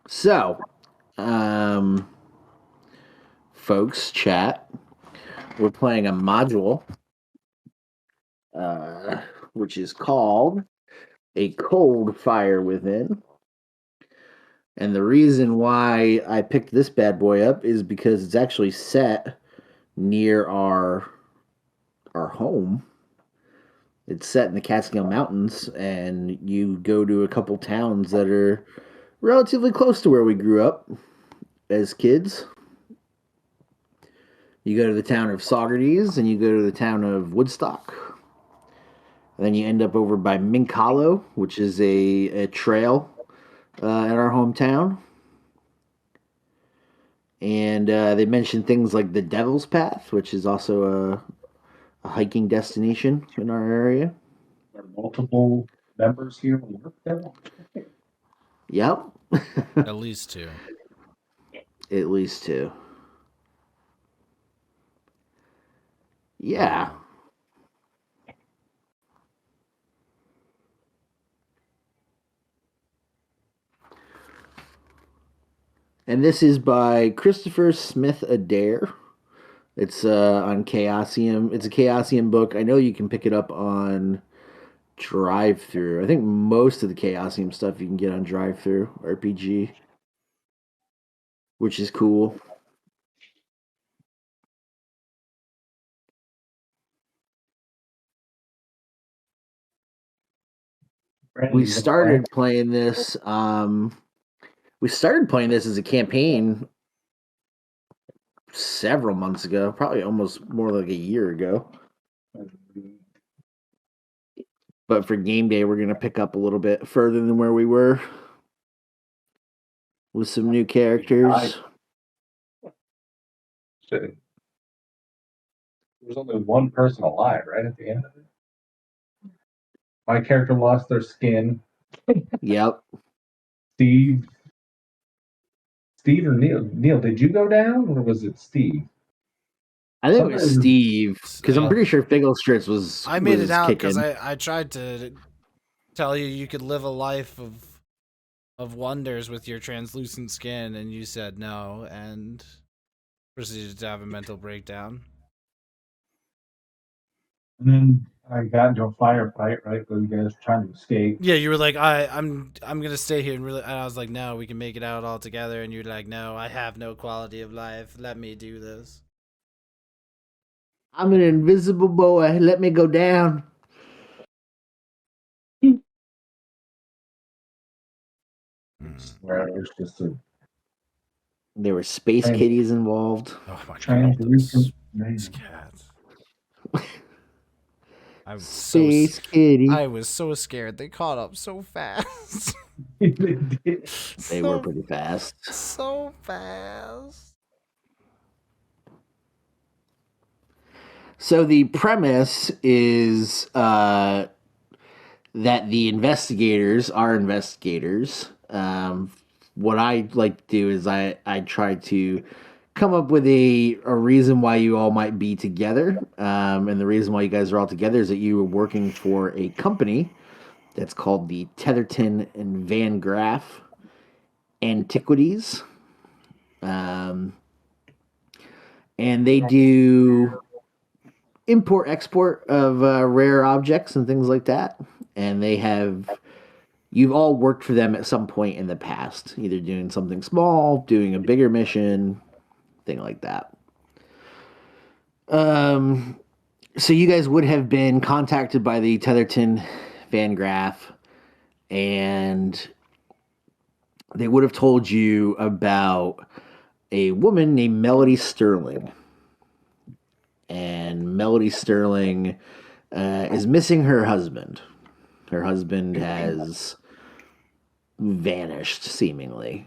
So, um, folks, chat. We're playing a module, uh, which is called A Cold Fire Within. And the reason why I picked this bad boy up is because it's actually set near our home. It's set in the Catskill Mountains, and you go to a couple towns that are relatively close to where we grew up as kids. You go to the town of Saugerties, and you go to the town of Woodstock. And then you end up over by Mink Hollow, which is a trail in our hometown. And they mentioned things like the Devil's Path, which is also a hiking destination in our area. There are multiple members here who work there. Yep. At least two. At least two. Yeah. And this is by Christopher Smith Adair. It's on Chaosium. It's a Chaosium book. I know you can pick it up on Drive Through. I think most of the Chaosium stuff you can get on Drive Through RPG, which is cool. We started playing this. We started playing this as a campaign several months ago, probably almost more like a year ago. But for game day, we're going to pick up a little bit further than where we were with some new characters. There's only one person alive, right at the end of it. My character lost their skin. Yep. Steve or Neil? Neil, did you go down, or was it Steve? I think it was Steve, because I'm pretty sure Figglestritz was. I made it out because I tried to tell you could live a life of wonders with your translucent skin, and you said no, and proceeded to have a mental breakdown. And then I got into a firefight, right? But you guys were trying to escape. Yeah, you were like, I'm gonna stay here, and I was like, no, we can make it out all together, and you're like, no, I have no quality of life. Let me do this. I'm an invisible boy. Let me go down. Where there's just a. There were space kitties involved. Oh my god, those cats. I was so scared. They caught up so fast. They were pretty fast. So fast. So the premise is that the investigators are investigators. What I like to do is I try to come up with a reason why you all might be together. And the reason why you guys are all together is that you were working for a company that's called the Tetherton and Van Graf Antiquities. And they do import-export of rare objects and things like that. And you've all worked for them at some point in the past, either doing something small, doing a bigger mission, thing like that. So you guys would have been contacted by the Tetherton Van Graf, and they would have told you about a woman named Melody Sterling. And Melody Sterling is missing her husband. Her husband has vanished, seemingly.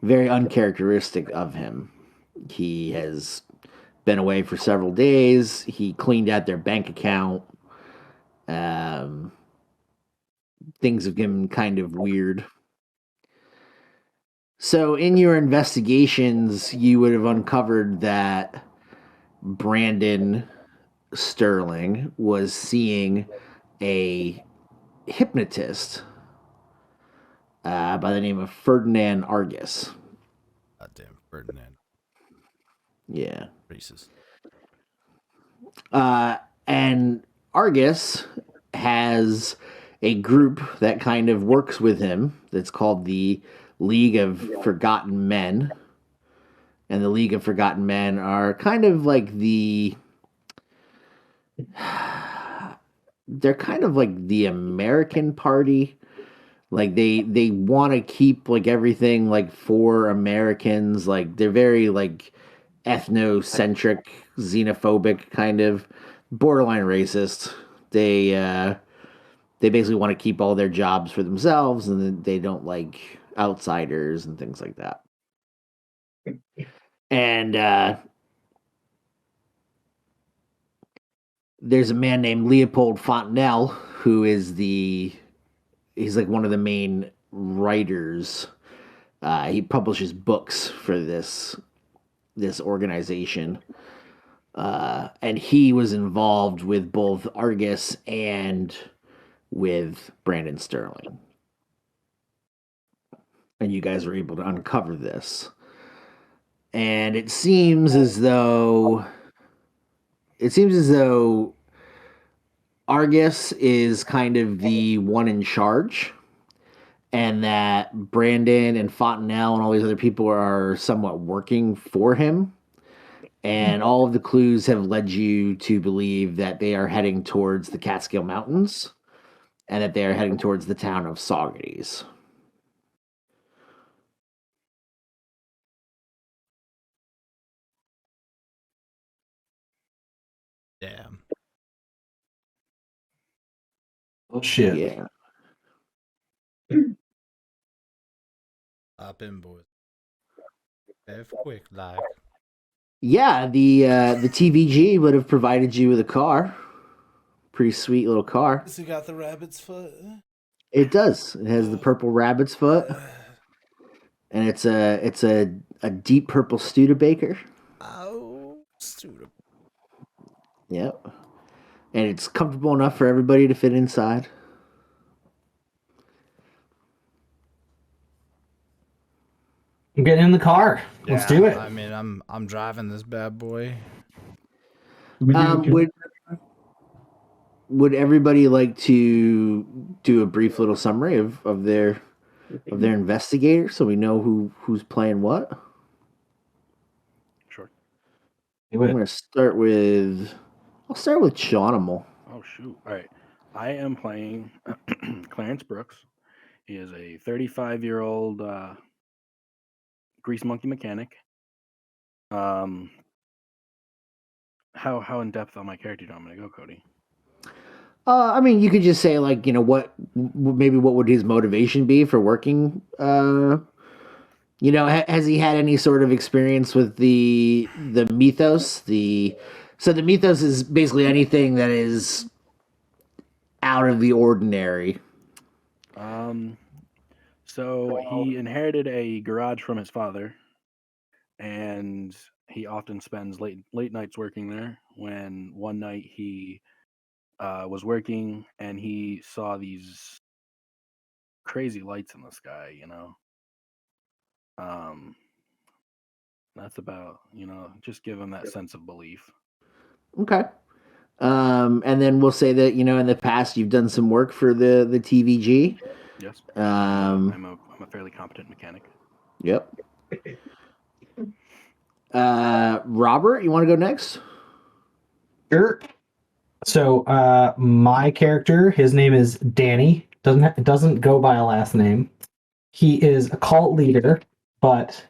Very uncharacteristic of him. He has been away for several days. He cleaned out their bank account. Things have been kind of weird. So in your investigations, you would have uncovered that Brandon Sterling was seeing a hypnotist by the name of Ferdinand Argus. Goddamn Ferdinand. Yeah. Racist. And Argus has a group that kind of works with him that's called the League of Forgotten Men. And the League of Forgotten Men are kind of like they're kind of like the American party. Like they want to keep like everything like for Americans. Like they're very like ethnocentric, xenophobic, kind of borderline racist. They basically want to keep all their jobs for themselves, and they don't like outsiders and things like that. And there's a man named Leopold Fontenelle who is he's like one of the main writers. He publishes books for this organization. And he was involved with both Argus and with Brandon Sterling. And you guys were able to uncover this. And it seems as though Argus is kind of the one in charge, and that Brandon and Fontenelle and all these other people are somewhat working for him. And all of the clues have led you to believe that they are heading towards the Catskill Mountains and that they are heading towards the town of Saugerties. Damn. Oh shit. Yeah. Hop in, boys. Have quick, like. Yeah, the TVG would have provided you with a car. Pretty sweet little car. Has it got the rabbit's foot? It does. It has the purple rabbit's foot, and it's a deep purple Studebaker. Oh, Studebaker. Yep. And it's comfortable enough for everybody to fit inside. I'm getting in the car. Let's do it. I mean, I'm driving this bad boy. Would everybody like to do a brief little summary of their investigator so we know who's playing what? Sure. I'm gonna start with Shaunimal. Oh shoot! All right, I am playing Clarence Brooks. He is a 35-year-old grease monkey mechanic. How in depth on my character do I'm gonna go, Cody? I mean, you could just say like, what would his motivation be for working? Has he had any sort of experience with the mythos? So the mythos is basically anything that is out of the ordinary. So he inherited a garage from his father, and he often spends late nights working there. When one night he was working and he saw these crazy lights in the sky, that's about, just give him that sense of belief. Okay. And then we'll say that, in the past you've done some work for the TVG. Yes. I'm a fairly competent mechanic. Yep. Robert, you want to go next? Sure. So my character, his name is Danny. Doesn't go by a last name. He is a cult leader, but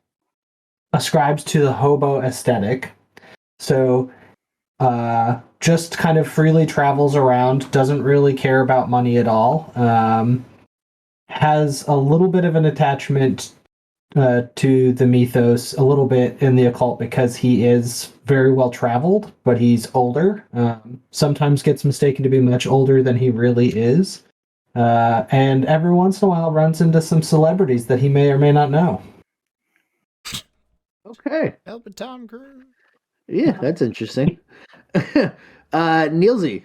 ascribes to the hobo aesthetic. So just kind of freely travels around, doesn't really care about money at all. Has a little bit of an attachment to the mythos, a little bit in the occult because he is very well traveled, but he's older. Sometimes gets mistaken to be much older than he really is. And every once in a while runs into some celebrities that he may or may not know. Okay. Help it, Tom Cruise. Yeah, that's interesting. Nielzy.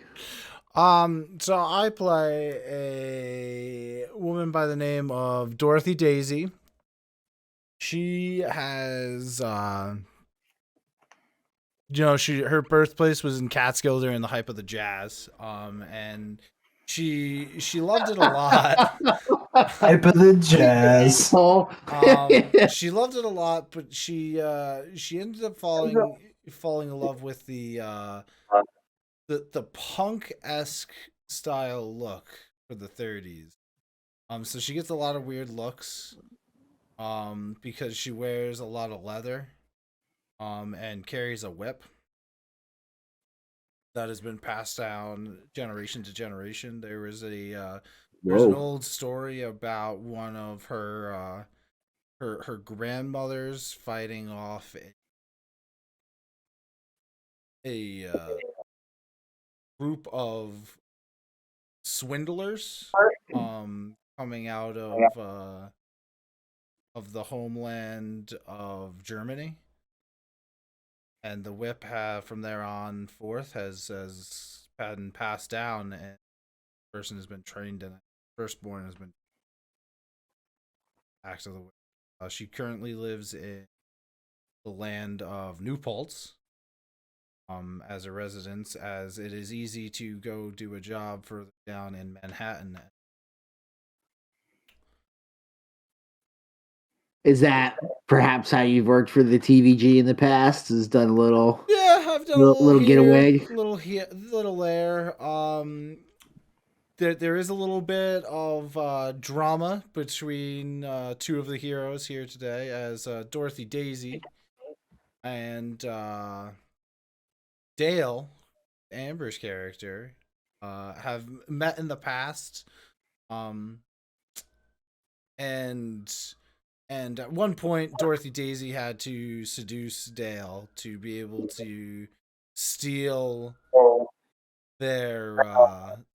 So I play a woman by the name of Dorothy Daisy. She has, her birthplace was in Catskill during the hype of the jazz. And she loved it a lot. Hype of the jazz. She loved it a lot, but she ended up falling in love with the punk-esque style look for the 30s. So she gets a lot of weird looks because she wears a lot of leather and carries a whip that has been passed down generation to generation. There's an old story about one of her grandmothers fighting off a group of swindlers coming out of the homeland of Germany, and the whip from there on forth has been passed down, and the person has been trained in it. Firstborn has been acts of the whip. She currently lives in the land of New Paltz as a residence, as it is easy to go do a job further down in Manhattan. Is that perhaps how you've worked for the TVG in the past? Has done a little, Yeah, I've done little here, getaway, little here, little there. There is a little bit of drama between two of the heroes here today, as Dorothy Daisy and Dale, Amber's character, have met in the past, and at one point Dorothy Daisy had to seduce Dale to be able to steal their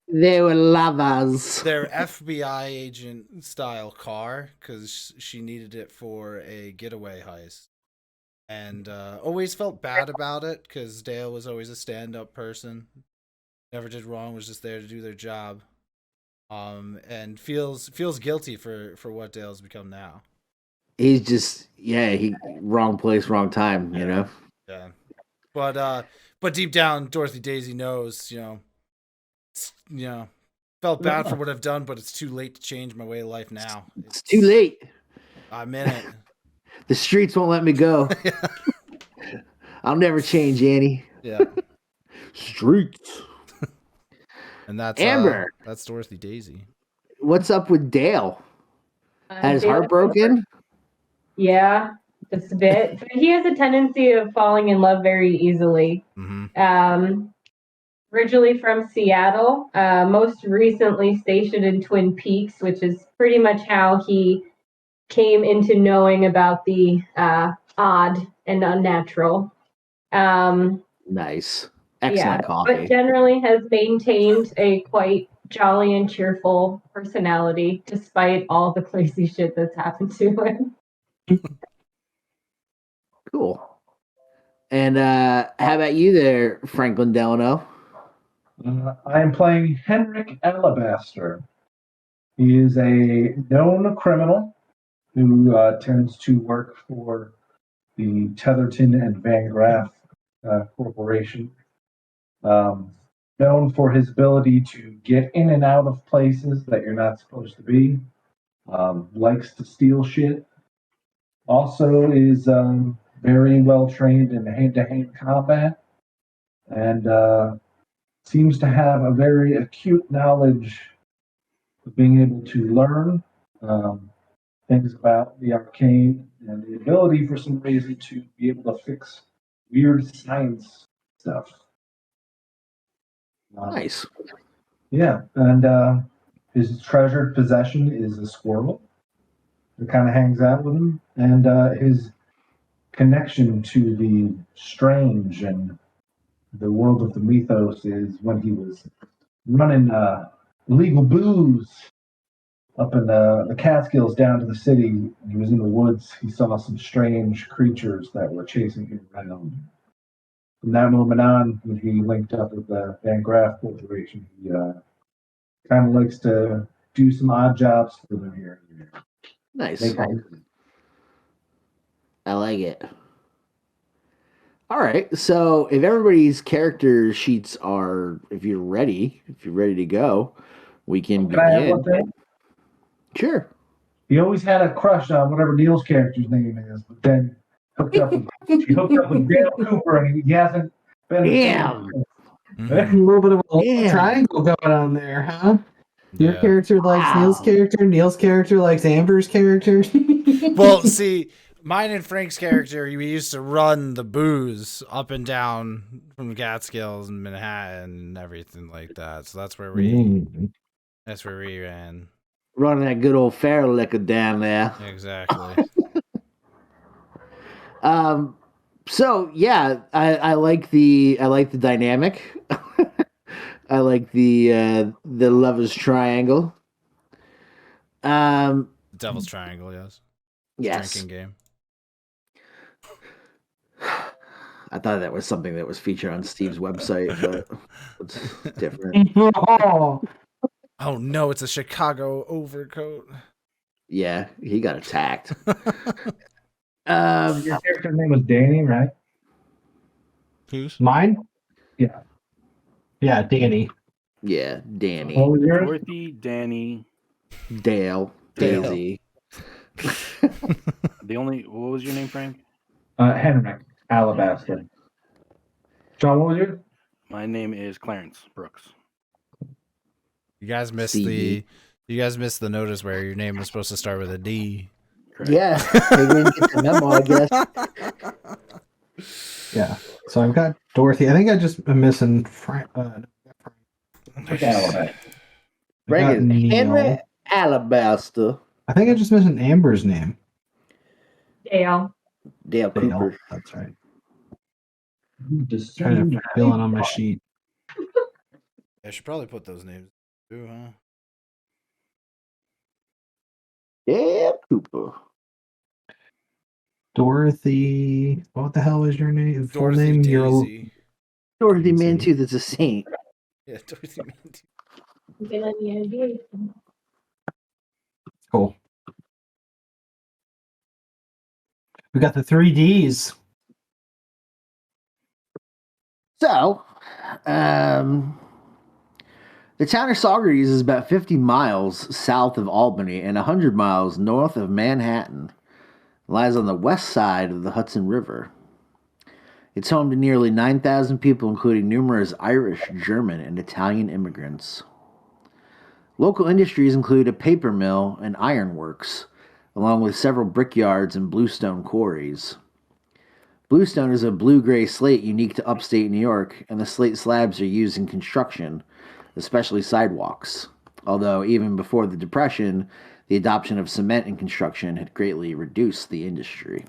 they were lovers. their FBI agent style car, because she needed it for a getaway heist. And always felt bad about it, because Dale was always a stand-up person, never did wrong, was just there to do their job, and feels guilty for what Dale's become now. He's just he wrong place, wrong time. You know. Yeah, but deep down, Dorothy Daisy knows, felt bad for what I've done, but it's too late to change my way of life now. It's too late. I'm in it. The streets won't let me go. I'll never change, Annie. Yeah. Streets. And that's Amber. That's Dorothy Daisy. What's up with Dale? Had his Dale- heart broken? Yeah, just a bit. But he has a tendency of falling in love very easily. Mm-hmm. Originally from Seattle, most recently stationed in Twin Peaks, which is pretty much how he came into knowing about the odd and unnatural. Nice. Excellent coffee. But generally has maintained a quite jolly and cheerful personality despite all the crazy shit that's happened to him. Cool. And how about you there, Franklin Delano? I am playing Henrik Alabaster. He is a known criminal who tends to work for the Tetherton and Van Graf Corporation. Known for his ability to get in and out of places that you're not supposed to be. Likes to steal shit. Also is very well trained in hand-to-hand combat. And seems to have a very acute knowledge of being able to learn things about the arcane and the ability for some reason to be able to fix weird science stuff. Nice. Yeah, and his treasured possession is a squirrel that kind of hangs out with him, and his connection to the strange and the world of the mythos is when he was running illegal booze up in the Catskills down to the city. He was in the woods. He saw some strange creatures that were chasing him around. from that moment on, when he linked up with the Van Graf Corporation, he kind of likes to do some odd jobs for them here and there. Nice. I like it. All right. So if everybody's character sheets are, if you're ready to go, we can Can I have one begin. thing? Sure. He always had a crush on whatever Neil's character's name is, but then she hooked up with Dale Cooper, and he hasn't been. Damn. A little bit of a Damn. triangle going on there, huh? Your Yeah. character likes Neil's character likes Amber's character. Well, see, mine and Frank's character, we used to run the booze up and down from Catskills and Manhattan and everything like that. So that's where we ran. Running that good old fair liquor down there. Exactly. So yeah, I like the dynamic. I like the lovers triangle. Devil's Triangle, yes. Yes. Drinking game. I thought that was something that was featured on Steve's website, but it's different. Oh no, it's a Chicago overcoat. Yeah, he got attacked. Your character's name was Danny, right? Who's? Mine? Yeah. Yeah, Danny. Yeah, Danny, What was yours? Dorothy, Danny. Dale, Daisy. What was your name, Frank? Henrik Alabaster. John, what was yours? My name is Clarence Brooks. You guys missed CD. the notice where your name was supposed to start with a D. Correct. Yeah, they didn't get the memo, I guess. Yeah. So I've got Dorothy. I think I just am missing Frank. Alabaster. Bring it, Henry Alabaster. I think I just missing Amber's name. Dale. Dale Cooper. That's right. Just Trying to fill in on my sheet. I should probably put those names too, huh? Dale Cooper. Dorothy. What the hell is your name? Full Dorothy name? Daisy. Dorothy Daisy. Mantooth is a saint. Yeah, Dorothy Mantooth. Cool. We got the 3Ds. So, the town of Saugerties is about 50 miles south of Albany and 100 miles north of Manhattan. It lies on the west side of the Hudson River. It's home to nearly 9,000 people, including numerous Irish, German, and Italian immigrants. Local industries include a paper mill and ironworks, along with several brickyards and bluestone quarries. Bluestone is a blue-gray slate unique to upstate New York, and the slate slabs are used in construction, especially sidewalks. Although, even before the Depression, the adoption of cement in construction had greatly reduced the industry.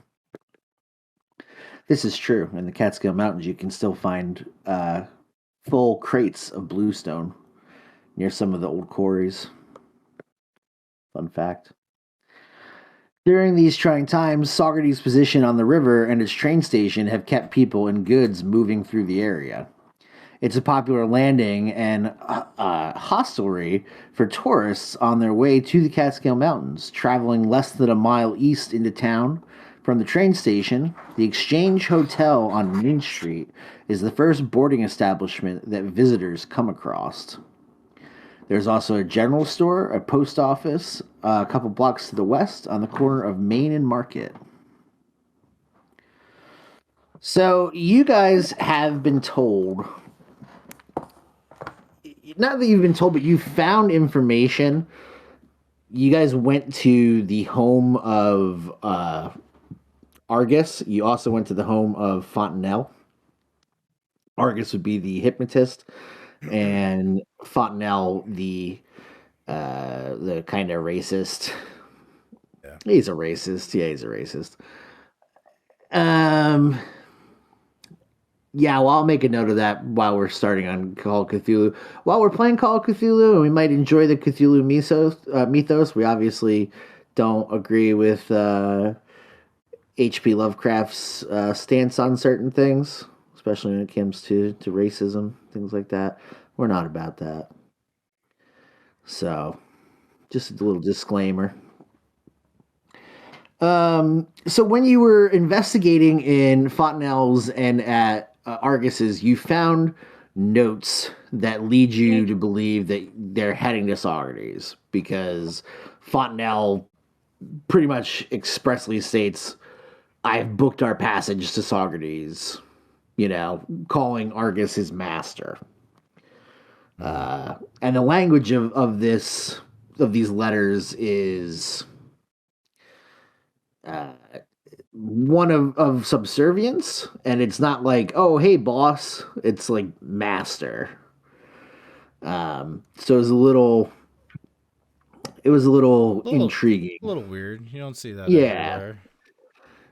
This is true. In the Catskill Mountains, you can still find full crates of bluestone near some of the old quarries. Fun fact. During these trying times, Saugerties' position on the river and its train station have kept people and goods moving through the area. It's a popular landing and hostelry for tourists on their way to the Catskill Mountains, traveling less than a mile east into town. From the train station, the Exchange Hotel on Main Street is the first boarding establishment that visitors come across. There's also a general store, a post office, a couple blocks to the west on the corner of Main and Market. So you guys have been told, not that you've been told, but you found information. You guys went to the home of Argus. You also went to the home of Fontenelle. Argus would be the hypnotist, and Fontenelle the kind of racist. Yeah. He's a racist. Yeah, he's a racist. Yeah, well, I'll make a note of that while we're starting on Call of Cthulhu. While we're playing Call of Cthulhu, and we might enjoy the Cthulhu mythos, we obviously don't agree with H.P. Lovecraft's stance on certain things, especially when it comes to racism, things like that. We're not about that. So, just a little disclaimer. So when you were investigating in Fontenelle's and at Argus's, you found notes that lead you to believe that they're heading to Saugerties because Fontenelle pretty much expressly states, "I've booked our passage to Saugerties," calling Argus his master. And the language of these letters is one of subservience, and it's not like, "Oh, hey, boss." It's like master. So it was a little intriguing. A little weird. You don't see that Yeah. everywhere.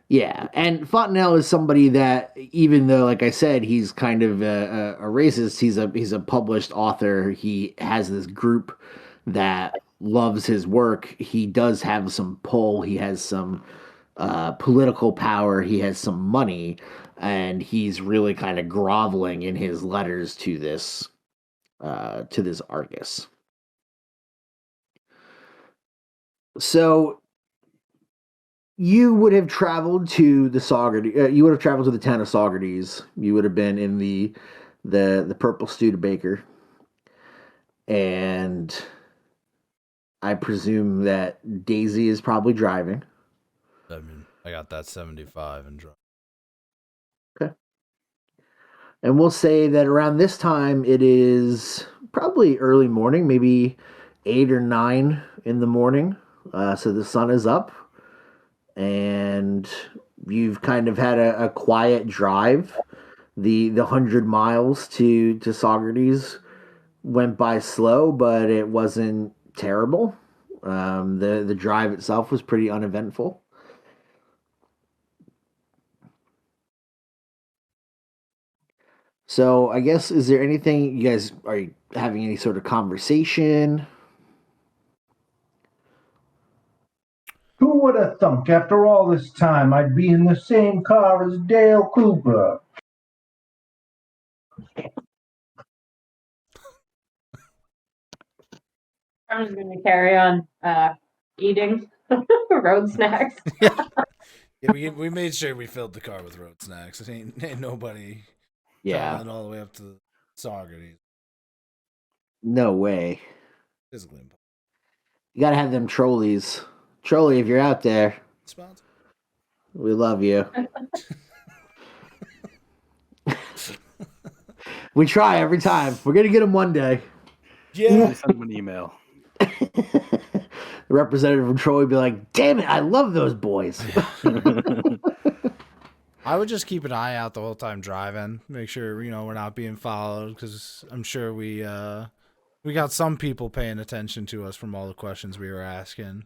Yeah, and Fontenelle is somebody that, even though, like I said, he's kind of a racist, he's a published author. He has this group that loves his work. He does have some pull. He has some political power. He has some money, and he's really kind of groveling in his letters to this Argus. So you would have traveled to the Saugerties. You would have traveled to the town of Saugerties. You would have been in the Purple Studebaker, and I presume that Daisy is probably driving. I mean, I got that 75 and drive. Okay. And we'll say that around this time it is probably early morning, maybe 8 or 9 in the morning. So the sun is up, and you've kind of had a quiet drive. The 100 miles to Saugerties went by slow, but it wasn't terrible. The drive itself was pretty uneventful. So I guess, is there anything you guys are having any sort of conversation? Who would have thunk after all this time I'd be in the same car as Dale Cooper? I'm just going to carry on eating road snacks. Yeah, we made sure we filled the car with road snacks. Ain't nobody traveling all the way up to Saugerties. No way. Physically impossible. You gotta have them trolleys. Trolley, if you're out there, Sponsor. we love you. We try every time. We're gonna get them one day. Yeah. Send them an email. The representative from Troy would be like, "Damn it, I love those boys." I would just keep an eye out the whole time driving. Make sure, we're not being followed, because I'm sure we got some people paying attention to us from all the questions we were asking.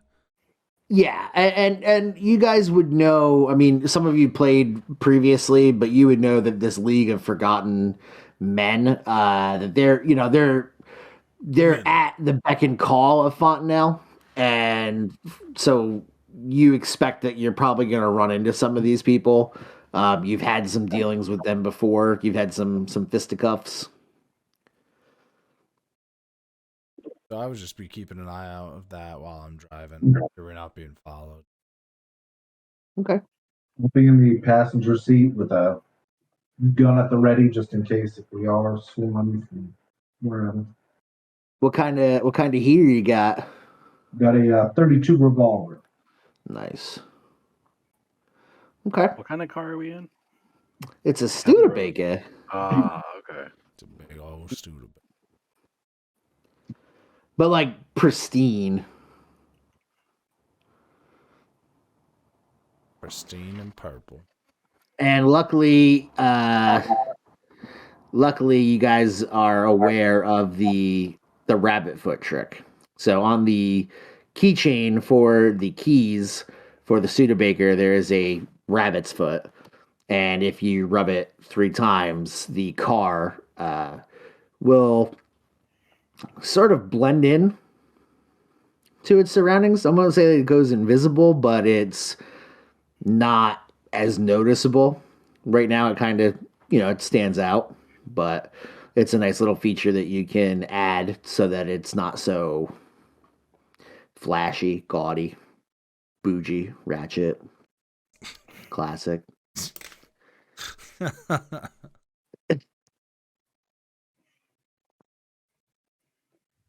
Yeah, and you guys would know, I mean, some of you played previously, but you would know that this League of Forgotten Men, that they're at the beck and call of Fontenelle, and so you expect that you're probably going to run into some of these people. You've had some dealings with them before. You've had some fisticuffs. So I would just be keeping an eye out of that while I'm driving, so we're not being followed. Okay. I'll be in the passenger seat with a gun at the ready, just in case if we are swarmed from wherever. What kind of heater you got? Got a 32 revolver. Nice. Okay. What kind of car are we in? It's a Studebaker. Ah, okay. It's a big old Studebaker. But like pristine. Pristine and purple. And luckily you guys are aware of the rabbit foot trick. So on the keychain for the keys for the Studebaker, there is a rabbit's foot. And if you rub it 3 times, the car will sort of blend in to its surroundings. I'm going to say that it goes invisible, but it's not as noticeable. Right now, it kind of it stands out, but it's a nice little feature that you can add so that it's not so flashy, gaudy, bougie, ratchet, classic.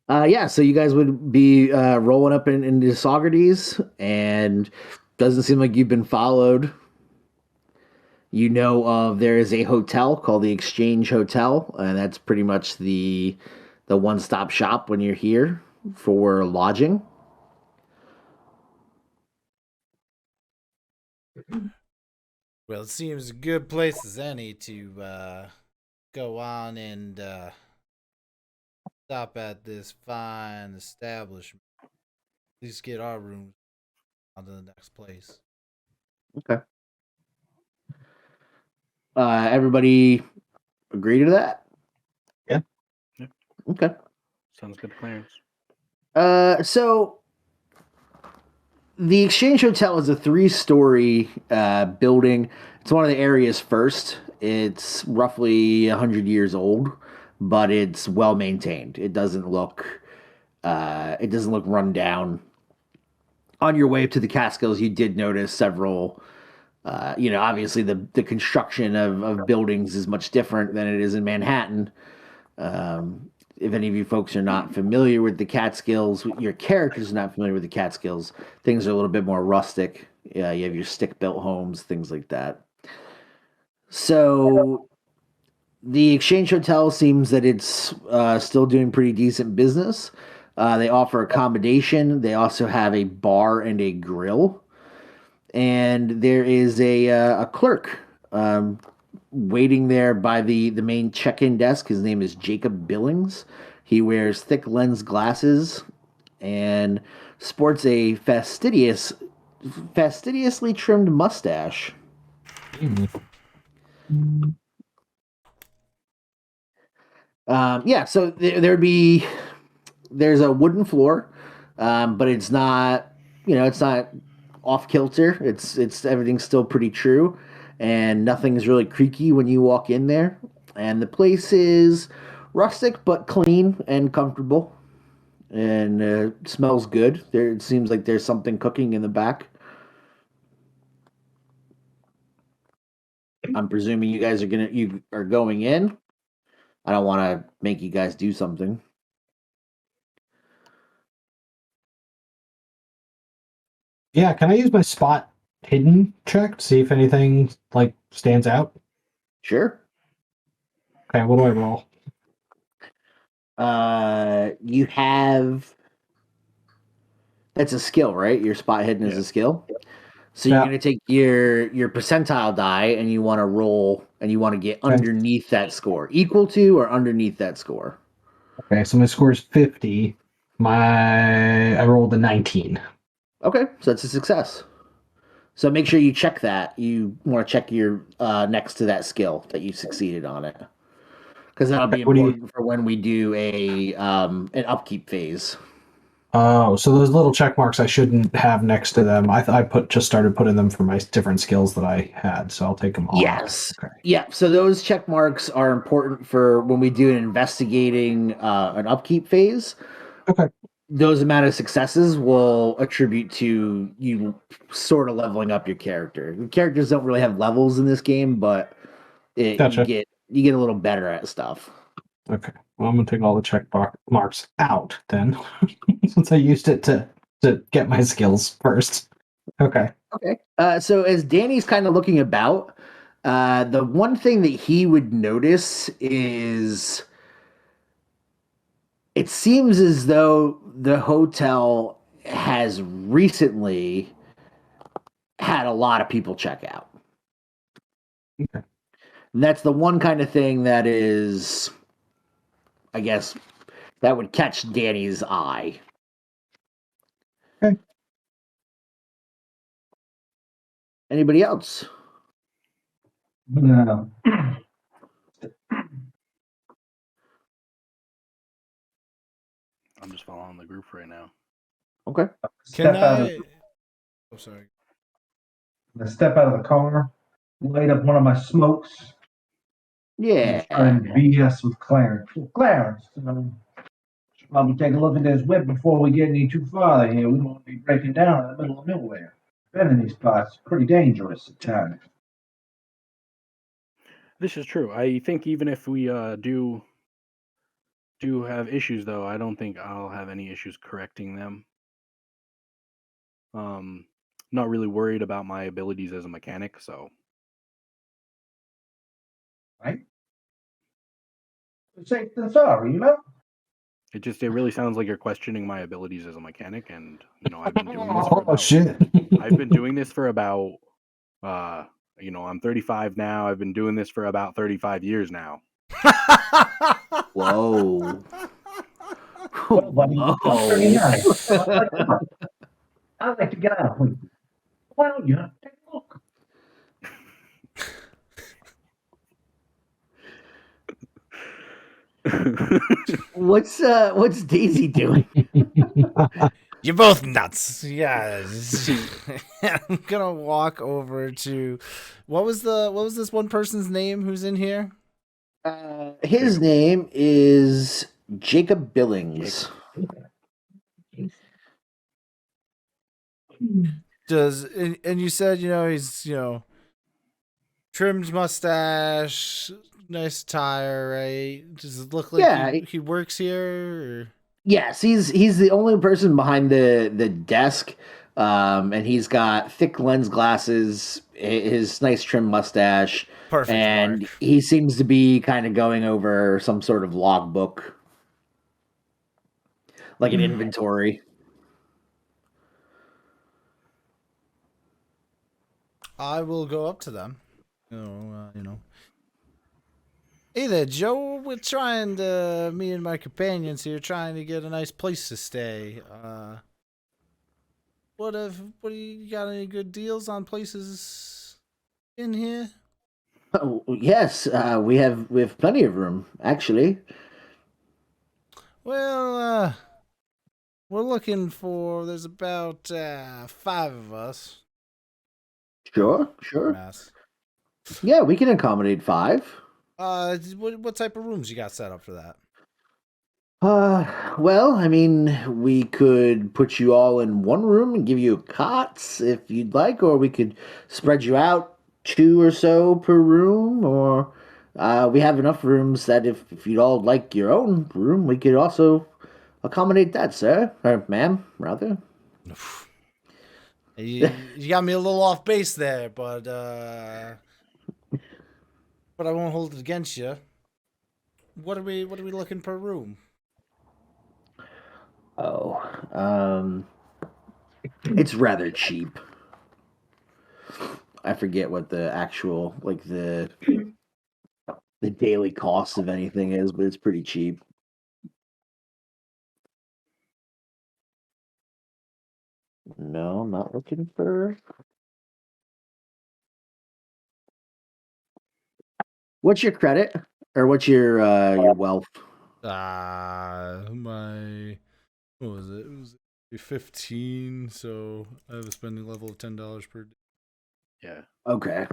Yeah, so you guys would be rolling up into Saugerties, and doesn't seem like you've been followed. You know of there is a hotel called the Exchange Hotel, and that's pretty much the one-stop shop when you're here for lodging. Well, it seems a good place as any to go on and stop at this fine establishment. At least get our rooms on to the next place. Okay. Everybody agree to that? Yeah. Yeah. Okay. Sounds good to Clarence. So the Exchange Hotel is a 3-story building. It's one of the area's first. It's roughly 100 years old, but it's well maintained. It doesn't look run down. On your way to the Catskills, you did notice several. Obviously the construction of buildings is much different than it is in Manhattan. If any of you folks are not familiar with the Catskills, your character's not familiar with the Catskills, things are a little bit more rustic. You have your stick-built homes, things like that. So the Exchange Hotel seems that it's still doing pretty decent business. They offer accommodation. They also have a bar and a grill. And there is a clerk waiting there by the main check-in desk. His name is Jacob Billings. He wears thick lens glasses and sports a fastidiously trimmed mustache. So there's a wooden floor, but it's not off kilter. It's everything's still pretty true, and nothing's really creaky when you walk in there. And the place is rustic but clean and comfortable, and smells good. It seems like there's something cooking in the back. I'm presuming you guys are going in. I don't want to make you guys do something. Yeah, can I use my spot hidden check to see if anything stands out? Sure. Okay, what do I roll? You have. That's a skill, right? Your spot hidden is a skill. So you're going to take your percentile die and you want to roll and you want to get underneath that score. Equal to or underneath that score. Okay, so my score is 50. I rolled a 19. Okay, so that's a success. So make sure you check that. You want to check your next to that skill that you succeeded on it. Because that'll be important for when we do an upkeep phase. Oh, so those little check marks I shouldn't have next to them. I just started putting them for my different skills that I had, so I'll take them off. Yes. Okay. Yeah. So those check marks are important for when we do an investigating an upkeep phase. Okay. Those amount of successes will attribute to you sort of leveling up your character. The characters don't really have levels in this game, but Gotcha. you get a little better at stuff. Okay. Well, I'm gonna take all the check marks out then, since I used it to get my skills first. Okay. Okay. So as Danny's kind of looking about, the one thing that he would notice is it seems as though the hotel has recently had a lot of people check out. Okay. And that's the one kind of thing that is, I guess, that would catch Danny's eye. Okay. Anybody else? No. I'm just following the group right now. Okay. Can I? Oh, sorry. I step out of the car, light up one of my smokes, Yeah. Trying to BS with Clarence. Clarence, should probably take a look at this whip before we get any too far here. We don't want to be breaking down in the middle of nowhere. Been in these parts, pretty dangerous at times. This is true. I think even if we do have issues, though, I don't think I'll have any issues correcting them. Not really worried about my abilities as a mechanic, so. Right? Safe than sorry, you know? It really sounds like you're questioning my abilities as a mechanic, and I've been doing this for Oh shit! I've been doing this for about I'm 35 now. I've been doing this for about 35 years now. Whoa. Well, buddy, Whoa. 39. I'd like to get out. Why don't you take a look? What's Daisy doing? You're both nuts. Yeah. I'm gonna walk over to what was this one person's name who's in here? His name is Jacob Billings. And you said, he's, trimmed mustache, nice attire, right? Does it look like he works here? Or? Yes, he's the only person behind the desk, and he's got thick lens glasses, his nice trim mustache, perfect. And Mark. He seems to be kind of going over some sort of logbook, like an inventory. I will go up to them. Hey there, Joe. We're trying to, me and my companions here, trying to get a nice place to stay. What do you got any good deals on places in here? Oh, yes, we have plenty of room, actually. Well, we're looking for. There's about 5 of us. Sure. Mass. Yeah, we can accommodate 5. What type of rooms you got set up for that? Well, I mean, we could put you all in one room and give you cots if you'd like, or we could spread you out 2 or so per room, or we have enough rooms that if you'd all like your own room, we could also accommodate that, sir, or ma'am, rather. You got me a little off base there, but I won't hold it against you. What are we looking per room? Oh, it's rather cheap. I forget what the actual the daily cost of anything is, but it's pretty cheap. No, not looking for. What's your credit, or what's your wealth? My what was it? It was 15. So I have a spending level of $10 per day. Yeah. Okay.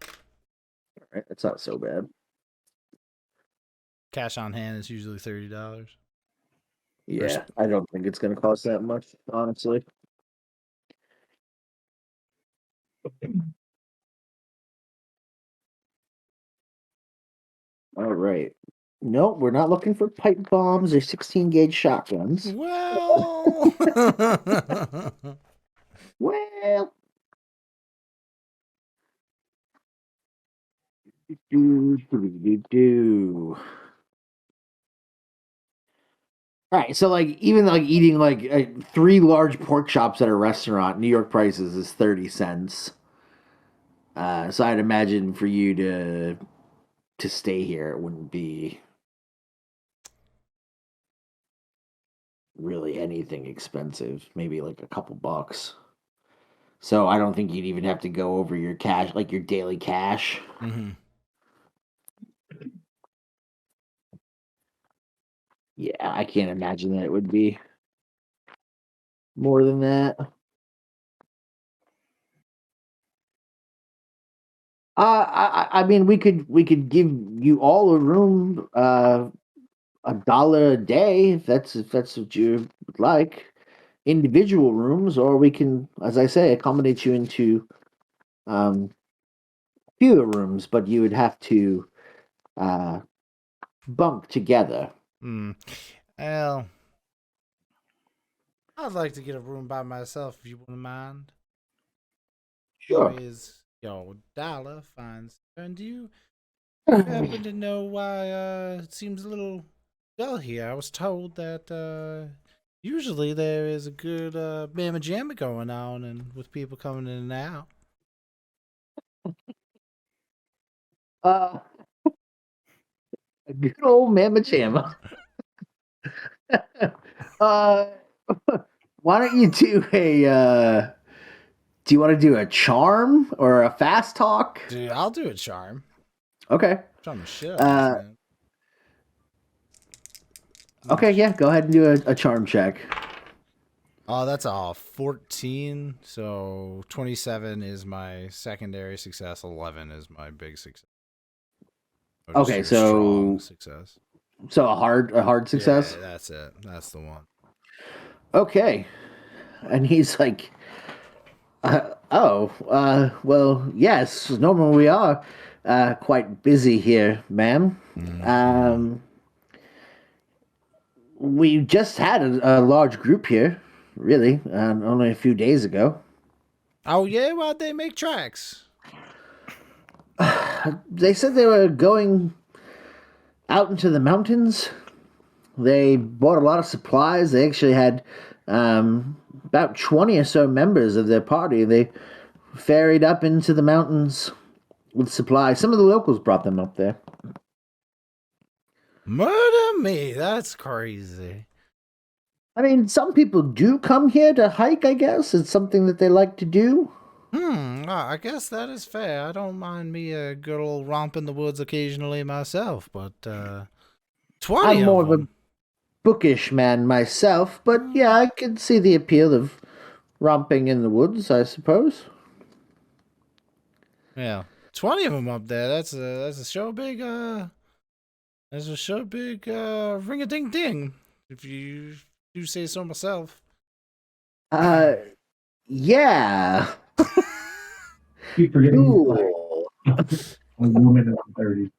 All right, that's not so bad. Cash on hand is usually $30. Yeah, I don't think it's going to cost that much, honestly. All right. Nope, we're not looking for pipe bombs or 16 gauge shotguns. Well, well. All right, so even eating 3 large pork chops at a restaurant, New York prices is 30 cents. So I'd imagine for you to stay here, it wouldn't be really anything expensive. Maybe a couple bucks. So I don't think you'd even have to go over your cash, your daily cash. Mm-hmm. Yeah, I can't imagine that it would be more than that. I mean, we could give you all a room, $1 a day, if that's what you would like. Individual rooms, or we can, as I say, accommodate you into fewer rooms, but you would have to bunk together. Well, I'd like to get a room by myself if you wouldn't mind. Sure. Is your dollar fine, sir? And do you happen to know why it seems a little dull here? I was told that usually there is a good mamma jamma going on, and with people coming in and out. A good old mamma jamma. Why don't you do a? Do you want to do a charm or a fast talk? Dude, I'll do a charm. Okay. Charm the shit. Okay, yeah, go ahead and do a charm check. Oh, that's a 14. So 27 is my secondary success. 11 is my big success. Okay, so strong success. So a hard success? Yeah, that's it. That's the one. Okay. And he's like, well, yes, normally we are quite busy here, ma'am. We just had a large group here, really, only a few days ago. Oh, yeah? Why'd they make tracks? They said they were going out into the mountains. They bought a lot of supplies. They actually had about 20 or so members of their party. They ferried up into the mountains with supplies. Some of the locals brought them up there. Murder me. That's crazy. I mean, some people do come here to hike, I guess. It's something that they like to do. I guess that is fair. I don't mind me a good old romp in the woods occasionally myself, but 20 I'm more of of them. a bookish man myself, but yeah, I can see the appeal of romping in the woods, I suppose. Yeah, 20 of them up there. That's a sure big ring a ding ding. If you do say so myself. Yeah. Keep forgetting Cool. a woman in her 30s.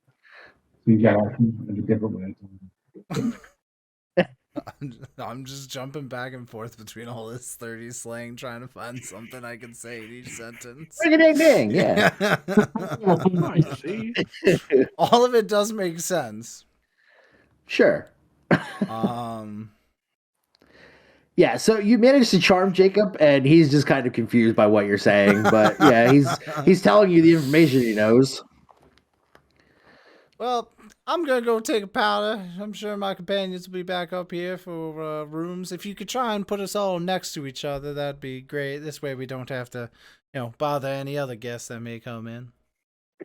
So you got a different way. I'm just jumping back and forth between all this 30s slang, trying to find something I can say in each sentence. Ring a ding ding, yeah. Nice, see? All of it does make sense. Sure. Yeah, so you managed to charm Jacob, and he's just kind of confused by what you're saying. But yeah, he's telling you the information he knows. Well, I'm gonna go take a powder. I'm sure my companions will be back up here for rooms. If you could try and put us all next to each other, that'd be great. This way we don't have to, bother any other guests that may come in.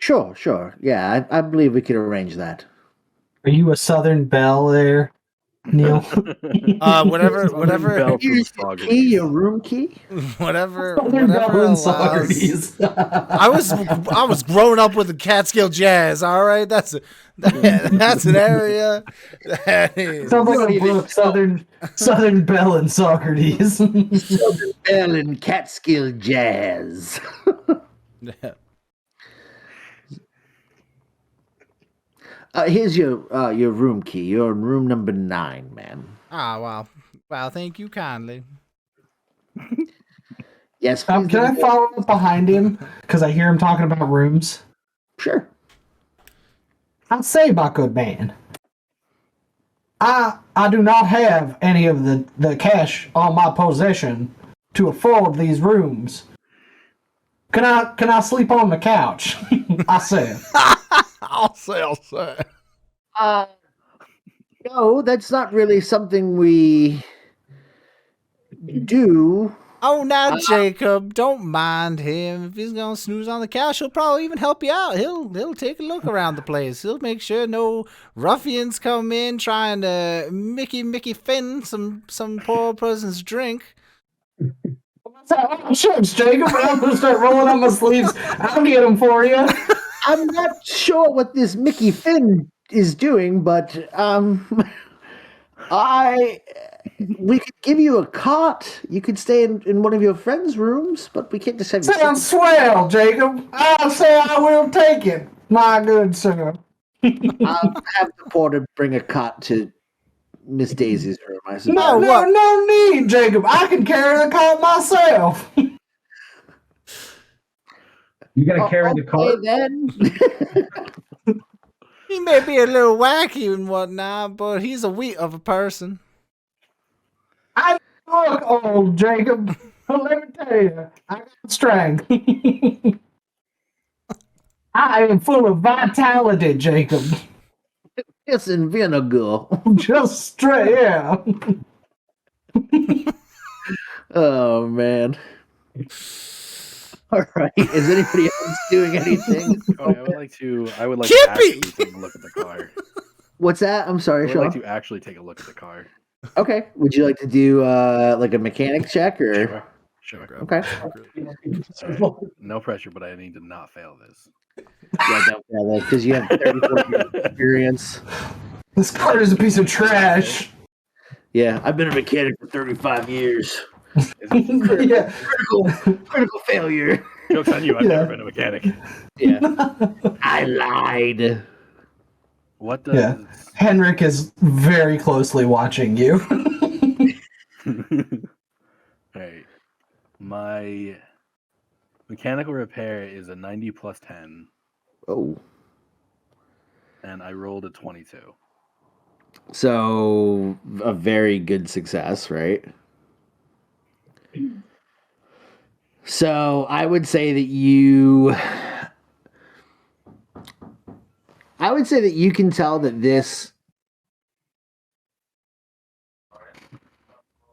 Sure. Yeah, I believe we could arrange that. Are you a Southern Belle there, Neil? Whatever. Bell from Key, your room key. Whatever Southern Belle and allows. Saugerties. I was growing up with the Catskill Jazz. All right, that's an area. That is. Sounds like a book, Southern Belle and Saugerties. Southern Belle and Catskill Jazz. Here's your room key. You're in room number 9, ma'am. Wow. Thank you kindly. Yes. Can I follow up behind him? Because I hear him talking about rooms. Sure. I say, my good man, I do not have any of the cash on my possession to afford these rooms. Can I sleep on the couch? I said. I'll say. No, that's not really something we do. Oh, now Jacob, don't mind him. If he's gonna snooze on the couch, he'll probably even help you out. He'll take a look around the place. He'll make sure no ruffians come in trying to Mickey Finn some poor person's drink. Shucks, Jacob, I'm gonna start rolling up my sleeves. I'll get them for you. I'm not sure what this Mickey Finn is doing, but we could give you a cot. You could stay in one of your friends' rooms, but we can't just have you. Sounds swell, Jacob. I'll say I will take it, my good sir. I'll have the porter bring a cot to Miss Daisy's room, I suppose. No need, Jacob. I can carry the cart myself. You gotta carry the cart. Then. He may be a little wacky and whatnot, but he's a wheat of a person. I look old, Jacob. Let me tell you, I got strength. I am full of vitality, Jacob. It's in vinegar. Just straight, yeah. Oh, man. All right. Is anybody else doing anything? I would like to Kippy! actually take a look at the car. What's that? I'm sorry, I would Sean. like to actually take a look at the car. Okay. Would you like to do like a mechanic check or? Sure. Okay. All right. No pressure, but I need to not fail this. Yeah, don't fail it because you have 34 years of experience. This cart is a piece of trash. Yeah, I've been a mechanic for 35 years. Yeah. Critical failure. Joke's on you. I've never been a mechanic. Yeah. I lied. What does... Yeah. Henrik is very closely watching you. Alright. My mechanical repair is a 90 plus 10, Oh. and I rolled a 22. So, a very good success, right? So, I would say that you can tell that this.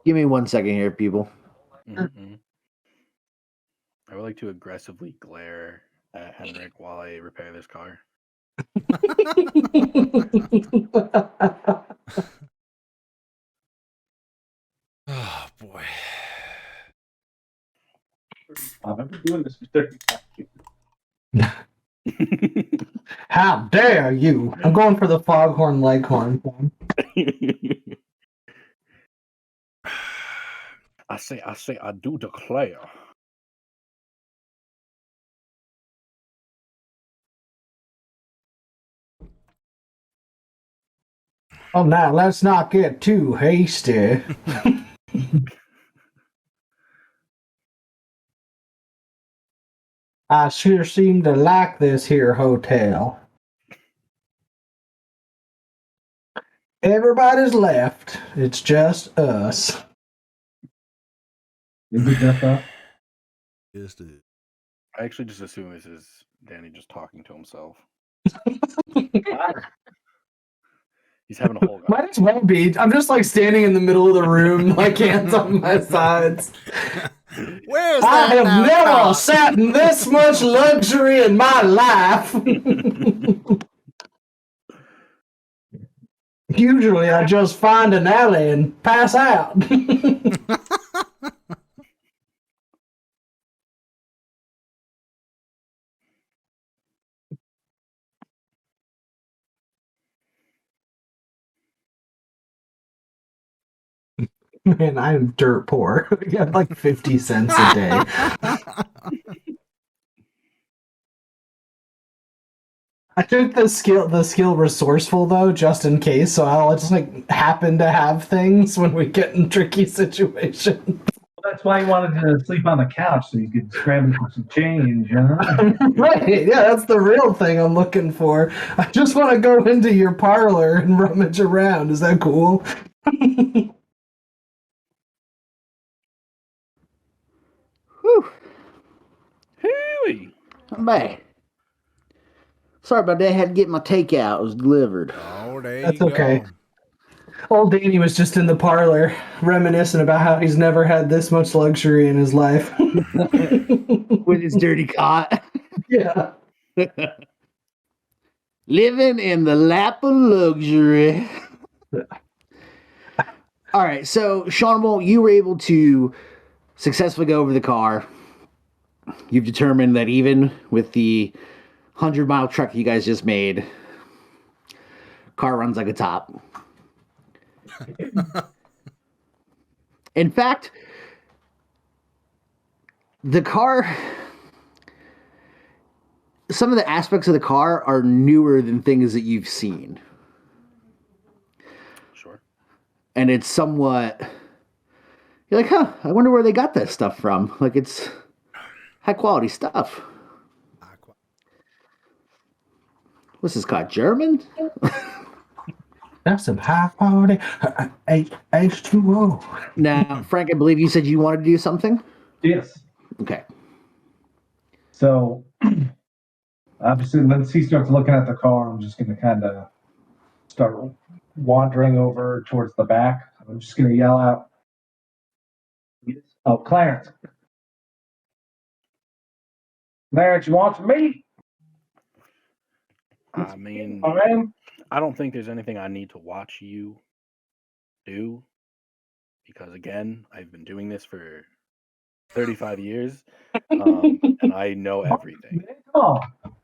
Give me 1 second here, people. Mm-hmm. I would like to aggressively glare at Henrik while I repair this car. Oh, boy. I've been doing this for 35 years. How dare you? I'm going for the foghorn leghorn thing. I do declare. Oh, now let's not get too hasty. I sure seem to like this here hotel. Everybody's left. It's just us. Is it just us? Yes, dude. I actually just assume this is Danny just talking to himself. He's having a whole... Might as well be. I'm just like standing in the middle of the room, like hands on my sides. Where's I that have now, never Doc? sat in this much luxury in my life. Usually I just find an alley and pass out. Man, I am dirt poor. I got like 50 cents a day. I took the skill resourceful though, just in case, so I'll just like happen to have things when we get in tricky situations. Well, that's why he wanted to sleep on the couch so you could scramble for some change, huh? Right, yeah, that's the real thing I'm looking for. I just want to go into your parlor and rummage around. Is that cool? Whew. Hooey! I'm back. Sorry about that. I had to get my takeout. It was delivered. Oh, there That's you okay. go. Old Danny was just in the parlor, reminiscing about how he's never had this much luxury in his life. With his dirty cot. Yeah. Living in the lap of luxury. All right, so Sean, you were able to successfully go over the car. You've determined that even with the 100-mile trek you guys just made. Car runs like a top. In fact, the car, some of the aspects of the car are newer than things that you've seen. Sure. And it's somewhat, you're like, huh, I wonder where they got that stuff from. Like, it's high quality stuff. What's this called? German? That's some high quality H2O. Now, Frank, I believe you said you wanted to do something? Yes. Okay. So, obviously, once he starts looking at the car, I'm just going to kind of start wandering over towards the back. I'm just going to yell out, "Oh, Clarence! Clarence, you want some meat?" I mean, I don't think there's anything I need to watch you do, because again, I've been doing this for 35 years, and I know everything. Oh,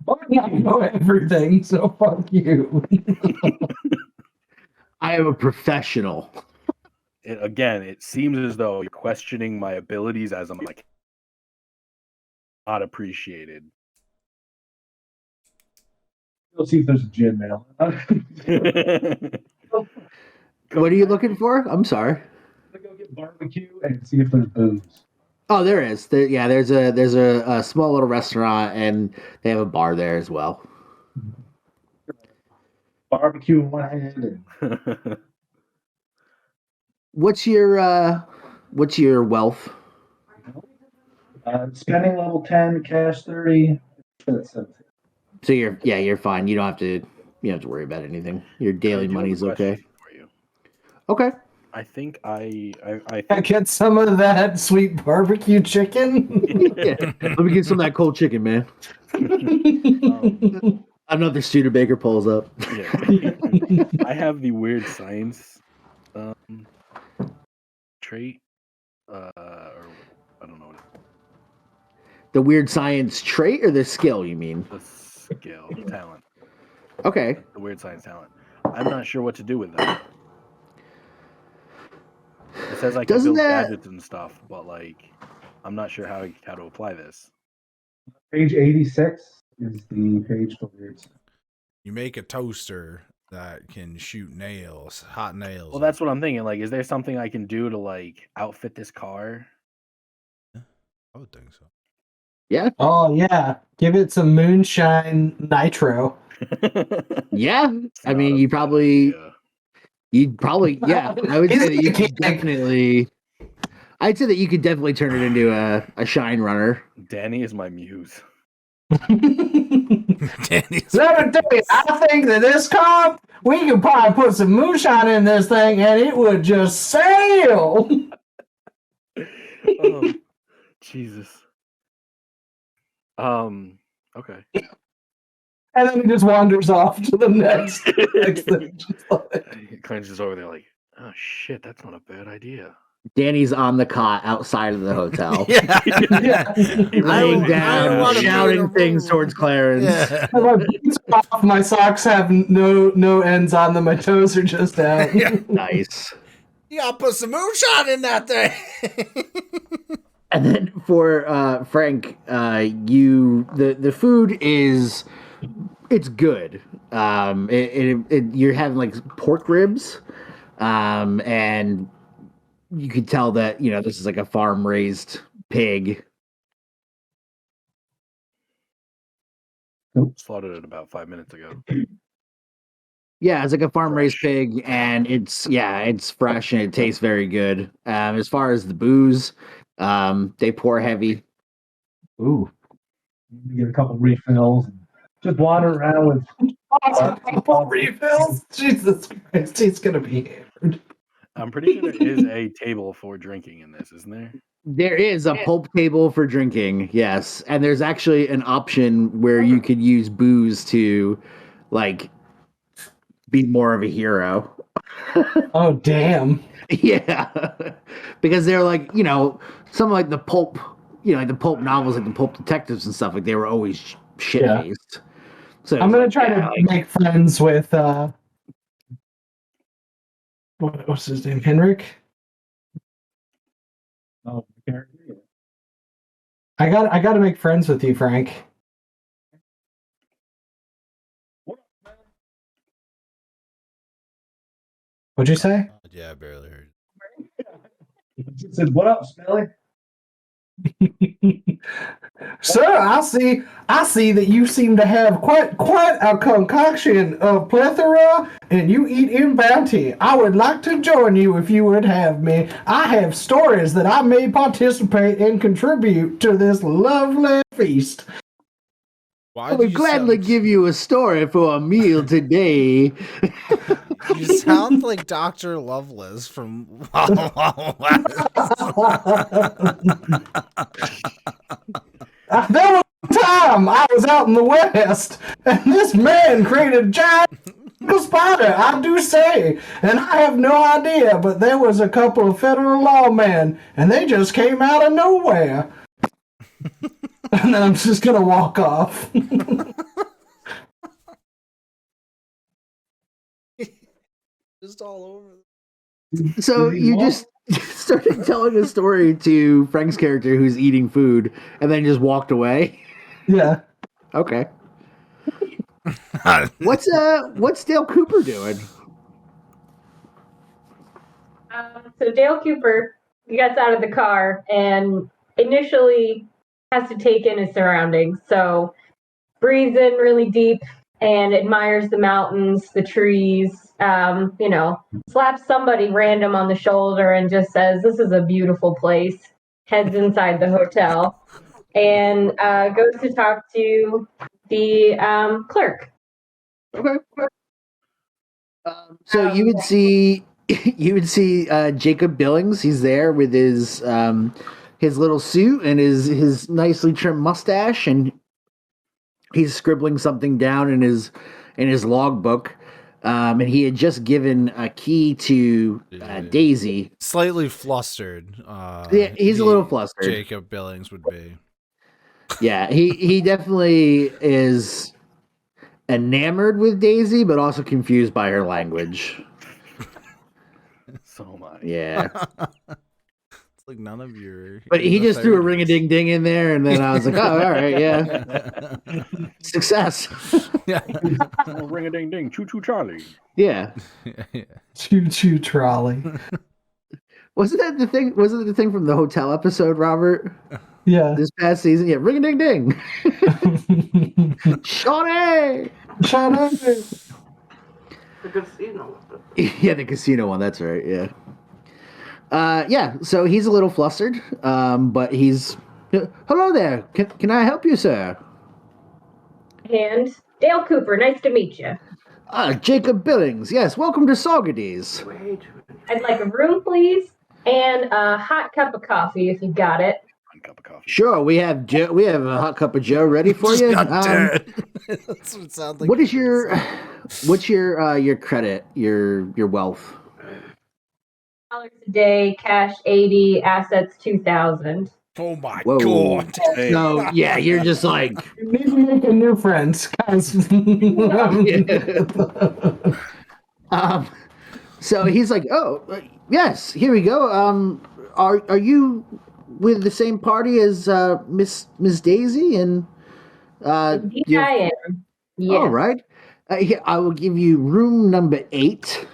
I know everything, so fuck you. I am a professional. It seems as though you're questioning my abilities as I'm like not appreciated. let's see if there's a gin mail. What are you looking for? I'm sorry. I'm gonna go get barbecue and see if there's booze. Oh, there is. There's a small little restaurant, and they have a bar there as well. Barbecue in one hand. And What's your wealth? spending level 10, cash 30. So you're fine. You don't have to worry about anything. Your daily money's okay. For you. Okay. I think I Get some of that sweet barbecue chicken. Yeah. Let me get some of that cold chicken, man. Another Studebaker pulls up. Yeah. I have the weird science trait, or I don't know what it's The weird science trait or the skill, you mean? the skill, talent. Okay. The weird science talent. I'm not sure what to do with that. It says I can Doesn't build that- gadgets and stuff, but like, I'm not sure how to apply this. Page 86 is the page for weird. You make a toaster that can shoot nails, hot nails. Well, that's what I'm thinking. Like, is there something I can do to like outfit this car? I would think so. Yeah. Oh yeah, give it some moonshine nitro. Yeah. It's I not mean, a you'd bad probably Yeah. I would say that you It's could a definitely. I'd say that you could definitely turn it into a shine runner. Danny is my muse. Danny's Let me tell you, I think that this car, we could probably put some moonshine in this thing and it would just sail. Oh, Jesus. Okay. And then he just wanders off to the next thing. Just like- Clarence is over there like, oh shit, that's not a bad idea. Danny's on the cot outside of the hotel, yeah. Yeah. laying I down, wanna be in shouting a things room. towards Clarence. Yeah. My boots are off, my socks have no ends on them, my toes are just out. Yeah. Nice. You gotta put some moonshine in that thing. And then for Frank, the food is it's good. You're having like pork ribs, and you could tell that this is like a farm raised pig. Slaughtered it about 5 minutes ago. Yeah, it's like a farm raised Fresh. pig, and it's fresh and it tastes very good. As far as the booze, they pour heavy. Ooh. Get a couple refills. And just wander around with. Couple refills? Jesus Christ, he's gonna be hammered. I'm pretty sure there is a table for drinking in this, isn't there? There is a pulp table for drinking, yes, and there's actually an option where you could use booze to, like, be more of a hero. Oh damn. Yeah, because they're like, some like the pulp, like the pulp novels, like the pulp detectives and stuff. Like they were always shit faced. So I'm gonna like, try yeah, to like, make friends with what's his name? Henrik? Oh, character. I gotta make friends with you, Frank. What'd you say? Yeah, I barely heard. She said, "What up, Smelly?" Sir, I see that you seem to have quite a concoction of plethora, and you eat in bounty. I would like to join you if you would have me. I have stories that I may participate and contribute to this lovely feast. Why I do would you gladly sound... give you a story for a meal today. You sound like Dr. Lovelace from Wild Wild West. There was a time I was out in the West, and this man created a giant spider, I do say, and I have no idea, but there was a couple of federal lawmen, and they just came out of nowhere. And then I'm just gonna walk off. Just all over. So you just started telling a story to Frank's character who's eating food, and then just walked away. Yeah. Okay. What's Dale Cooper doing? So Dale Cooper gets out of the car and initially has to take in his surroundings. So breathes in really deep and admires the mountains, the trees, slaps somebody random on the shoulder and just says, "This is a beautiful place." Heads inside the hotel and goes to talk to the clerk. Okay. So you would see Jacob Billings. He's there with his little suit and his nicely trimmed mustache, and he's scribbling something down in his logbook. And he had just given a key to Daisy. Slightly flustered. Yeah, he's a little flustered. Jacob Billings would be. Yeah, he definitely is enamored with Daisy, but also confused by her language. So much. Yeah. It's like none of your... But he just threw a ring-a-ding-ding in there, and then I was like, oh, all right, yeah. Success. Yeah. Oh, ring-a-ding-ding. Choo-choo Charlie. Yeah. Choo-choo trolley. Wasn't it the thing from the hotel episode, Robert? Yeah. This past season? Yeah, ring-a-ding-ding. Shawnee! The casino. Yeah, the casino one, that's right, yeah. Yeah, so he's a little flustered, but he's... Hello there, can I help you, sir? And Dale Cooper, nice to meet you. Jacob Billings, yes, welcome to Saugerties. Wait. I'd like a room, please, and a hot cup of coffee if you got it. One cup of coffee. Sure, we have a hot cup of Joe ready for you. Got dead. That's what it sounds like. What's your credit, your wealth? $1 a day, cash 80, assets 2,000. Oh my Whoa. god. Hey. So yeah, you're just like You need to make a new friends, guys. So he's like, oh yes, here we go. Are you with the same party as Miss Daisy and Indeed, I am. Yes. all right. Here, I will give you room number 8.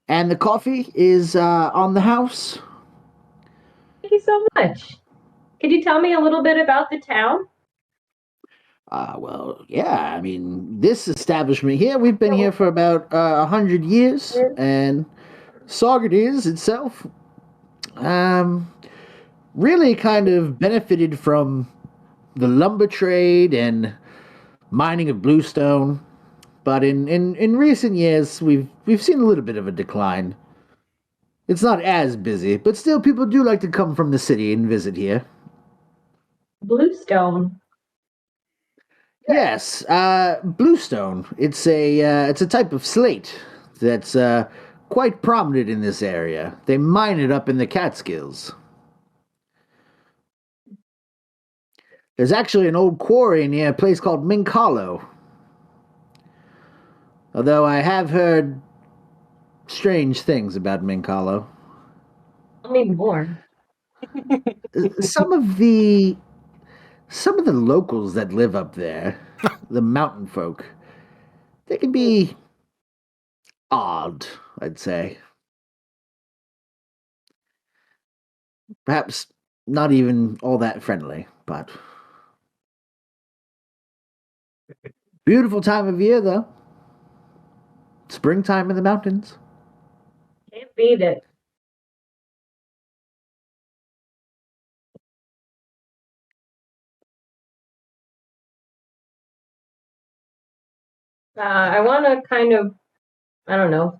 And the coffee is on the house. Thank you so much. Could you tell me a little bit about the town? Well, yeah. I mean, this establishment here, we've been here for about 100 years, and Saugerties itself, really kind of benefited from the lumber trade and mining of bluestone. But in recent years, we've seen a little bit of a decline. It's not as busy, but still people do like to come from the city and visit here. Bluestone. Yes, bluestone. It's a type of slate that's quite prominent in this area. They mine it up in the Catskills. There's actually an old quarry near a place called Mink Hollow. Although I have heard strange things about Mink Hollow. Tell me more. Some of the locals that live up there, the mountain folk, they can be odd, I'd say. Perhaps not even all that friendly, but beautiful time of year though. Springtime in the mountains. Can't beat it. I want to kind of, I don't know,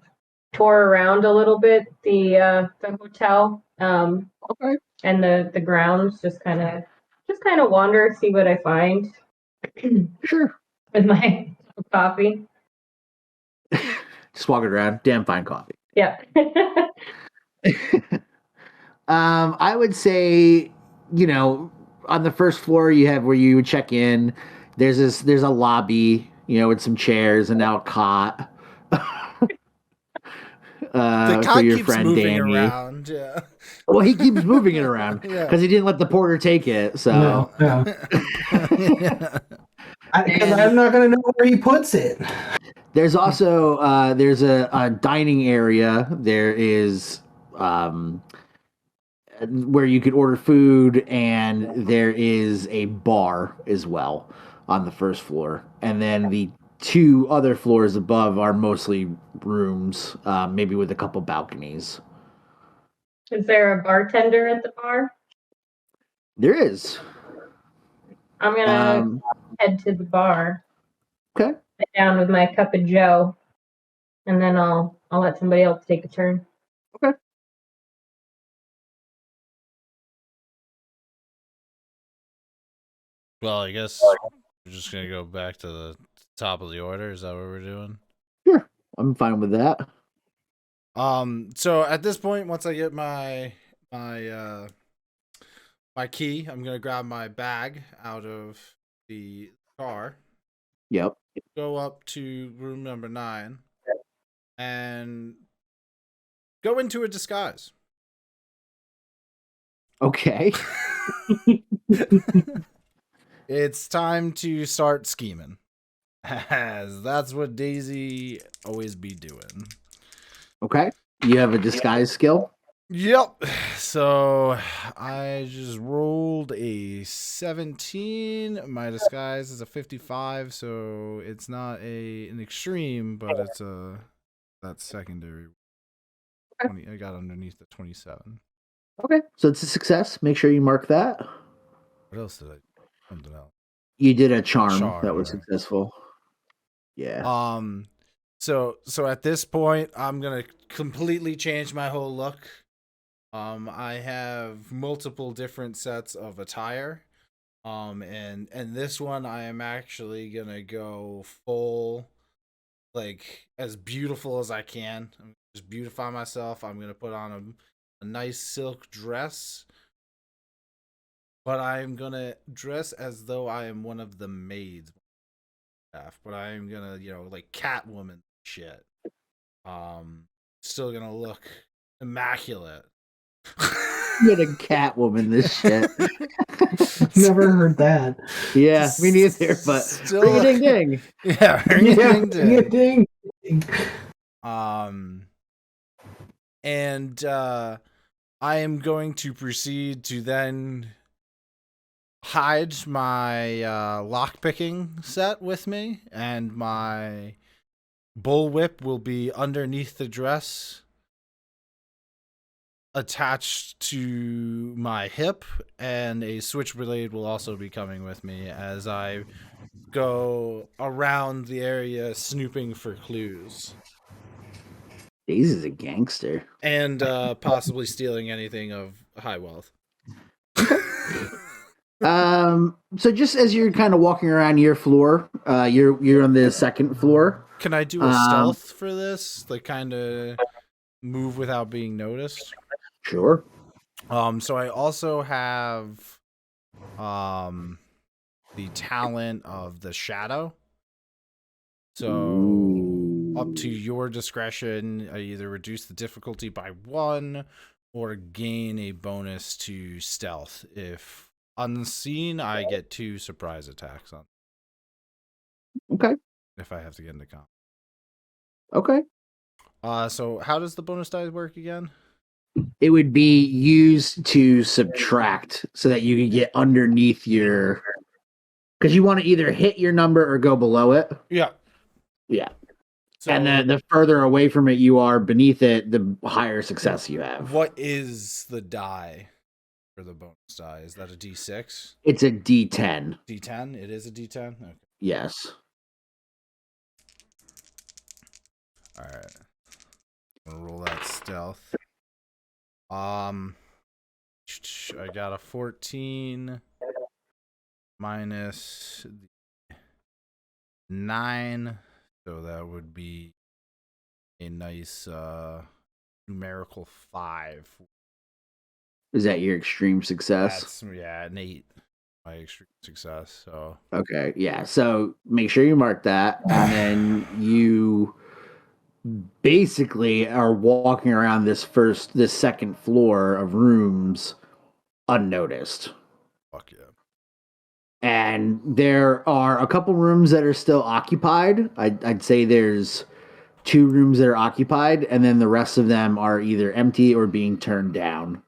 tour around a little bit the hotel, Okay. and the grounds. Just kind of wander, see what I find Sure. with my coffee. Just walking around. Damn fine coffee. Yeah. I would say, on the first floor you have where you would check in. There's a lobby, with some chairs and now a cot. The For cot your keeps friend moving Danny. around. Yeah. Well, he keeps moving it around Yeah. because he didn't let the porter take it. So No. Yeah. Because I'm not going to know where he puts it. there's also there's a dining area. There is where you could order food, and there is a bar as well on the first floor, and then the two other floors above are mostly rooms, maybe with a couple balconies. Is there a bartender at the bar? There is. I'm gonna head to the bar. Okay. Sit down with my cup of Joe, and then I'll let somebody else take a turn. Okay. Well, I guess we're just gonna go back to the top of the order. Is that what we're doing? Sure, I'm fine with that. So at this point, once I get my key, I'm gonna grab my bag out of the car. Yep. Go up to room number 9 and go into a disguise. Okay. It's time to start scheming, as that's what Daisy always be doing. Okay. You have a disguise skill? Yep. So I just rolled a 17. My disguise is a 55, so it's not an extreme, but it's that secondary. 20, I got underneath the 27. Okay. So it's a success. Make sure you mark that. What else did I? Something else. You did a charm that was Right. successful. Yeah. So at this point, I'm gonna completely change my whole look. I have multiple different sets of attire. And this one I am actually gonna go full, like, as beautiful as I can. I'm gonna just beautify myself. I'm gonna put on a nice silk dress, but I'm gonna dress as though I am one of the maids. But I am gonna, like Catwoman shit. Still gonna look immaculate. You're a Catwoman this shit. Never heard that. Yeah, me neither, but Still, ring a ding ding. Yeah, ring a ding ding. Ding. And I am going to proceed to then hide my lockpicking set with me, and my bullwhip will be underneath the dress, attached to my hip, and a switchblade will also be coming with me as I go around the area snooping for clues. Daisy's a gangster. And possibly stealing anything of high wealth. So just as you're kind of walking around your floor, you're on the second floor. Can I do a stealth for this? Like, kind of move without being noticed? Sure. So I also have the talent of the shadow. So up to your discretion, either reduce the difficulty by 1 or gain a bonus to stealth. If unseen, I get 2 surprise attacks on. Okay. If I have to get into comp. Okay. So how does the bonus die work again? It would be used to subtract so that you can get underneath your, because you want to either hit your number or go below it. Yeah. Yeah. So And then the further away from it you are beneath it, the higher success you have. what is the die for the bonus die? Is that a D6? It's a D10. D10? It is a D10? Okay. Yes. All right. I'm gonna roll that stealth. I got a 14 minus 9, so that would be a nice numerical 5. Is that your extreme success? That's an 8. My extreme success. So Okay, yeah. So make sure you mark that, and then you basically are walking around this second floor of rooms unnoticed. fuck yeah. And there are a couple rooms that are still occupied. I'd say there's 2 rooms that are occupied, and then the rest of them are either empty or being turned down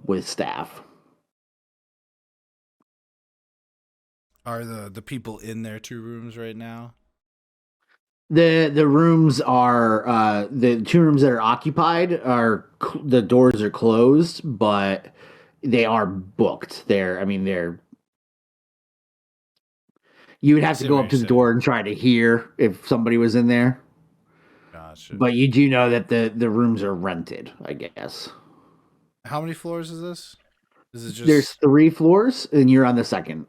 with staff. Are the people in their 2 rooms right now? The rooms are the 2 rooms that are occupied are the doors are closed, but they are booked. They're you would have to go up to the door and try to hear if somebody was in there. Gotcha. But you do know that the rooms are rented, I guess. How many floors is this? Is it just There's 3 floors and you're on the second.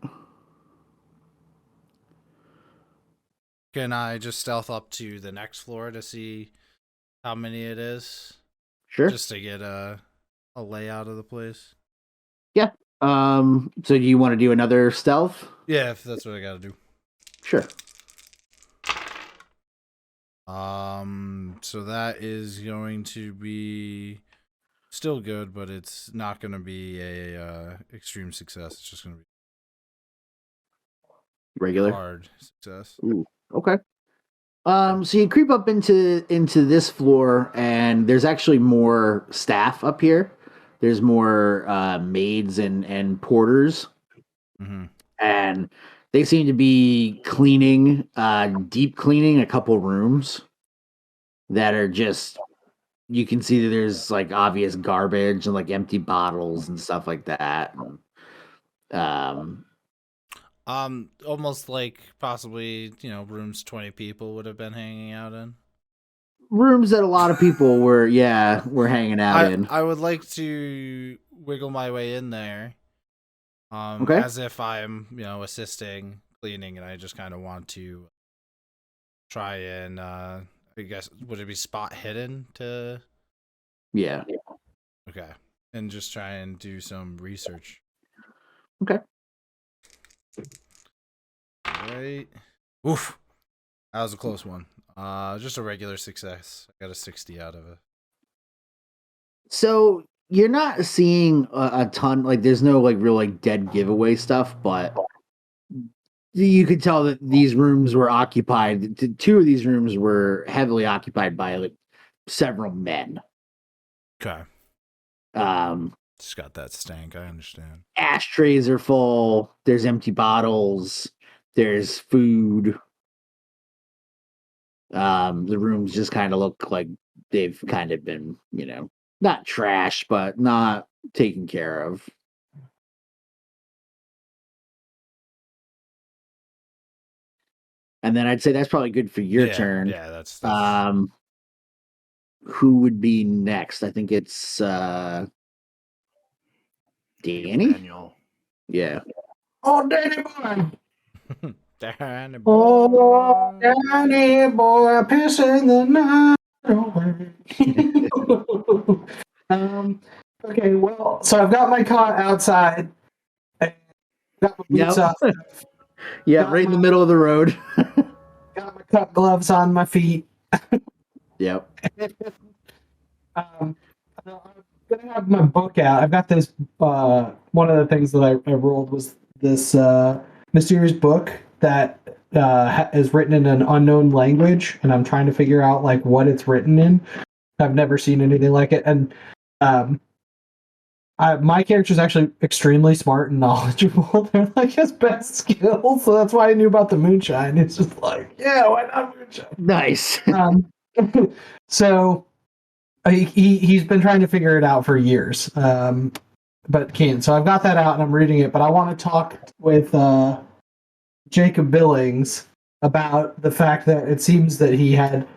Can I just stealth up to the next floor to see how many it is? Sure. Just to get a layout of the place. Yeah. So do you want to do another stealth? Yeah, if that's what I gotta do. Sure. So that is going to be still good, but it's not gonna be a extreme success. It's just gonna be Regular. hard success. Ooh. Okay. So you creep up into this floor, and there's actually more staff up here. There's more maids and porters, and they seem to be cleaning, deep cleaning a couple rooms that are just. You can see that there's like obvious garbage and like empty bottles and stuff like that. Almost like possibly, rooms 20 people would have been hanging out in. Rooms that a lot of people were hanging out in. I would like to wiggle my way in there. Okay. As if I'm, assisting cleaning, and I just kind of want to try and I guess would it be spot hidden to Yeah. Okay. And just try and do some research. Okay. Right. Oof. That was a close one. Just a regular success. I got a 60 out of it. So you're not seeing a ton, like there's no like real like dead giveaway stuff, but you could tell that these rooms were occupied. 2 of these rooms were heavily occupied by like several men. Okay. Just got that stank. I understand. Ashtrays are full. There's empty bottles. There's food. The rooms just kind of look like they've kind of been, not trashed, but not taken care of. And then I'd say that's probably good for your turn. Yeah, that's who would be next? I think it's Danny. Daniel. Yeah. Oh, Danny boy! Danny boy. Oh, Danny boy, pissing the night away. Okay, well, so I've got my cot outside. And Got my boots Yep. off. Yeah, Got right in the my- middle of the road. Got my cut gloves on my feet. Yep. I'm gonna have my book out. I've got this. One of the things that I rolled was this mysterious book that is written in an unknown language, and I'm trying to figure out like what it's written in. I've never seen anything like it, and my character is actually extremely smart and knowledgeable. They're like his best skills, so that's why I knew about the moonshine. It's just like, yeah, why not moonshine? Nice. So he's been trying to figure it out for years, but can't. So I've got that out and I'm reading it. But I want to talk with Jacob Billings about the fact that it seems that he had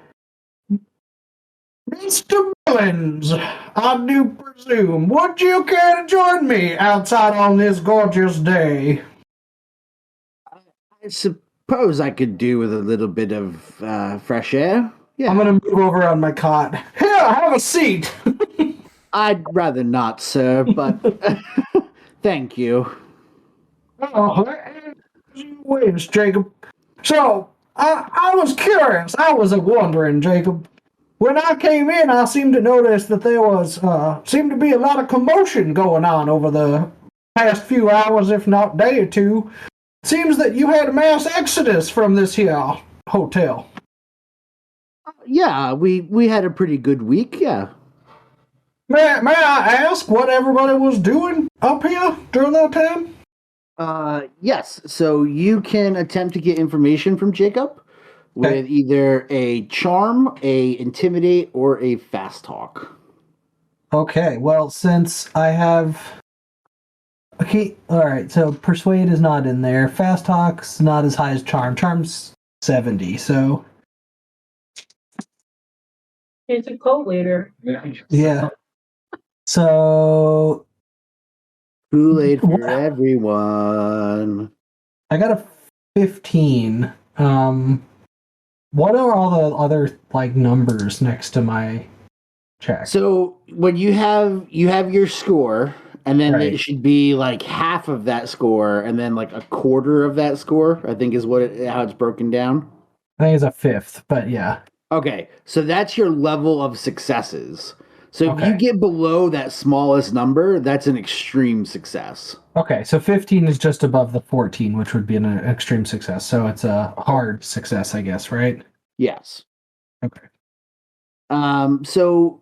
Mr. Billings, I do presume. Would you care to join me outside on this gorgeous day? I suppose I could do with a little bit of fresh air. Yeah. I'm going to move over on my cot. Here, have a seat. I'd rather not, sir, but thank you. Oh, as you wish, Jacob. So, I was curious. I was wondering, Jacob. When I came in, I seemed to notice that there was seemed to be a lot of commotion going on over the past few hours, if not day or two. It seems that you had a mass exodus from this here hotel. Yeah, we had a pretty good week, yeah. May I ask what everybody was doing up here during that time? Yes, so you can attempt to get information from Jacob with either a charm, a intimidate, or a fast talk. Okay, well, since I have... Okay, alright, so persuade is not in there. Fast talk's not as high as charm. Charm's 70, so... He's a cult leader. Yeah. So... Kool-Aid for everyone. I got a 15. What are all the other like numbers next to my check? So when you have your score, and then Right. it should be like half of that score, and then like a quarter of that score, I think is how it's broken down. I think it's a fifth, but yeah. Okay, so that's your level of successes. So if you Okay. get below that smallest number, that's an extreme success. Okay, so 15 is just above the 14, which would be an extreme success. So it's a hard success, I guess, right? Yes. Okay. So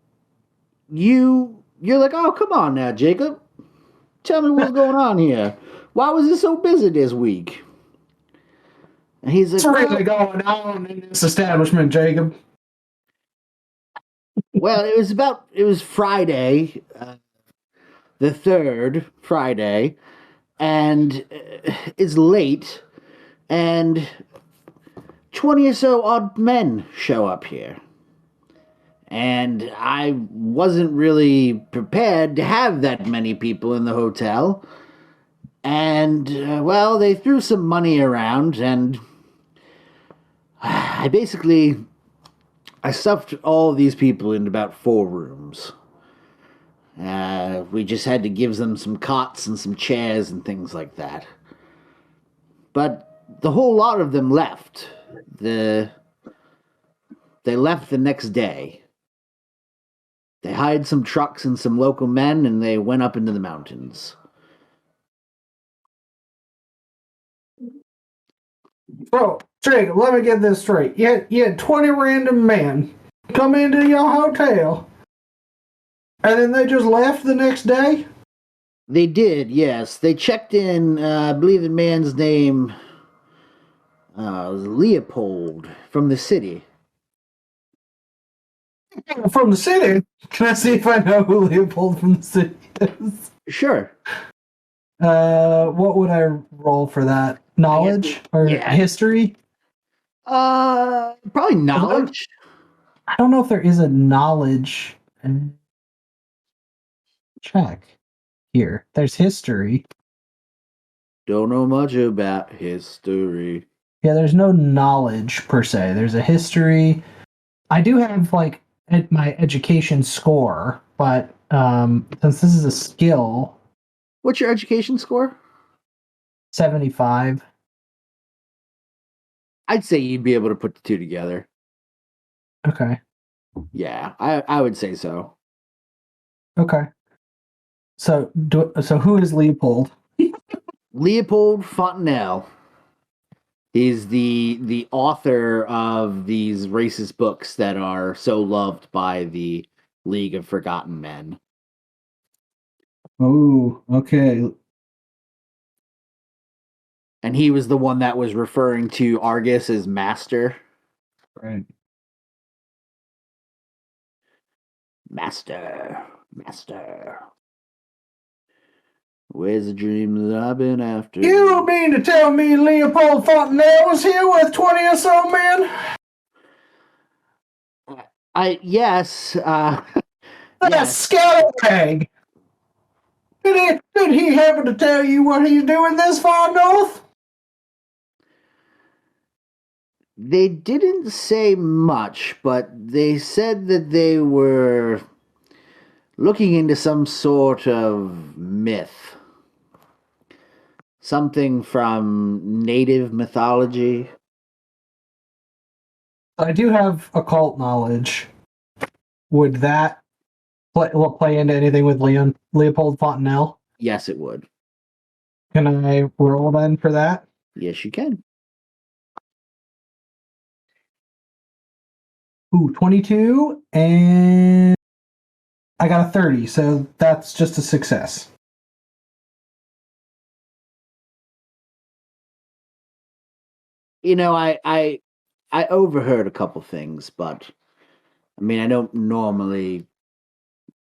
you're like, oh, come on now, Jacob. Tell me what's going on here. Why was it so busy this week? And he's like, What's really going on in this establishment, Jacob? well, it was Friday, the 3rd Friday, and it's late, and 20 or so odd men show up here. And I wasn't really prepared to have that many people in the hotel. And, well, they threw some money around, and I stuffed all these people into about 4 rooms. We just had to give them some cots and some chairs and things like that. But the whole lot of them left. They left the next day. They hired some trucks and some local men, and they went up into the mountains. Bro, Jacob, let me get this straight. You had 20 random men come into your hotel, and then they just left the next day? They did, yes. They checked in, I believe the man's name was Leopold from the city. From the city? Can I see if I know who Leopold from the city is? Sure. What would I roll for that? Knowledge or history? Probably knowledge. I don't know if there is a knowledge check here. There's history. Don't know much about history. Yeah, there's no knowledge per se. There's a history. I do have like my education score, but since this is a skill, What's your education score? 75. I'd say you'd be able to put the two together. Okay. Yeah, I would say so. Okay. So who is Leopold? Leopold Fontenelle. He's the author of these racist books that are so loved by the League of Forgotten Men. Oh, okay. And he was the one that was referring to Argus as master. Right. Master. Where's the dreams I've been after? You mean to tell me Leopold Fontenelle was here with 20 or so men? Yes. That Yes. scallywag! Did he happen to tell you what he's doing this far north? They didn't say much, but they said that they were looking into some sort of myth. Something from native mythology. I do have occult knowledge. Would that play into anything with Leopold Fontenelle? Yes, it would. Can I roll then for that? Yes, you can. Ooh, 22, and I got a 30, so that's just a success. You know, I overheard a couple things, but I mean, I don't normally,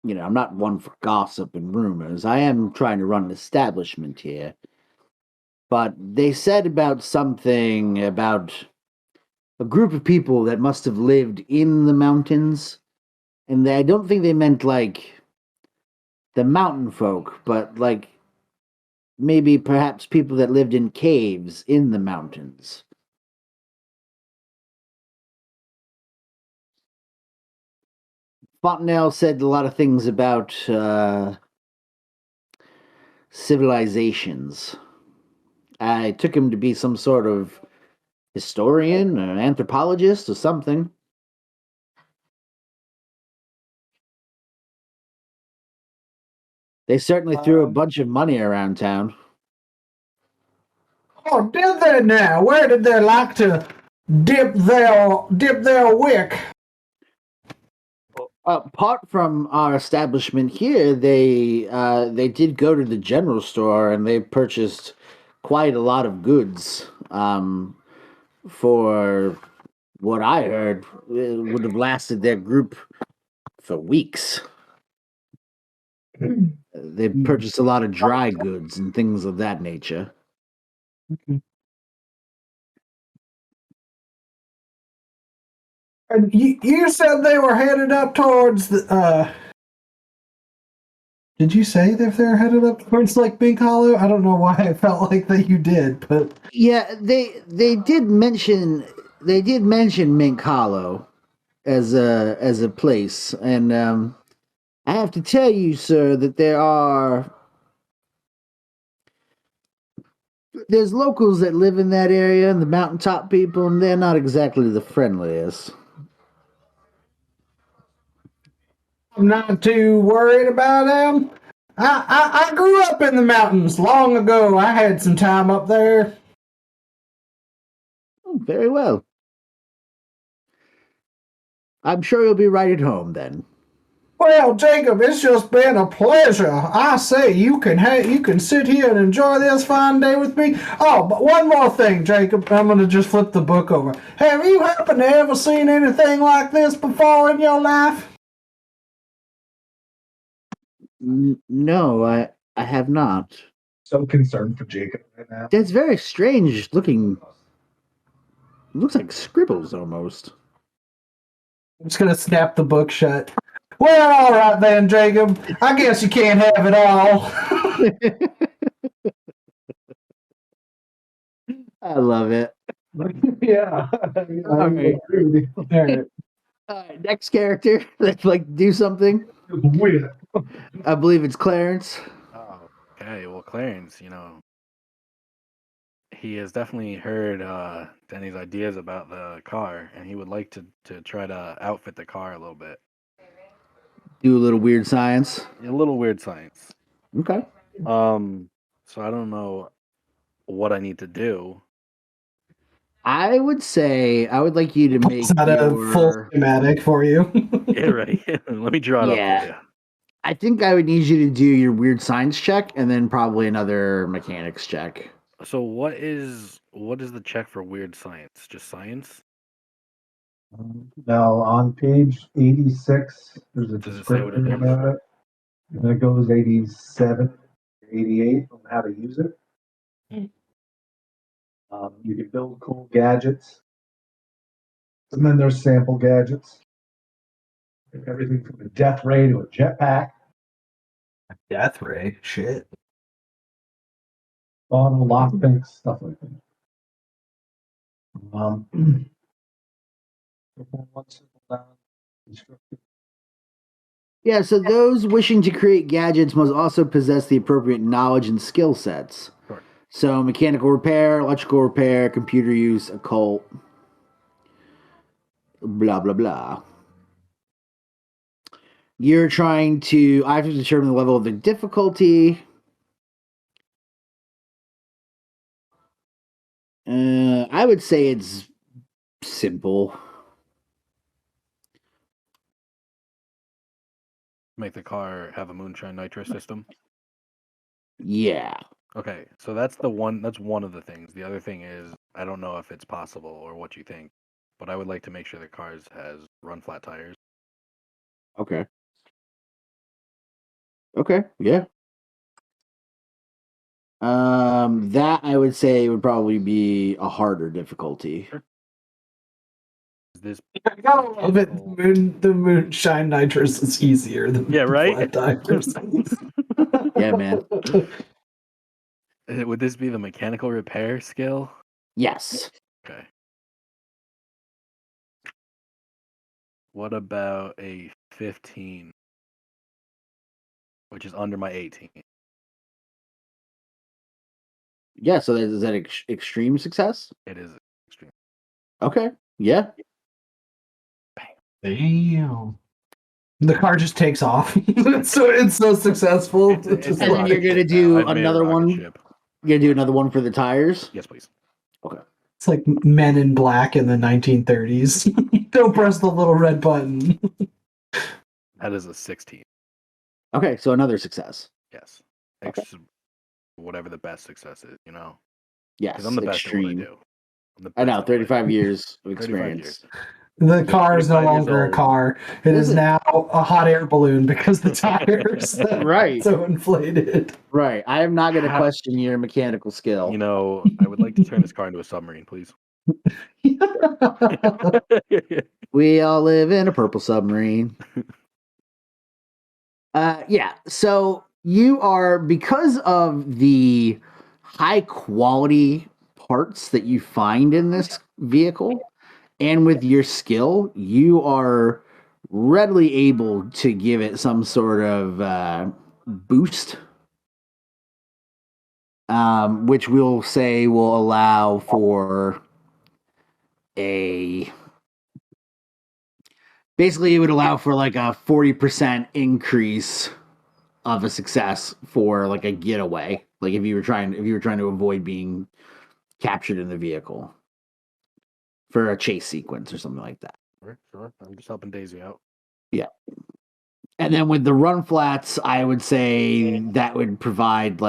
I'm not one for gossip and rumors. I am trying to run an establishment here. But they said about something about a group of people that must have lived in the mountains. And I don't think they meant like the mountain folk, but like maybe perhaps people that lived in caves in the mountains. Fontenelle said a lot of things about civilizations. I took him to be some sort of historian or anthropologist or something. They certainly threw a bunch of money around town. Oh, did they now? Where did they like to dip their wick? Apart from our establishment here, they did go to the general store and they purchased quite a lot of goods. For what I heard, it would have lasted their group for weeks. They purchased a lot of dry goods and things of that nature. And you said they were headed up towards the. Did you say that they're headed up towards like Big Hollow? I don't know why I felt like that you did, but yeah, they did mention Mink Hollow as a place, and I have to tell you, sir, that there's locals that live in that area, and the mountaintop people, and they're not exactly the friendliest. I'm not too worried about them. I grew up in the mountains long ago. I had some time up there. Oh, very well. I'm sure you'll be right at home then. Well, Jacob, it's just been a pleasure. I say you can sit here and enjoy this fine day with me. Oh, but one more thing, Jacob. I'm gonna just flip the book over. Have you happened to ever seen anything like this before in your life? No, I have not. So concerned for Jacob right now. That's very strange looking. Looks like scribbles almost. I'm just gonna snap the book shut. Well, all right then, Jacob. I guess you can't have it all. I love it. Yeah. All right. All right, next character. Let's do something. Weird. I believe it's Clarence. Oh, okay. Well, Clarence, he has definitely heard Denny's ideas about the car, and he would like to try to outfit the car a little bit. Do a little weird science. A little weird science. Okay. So I don't know what I need to do. I would say I would like you to make It's not a full schematic for you. Yeah, right. Let me draw it up for you. I think I would need you to do your weird science check and then probably another mechanics check. So what is the check for weird science? Just science? Now, on page 86, there's a Does it say what it description is? about it. And then it goes 87, 88 on how to use it. You can build cool gadgets. And then there's sample gadgets. Everything from a death ray to a jetpack. Death ray, shit. Auto lockpicks, stuff like that. Yeah, so those wishing to create gadgets must also possess the appropriate knowledge and skill sets. Sure. So mechanical repair, electrical repair, computer use, occult, blah, blah, blah. You're trying to, I have to determine the level of the difficulty. I would say it's simple. Make the car have a moonshine nitro system. Yeah. Okay, so that's one of the things. The other thing is I don't know if it's possible or what you think, but I would like to make sure the cars has run flat tires. Okay. Okay, yeah. That I would say would probably be a harder difficulty. Is this I gotta love it. The moonshine nitrous is easier than right? flat tires. Yeah, man. Would this be the mechanical repair skill? Yes. Okay. What about a 15, which is under my 18? Yeah, so is that extreme success? It is extreme. Okay, yeah. Damn. The car just takes off. It's so successful. It's And then you're gonna do another one. Ship. You're gonna do another one for the tires? Yes, please. Okay. It's like Men in Black in the 1930s. Don't press the little red button. That is a 16. Okay, so another success. Yes. Okay. Whatever the best success is, you know? Yes, Because I'm the best at what I extreme. do. I know, 35 years of 35 experience. years. The car is no 35 years longer a old. car. It is now a hot air balloon because the tires Right. so inflated. Right. I am not going to question your mechanical skill. You know, I would like to turn this car into a submarine, please. We all live in a purple submarine. Yeah, so you are, because of the high quality parts that you find in this vehicle, and with your skill, you are readily able to give it some sort of boost, which we'll say will allow for basically it would allow for like a 40% increase of a success for like a getaway, like if you were trying to avoid being captured in the vehicle for a chase sequence or something like that. Sure. I'm just helping Daisy out. Yeah. And then with the run flats, I would say that would provide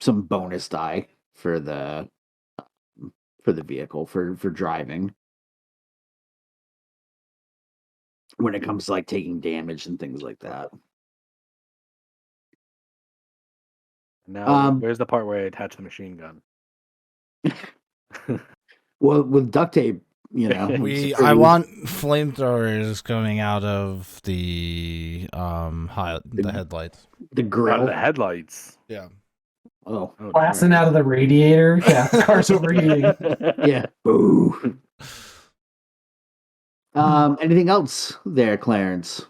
some bonus die for the vehicle for driving when it comes to like taking damage and things like that. Now, where's the part where I attach the machine gun? Well, with duct tape, you know. I want flamethrowers coming out of the headlights. The grill. Out of the headlights. Yeah. Oh, Blasting out of the radiator. Yeah, the car's overheating. Yeah. Boo. Anything else there, Clarence?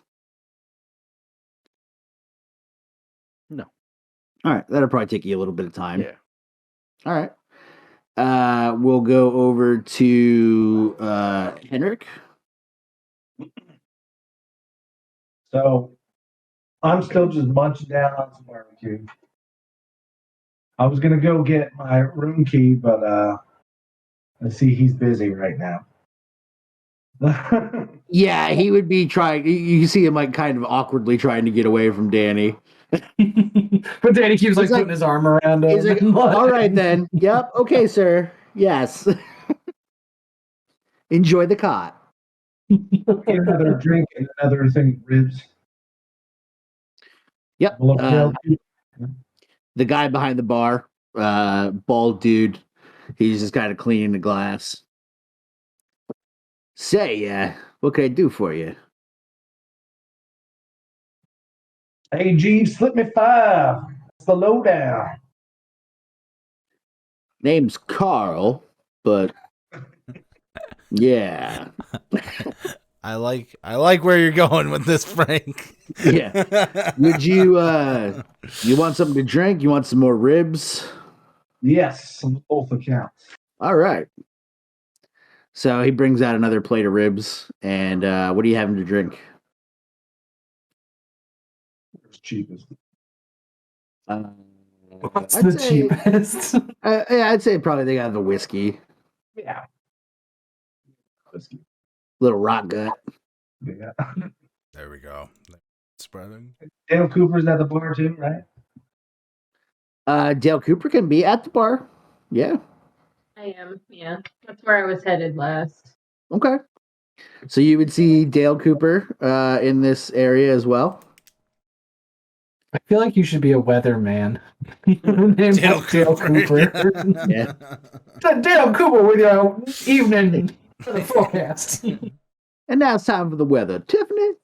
No. All right, that'll probably take you a little bit of time. Yeah. All right. We'll go over to Henrik. So I'm still just munching down on some barbecue. I was gonna go get my room key, but I see he's busy right now. Yeah, he would be trying. You see him like kind of awkwardly trying to get away from Danny. But Danny keeps like He's like- putting his arm around him. He's like, "All right then. Yep. Okay, sir. Yes. Enjoy the cot." Get another drink and another thing of ribs. Yep. A little barbecue. The guy behind the bar, bald dude, he's just kind of cleaning the glass. Say, what can I do for you? Hey, Jeeves, slip me 5. It's the lowdown. Name's Carl, but yeah. I like where you're going with this, Frank. Yeah. Would you you want something to drink? You want some more ribs? Yes, on both accounts. All right. So he brings out another plate of ribs, and what are you having to drink? It's cheapest. What's I'd the say- cheapest? Yeah, I'd say probably they got the whiskey, Yeah. Whiskey. little rock gut. Yeah. There we go. Spreading. Dale Cooper's at the bar too, right? Dale Cooper can be at the bar. Yeah. I am. Yeah, that's where I was headed last. Okay. So you would see Dale Cooper in this area as well. I feel like you should be a weatherman. Named Dale Cooper. Yeah. Dale Cooper with your evening forecast. And now it's time for the weather. Tiffany.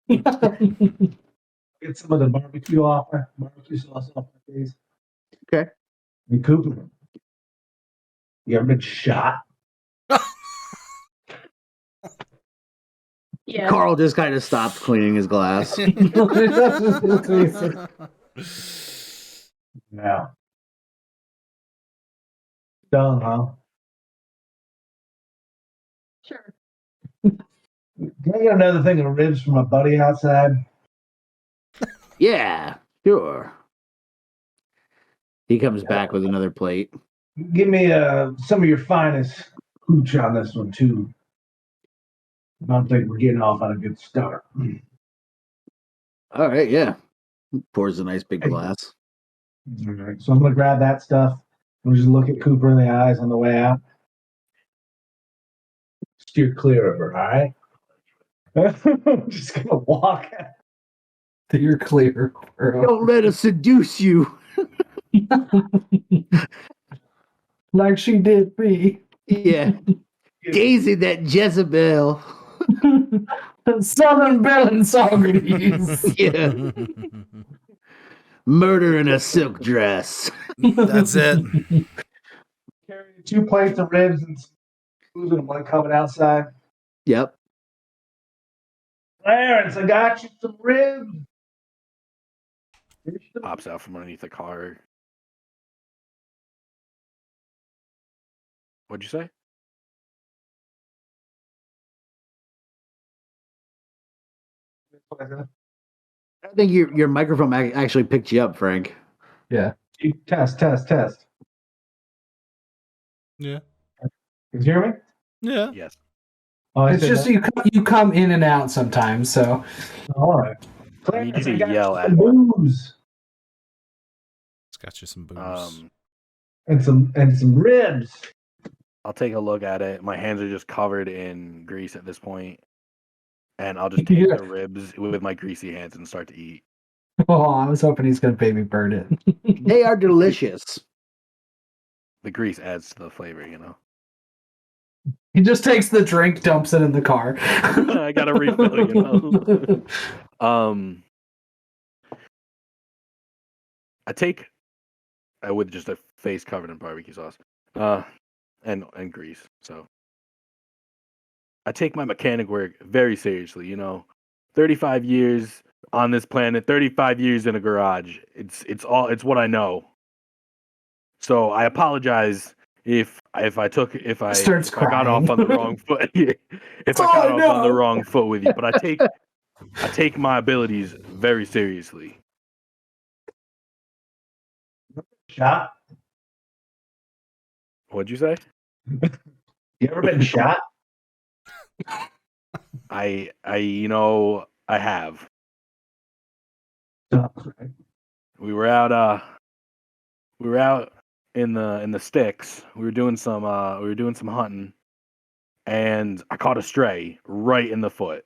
Get some of the barbecue sauce off my face. Okay. Hey, Cooper, you ever been shot? Yeah. Carl just kind of stopped cleaning his glass. Yeah. Done, huh? Sure. Can I get another thing of ribs from my buddy outside? Yeah, sure. He comes back with another plate. Give me some of your finest hooch on this one, too. I don't think we're getting off on a good start. All right, yeah. Pours a nice big glass. All right, so I'm going to grab that stuff. We'll just look at Cooper in the eyes on the way out. Steer clear of her, all right? I'm just going to walk out. You're clear, girl. Don't let us seduce you. Like she did me. Yeah. Daisy, that Jezebel. Southern Belle and Saugerties. Yeah. Murder in a silk dress. That's it. Carrying 2 plates of ribs and some food and one coming outside. Yep. Clarence, I got you some ribs. Pops out from underneath the car. What'd you say? I think your microphone actually picked you up, Frank. Yeah. Test. Yeah. Can you hear me? Yeah. Yes. Oh, I It's said just that. you come in and out sometimes, so All right. I need you Clarence, to I got yell you at some me. booze It's got you some booze. and some ribs. I'll take a look at it. My hands are just covered in grease at this point, and I'll just take Yeah. the ribs with my greasy hands and start to eat. oh, I was hoping he's gonna baby burn it. They are delicious. The grease adds to the flavor, you know. He just takes the drink, dumps it in the car. I got a refill, you know. I take with just a face covered in barbecue sauce, and grease. So I take my mechanic work very seriously. You know, 35 years on this planet, 35 years in a garage. It's what I know. So I apologize if I got off on the wrong foot. If I got off on the wrong foot with you, but I take my abilities very seriously. Shot? What'd you say? You ever been shot? I have. We were out in the sticks. We were doing some hunting, and I caught a stray right in the foot.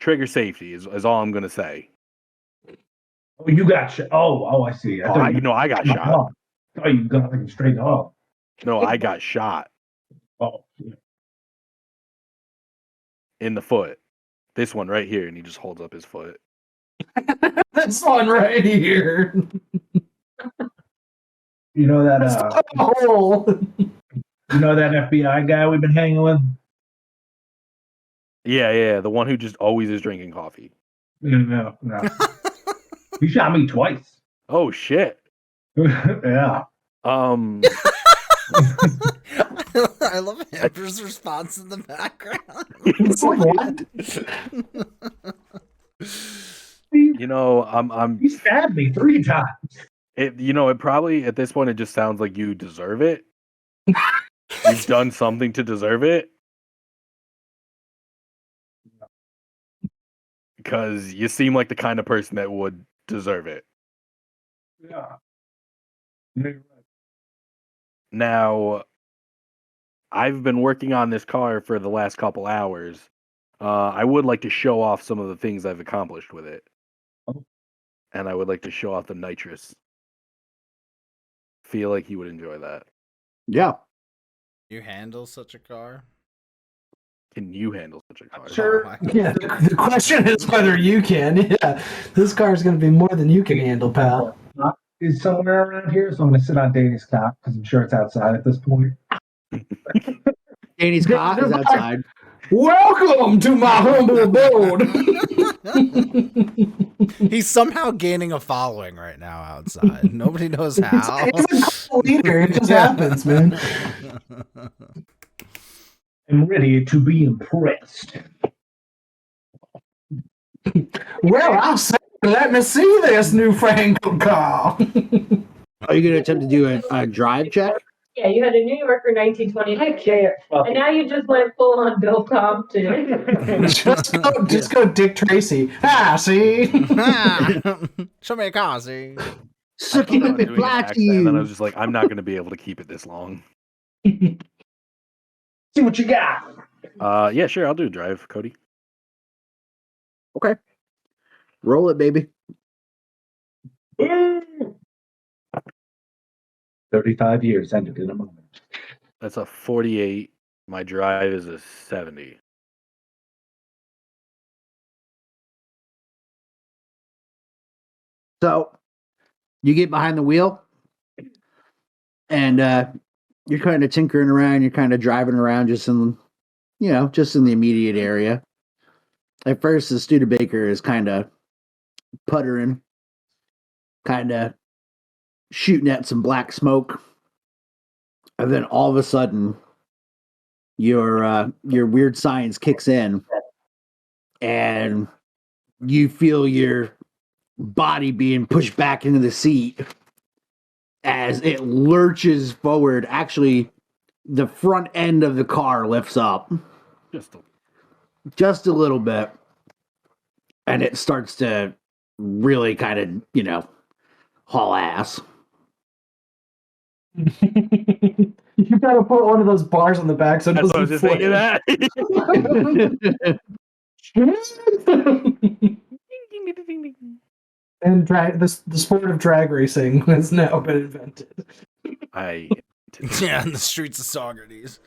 Trigger safety is all I'm gonna say. Oh, you got shot. Oh, I see. I got shot. Oh, you got like a straight dog. No, I got shot Oh, yeah. in the foot. This one right here, and he just holds up his foot. This one right here. You know that hole. you know that FBI guy we've been hanging with? Yeah, the one who just always is drinking coffee. No. He shot me twice. Oh shit. Yeah. I love Amber's response in the background. It's like, what? He stabbed me 3 times. It probably at this point it just sounds like you deserve it. You've done something to deserve it. Because you seem like the kind of person that would deserve it. Yeah. Now, I've been working on this car for the last couple hours. I would like to show off some of the things I've accomplished with it. Oh. And I would like to show off the nitrous. Feel like you would enjoy that. Yeah. You handle such a car? Can you handle such a car? Sure. Yeah, the question is whether you can. Yeah, this car is going to be more than you can handle, pal. Is somewhere around here, so I'm going to sit on Danny's cop because I'm sure it's outside at this point. Danny's cop is outside. Welcome to my humble abode. He's somehow gaining a following right now outside. Nobody knows how. He's a leader. It just happens, man. I'm ready to be impressed. Well, I'll say, let me see this newfangled car. Are you going to attempt to do a drive check? Yeah, you had a New Yorker 1920. I can't. And now you just went full on Bill Compton. just go Dick Tracy. See? Show me a car, see? Suck it up and fly to you. And then I was just like, I'm not going to be able to keep it this long. See what you got. Yeah, sure. I'll do a drive, Cody. Okay. Roll it, baby. 35 years ended in a moment. That's a 48. My drive is a 70. So you get behind the wheel and you're kind of tinkering around. You're kind of driving around just in the immediate area. At first, the Studebaker is kind of puttering, kind of shooting at some black smoke. And then all of a sudden, your weird science kicks in and you feel your body being pushed back into the seat as it lurches forward. Actually, the front end of the car lifts up just a little bit, and it starts to really kind of, haul ass. You gotta put one of those bars on the back so it That's what I was doesn't just thinking that. And the sport of drag racing has now been invented. Yeah, in the streets of Saugerties.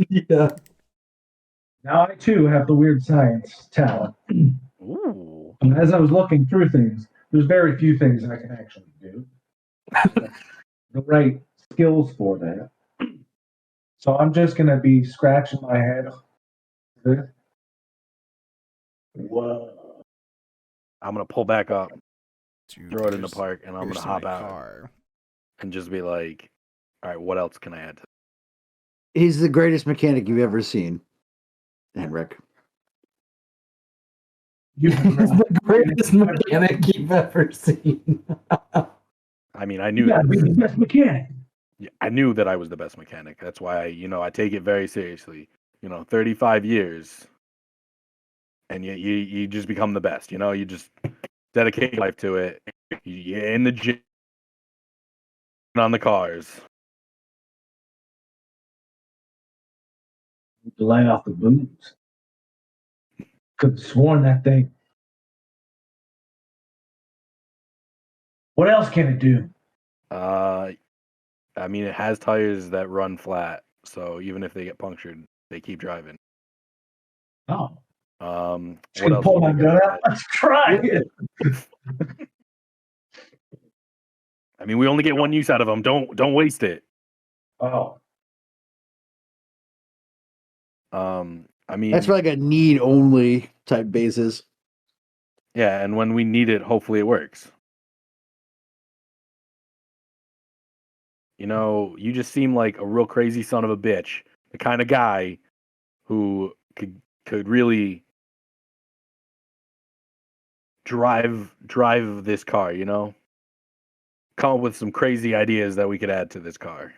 Yeah. Now I too have the weird science talent. Ooh. And as I was looking through things, there's very few things I can actually do. The right skills for that. So I'm just going to be scratching my head Whoa. I'm gonna pull back up, Dude, throw it in the here's- park, and I'm here's gonna my hop out car. and just be like, all right, what else can I add to He's the greatest mechanic you've ever seen, Henrik. You He's the greatest mechanic you've ever seen. I mean, I You knew gotta be the best mechanic. I knew that I was the best mechanic. That's why I take it very seriously. 35 years, and you just become the best. You just dedicate your life to it. You're in the gym, on the cars. Light off the boots. Could have sworn that thing. What else can it do? I mean, it has tires that run flat, so even if they get punctured, they keep driving. Oh. What else? Pull do my you gun got? out. Let's try it. I mean, we only get one use out of them. Don't waste it. Oh. I mean, That's for like a need only type basis. yeah, and when we need it, hopefully it works. You just seem like a real crazy son of a bitch, the kind of guy who could really drive this car. Come up with some crazy ideas that we could add to this car.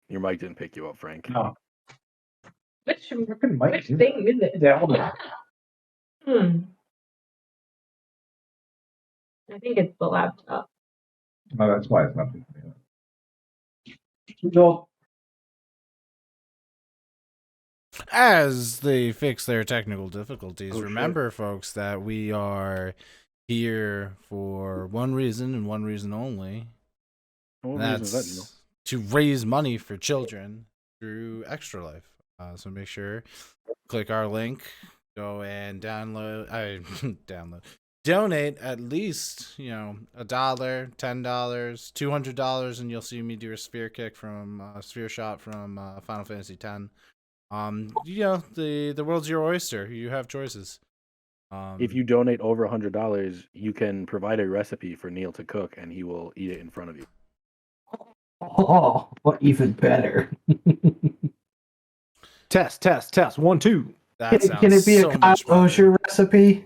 Your mic didn't pick you up, Frank. No. Which Which thing is it? Yeah, hold on. I think it's the laptop. No, that's why it's not picking me up. No. As they fix their technical difficulties, Oh, remember, folks, that we are here for one reason and one reason only. What And reason is that, Neil? that's to raise money for children through Extra Life. So make sure, click our link, go and donate at least, $1, $10, $200, and you'll see me do a sphere shot from Final Fantasy X. The world's your oyster. You have choices. If you donate over $100, you can provide a recipe for Neil to cook, and he will eat it in front of you. Oh, what even better? Test. 1, 2. that sounds Can it be so a Kyle much better. Osher recipe?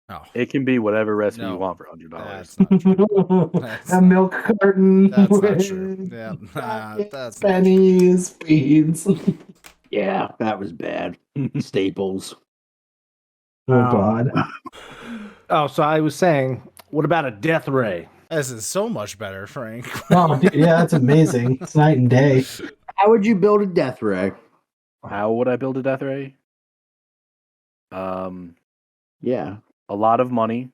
No, It can be whatever recipe No. you want for $100. that's not true. That's A not- milk carton. That's not with true. Yeah, that's not true. pennies, beans. Yeah, that was bad. Staples. Oh God. Oh, so I was saying, what about a death ray? This is so much better, Frank. Oh, dude, yeah, that's amazing. It's night and day. How would you build a death ray? How would I build a death ray? Yeah. A lot of money,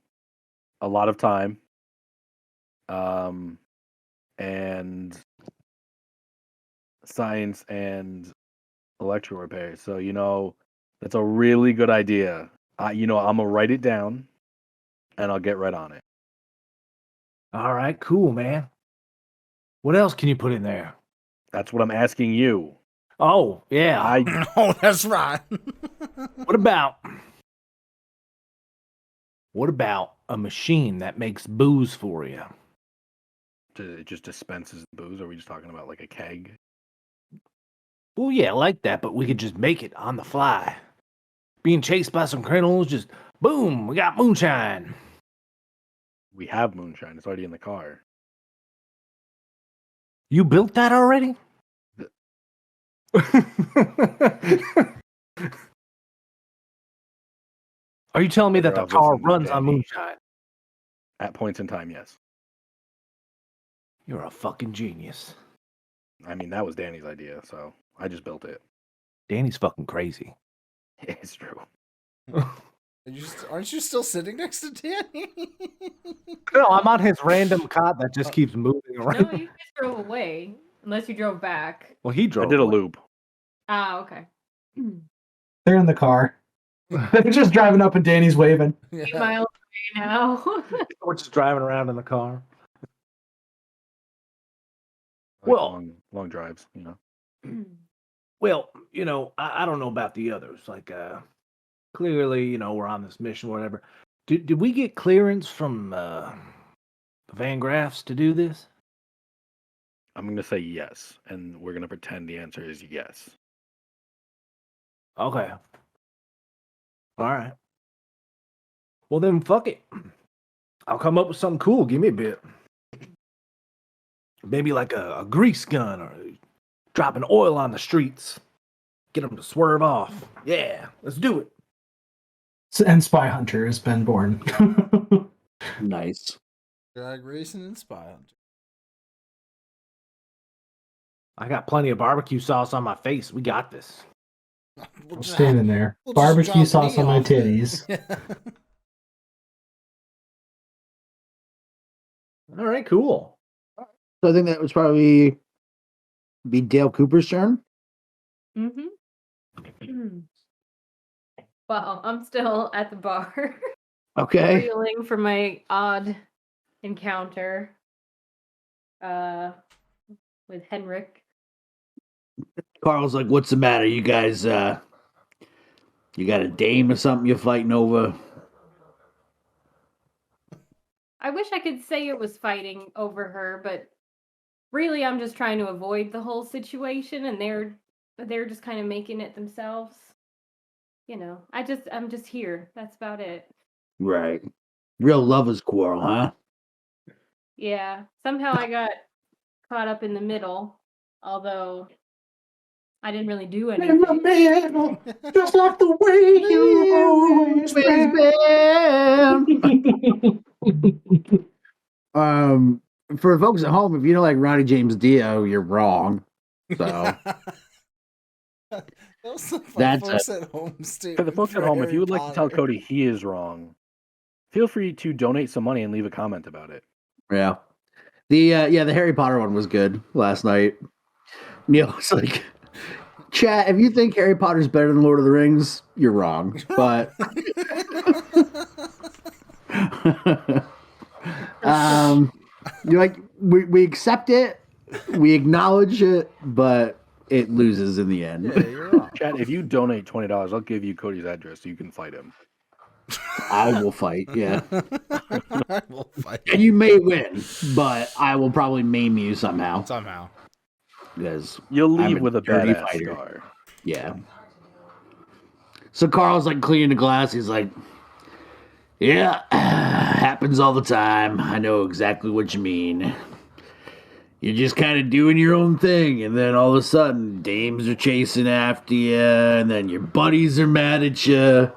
a lot of time, and science and electrical repair. So, that's a really good idea. I'm gonna write it down, and I'll get right on it. All right, cool, man. What else can you put in there? That's what I'm asking you. Oh, yeah. Oh, that's right. What about a machine that makes booze for you? It just dispenses the booze. Or are we just talking about like a keg? Well, yeah, like that, but we could just make it on the fly. Being chased by some criminals, just boom, we got moonshine. We have moonshine. It's already in the car. You built that already? Are you telling me that the Better off car listening to runs on Danny. moonshine? At points in time, yes. You're a fucking genius. I mean, that was Danny's idea, so I just built it. Danny's fucking crazy. It's true. Aren't you still sitting next to Danny? No, I'm on his random cot that just keeps moving No, around. you just drove away. Unless you drove back. Well, he drove. I did a away. loop. Ah, okay. They're in the car. They're just driving up and Danny's waving. 8 miles away now. We're just driving around in the car. Well- long drives, you know. Well, I don't know about the others. Clearly, we're on this mission, whatever. Did we get clearance from the Van Grafs to do this? I'm going to say yes, and we're going to pretend the answer is yes. Okay. All right. Well, then, fuck it. I'll come up with something cool. Give me a bit. Maybe like a grease gun or dropping oil on the streets. Get them to swerve off. Yeah, let's do it. And Spy Hunter has been born. Nice. Drag racing and Spy Hunter. I got plenty of barbecue sauce on my face. We got this. We'll I'm just- standing there. we'll just Barbecue drop sauce me on my off it. titties. Yeah. All right, cool. So I think that was probably be Dale Cooper's turn. Mm-hmm. Well, I'm still at the bar, Okay. reeling from my odd encounter with Henrik. Carl's like, "What's the matter? You guys, you got a dame or something you're fighting over?" I wish I could say it was fighting over her, but really I'm just trying to avoid the whole situation, and they're just kind of making it themselves. I'm just here. That's about it. Right. Real lovers quarrel, huh? Yeah. Somehow I got caught up in the middle, although I didn't really do anything. middle, just like the way you always For folks at home, if you don't like Ronnie James Dio, you're wrong. So Those are for That's folks at home, Steve. For the folks at home, if you would like to tell Cody he is wrong, feel free to donate some money and leave a comment about it. yeah. The Harry Potter one was good last night. Neil's like, chat, if you think Harry Potter's better than Lord of the Rings, you're wrong. But you're like, we accept it, we acknowledge it, but it loses in the end. Yeah, you're wrong. Chad, if you donate $20, I'll give you Cody's address so you can fight him. I will fight, yeah. I will fight And you may win, but I will probably maim you somehow. somehow. Because You'll I'm leave a with a dirty badass fighter. scar. Yeah. So Carl's like cleaning the glass. He's like, yeah, happens all the time. I know exactly what you mean. You're just kind of doing your own thing, and then all of a sudden, dames are chasing after you, and then your buddies are mad at you.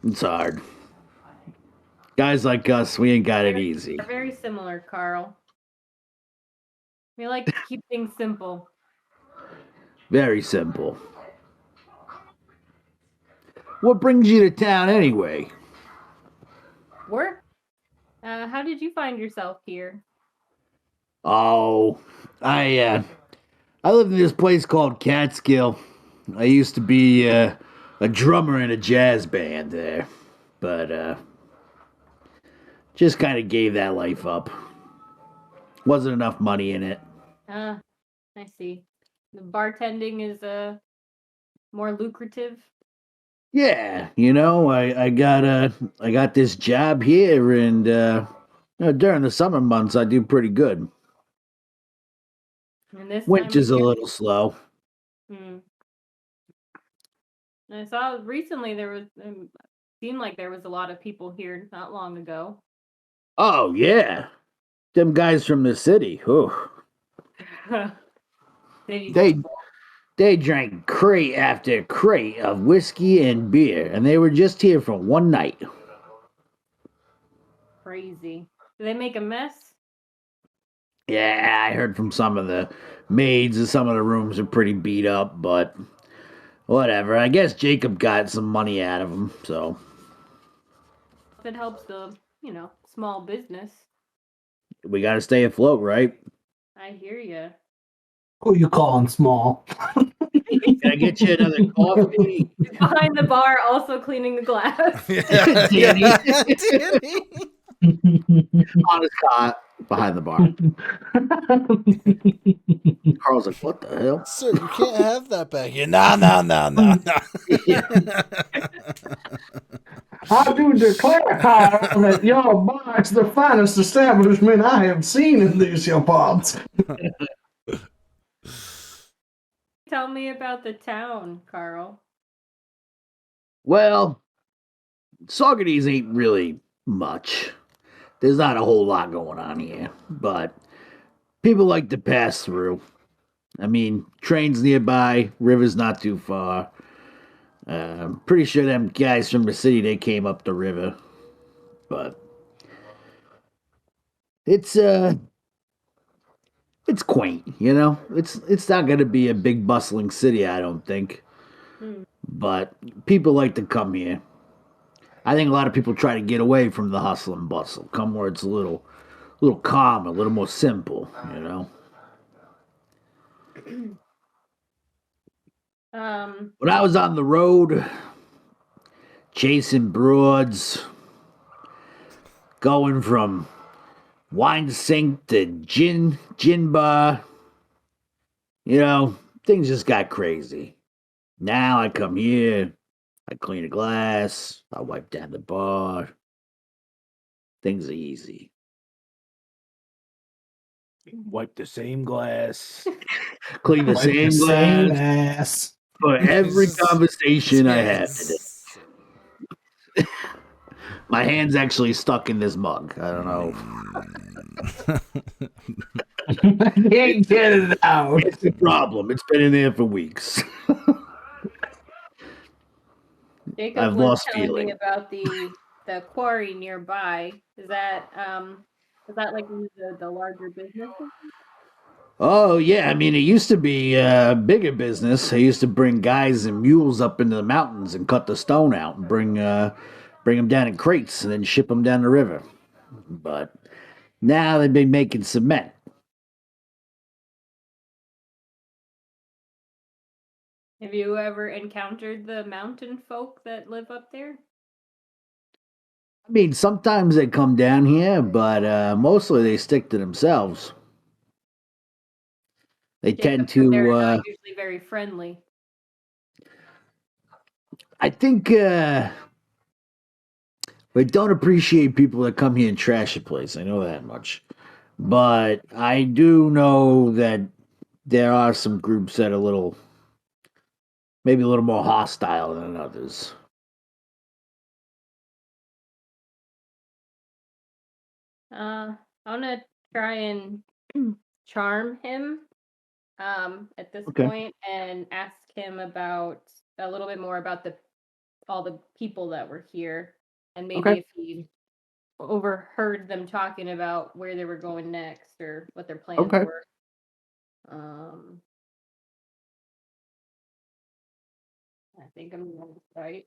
It's hard. Guys like us, we ain't got it easy. They're very similar, Carl. We like to keep things simple. Very simple. What brings you to town anyway? Work? How did you find yourself here? Oh, I live in this place called Catskill. I used to be a drummer in a jazz band there, but just kind of gave that life up. Wasn't enough money in it. I see. The bartending is more lucrative. Yeah, I got this job here, and during the summer months I do pretty good. And this Winter's a time of little slow. year- And I saw recently there was seemed like there was a lot of people here not long ago. Oh yeah, them guys from the city. Oh, they drank crate after crate of whiskey and beer, and they were just here for one night. Crazy. Do they make a mess? Yeah, I heard from some of the maids that some of the rooms are pretty beat up, but whatever. I guess Jacob got some money out of them, so. If it helps the, small business. We gotta stay afloat, right? I hear you. Who you calling small? Can I get you another coffee? Behind the bar, also cleaning the glass. Yeah, Danny. Danny. On his cot. behind the bar. Carl's like, what the hell? Sir, you can't have that back here. No. I do declare, Kyle, that your bar is the finest establishment I have seen in these here parts. Tell me about the town, Carl. Well, Saugerties ain't really much. There's not a whole lot going on here, but people like to pass through. I mean, trains nearby, river's not too far. I'm pretty sure them guys from the city, they came up the river. But it's quaint, you know? It's not gonna be a big bustling city, I don't think. But people like to come here. I think a lot of people try to get away from the hustle and bustle, come where it's a little calm, a little more simple, you know? When I was on the road, chasing broads, going from wine sink to gin bar, you know, things just got crazy. Now I come here, I clean a glass, I wipe down the bar. Things are easy. Wipe the same glass. Clean the same Same glass ass. for every conversation I had today. My hand's actually stuck in this mug. I don't know. Can't get it out. It's a problem. It's been in there for weeks. Jacob I've was lost telling feeling. me about the quarry nearby. Is that like the larger business? Oh, yeah. I mean, it used to be a bigger business. I used to bring guys and mules up into the mountains and cut the stone out and bring them down in crates and then ship them down the river. But now they've been making cement. Have you ever encountered the mountain folk that live up there? I mean, sometimes they come down here, but mostly they stick to themselves. They tend Jacob said they're to, not usually very friendly. I think, they don't appreciate people that come here and trash a place. I know that much. But I do know that there are some groups that are maybe a little more hostile than others. I want to try and charm him at this Okay. point and ask him about a little bit more about all the people that were here, and maybe Okay. if he overheard them talking about where they were going next or what their plans Okay. were. I think I'm doing this right.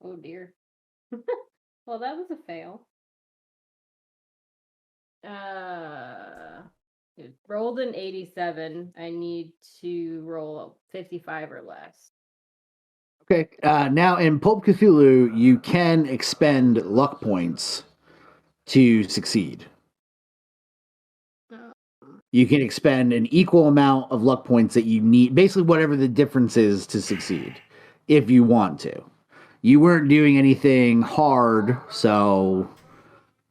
Oh dear. Well, that was a fail. It rolled an 87. I need to roll 55 or less. Okay. Now in Pulp Cthulhu, you can expend luck points to succeed. You can expend an equal amount of luck points that you need, basically whatever the difference is to succeed, if you want to. You weren't doing anything hard, so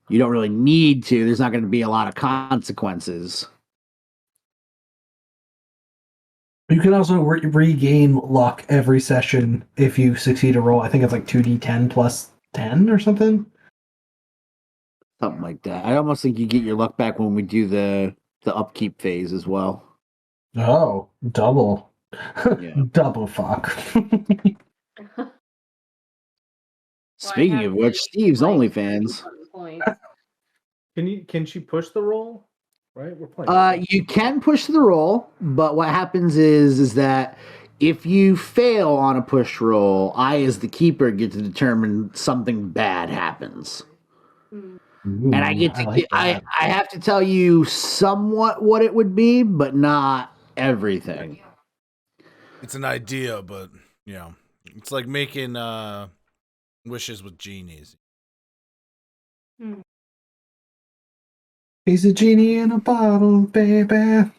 you don't really need to. There's not going to be a lot of consequences. You can also regain luck every session if you succeed a roll. I think it's like 2d10 plus 10 or something. Something like that. I almost think you get your luck back when we do the upkeep phase as well. Oh, double. Yeah. Double fuck. Speaking of which, Steve's OnlyFans. Can she push the roll? Right, we're playing. You can push the roll, but what happens is that if you fail on a push roll, I, as the keeper, get to determine something bad happens. Ooh, And I get to like I have to tell you somewhat what it would be, but not everything. It's an idea, but you know, it's like making wishes with genies. He's a genie in a bottle, baby.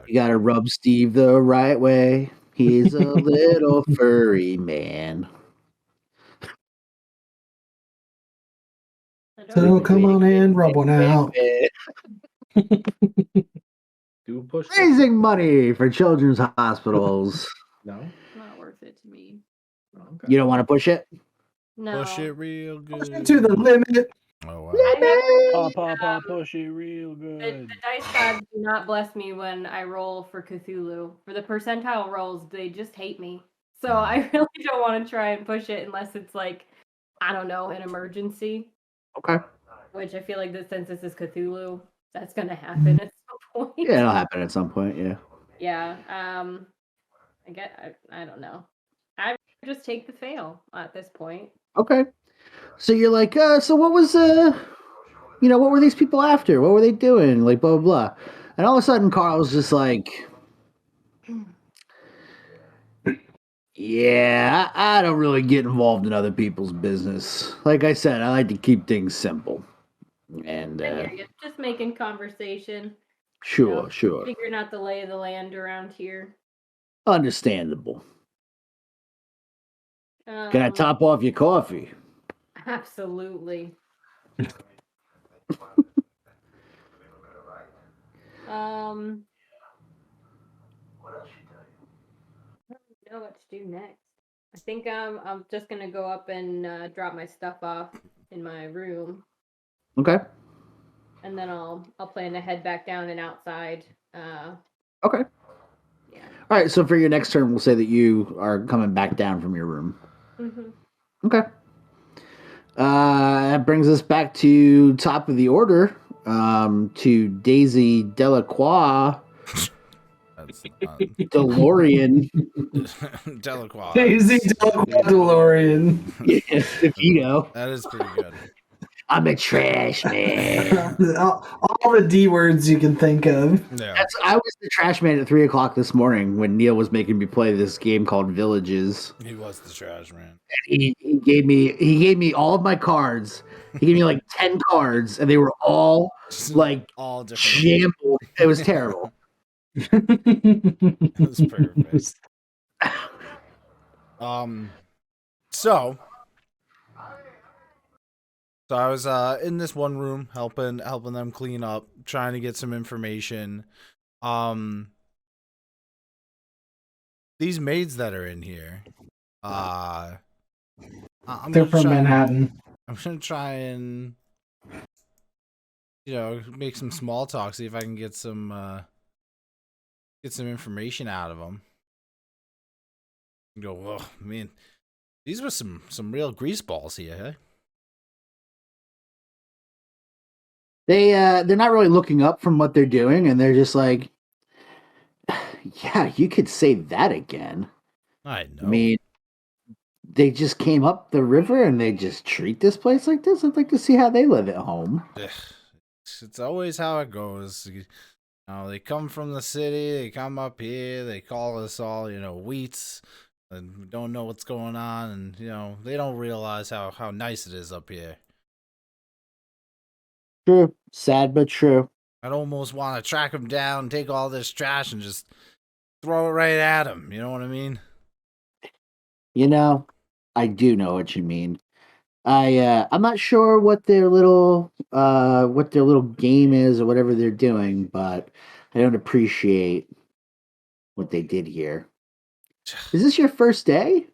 You gotta rub Steve the right way. He's a little furry man. So come on and rub one out. Do push. Raising money for children's hospitals. No. Not worth it to me. Okay. You don't want to push it? No. Push it real Push good. it to the limit. Oh, wow. I have Pop, push it real the good. dice gods do not bless me when I roll for Cthulhu. For the percentile rolls, they just hate me. So I really don't want to try and push it unless it's like, I don't know, an emergency. Okay. Which I feel like since this is Cthulhu, that's gonna happen at some point. Yeah, it'll happen at some point, yeah. Yeah. I don't know. I just take the fail at this point. Okay. So you're like, so what was what were these people after? What were they doing? Like blah blah blah. And all of a sudden Carl's just like, yeah, I don't really get involved in other people's business. Like I said, I like to keep things simple. And I hear you. Just making conversation. sure. Figuring out the lay of the land around here. Understandable. Can I top off your coffee? Absolutely. What else should I don't know what to do next. I think I'm just gonna go up and drop my stuff off in my room, Okay. and then I'll plan to head back down and outside. Okay. Yeah. All right, so for your next turn, we'll say that you are coming back down from your room. Mm-hmm. Okay. That brings us back to top of the order, to Daisy Delacroix, DeLorean. Delacroix. Daisy Delacroix DeLorean. Yeah, DeVito. That is pretty good. I'm a trash man. all the D words you can think of. Yeah. I was the trash man at 3:00 this morning when Neil was making me play this game called Villages. He was the trash man. He gave me all of my cards. He gave me like 10 cards, and they were all like all different. jumbled. It was terrible. It was perfect. So I was in this one room helping them clean up, trying to get some information. These maids that are in here, They're from Manhattan. I'm gonna try and make some small talk, see if I can get some information out of them. Go, oh man, these were some real grease balls here, huh? They're not really looking up from what they're doing, and they're just like, yeah, you could say that again. I know. I mean, they just came up the river and they just treat this place like this. I'd like to see how they live at home. It's always how it goes. They come from the city, they come up here, they call us all, wheats, and we don't know what's going on, and they don't realize how nice it is up here. True. Sad but true. I'd almost want to track them down, take all this trash, and just throw it right at them. You know what I mean? I do know what you mean. I'm not sure what their little game is or whatever they're doing, but I don't appreciate what they did here. Is this your first day?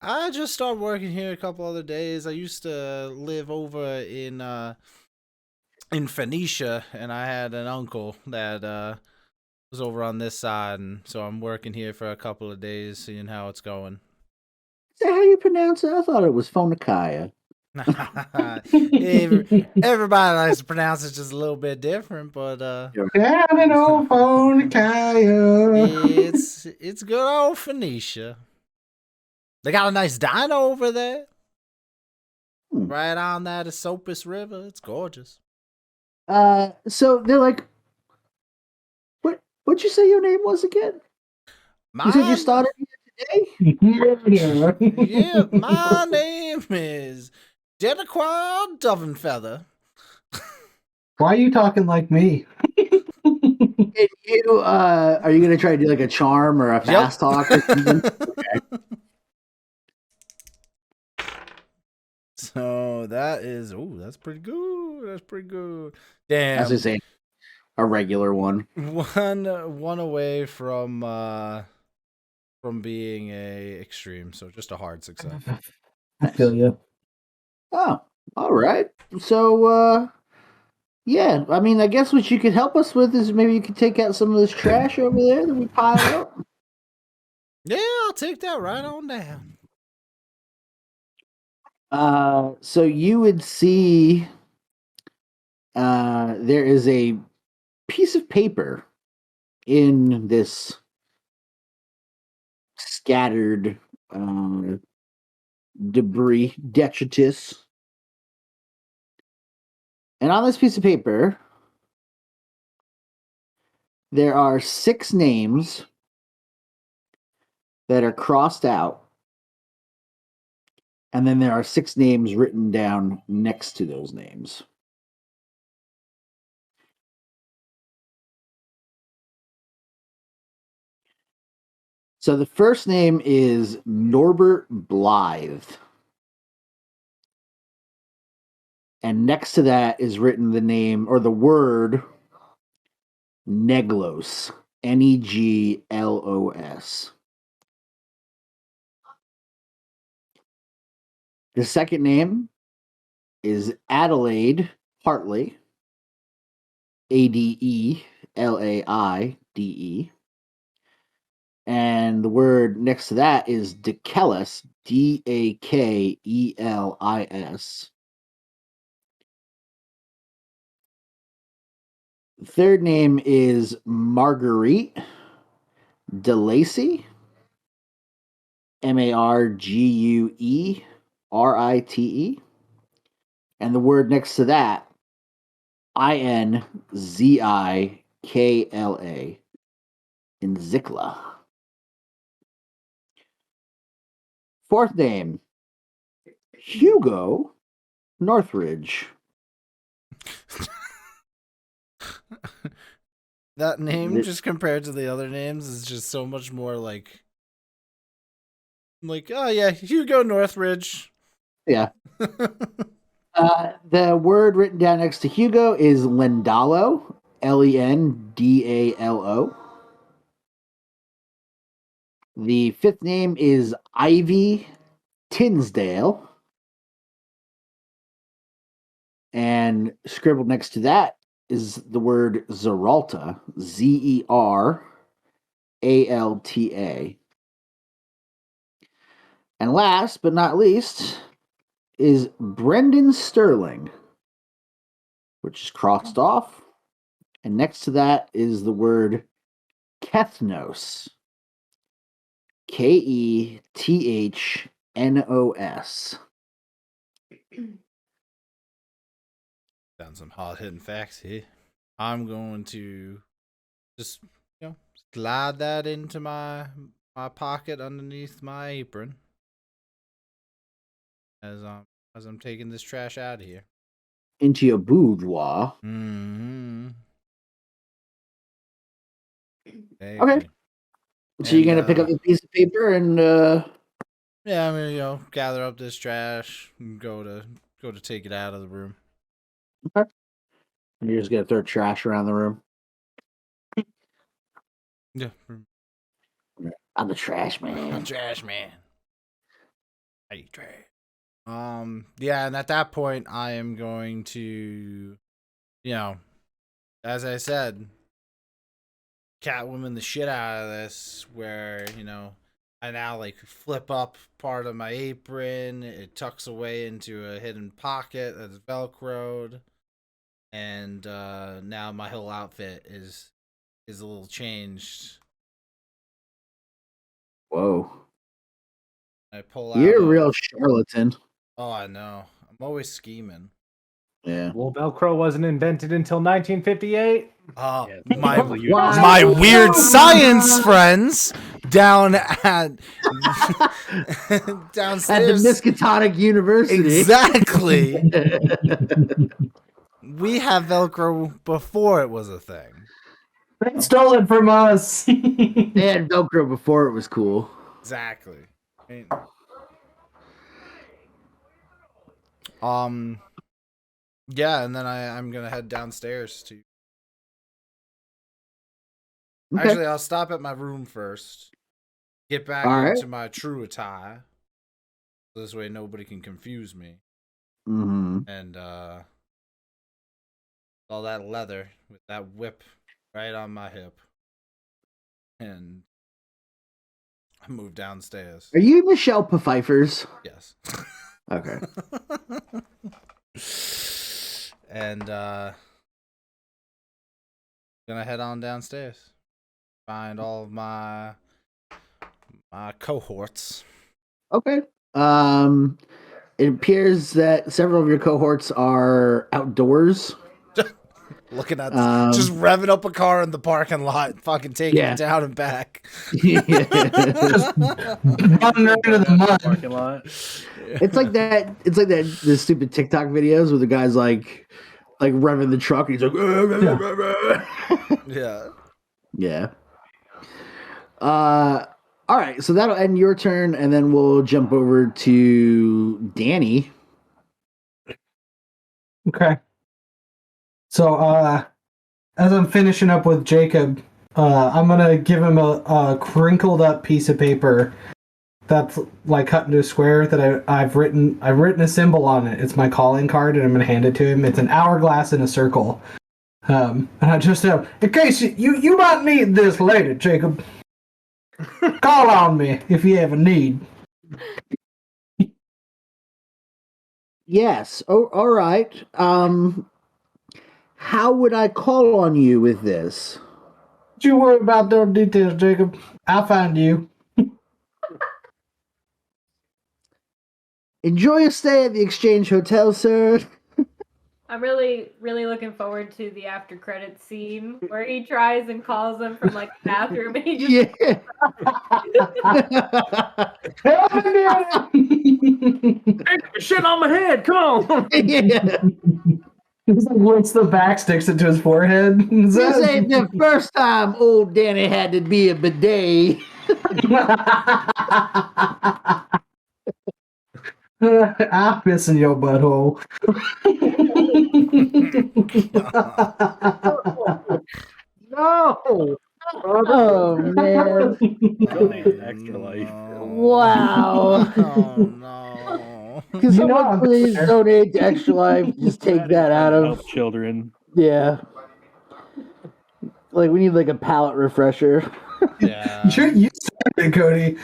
I just started working here a couple other days. I used to live over in Phoenicia, and I had an uncle that was over on this side, and so I'm working here for a couple of days, seeing how it's going. Is that how you pronounce it? I thought it was Phoenicia. Everybody likes to pronounce it just a little bit different, but it's good old Phoenicia. They got a nice diner over there, right on that Esopus River. It's gorgeous. So they're like, what'd you say your name was again? You said you started here today? Yeah, my name is Delacroix Dovenfeather. Why are you talking like me? Can you, are you going to try to do like a charm or a fast talk or something? Okay. So that is, that's pretty good. That's pretty good. Damn. As I say, a regular one. One away from being a extreme, so just a hard success. I feel you. Oh, all right. So, yeah, I mean, I guess what you could help us with is maybe you could take out some of this trash over there that we pile up. Yeah, I'll take that right on down. So you would see there is a piece of paper in this scattered debris, detritus. And on this piece of paper, there are 6 names that are crossed out. And then there are 6 names written down next to those names. So the first name is Norbert Blythe. And next to that is written the name or the word Neglos. Neglos. The second name is Adelaide Hartley. Adelaide. And the word next to that is Dakelis. Dakelis. The third name is Marguerite DeLacy. Marguerite. And the word next to that, Inzikla. Inzikla. Fourth name, Hugo Northridge. That name, just compared to the other names, is just so much more like, oh yeah, Hugo Northridge. Yeah. The word written down next to Hugo is Lendalo. Lendalo. The fifth name is Ivy Tinsdale. And scribbled next to that is the word Zeralta. Zeralta. And last but not least is Brendan Sterling, which is crossed off. And next to that is the word Kethnos. Kethnos. Found some hard-hitting facts here. I'm going to just, slide that into my pocket underneath my apron as I'm taking this trash out of here. Into your boudoir. Mm-hmm. Okay. So you're gonna pick up a piece of paper and yeah, I'm gonna gather up this trash and go to take it out of the room. Okay. And you're just gonna throw trash around the room. Yeah. I'm the trash man. I'm trash man. Hey, trash. Yeah, and at that point I am going to, as I said, Catwoman the shit out of this, where, I now flip up part of my apron, it tucks away into a hidden pocket that's velcroed, and now my whole outfit is a little changed. Whoa. I pull out. You're a real charlatan. Oh, I know. I'm always scheming. Yeah. Well, Velcro wasn't invented until 1958. My weird science friends down at downstairs at the Miskatonic University. Exactly. We have Velcro before it was a thing. They stole it from us. They had Velcro before it was cool. Exactly. Yeah, and then I'm gonna head downstairs to. Okay. Actually, I'll stop at my room first. Get back All right. into my true attire. This way, nobody can confuse me. Mm-hmm. And all that leather with that whip right on my hip, and I move downstairs. Are you Michelle Pfeiffer's? Yes. Okay. And gonna head on downstairs. Find all of my cohorts. Okay. It appears that several of your cohorts are outdoors. Looking at just revving up a car in the parking lot, fucking taking it down and back. Just running into the mud. Parking lot. It's like that. It's like that. The stupid TikTok videos where the guy's like revving the truck and he's like, Yeah. Yeah. All right. So that'll end your turn, and then we'll jump over to Danny. Okay. So, as I'm finishing up with Jacob, I'm gonna give him a crinkled up piece of paper that's like cut into a square that I've written a symbol on it. It's my calling card, and I'm gonna hand it to him. It's an hourglass in a circle. And I just have, in case you might need this later, Jacob. Call on me if you ever need. Yes. Oh, all right. How would I call on you with this? Don't you worry about those details, Jacob. I'll find you. Enjoy your stay at the Exchange Hotel, sir. I'm really, really looking forward to the after credits scene where he tries and calls them from like the bathroom and he just Yeah. Shit on my head. Come on. Yeah. He's like, what's the back, sticks it to his forehead. This ain't the first time old Danny had to be a bidet. I'll piss in your butthole. No. Oh, man. Donate an extra life. Wow. Oh, no. Can someone please donate to Extra Life? Just take that out of... Help children. Yeah. Like, we need, like, a palate refresher. Yeah. You started, Cody.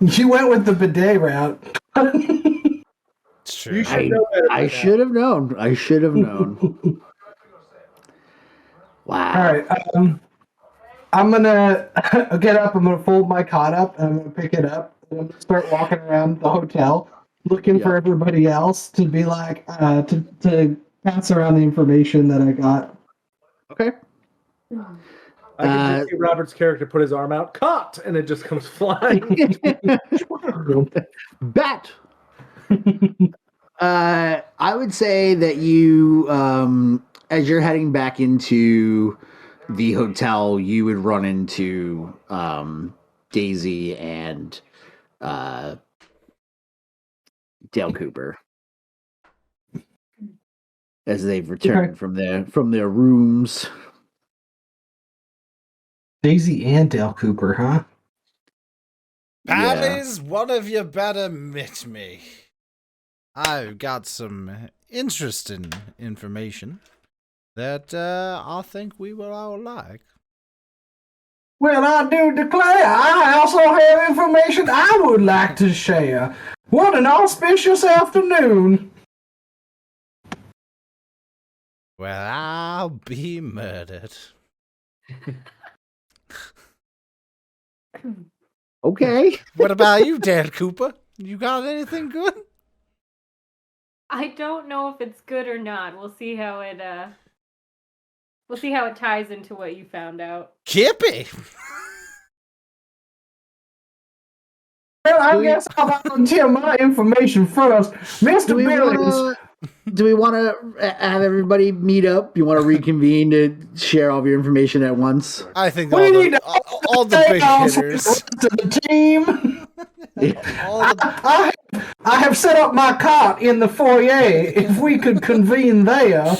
You went with the bidet route. It's true. You should know better. I should have known. I should have known. Wow. All right. I'm gonna get up. I'm gonna fold my cot up. And I'm gonna pick it up. And I'm gonna start walking around the hotel, looking for everybody else to be like to pass around the information that I got. Okay. I can just see Robert's character put his arm out, caught, and it just comes flying. Bet. I would say that you, as you're heading back into the hotel, you would run into Daisy and Dale Cooper as they've returned from their rooms. Daisy and Dale Cooper, huh? Pallies, one of you better meet me. I've got some interesting information that I think we will all like. Well, I do declare, I also have information I would like to share. What an auspicious afternoon. Well, I'll be murdered. Okay. What about you, Dan Cooper? You got anything good? I don't know if it's good or not. We'll see how it ties into what you found out. Kippy! Well, I guess I'll volunteer my information first. Mr. Do we Billings, wanna- do we want to have everybody meet up? You want to reconvene to share all of your information at once? I think We need all the big hitters. to the team. All the I have set up my cot in the foyer. If we could convene there.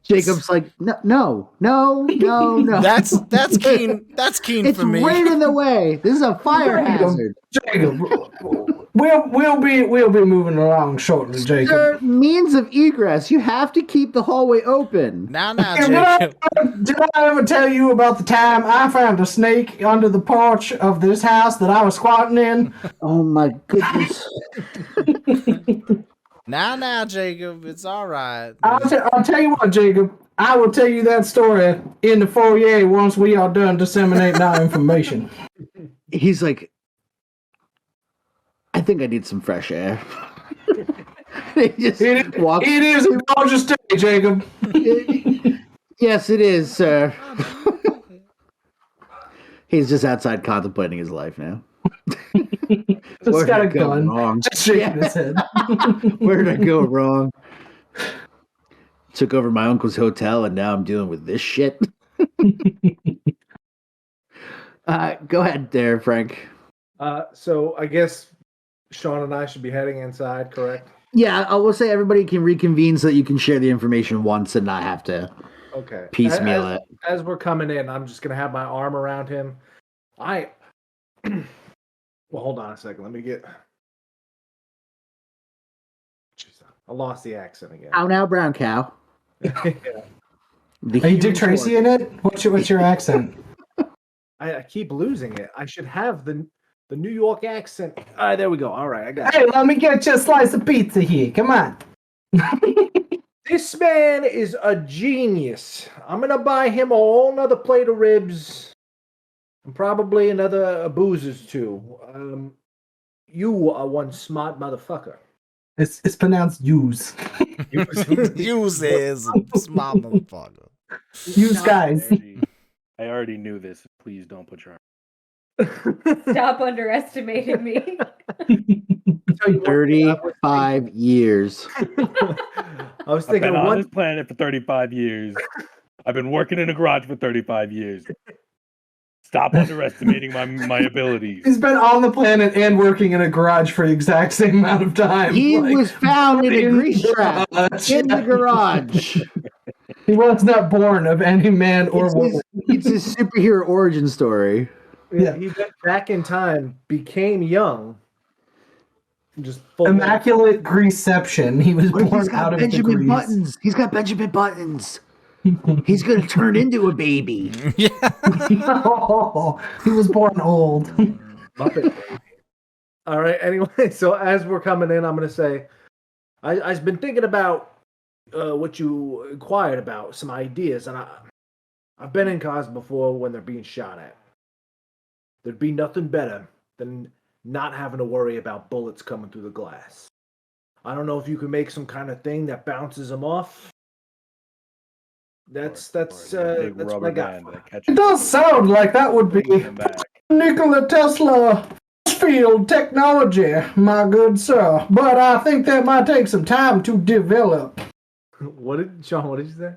Jacob's like, no. that's keen. That's keen It's for me. right in the way. This is a fire hazard. Jacob, we'll be moving along shortly, Jacob. There are means of egress. You have to keep the hallway open. Now, Jacob. Did I ever tell you about the time I found a snake under the porch of this house that I was squatting in? Oh my goodness. Now, Jacob. It's all right. I'll tell you what, Jacob. I will tell you that story in the foyer once we are done disseminating our information. He's like, I think I need some fresh air. It is a gorgeous day, Jacob. Yes, it is, sir. He's just outside contemplating his life now. Just got a gun. Wrong? Just shaking his head. Where did I go wrong? Took over my uncle's hotel, and now I'm dealing with this shit. Go ahead there, Frank. So I guess Sean and I should be heading inside, correct? Yeah, I will say everybody can reconvene so that you can share the information once and not have to piecemeal it. As we're coming in, I'm just gonna have my arm around him. Well, hold on a second. Let me get. Jeez, I lost the accent again. How now, brown cow? Yeah. Are you Dick Tracy in it? What's your accent? I keep losing it. I should have the New York accent. All right, there we go. All right, I got it. Hey, let me get you a slice of pizza here. Come on. This man is a genius. I'm gonna buy him a whole nother plate of ribs. And probably another boozers too. You are one smart motherfucker. It's pronounced use. Use is smart motherfucker. Use guys. I already knew this. Please don't put your Stop underestimating me. 35 years. I was I've thinking, been on what? this planet for 35 years. I've been working in a garage for 35 years. Stop underestimating my abilities. He's been on the planet and working in a garage for the exact same amount of time. He was found in a grease trap in the garage. He was not born of any man or woman. It's his superhero origin story. Yeah. He went back in time, became young. Just Immaculate greaseception. He was born out of Benjamin the grease. Buttons. He's got Benjamin Buttons. He's gonna turn into a baby. Yeah. Oh, he was born old. Muppet. All right. Anyway, so as we're coming in, I'm gonna say, I've been thinking about what you inquired about, some ideas, and I've been in cars before when they're being shot at. There'd be nothing better than not having to worry about bullets coming through the glass. I don't know if you can make some kind of thing that bounces them off. That's big what I rubber got. band that catches It does sound like that would be them back. Nikola Tesla field technology, my good sir. But I think that might take some time to develop. What did you say?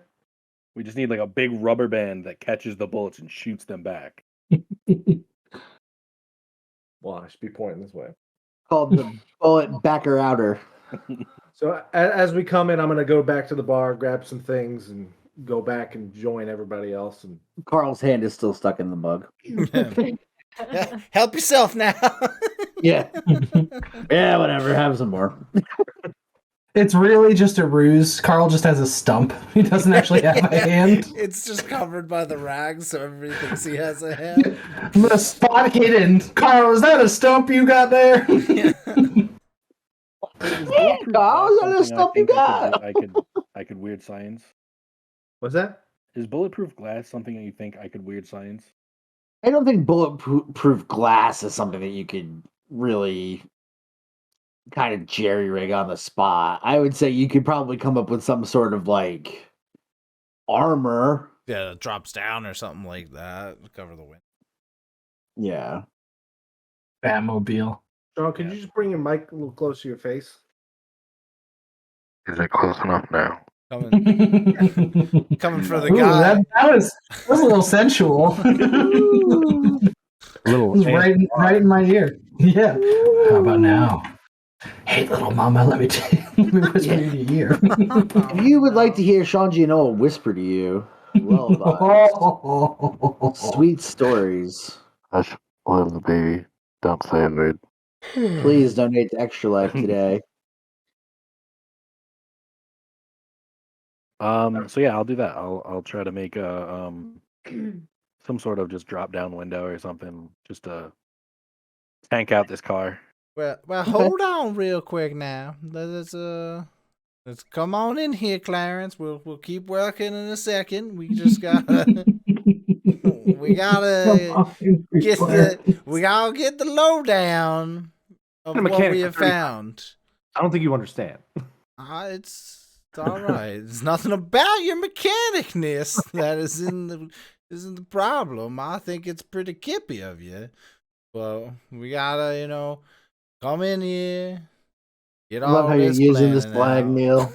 We just need like a big rubber band that catches the bullets and shoots them back. Well, I should be pointing this way. Called the bullet backer outer. So as we come in, I'm gonna go back to the bar, grab some things, and go back and join everybody else. And Carl's hand is still stuck in the mug. Yeah. Help yourself now. Yeah. Yeah, whatever. Have some more. It's really just a ruse. Carl just has a stump. He doesn't actually have a hand. It's just covered by the rags, so everybody thinks he has a hand. I'm gonna spot hidden. Carl, is that a stump you got there? Yeah, Carl, is that a stump you got? I could weird science. What's that? Is bulletproof glass something that you think I could weird science? I don't think bulletproof glass is something that you could really kind of jerry rig on the spot. I would say you could probably come up with some sort of like armor. Yeah, it drops down or something like that to cover the wind. Yeah. Batmobile. Sean, could you just bring your mic a little closer to your face? Is it close enough now? Coming for the Ooh, guy. that was a little sensual. A little It was right in my ear. Yeah. How about now? Hey, little mama, let me whisper in your ear. If you would like to hear Sean Gianola whisper to you, well advised. Sweet stories. I love the baby. Don't say it, dude. Please donate to Extra Life today. So yeah, I'll do that. I'll try to make a some sort of just drop down window or something, just to tank out this car. Well, hold on real quick now. Let's come on in here, Clarence. We'll keep working in a second. We just gotta we gotta get the lowdown of what we have found. I don't think you understand. It's all right. It's nothing about your mechanicness that isn't the problem. I think it's pretty kippy of you. Well, we gotta, come in here. Get I love all how you're this using this planning flag out. meal.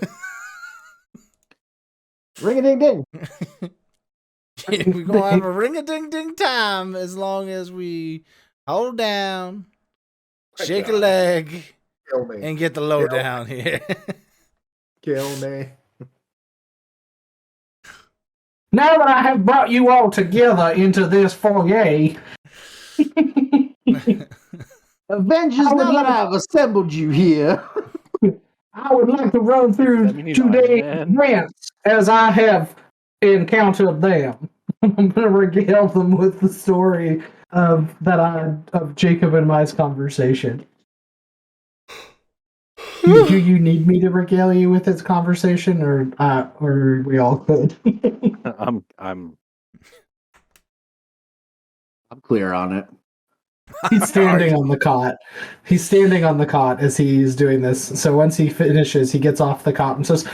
Ring a ding ding. We're gonna have a ring-a-ding-ding time as long as we hold down, shake a leg, Kill me. and get the lowdown here. Kill me. Now that I have brought you all together into this foyer, Avengers, now that I have assembled you here. I would like to run through Does that mean he's Iron today's Man? events as I have encountered them. I'm going to regale them with the story of Jacob and my conversation. Do you need me to regale you with its conversation, or are we all good? I'm clear on it. He's standing on the cot. He's standing on the cot as he's doing this. So once he finishes, he gets off the cot and says,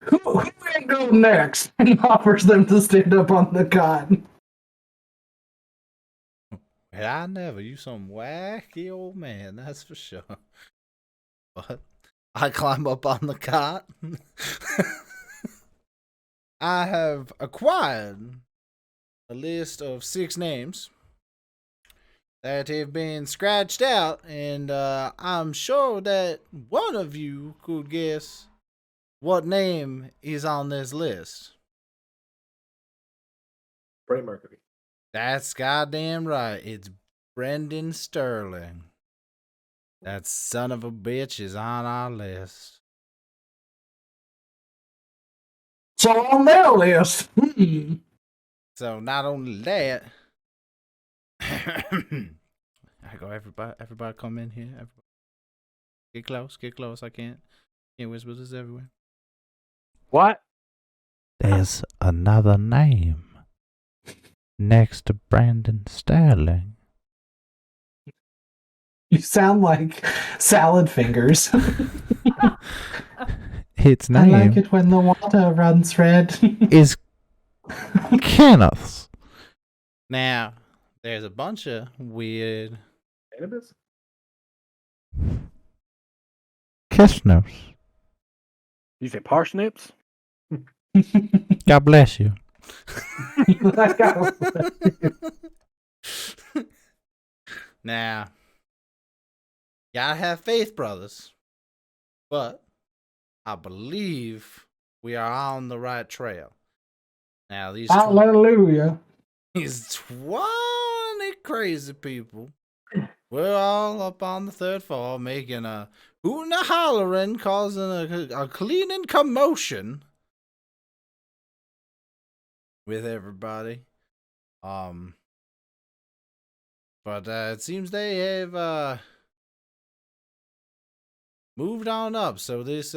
"Who ain't go next?" and offers them to stand up on the cot. Well, I never. You some wacky old man, that's for sure. But I climb up on the cot. I have acquired a list of 6 names that have been scratched out, and I'm sure that one of you could guess what name is on this list. Freddie Mercury. That's goddamn right. It's Brendan Sterling. That son of a bitch is on our list. So on their list. So not only that, I go everybody come in here. Everybody. Get close. I can't whisper this everywhere. what? There's another name next to Brandon Sterling. You sound like salad fingers. Its I name like it when the water runs red. is Kenneth. Now, there's a bunch of weird Cannabis? Kissners. You say parsnips? God bless you. Now, gotta have faith, brothers. But I believe we are on the right trail. Now, these Hallelujah. 20 crazy people, we're all up on the 3rd floor making a hooting and hollering, causing a cleaning commotion with everybody. But it seems they have moved on up. So this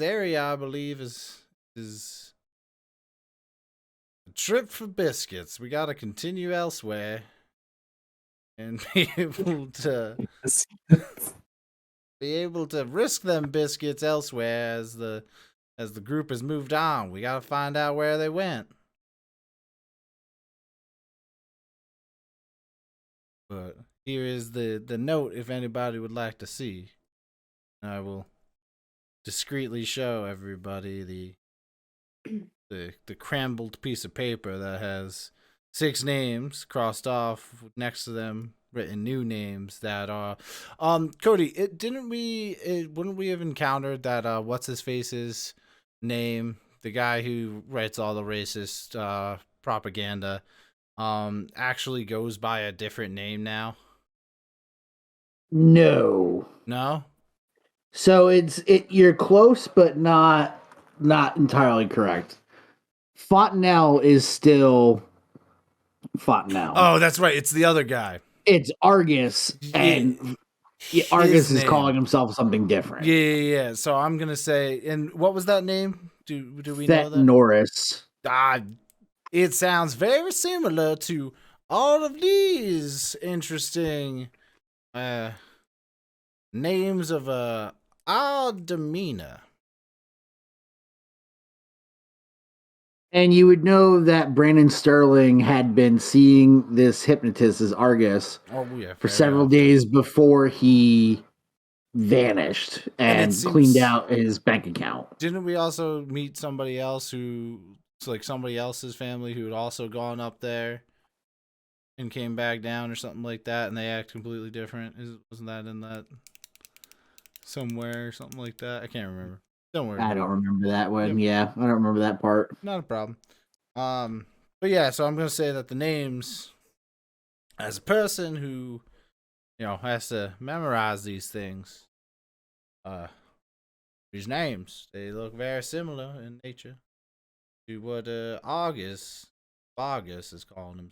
area, I believe, is a trip for biscuits. We got to continue elsewhere and be able to risk them biscuits elsewhere as the group has moved on. We got to find out where they went. But here is the note if anybody would like to see. I will discreetly show everybody the crumbled piece of paper that has 6 names crossed off next to them, written new names that are Cody, wouldn't we have encountered that what's his face's name, the guy who writes all the racist propaganda, actually goes by a different name now? No. So you're close, but not entirely correct. Fontenelle is still Fontenelle. Oh, that's right. It's the other guy. It's Argus, and Argus is calling himself something different. Yeah. So I'm gonna say, and what was that name? Do we know that? Norris. It sounds very similar to all of these interesting names of odd demeanor. And you would know that Brandon Sterling had been seeing this hypnotist as Argus for several days before he vanished and cleaned out his bank account. Didn't we also meet somebody else somebody else's family who had also gone up there and came back down or something like that, and they act completely different? Wasn't that in that somewhere or something like that? I can't remember. Don't worry. I don't remember that one. Yeah, I don't remember that part. Not a problem. But yeah, so I'm gonna say that the names, as a person who, has to memorize these things, these names, they look very similar in nature to what Vargas is calling them.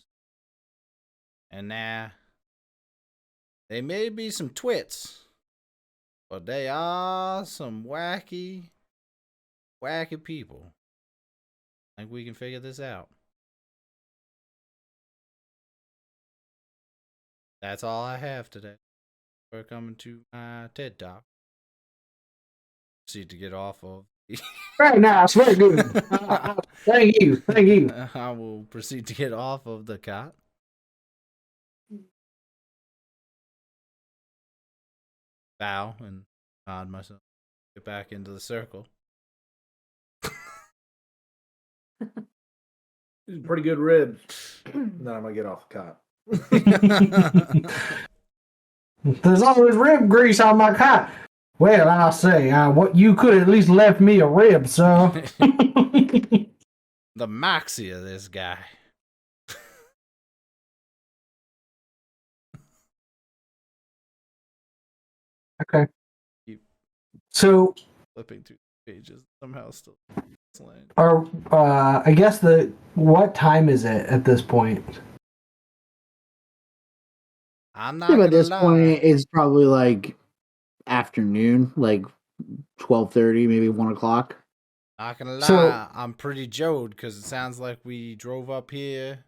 And now, they may be some twits, but they are some wacky people. I think we can figure this out. That's all I have today. We're coming to my TED Talk. Proceed to get off of. Very nice, very good. Thank you. I will proceed to get off of the cot. Bow and nod myself. Get back into the circle. These are pretty good ribs. Then I'm gonna get off the cot. There's always rib grease on my cot. Well, I'll say, what you could at least left me a rib, so. The moxie of this guy. Okay. So. Flipping through the pages, somehow still. I guess what time is it at this point? I'm not. At this point, it's probably like afternoon, like 12:30, maybe 1 o'clock. Not gonna lie, I'm pretty jode because it sounds like we drove up here.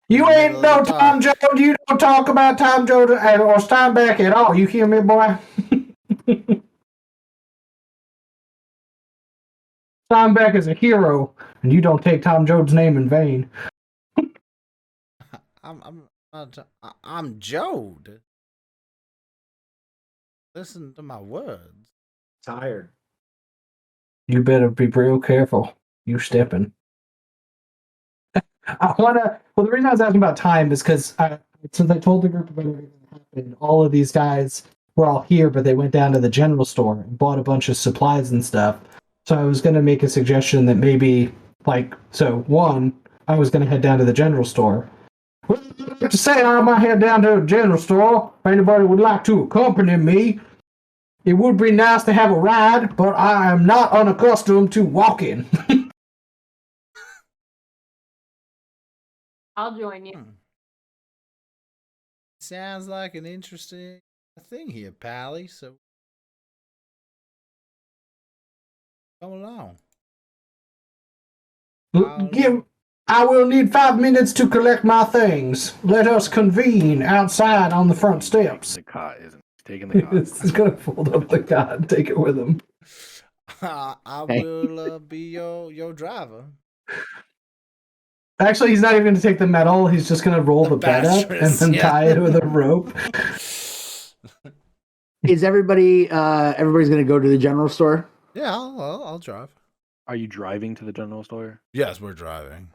You ain't no Tom Jode. You don't talk about Tom Jode or Steinbeck at all. You hear me, boy? Steinbeck is a hero, and you don't take Tom Jode's name in vain. I'm Jode. Listen to my words. Tired. You better be real careful. You stepping. The reason I was asking about time is because since I told the group about everything that happened, all of these guys were all here, but they went down to the general store and bought a bunch of supplies and stuff. So I was going to make a suggestion that maybe, I was going to head down to the general store. Well, to say I might head down to the general store. If anybody would like to accompany me, it would be nice to have a ride, but I am not unaccustomed to walking. I'll join you. Sounds like an interesting thing here, Pally. So come along. I will need 5 minutes to collect my things. Let us convene outside on the front steps. The cot isn't taking the cot. He's going to fold up the cot and take it with him. I will be your driver. Actually, he's not even going to take the metal. He's just going to roll the bed up and then tie it with a rope. Is everybody's going to go to the general store? Yeah, I'll drive. Are you driving to the general store? Yes, we're driving.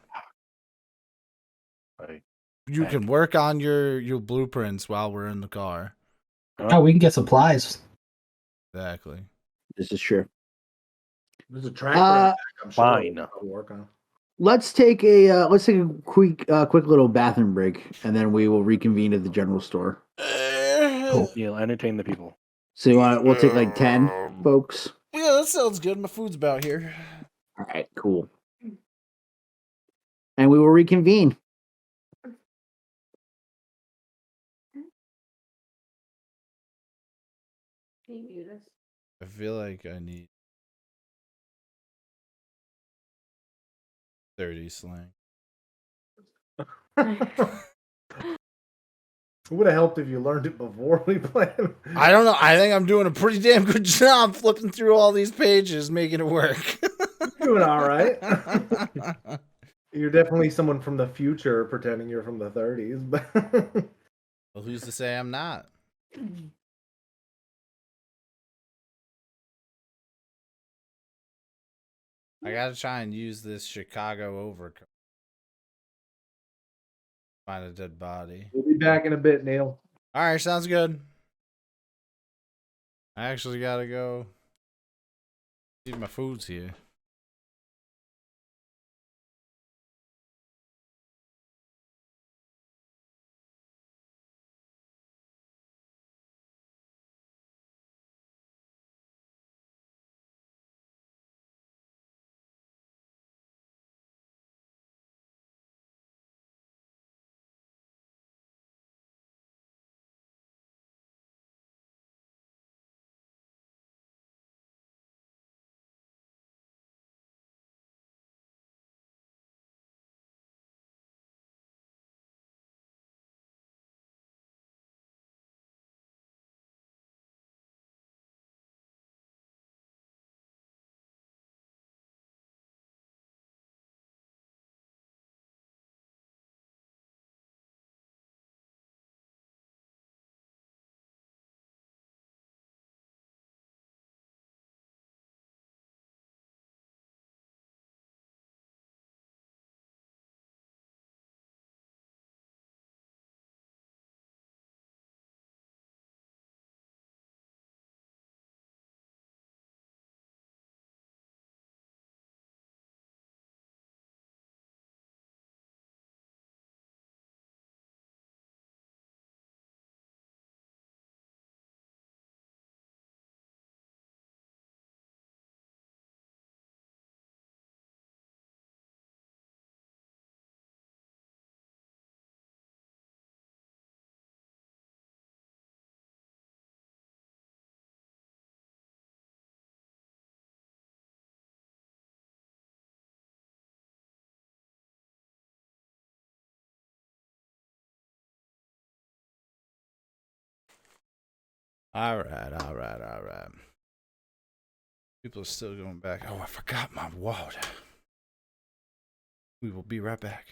Right. You can work on your blueprints while we're in the car. Oh, we can get supplies. Exactly. This is true. There's a tractor in the back, I'm sure. Fine. I'll work on. Let's take a quick little bathroom break, and then we will reconvene at the general store. Cool. You'll entertain the people. So we'll take like 10 folks. Yeah, that sounds good. My food's about here. All right, cool. And we will reconvene. Can you mute us? I feel like I need 30 slang. It would have helped if you learned it before we planned. I don't know. I think I'm doing a pretty damn good job flipping through all these pages, making it work. You're doing all right. You're definitely someone from the future pretending you're from the 30s. But Well, who's to say I'm not? I gotta try and use this Chicago overcoat. Find a dead body. we'll be back in a bit, Neil. All right, sounds good. I actually gotta go see if my food's here. All right. People are still going back. Oh, I forgot my water. We will be right back.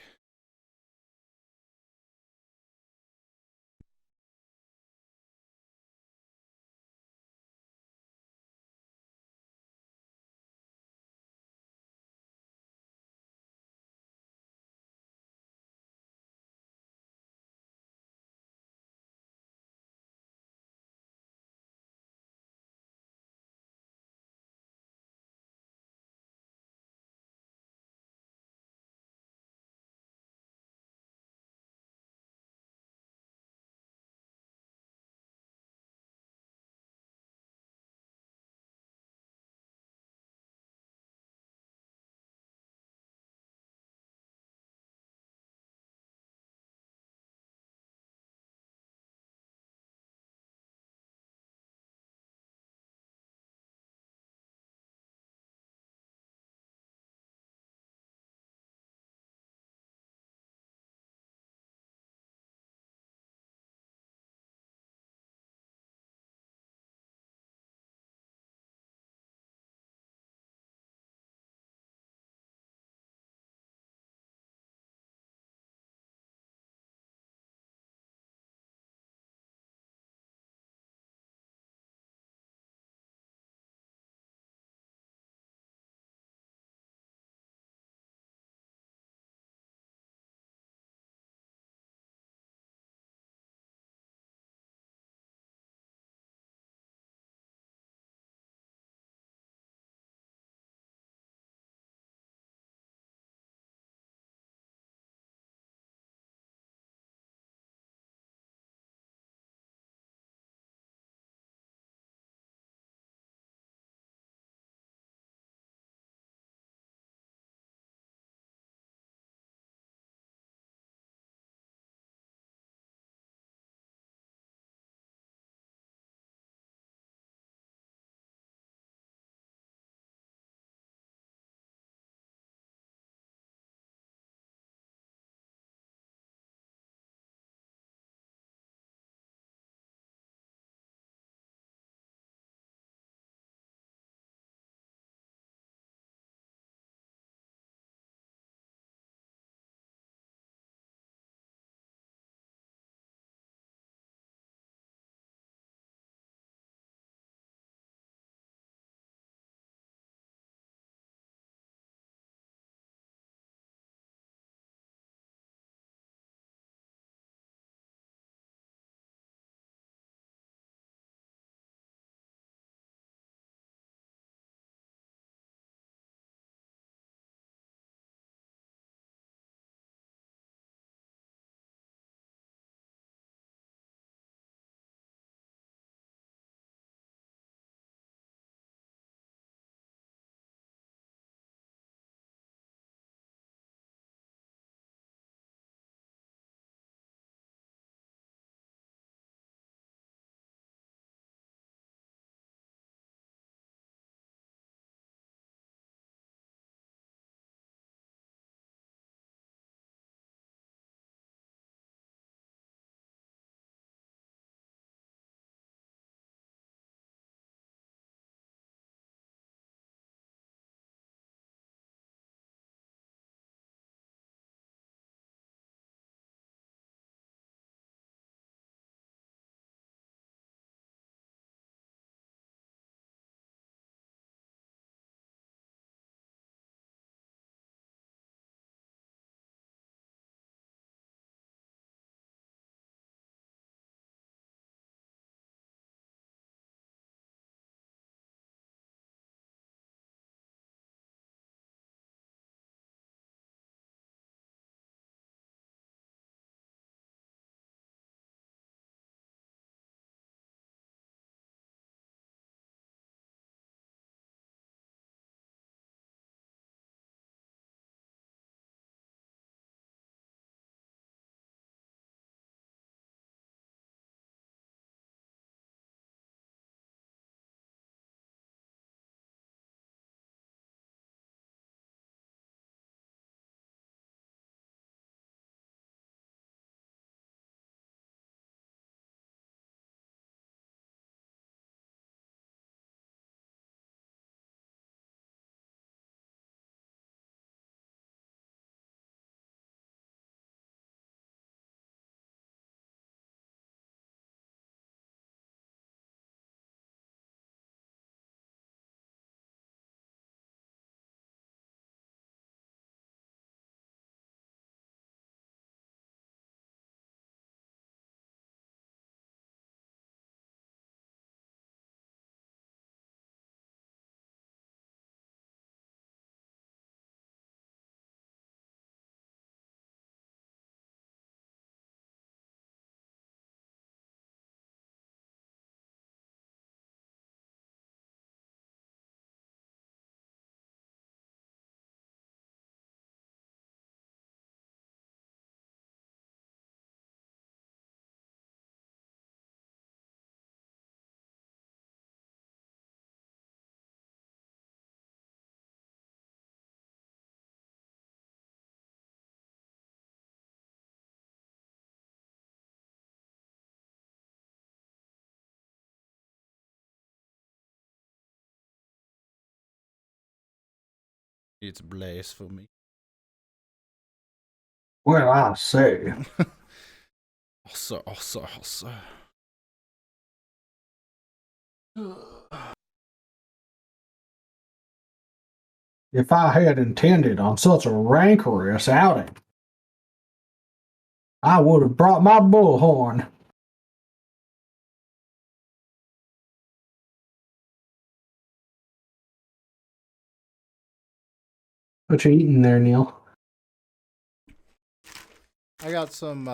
It's blasphemy. Well, I say. Also. If I had intended on such a rancorous outing, I would have brought my bullhorn. What you eating there, Neil? I got some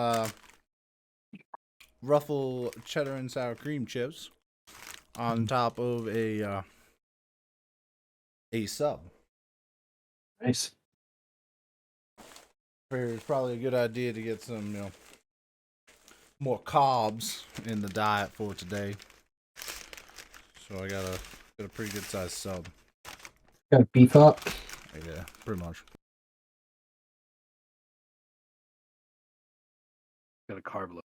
Ruffle cheddar and sour cream chips on top of a sub. Nice. It's probably a good idea to get some, more carbs in the diet for today. So I got a pretty good sized sub. Got to beef up. Yeah, pretty much. Got a carb load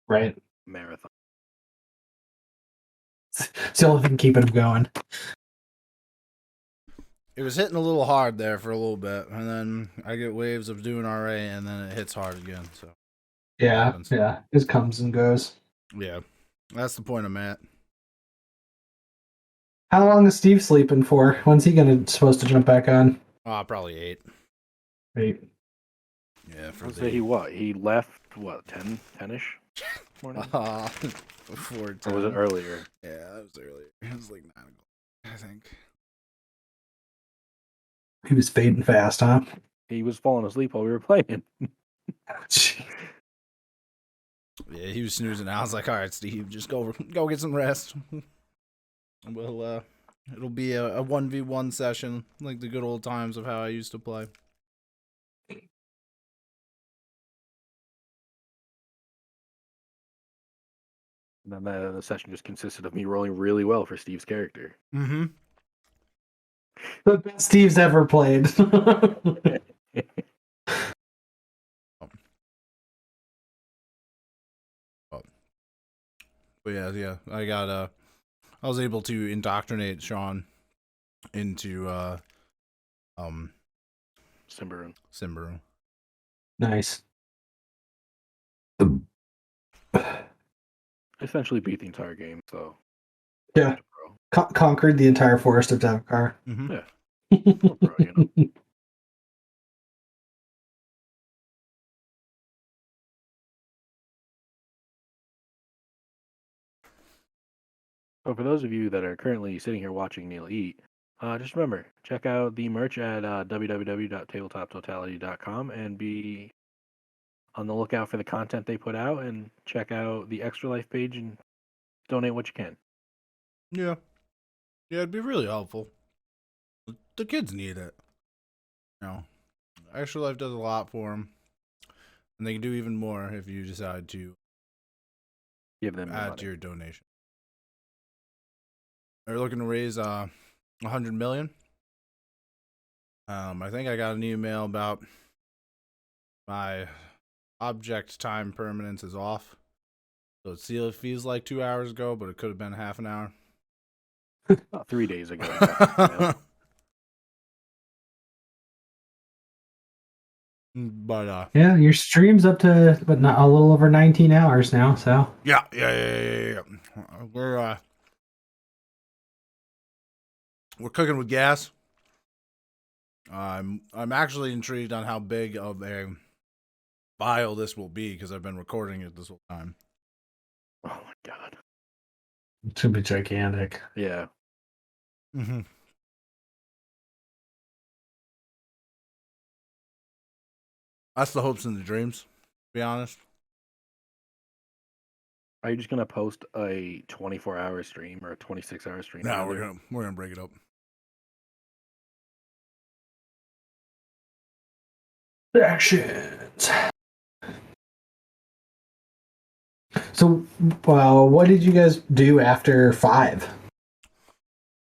Right. marathon. It's the only thing keeping him going. It was hitting a little hard there for a little bit, and then I get waves of doing RA, and then it hits hard again. So Yeah. It comes and goes. yeah, that's the point I'm at. How long is Steve sleeping for? When's he supposed to jump back on? Probably 8. 8. Yeah, for I'd say he left 10-ish morning? before 10. Or was it earlier? Yeah, that was earlier. It was like 9 o'clock, I think. He was fading fast, huh? He was falling asleep while we were playing. Yeah, he was snoozing. I was like, "All right, Steve, just go get some rest." Well, it'll be a 1v1 session, like the good old times of how I used to play. And then the session just consisted of me rolling really well for Steve's character. Mm-hmm. The best Steve's ever played. But yeah, I was able to indoctrinate Sean into Simbaru. Nice. Essentially beat the entire game, so Yeah. Conquered the entire forest of Davkar. Mm-hmm. Yeah. No pro, you know. So for those of you that are currently sitting here watching Neil eat, just remember, check out the merch at www.tabletoptotality.com and be on the lookout for the content they put out, and check out the Extra Life page and donate what you can. Yeah, it'd be really helpful. The kids need it. Extra Life does a lot for them, and they can do even more if you decide to Give them add money. to your donation. They're looking to raise 100 million. I think I got an email about my object time permanence is off. So it feels like 2 hours ago, but it could have been half an hour. 3 days ago. I got this email. But Yeah, your stream's up to not a little over 19 hours now, so yeah. We're cooking with gas. I'm actually intrigued on how big of a file this will be because I've been recording it this whole time. Oh my god. it should be gigantic. Yeah. Mm-hmm. That's the hopes and the dreams, to be honest. Are you just gonna post a 24-hour stream or a 26-hour stream? No, we're gonna break it up. Actions. So, what did you guys do after 5?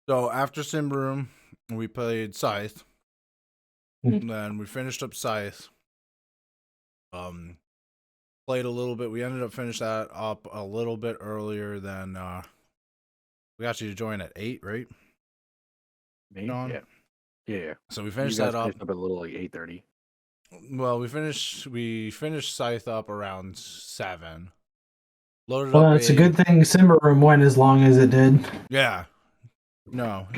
So after Simbarum, we played Scythe. And then we finished up Scythe. Played a little bit. We ended up finishing that up a little bit earlier than we got you to join at 8, right? Me? John? Yeah. Yeah. So we You finished guys that up. finished up at a little like 8:30. Well, we finished Scythe up around 7. Loaded Well, up it's a good thing Simba Room went as long as it did. Yeah. No,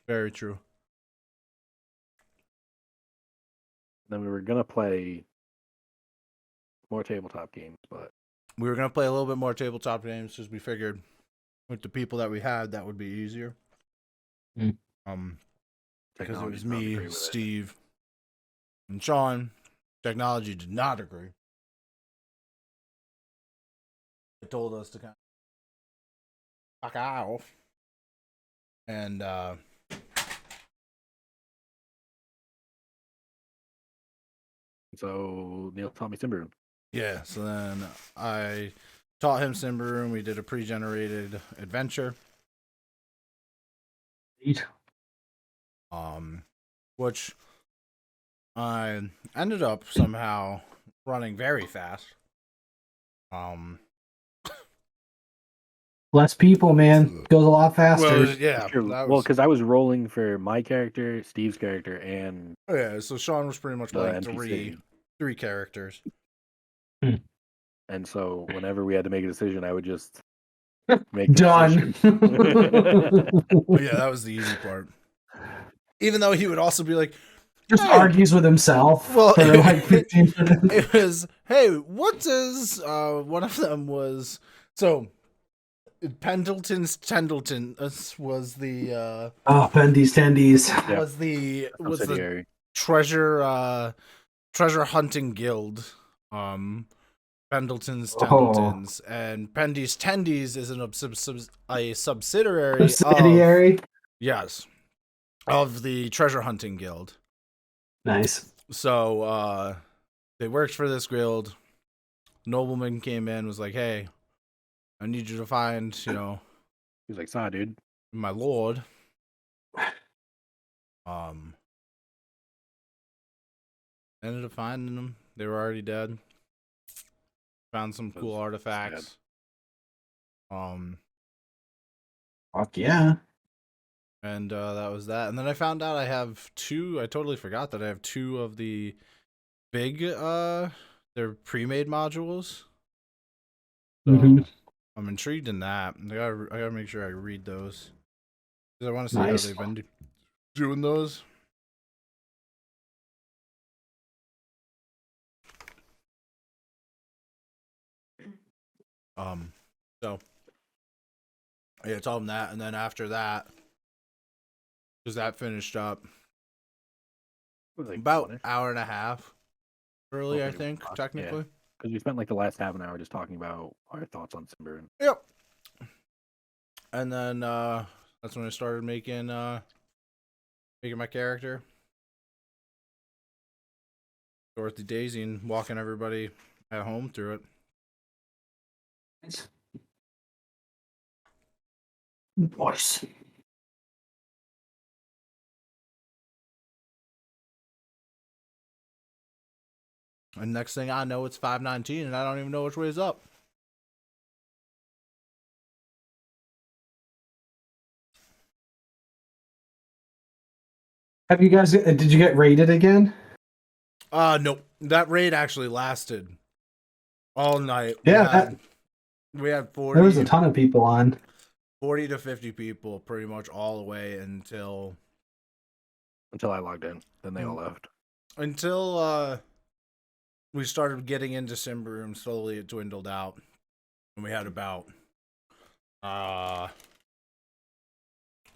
very true. Then we were gonna play more tabletop games, but We were gonna play a little bit more tabletop games because we figured with the people that we had that would be easier. Mm. Because it was technology's not me, agree with it. Steve, and Sean. Technology did not agree. It told us to kind of fuck off. And So Neil taught me Simba Room. yeah, so then I taught him Simba Room. We did a pre-generated adventure. Which I ended up somehow running very fast. Less people, man. Goes a lot faster. Well, yeah, True. that Well, was, because I was rolling for my character, Steve's character, and yeah. So Sean was pretty much the playing NPC. three characters. And so whenever we had to make a decision, I would just make the Done. decision. But yeah, that was the easy part. Even though he would also be like, Just "Hey." argues with himself Well, for like 15 minutes. It was, hey, what does one of them was so Pendleton's Tendleton was the Oh, Pendies Tendies. Yeah. was the Subsidiary. treasure hunting guild. Pendleton's Oh. Tendletons and Pendy's Tendies is a subsidiary. Subsidiary. Yes, of the treasure hunting guild. Nice. So they worked for this guild. Nobleman came in, was like, "Hey, I need you to find, He's like, "Saw, dude." my lord." Ended up finding them. They were already dead. Found some cool artifacts. Fuck yeah. And that was that. And then I found out I have 2. I totally forgot that I have 2 of the big they're pre-made modules. So Mhm. I'm intrigued in that. I gotta make sure I read those because I want to see Nice. how they've been doing those. So yeah, I told him that, and then after that, because that finished up It was like about 1-ish. hour and a half early, Well, I pretty think, much, technically. Because we spent like the last half an hour just talking about our thoughts on Simba Room. Yep. And then that's when I started making my character, Dorothy Daisy, and walking everybody at home through it. Nice. And next thing I know, it's 5:19, and I don't even know which way is up. Have you guys? Did you get raided again? Nope. That raid actually lasted all night. Yeah, we had 40. there was a ton of people on. 40 to 50 people, pretty much all the way until Until I logged in. Then they all left. we started getting into Simba Room. Slowly it dwindled out, and we had about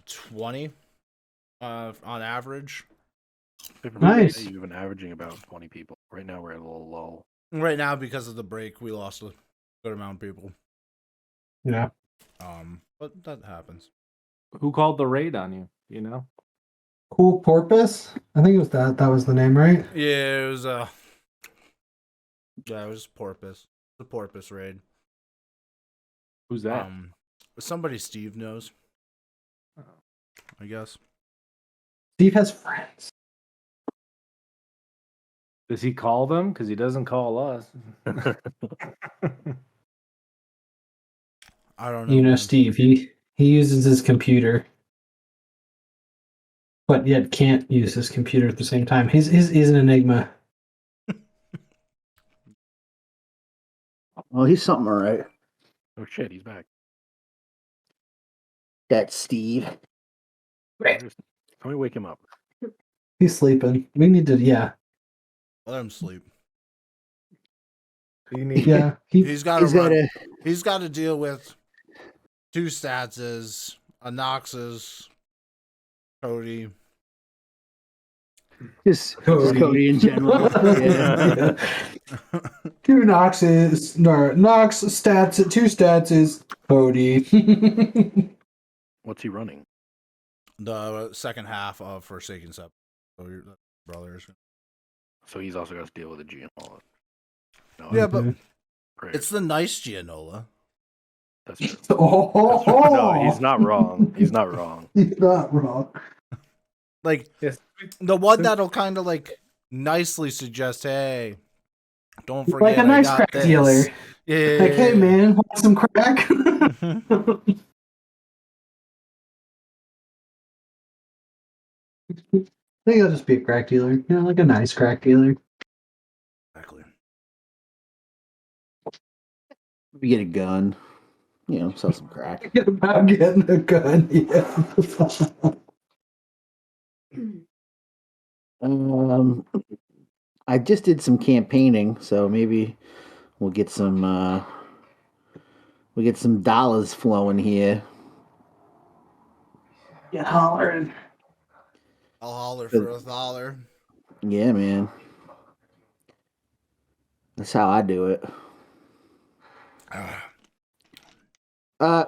20 on average. Nice. You've been averaging about 20 people. Right now we're at a little lull. Right now, because of the break, we lost a good amount of people. Yeah. But that happens. Who called the raid on you? You know? Cool Porpoise. I think it was that. That was the name, right? Yeah, it was it was Porpoise. The Porpoise raid. Who's that? Somebody Steve knows. I guess. Steve has friends. Does he call them? Because he doesn't call us. I don't know. You know, man. Steve. He uses his computer. but yet can't use his computer at the same time. He's an enigma. Well, he's something all right. Oh shit, he's back. That's Steve. Can we wake him up? He's sleeping. We need to, Let him sleep. You need yeah. He's got He's to. got He's got to deal with 2 statses, a Noxus, Cody. just Cody in general. Yeah. 2 Noxes, no, Nox stats, 2 stats is Cody. What's he running? The second half of Forsaken Sep. So your brothers. So he's also got to deal with the G and all that. No, Yeah, but great. it's the nice Gianola. That's true. Oh, No, he's not wrong. He's not wrong. He's not wrong. Like Yes. the one that'll kind of like nicely suggest, hey, don't forget, Like a nice I got crack this. dealer. Yeah. Like, hey man, want some crack? I think he'll just be a crack dealer. You know, like a nice crack dealer. Exactly. We get a gun. You know, sell some crack. Forget about getting a gun, yeah. I just did some campaigning, so maybe we'll get some dollars flowing here. Get hollering. I'll holler for $1. Yeah, man. That's how I do it.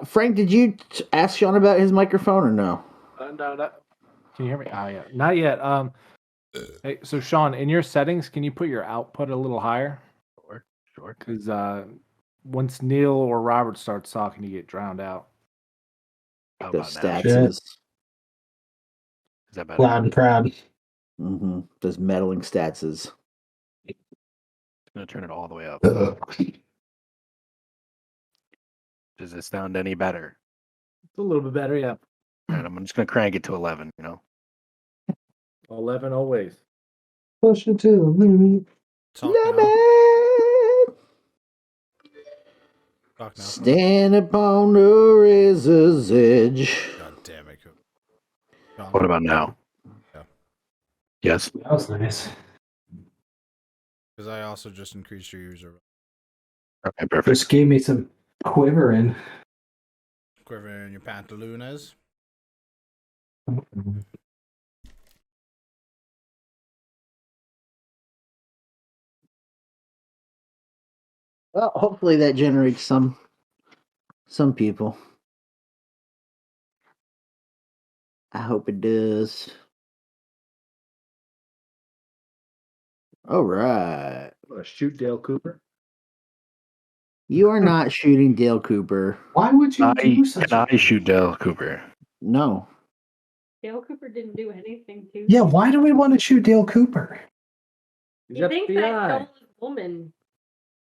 Frank, did you ask Sean about his microphone or no? no. Can you hear me? Oh yeah, not yet. Hey, so Sean, in your settings, can you put your output a little higher? Sure. Because once Neil or Robert starts talking, you get drowned out. How Those about now? stats. Is that better? Loud and proud. Mm-hmm. Those meddling statses. I'm gonna turn it all the way up. Does it sound any better? It's a little bit better, yeah. And I'm just gonna crank it to 11. 11 always. Push it to the limit. Talk now. Lemon! Talk now. Stand upon the razor's edge. God damn it. Sean. What about now? Yeah. Yes. That was nice. Because I also just increased your user Okay, perfect. Just gave me some quivering. quiver in your pantaloons. Well, hopefully that generates some people. I hope it does. All right. Shoot Dale Cooper. You are not shooting Dale Cooper. Why would you do such Can I shoot Dale Cooper? No. Dale Cooper didn't do anything to Yeah, why do we want to shoot Dale Cooper? He's You think that FBI. stole his woman?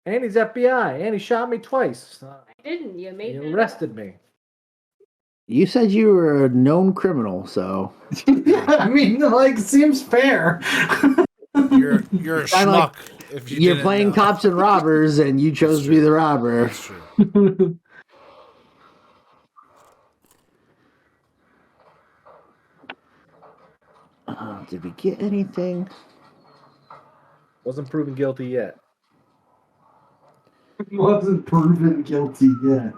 And he's FBI. And he shot me twice. I didn't. You made He that up. arrested me. You said you were a known criminal, so I mean, like, seems fair. You're a Kinda schmuck. like If you you're didn't playing know. cops and robbers, and you chose to be the robber. That's true. Did we get anything? Wasn't proven guilty yet. Wasn't proven guilty yet.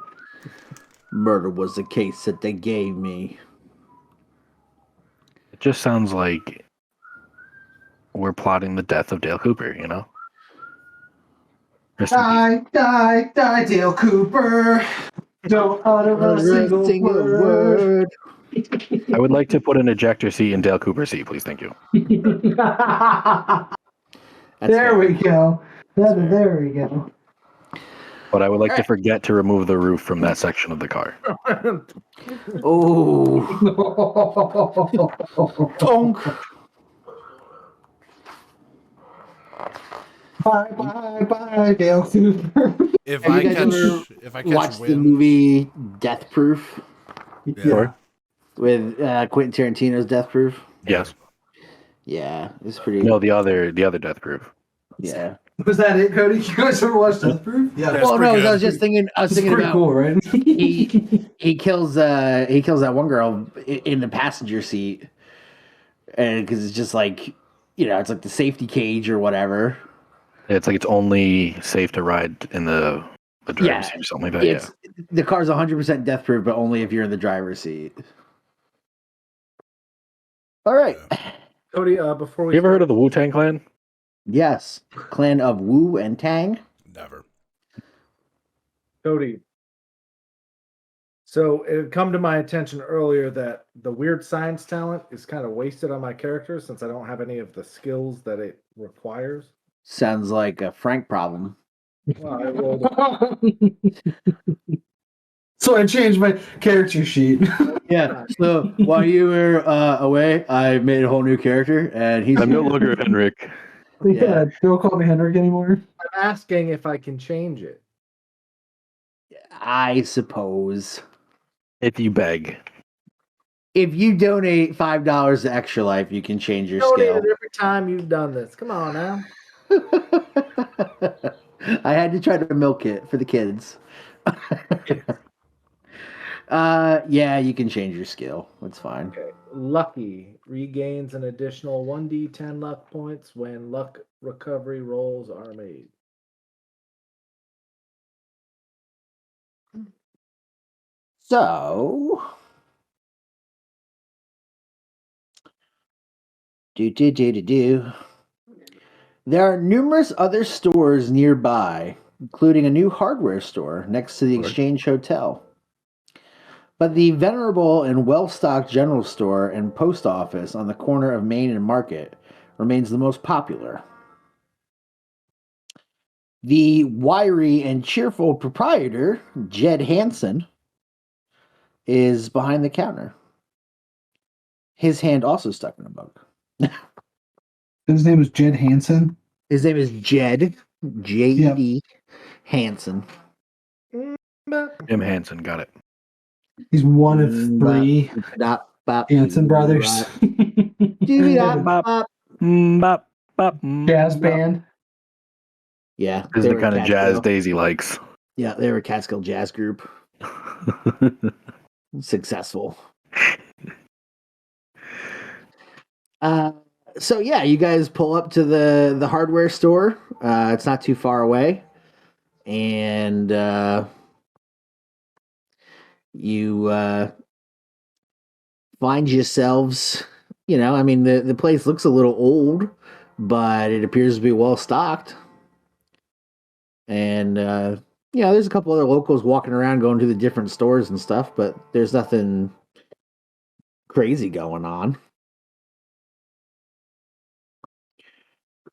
Murder was the case that they gave me. It just sounds like we're plotting the death of Dale Cooper, Rest in peace. Die, Dale Cooper. Don't utter a single word. I would like to put an ejector seat in Dale Cooper's seat, please. Thank you. There we go. There we go. But I would like to forget to remove the roof from that section of the car. Oh, Tonk. Bye, Dale Cooper. If Have I you guys ever catch watched the wind, movie Death Proof yeah. with Quentin Tarantino's Death Proof? Yes. Yeah, it's pretty. No, the other Death Proof. Yeah. Was that it, Cody? You guys ever watched Death Proof? Yeah. That's Well, no, pretty I was good. just thinking. I was It's thinking pretty about cool, right? he kills that one girl in the passenger seat, and because it's just like it's like the safety cage or whatever. It's like it's only safe to ride in the driver's Yeah, seat or something like that. It's the car's 100% death proof, but only if you're in the driver's seat. All right. Cody, before we You ever heard of the Wu-Tang Clan? Yes, clan of Wu and Tang. Never. Cody. So it had come to my attention earlier that the weird science talent is kind of wasted on my character since I don't have any of the skills that it requires. Sounds like a Frank problem. Well, I rolled So I changed my character sheet. Yeah. So while you were away, I made a whole new character, and he's I'm no longer Henrik. Yeah, don't call me Henrik anymore. I'm asking if I can change it. I suppose. If you beg. If you donate $5 to Extra Life, you can change your Donated skill. every time you've done this. Come on now. I had to try to milk it for the kids. Yeah, you can change your skill. That's fine. Okay. Lucky regains an additional 1d10 luck points when luck recovery rolls are made. So, there are numerous other stores nearby, including a new hardware store next to the Exchange Hotel. But the venerable and well-stocked general store and post office on the corner of Main and Market remains the most popular. The wiry and cheerful proprietor, Jed Hansen, is behind the counter. His hand also stuck in a book. His name is Jed Hansen. His name is Jed, J-E-D, Hansen. Jim Hansen, got it. He's one of three Hansen brothers. Jazz band. Yeah. This is they the were kind of jazz Catskill. Daisy likes. Yeah, they were a Catskill jazz group. Successful. So yeah, you guys pull up to the hardware store. It's not too far away. And you find yourselves, I mean, the place looks a little old, but it appears to be well stocked. And there's a couple other locals walking around going to the different stores and stuff, but there's nothing crazy going on.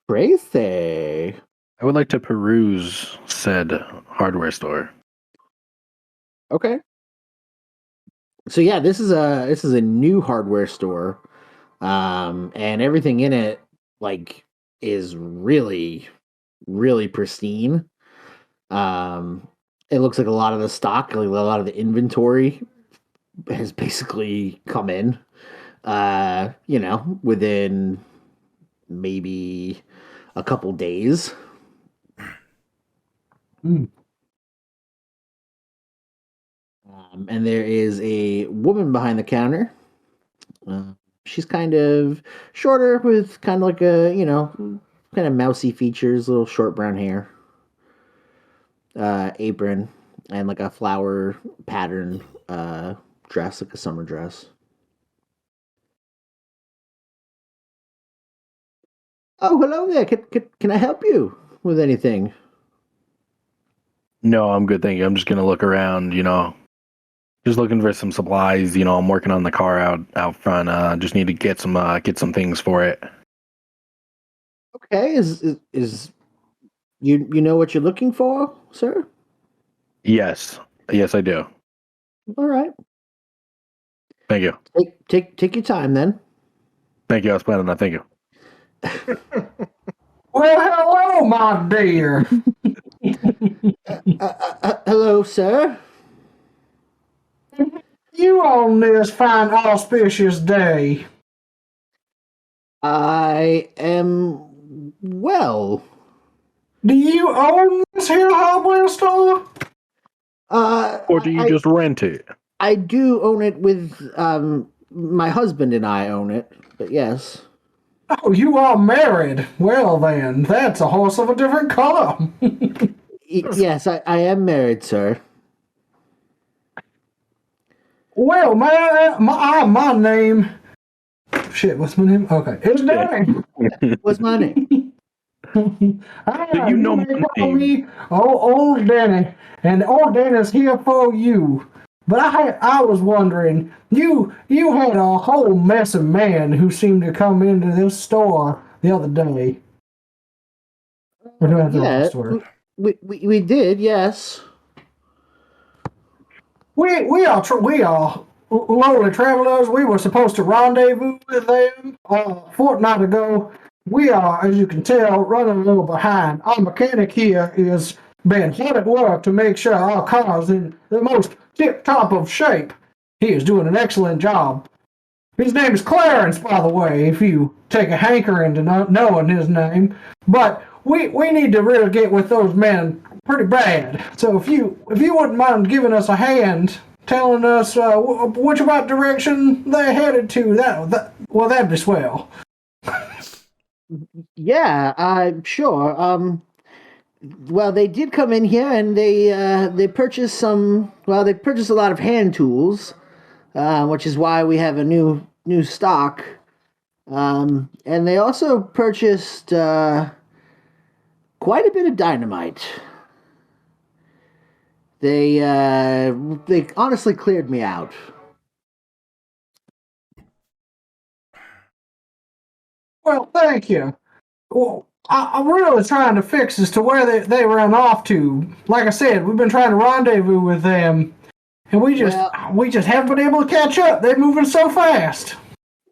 Crazy. I would like to peruse said hardware store. Okay. So yeah, this is a new hardware store, and everything in it is really, really pristine. It looks like a lot of the stock, like a lot of the inventory, has basically come in. Within maybe a couple days. And there is a woman behind the counter. She's kind of shorter with kind of like a, kind of mousy features, little short brown hair, apron, and like a flower pattern dress, like a summer dress. Oh, hello there. Can I help you with anything? No, I'm good, thank you. I'm just gonna look around, just looking for some supplies. I'm working on the car out front. Just need to get some things for it. Okay, is you know what you're looking for, sir? Yes, I do. All right. Thank you. Take your time then. Thank you. I was planning on. Thank you. Well, hello, my dear. Hello, sir. You on this fine auspicious day? I am well. Do you own this here hardware store? Or do you just rent it? I do own it with my husband and I own it, but yes. Oh, you are married. Well then, that's a horse of a different color. Yes, I am married, sir. Well, my name. Shit, what's my name? Okay, it's Danny. What's my name? You know may my call name. me old Danny, and old Danny's here for you. But I was wondering, you had a whole mess of man who seemed to come into this store the other day. Or do I have the wrong store? We did, yes. We are lowly travelers. We were supposed to rendezvous with them a fortnight ago. We are, as you can tell, running a little behind. Our mechanic here is been hard at work to make sure our car's in the most tip-top of shape. He is doing an excellent job. His name is Clarence, by the way, if you take a hankering to knowing his name. But we need to really get with those men pretty bad. So if you wouldn't mind giving us a hand, telling us which about direction they're headed to, that'd be swell. Yeah, I'm sure. Well, they did come in here and they purchased some. Well, they purchased a lot of hand tools, which is why we have a new stock. And they also purchased quite a bit of dynamite. They honestly cleared me out. Well, thank you. Well, I'm really trying to fix as to where they ran off to. Like I said, we've been trying to rendezvous with them, and we just haven't been able to catch up. They're moving so fast.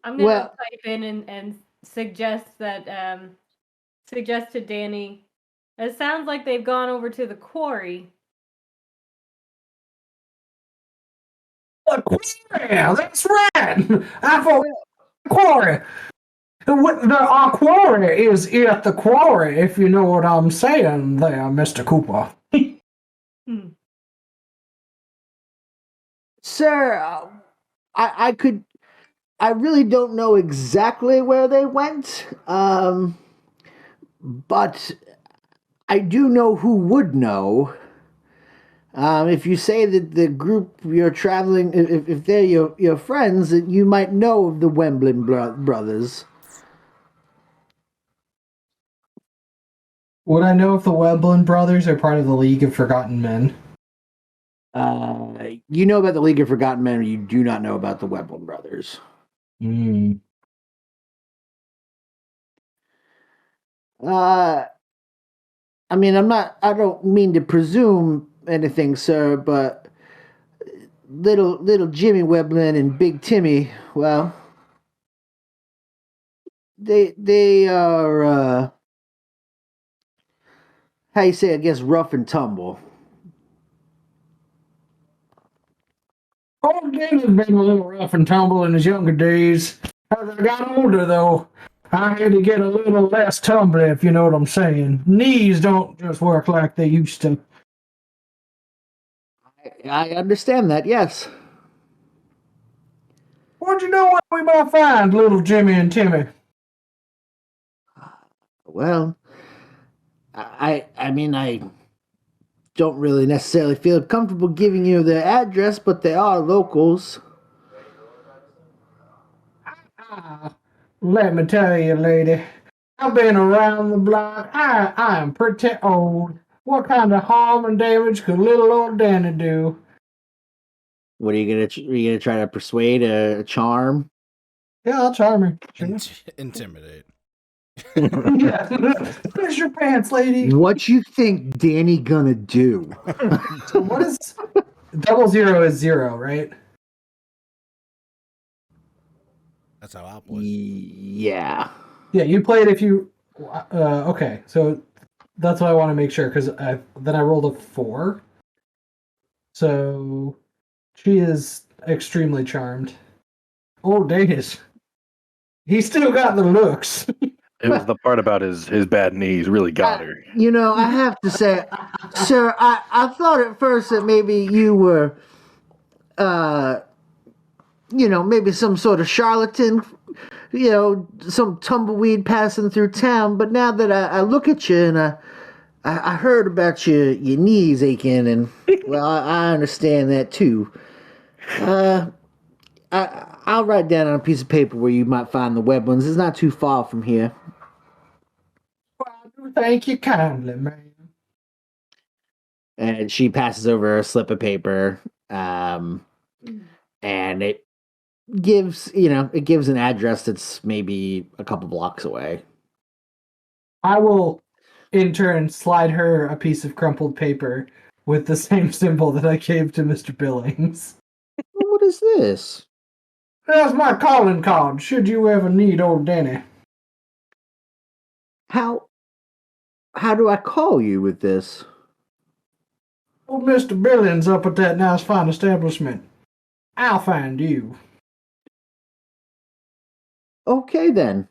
I'm gonna type in and suggest that suggest to Danny. It sounds like they've gone over to the quarry. The quarry, that's right. I thought quarry. Our quarry is at the quarry, if you know what I'm saying there, Mr. Cooper. Sir, I really don't know exactly where they went, but I do know who would know. If you say that the group you're traveling, if they're your friends, that you might know of the Wemblin brothers. Would I know if the Wemblin brothers are part of the League of Forgotten Men? You know about the League of Forgotten Men, or you do not know about the Wemblin brothers. Hmm. I mean, I don't mean to presume anything, sir, but little Jimmy Wemblin and Big Timmy, well, they are how you say, I guess, rough and tumble. Old Danny's been a little rough and tumble in his younger days. As I got older, though, I had to get a little less tumbly, if you know what I'm saying. Knees don't just work like they used to. I understand that, yes. What'd you know what we might find, little Jimmy and Timmy? Well, I mean, I don't really necessarily feel comfortable giving you their address, but they are locals. Let me tell you, lady, I've been around the block. I am pretty old. What kind of harm and damage could little old Danny do? What are you gonna try to persuade, a charm? Yeah, I'll charm her. Sure. Intimidate. Yeah. Where's your pants, lady? What you think Danny gonna do? So what is 00 is 0, right? That's how Op was. Yeah. Yeah, you played if you. Okay, so that's what I want to make sure because then I rolled a 4. So she is extremely charmed. Oh, Danish. He still got the looks. It was the part about his bad knees really got her. You know, I have to say, sir, I thought at first that maybe you were, maybe some sort of charlatan, some tumbleweed passing through town. But now that I look at you and I heard about your knees aching, and well, I understand that too. I'll write down on a piece of paper where you might find the web ones. It's not too far from here. Thank you kindly, man. And she passes over a slip of paper, and it gives an address that's maybe a couple blocks away. I will, in turn, slide her a piece of crumpled paper with the same symbol that I gave to Mr. Billings. What is this? That's my calling card, should you ever need old Danny. How do I call you with this? Old Mr. Billings up at that nice fine establishment. I'll find you. Okay, then.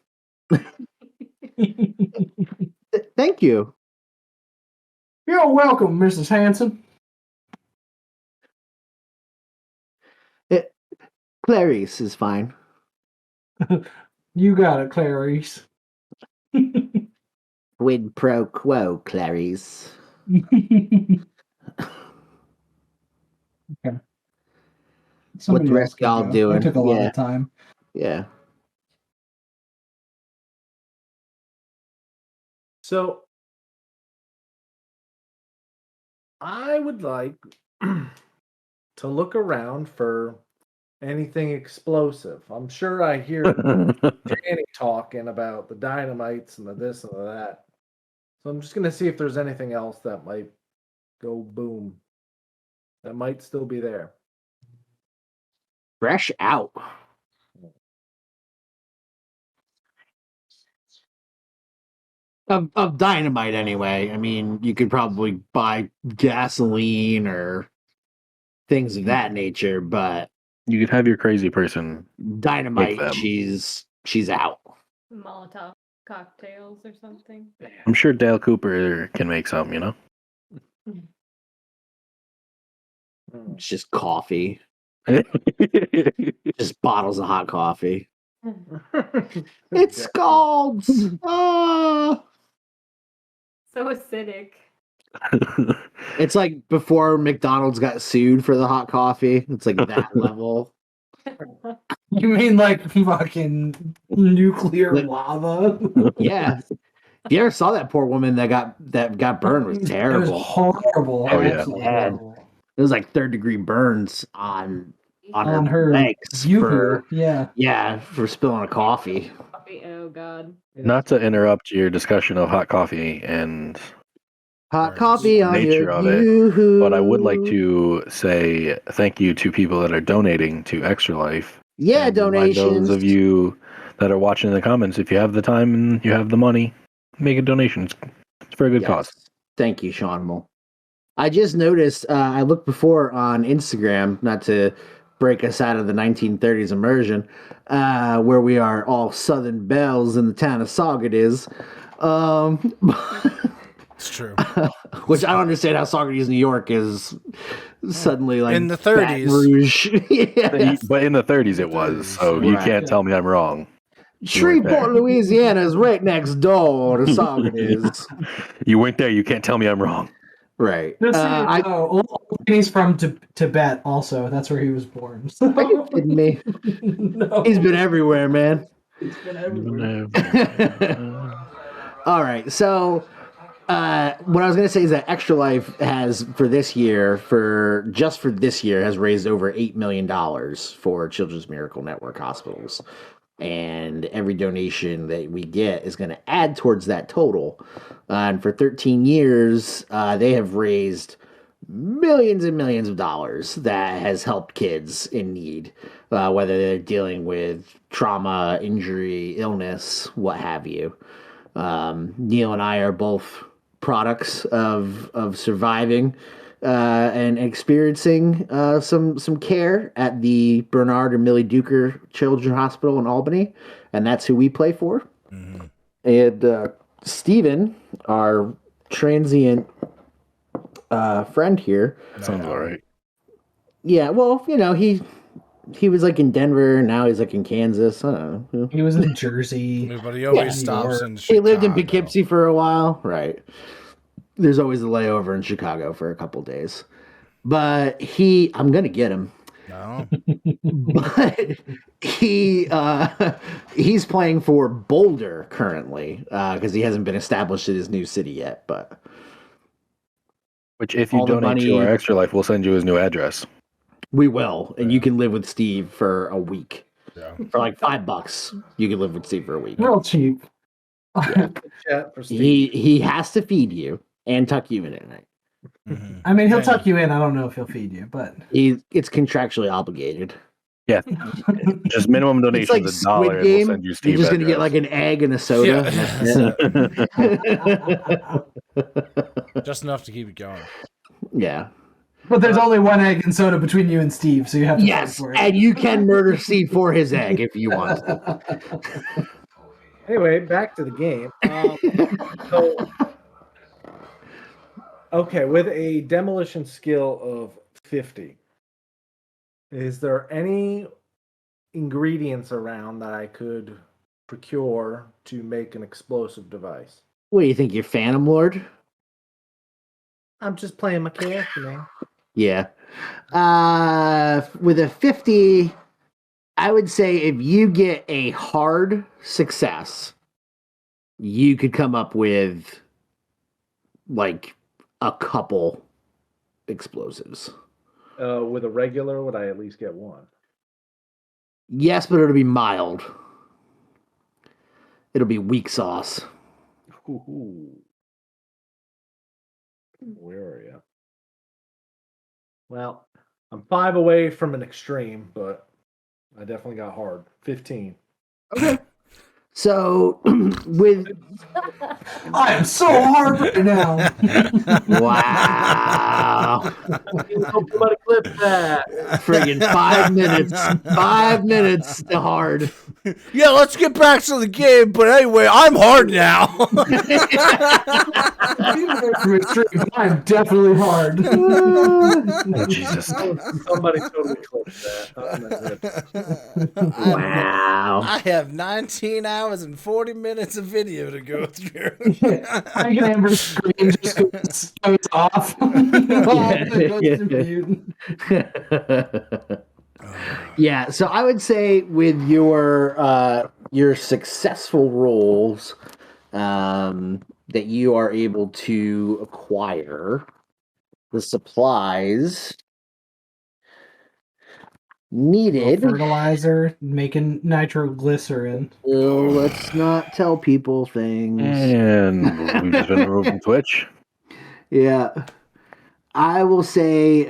Thank you. You're welcome, Mrs. Hanson. Clarice is fine. You got it, Clarice. Quid pro quo, Clarice. Okay. What the rest of y'all doing? That took a lot of time. Yeah. So I would like to look around for anything explosive. I'm sure I hear Danny talking about the dynamites and the this and the that. So I'm just going to see if there's anything else that might go boom. That might still be there. Fresh out. Of dynamite, anyway. I mean, you could probably buy gasoline or things of that nature, but You could have your crazy person. dynamite, them. she's out. Molotov cocktails or something. I'm sure Dale Cooper can make some, you know? It's just coffee. Just bottles of hot coffee. It's scalds. Ah. So acidic. It's like before McDonald's got sued for the hot coffee. It's like that level. You mean like fucking nuclear lava? Yeah. If you ever saw that poor woman that got burned, it was terrible. It was horrible. Oh, yeah. Absolutely Bad. horrible. It was like 3rd-degree burns on On her her legs Yoo-hoo, yeah. for spilling a coffee. Oh god. Not to interrupt your discussion of hot coffee and Hot coffee on nature your of it, Yoo-hoo. but I would like to say thank you to people that are donating to Extra Life. Yeah, And remind donations. those of you that are watching in the comments, if you have the time and you have the money, make a donation. It's for a good cause. Thank you, Sean Mull. I just noticed, I looked before on Instagram, not to break us out of the 1930s immersion, where we are all Southern belles in the town of Saugerties. It's true. Which I don't understand how Saugerties, New York is suddenly like In the Baton 30s. Rouge. Yeah. But in the 30s it was, so you Right. can't tell me I'm wrong. Shreveport, Louisiana is right next door to Saugerties. You weren't there, you can't tell me I'm wrong. Right. Old He's from Tibet also. That's where he was born. So. Are you kidding me? No. He's been everywhere, man. He's been everywhere. All right, so what I was going to say is that Extra Life has, for this year, has raised over $8 million for Children's Miracle Network hospitals. And every donation that we get is going to add towards that total. And for 13 years, they have raised millions and millions of dollars that has helped kids in need, whether they're dealing with trauma, injury, illness, what have you. Neil and I are both products of surviving and experiencing some care at the Bernard and Millie Duker Children's Hospital in Albany, and that's who we play for. Mhm. And Steven, our transient friend here. Sounds all right. Yeah, well, he was like in Denver, and now he's like in Kansas. I don't know. He was in Jersey. But he always Yeah, stops York. in Chicago. He lived in Poughkeepsie for a while, right? There's always a layover in Chicago for a couple days, but I'm gonna get him. No. But he's playing for Boulder currently because he hasn't been established in his new city yet. But Which, if you all the donate to money- our Extra Life, we'll send you his new address. we will, and Yeah. you can live with Steve for a week Yeah. for like $5. You can live with Steve for a week. Real cheap. Chat for Steve. He has to feed you and tuck you in at night. Mhm. I mean, he'll Yeah. tuck you in. I don't know if he'll feed you, but It's contractually obligated. Yeah. Just minimum It's donations like $1, Squid and we'll Game. send you You're Steve's just gonna get address. like an egg and a soda. Just enough to keep it going. Yeah. but there's only one egg and soda between you and Steve, so you have to Yes, fight for it. and you can murder Steve for his egg if you want. Anyway, back to the game. So, okay, with a demolition skill of 50, is there any ingredients around that I could procure to make an explosive device? What do you think, you're Phantom Lord? I'm just playing my character, man. Yeah. With a 50, I would say if you get a hard success, you could come up with like a couple explosives. With a regular, would I at least get one? Yes, but it'll be mild. It'll be weak sauce. Ooh. Where are you? Well, I'm 5 away from an extreme, but I definitely got hard. 15. Okay. So with I am so hard right now. wow, Somebody clip that. friggin' 5 minutes, 5 minutes to hard. Yeah, let's get back to the game. But anyway, I'm hard now. I'm definitely hard. Oh, Jesus. Somebody totally clip that. Wow. I have 19 hours and 40 minutes of video to go through. I can have her screen just goes off. Yeah, so I would say with your successful rolls that you are able to acquire the supplies needed. Fertilizer, making nitroglycerin. Oh, let's not tell people things. And we've just been removed from Twitch. Yeah. I will say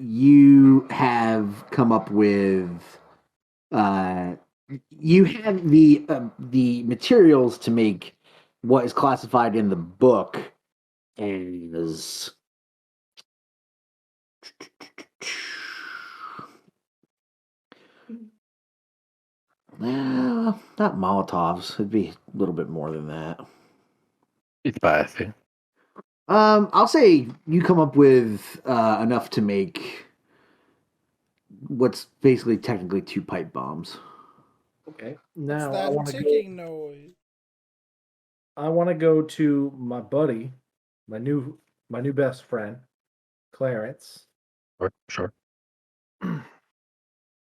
you have come up with you have the materials to make what is classified in the book as not Molotovs. It'd be a little bit more than that. It's spicy. I'll say you come up with enough to make what's basically technically 2 pipe bombs. Okay. It's Now that ticking noise. I want to go to my buddy, my new best friend, Clarence. Sure.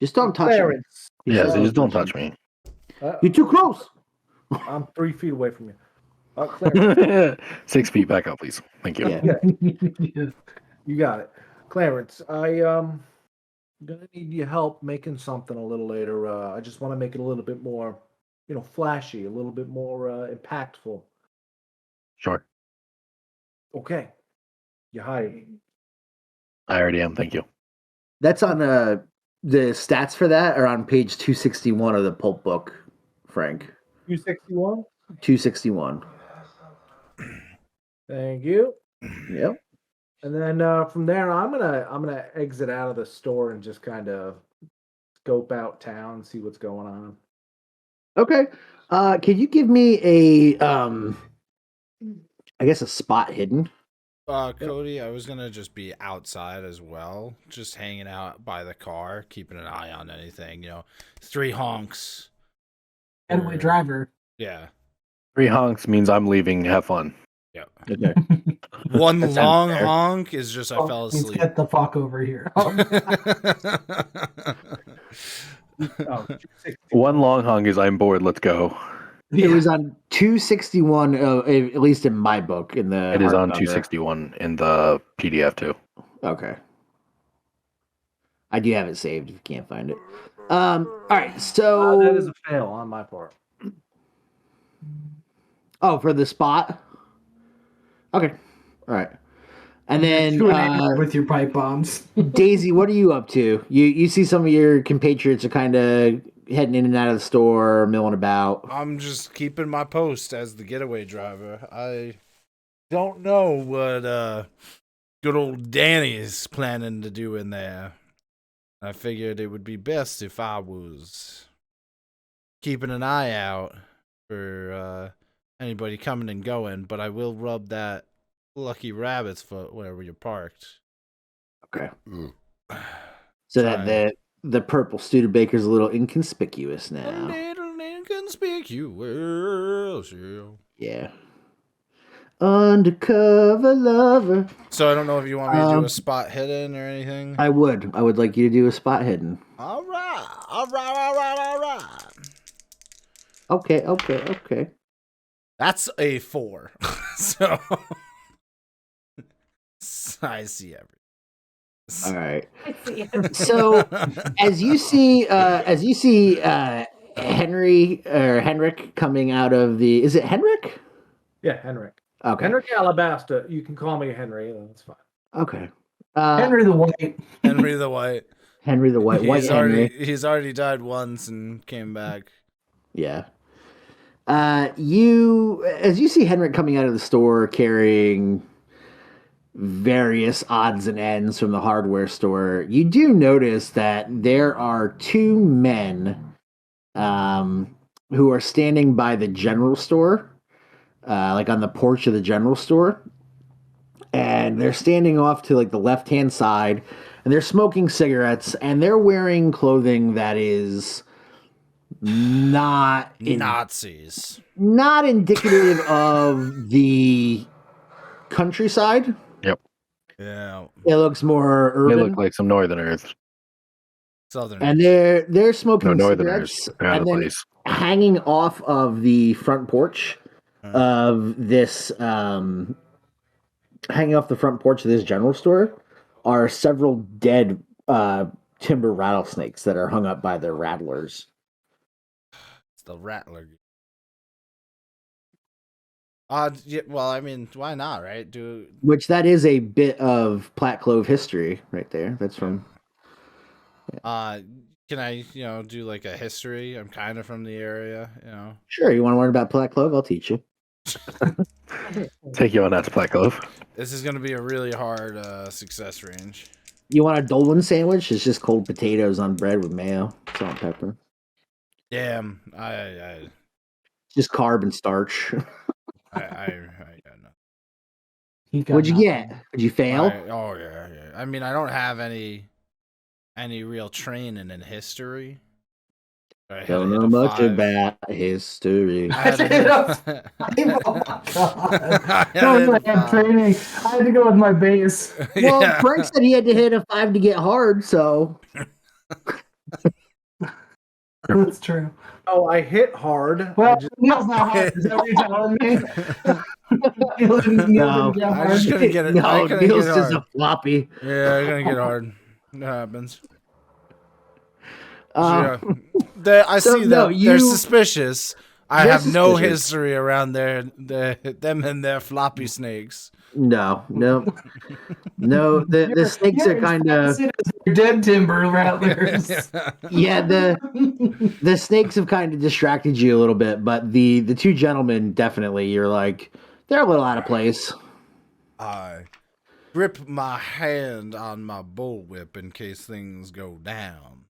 Just don't touch him. Clarence. Yeah, so just don't touch me. You're too close. I'm 3 feet away from you. Clarence. 6 feet back up, please. Thank you. Yeah. You got it. Clarence, I'm gonna need your help making something a little later. I just want to make it a little bit more, flashy, a little bit more impactful. Sure. Okay. You hired. I already am. Thank you. That's on the stats for that are on page 261 of the Pulp book, Frank. 261. 261. Thank you. Yep. And then from there, I'm gonna exit out of the store and just kind of scope out town, see what's going on. Okay. Can you give me a I guess a spot hidden? Cody, I was gonna just be outside as well, just hanging out by the car, keeping an eye on anything. 3 honks. Getaway driver. Yeah. 3 honks means I'm leaving. Have fun. Yeah. Okay. One That sounds long fair. honk is just I fell Let's asleep. get the fuck over here. Oh, 1 long honk is I'm bored. Let's go. It was on 261, at least in my book. In the It is on hardcover. 261 in the PDF too. Okay. I do have it saved if you can't find it. All right, so that is a fail on my part. oh, for the spot. Okay, all right, and then with your pipe bombs. Daisy, what are you up to? You see some of your compatriots are kind of heading in and out of the store, milling about. I'm just keeping my post as the getaway driver. I don't know what good old Danny is planning to do in there. I figured it would be best if I was keeping an eye out for anybody coming and going, but I will rub that lucky rabbit's foot wherever you're parked. Okay. So that the purple Studebaker's a little inconspicuous A now. little inconspicuous, Yeah. Undercover lover. So I don't know if you want me to do a spot hidden or anything. I would like you to do a spot hidden. All right. Okay. That's a 4. So I see everything. All right. I see. So as you see Henrik coming out of the, is it Henrik? Yeah, Henrik. Okay. Henrik Alabasta. You can call me Henry. That's fine. Okay. Henry the White. Henry the White. Henry the White. White Henry. He's already died once and came back. Yeah. As you see Henrik coming out of the store carrying various odds and ends from the hardware store, you do notice that there are 2 men who are standing by the general store, like on the porch of the general store. And they're standing off to like the left-hand side, and they're smoking cigarettes, and they're wearing clothing that is not Nazis. Not indicative of the countryside. Yep. Yeah. It looks more urban. They look like some northerners. Southern. And they're smoking northerners. cigarettes, They're out and of then place. hanging off of the front porch of this general store are several dead timber rattlesnakes that are hung up by their rattlers. It's the Rattler. Yeah, well, I mean, why not, right? Which that is a bit of Platte Clove history right there. That's from. Can I, do like a history? I'm kind of from the area, Sure, you want to learn about Platte Clove? I'll teach you. Take you on that to Platte Clove. This is going to be a really hard success range. You want a Dolan sandwich? It's just cold potatoes on bread with mayo, salt and pepper. Damn, I just carb and starch. I got nothing. What'd you get? Did you fail? Yeah. I mean, I don't have any real training in history. Don't know much about history. I had to go with my base. Well, Yeah. Frank said he had to hit a 5 to get hard, so. That's true. Oh, I hit hard. Well, Neil's not hard. Is that what you're telling me? No, I'm just gonna get it. No, Neil's Neil's just a floppy. Yeah, I'm gonna get hard. That happens. Uh, I so, see them. no, They're suspicious. I They're have no suspicious. history around them and their floppy snakes. No. The snakes are kind of dead timber rattlers. yeah. The snakes have kind of distracted you a little bit, but the 2 gentlemen definitely. You're like they're a little out of place. grip my hand on my bullwhip in case things go down.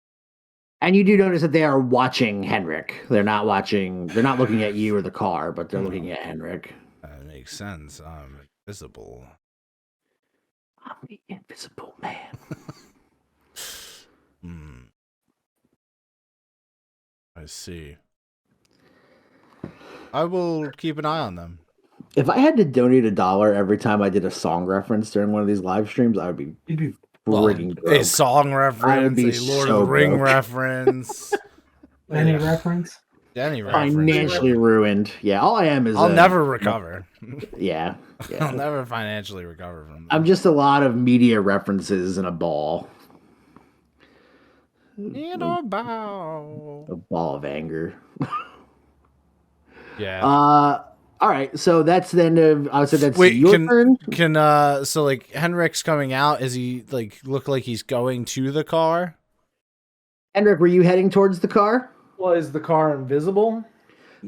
And you do notice that they are watching Henrik. They're not looking at you or the car, but they're looking at Henrik. That makes sense. I'm invisible. I'm the invisible man. I see. I will keep an eye on them. If I had to donate $1 every time I did a song reference during one of these live streams, I would be frigging broke. A song reference, a Lord of the Ring reference. Any reference? Any reference. Financially ruined. Yeah, all I am is I'll never recover. Yeah. I'll never financially recover from that. I'm just a lot of media references in a ball. In a ball. A ball of anger. Yeah. All right, so that's the end of. I would say that's Wait, your turn. So like Henrik's coming out? Is he like look like he's going to the car? Henrik, were you heading towards the car? Well, is the car invisible?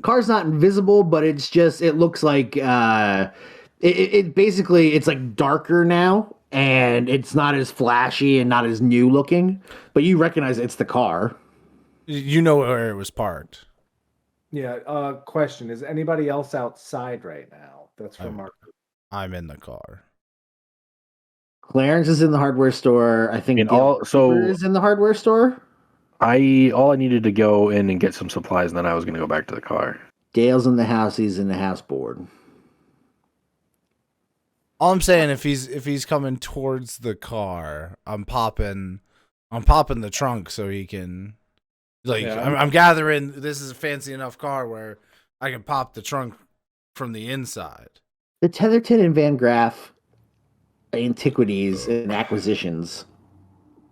Car's not invisible, but it's just. It looks like. It basically it's like darker now, and it's not as flashy and not as new looking. But you recognize it's the car. You know where it was parked. Yeah. Question: is anybody else outside right now? That's from our. I'm in the car. Clarence is in the hardware store. I think is in the hardware store. All I needed to go in and get some supplies, and then I was going to go back to the car. Dale's in the house. He's in the house board. All I'm saying, if he's coming towards the car, I'm popping the trunk so he can. Like, yeah. I'm gathering this is a fancy enough car where I can pop the trunk from the inside. The Tetherton Van Graf Antiquities and Acquisitions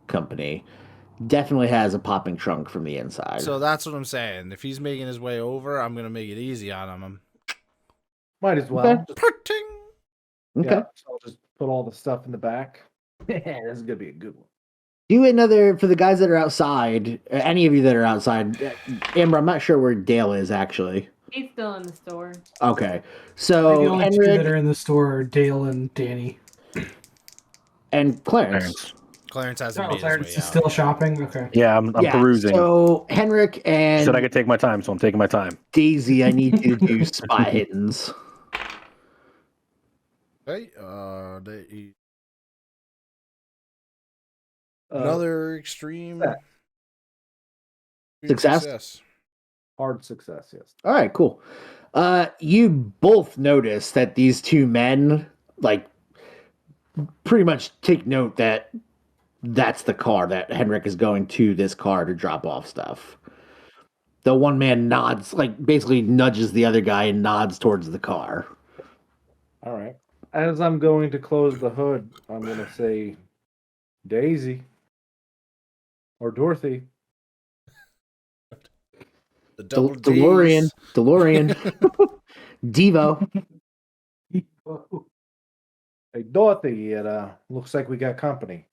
company definitely has a popping trunk from the inside. So that's what I'm saying. If he's making his way over, I'm going to make it easy on him. Might as well. Okay. Okay. Yeah, so I'll just put all the stuff in the back. This is going to be a good one. Do another, for the guys that are outside, any of you that are outside, Amber, I'm not sure where Dale is, actually. He's still in the store. Okay. So, the only two that are in the store are Dale and Danny. And Clarence. Clarence hasn't made his Clarence way is out. still shopping? Okay. Yeah, I'm perusing. So, Henrik and... You said I could take my time, so I'm taking my time. Daisy, I need you to do spot hiddens. Okay, another extreme success. Hard success, yes. All right, cool. You both notice that these two men, like, pretty much take note that that's the car, that Henrik is going to this car to drop off stuff. The one man nods, like, basically nudges the other guy and nods towards the car. All right. As I'm going to close the hood, I'm going to say, Daisy. Or Dorothy. The double DeLorean. Devo. Hey, Dorothy, it looks like we got company.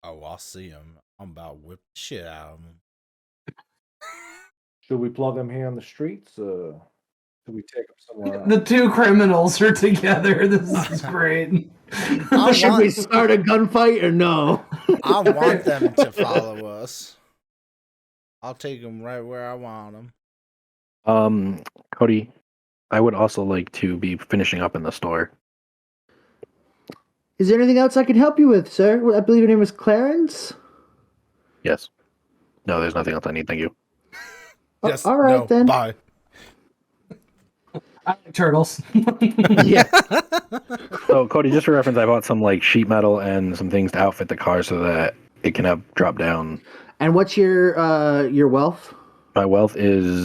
Oh, I'll see him. I'm about to whip the shit out of him. Should we plug him here on the streets? Should we take him somewhere else? The two criminals are together. This is great. Should we start a gunfight or no? I want them to follow us. I'll take them right where I want them. Cody, I would also like to be finishing up in the store. Is there anything else I can help you with, sir? I believe your name is Clarence? Yes. No, there's nothing else I need. Thank you. Yes. All right, no, then. Bye. I like turtles. Yeah. So, Cody, just for reference, I bought some like sheet metal and some things to outfit the car so that it can have drop down. And what's your wealth? My wealth is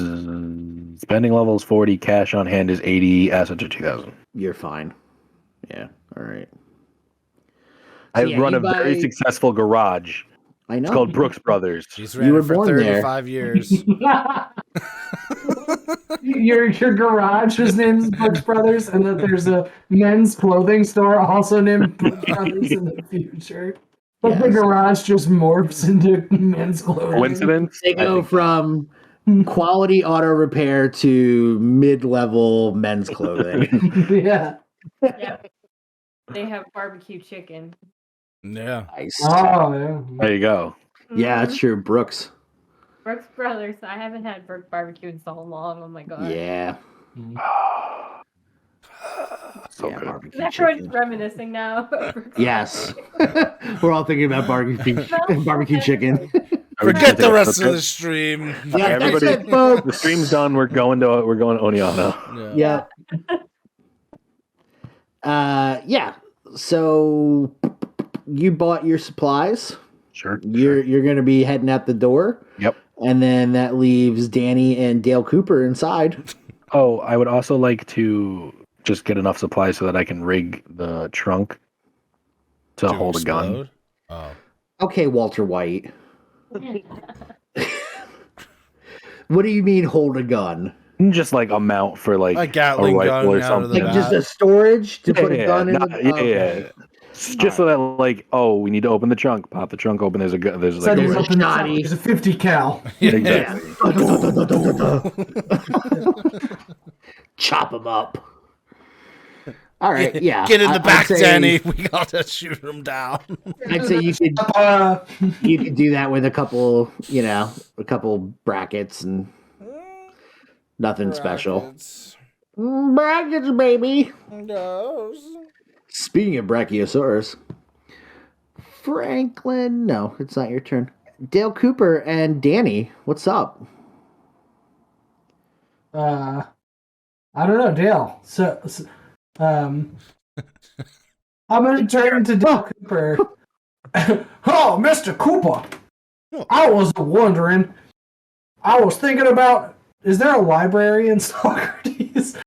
spending level is 40, cash on hand is 80, assets are 2,000. You're fine. Yeah. All right. I run a very successful garage. I know. It's called Brooks Brothers. He's ran it for 35 years. Your garage is named Brooks Brothers, and that there's a men's clothing store also named Brooks Brothers in the future. But the garage just morphs into men's clothing. Coincidence? They go from quality auto repair to mid-level men's clothing. Yeah. They have barbecue chicken. Yeah. Nice. Oh, yeah. There you go. Yeah, that's Mhm. true. Brooks. Brooks Brothers. I haven't had Brooks barbecue in so long. Oh my god. Yeah. So Yeah, good. barbecue Everyone's chicken. reminiscing now. about Brooks Yes. barbecue. We're all thinking about barbecue chicken. Forget the rest of the stream. Yeah, Everybody- that's it, folks. The stream's done. We're going to Oniana. Yeah. Yeah. So you bought your supplies. Sure. You're going to be heading out the door. Yep. And then that leaves Danny and Dale Cooper inside. Oh, I would also like to just get enough supplies so that I can rig the trunk to hold a gun. explode? Oh. Okay, Walter White. What do you mean hold a gun? Just like a mount for like A Gatling rifle gun or out of the something. Like back. just a storage to put a Yeah, gun in not- the yeah, okay. yeah. Just so that like, oh, we need to open the trunk. Pop the trunk open. There's a gun. There's like There's Suddenly a open the trunk, shoddy. there's a 50 cal. exactly. Chop them up. All right, yeah. Get in the back, I'd say, Danny. We gotta shoot him down. I'd say you could do that with a couple brackets and nothing special. Brackets, baby. Speaking of Brachiosaurus, Franklin. No, it's not your turn. Dale Cooper and Danny, what's up? I don't know, Dale. I'm gonna turn to Dale Cooper. Oh, Mr. Cooper. I was wondering. I was thinking about. Is there a library in Saugerties?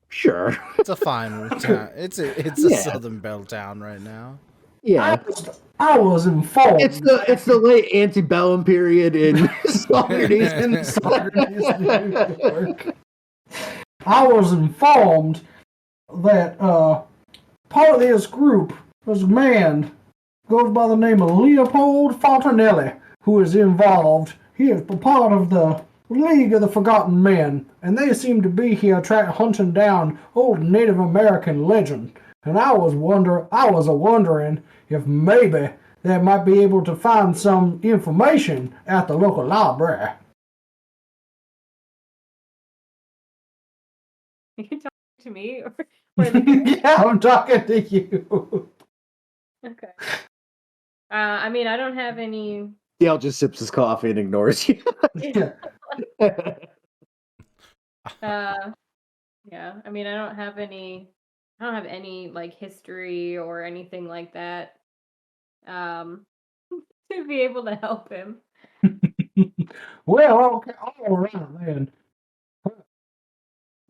Sure. It's a fine town. It's a Yeah. Southern Belle town right now. Yeah. I was informed. It's the late antebellum period in Saugerties. New York. I was informed that part of this group was a man goes by the name of Leopold Fontanelli, who is involved. He is a part of the League of the Forgotten Men, and they seem to be here hunting down old Native American legend. And I was wondering if maybe they might be able to find some information at the local library. Are you talking to me or the Yeah, I'm talking to you. Okay. I mean, I don't have any. Dale just sips his coffee and ignores you. Yeah. Yeah. I mean, I don't have any like history or anything like that. To be able to help him. Well, okay, all right then.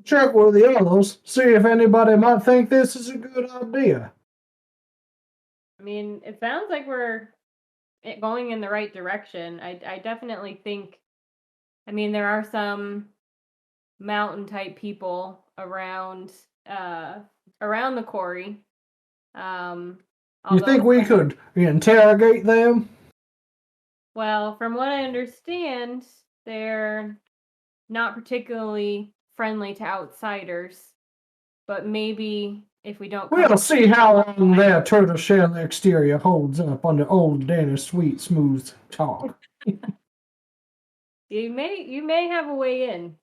Check with the others, see if anybody might think this is a good idea. I mean, it sounds like we're going in the right direction. I definitely think. I mean, there are some mountain type people around the quarry. You think we could interrogate them? Well, from what I understand, they're not particularly friendly to outsiders. But maybe if we don't, We'll see how long their turtle shell exterior holds up under old Danny's sweet, smooth talk. you may have a way in.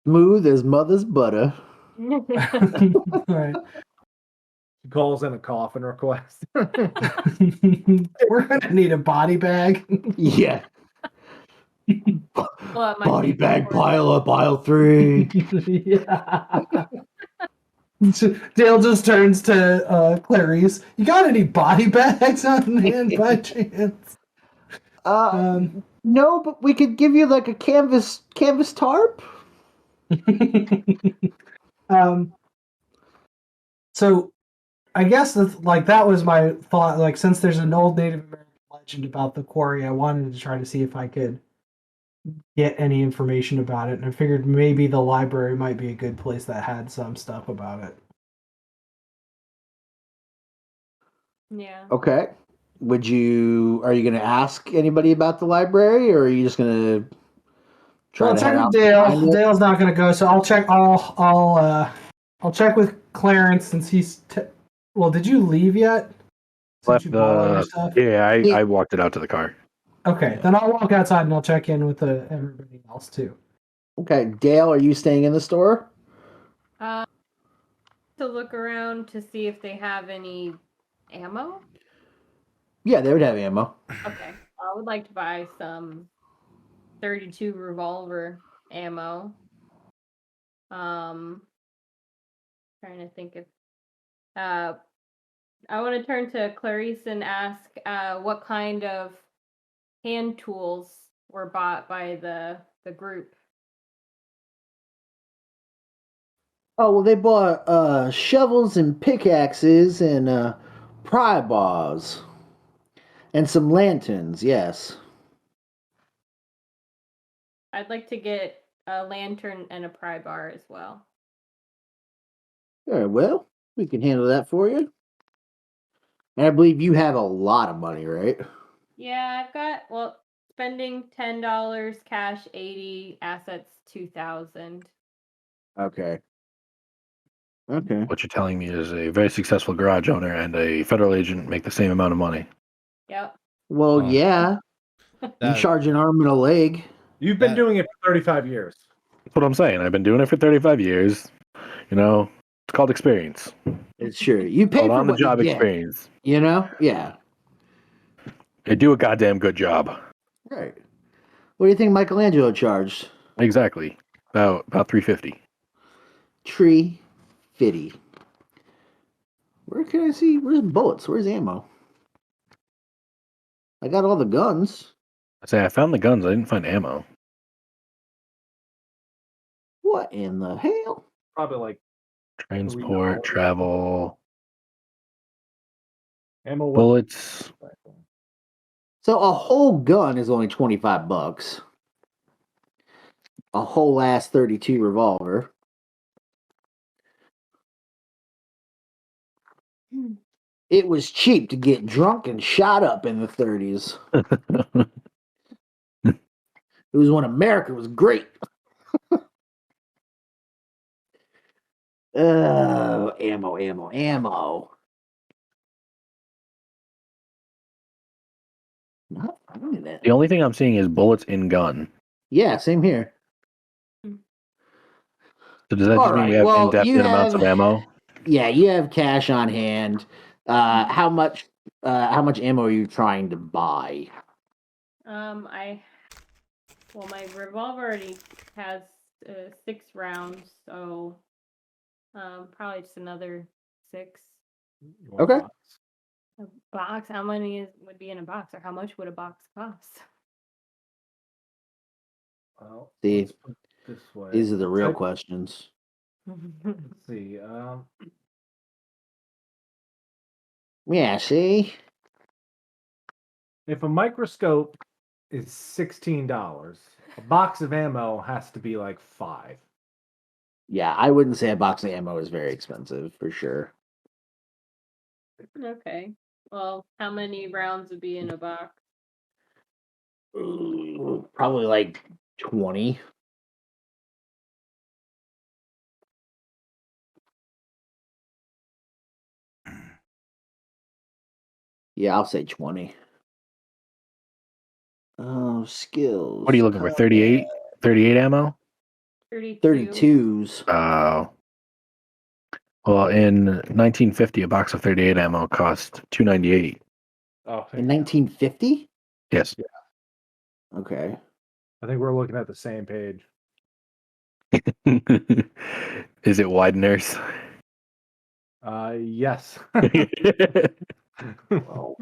Smooth as mother's butter. Right. She calls in a coffin request. We're gonna need a body bag. Yeah. Well, it might Body be bag before- pile up aisle 3. Yeah. Dale just turns to Clarice. You got any body bags on hand by chance? No, but we could give you like a canvas tarp. So I guess that was my thought. Like, since there's an old Native American legend about the quarry, I wanted to try to see if I could get any information about it, and I figured maybe the library might be a good place that had some stuff about it. Yeah. Okay. Are you going to ask anybody about the library, or are you just going to try I'll to check head with out? Dale. behind it? Dale's not going to go, so I'll check. I'll check with Clarence, since he's well, did you leave yet? Since Left you bought all your stuff. yeah, I walked it out to the car. Okay, then I'll walk outside and I'll check in with everybody else too. Okay, Dale, are you staying in the store? To look around to see if they have any ammo. Yeah, they would have ammo. Okay, I would like to buy some 32 revolver ammo. Trying to think if I want to turn to Clarice and ask what kind of hand tools were bought by the group. Oh, well, they bought shovels and pickaxes and pry bars and some lanterns, yes. I'd like to get a lantern and a pry bar as well. Very well, we can handle that for you. And I believe you have a lot of money, right? Yeah, I've got, spending $10, cash 80, assets 2,000. Okay. Okay. What you're telling me is a very successful garage owner and a federal agent make the same amount of money. Yep. Well, yeah. You charge an arm and a leg. You've been doing it for 35 years. That's what I'm saying. I've been doing it for 35 years. You know, it's called experience. It's true. You pay for on the what you job get, experience. you know? Yeah. They do a goddamn good job. Right. What do you think Michelangelo charged? Exactly. About $350. Tree fitty. Where can I see? Where's bullets? Where's ammo? I got all the guns. I found the guns. I didn't find ammo. What in the hell? Probably like Transport, travel, ammo. bullets. So a whole gun is only $25. A whole ass 32 revolver. It was cheap to get drunk and shot up in the 30s. It was when America was great. Ammo. Not finding it. The only thing I'm seeing is bullets in gun. Yeah, same here. So does that just mean we have indefinite amounts of ammo? Yeah, you have cash on hand. How much ammo are you trying to buy? My revolver already has 6 rounds, so probably just another 6. Okay. A box? How many would be in a box, or how much would a box cost? Well, See, let's put it this way. these are the real questions. Let's see. Yeah, see? If a microscope is $16, a box of ammo has to be like $5. Yeah, I wouldn't say a box of ammo is very expensive, for sure. Okay. Well, how many rounds would be in a box? Ooh, probably like 20. Yeah, I'll say 20. Oh, skills. What are you looking for? 38? 38 ammo? 32s. Oh. Well, in 1950, a box of 38 ammo cost $2.98. Oh, in 1950? Yes. Yeah. Okay. I think we're looking at the same page. Is it Widener's? Yes. Well,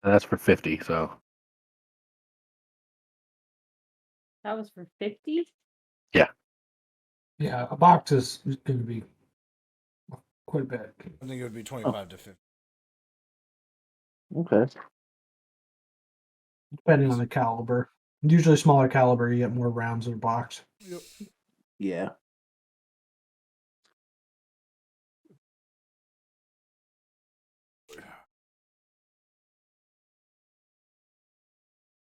That's for 50, so. That was for 50? Yeah. Yeah, a box is going to be quite a bit. I think it would be 25 to 50. okay. Depending on the caliber. Usually smaller caliber, you get more rounds in a box. Yep. Yeah.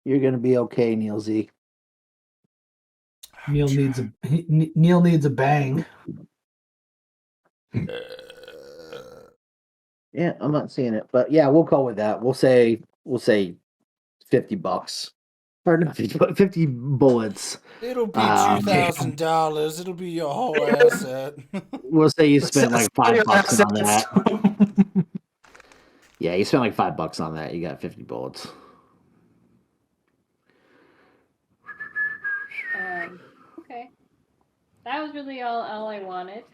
You're going to be okay, Neil Z. Neil needs a bang. Yeah, I'm not seeing it, but yeah, we'll call with that. We'll say $50. Or no, 50 bullets. It'll be $2,000. It'll be your whole asset. We'll say you spent like $5 on that. Yeah, you spent like $5 on that. You got 50 bullets. Okay. That was really all I wanted.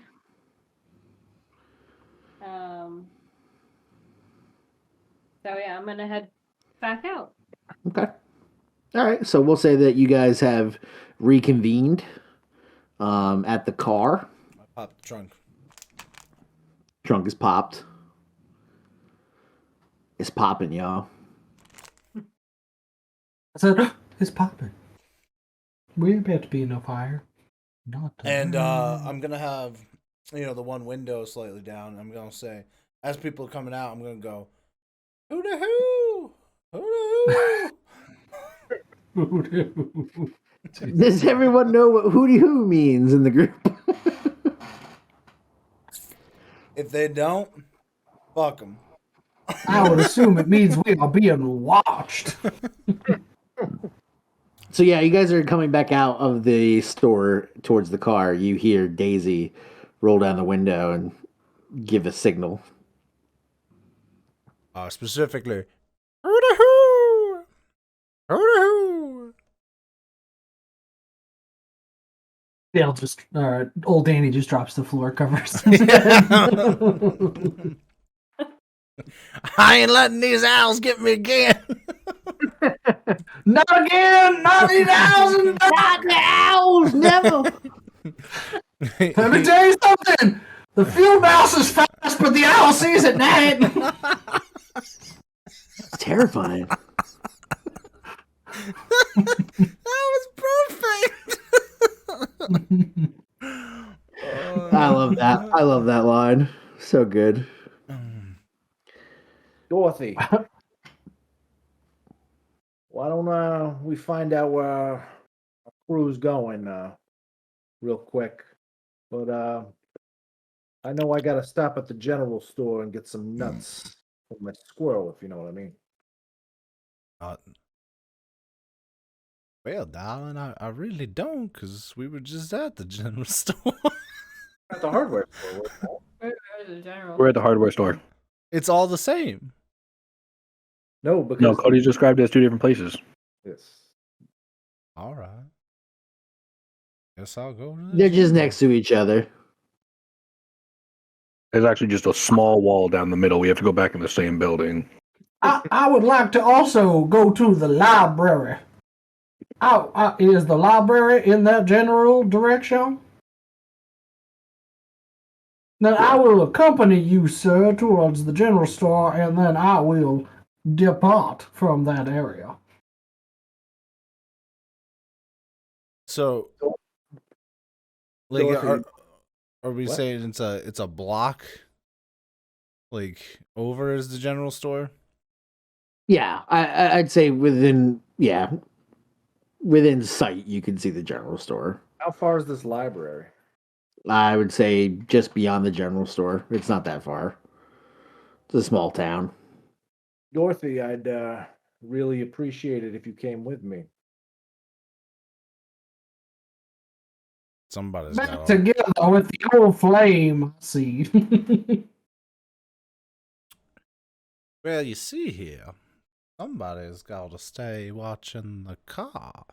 So yeah, I'm gonna head back out. Okay. All right. So we'll say that you guys have reconvened at the car. I popped the trunk. Trunk is popped. It's popping, y'all. I said, it's popping. We're about to be no fire. Not And I'm gonna have, the one window slightly down. I'm gonna say, as people are coming out, I'm gonna go, "Who the who? Who the who?" Does everyone know what hooty hoo means in the group? If they don't, fuck them. I would assume it means we are being watched. So yeah, you guys are coming back out of the store towards the car. You hear Daisy roll down the window and give a signal. Specifically, "Who the who? Who the who?" They'll just old Danny just drops the floor covers. I ain't letting these owls get me again. Not again! Not these owls! Not the owls! Never! Let me tell you something! The field mouse is fast, but the owl sees at night! It's terrifying. That was perfect. I love that. I love that line. So good. Dorothy, why don't we find out where our crew's going real quick? But I know I gotta stop at the general store and get some nuts for my squirrel, if you know what I mean. Well, darling, I really don't, because we were just at the general store. At the hardware store. We're at the hardware store. It's all the same. No, because No, Cody's described it as two different places. yes. All right. Guess I'll go to They're just next to each other. There's actually just a small wall down the middle. We have to go back in the same building. I would like to also go to the library. Is the library in that general direction? Then I will accompany you, sir, towards the general store, and then I will depart from that area. So, like, Dorothy. are we What? saying it's a block, like, over is the general store? Yeah, I'd say within sight you can see the general store. How far is this library? I would say just beyond the general store. It's not that far. It's a small town. Dorothy, I'd really appreciate it if you came with me. Somebody's Back got together with the old flame. See. Well, you see here, somebody's got to stay watching the car.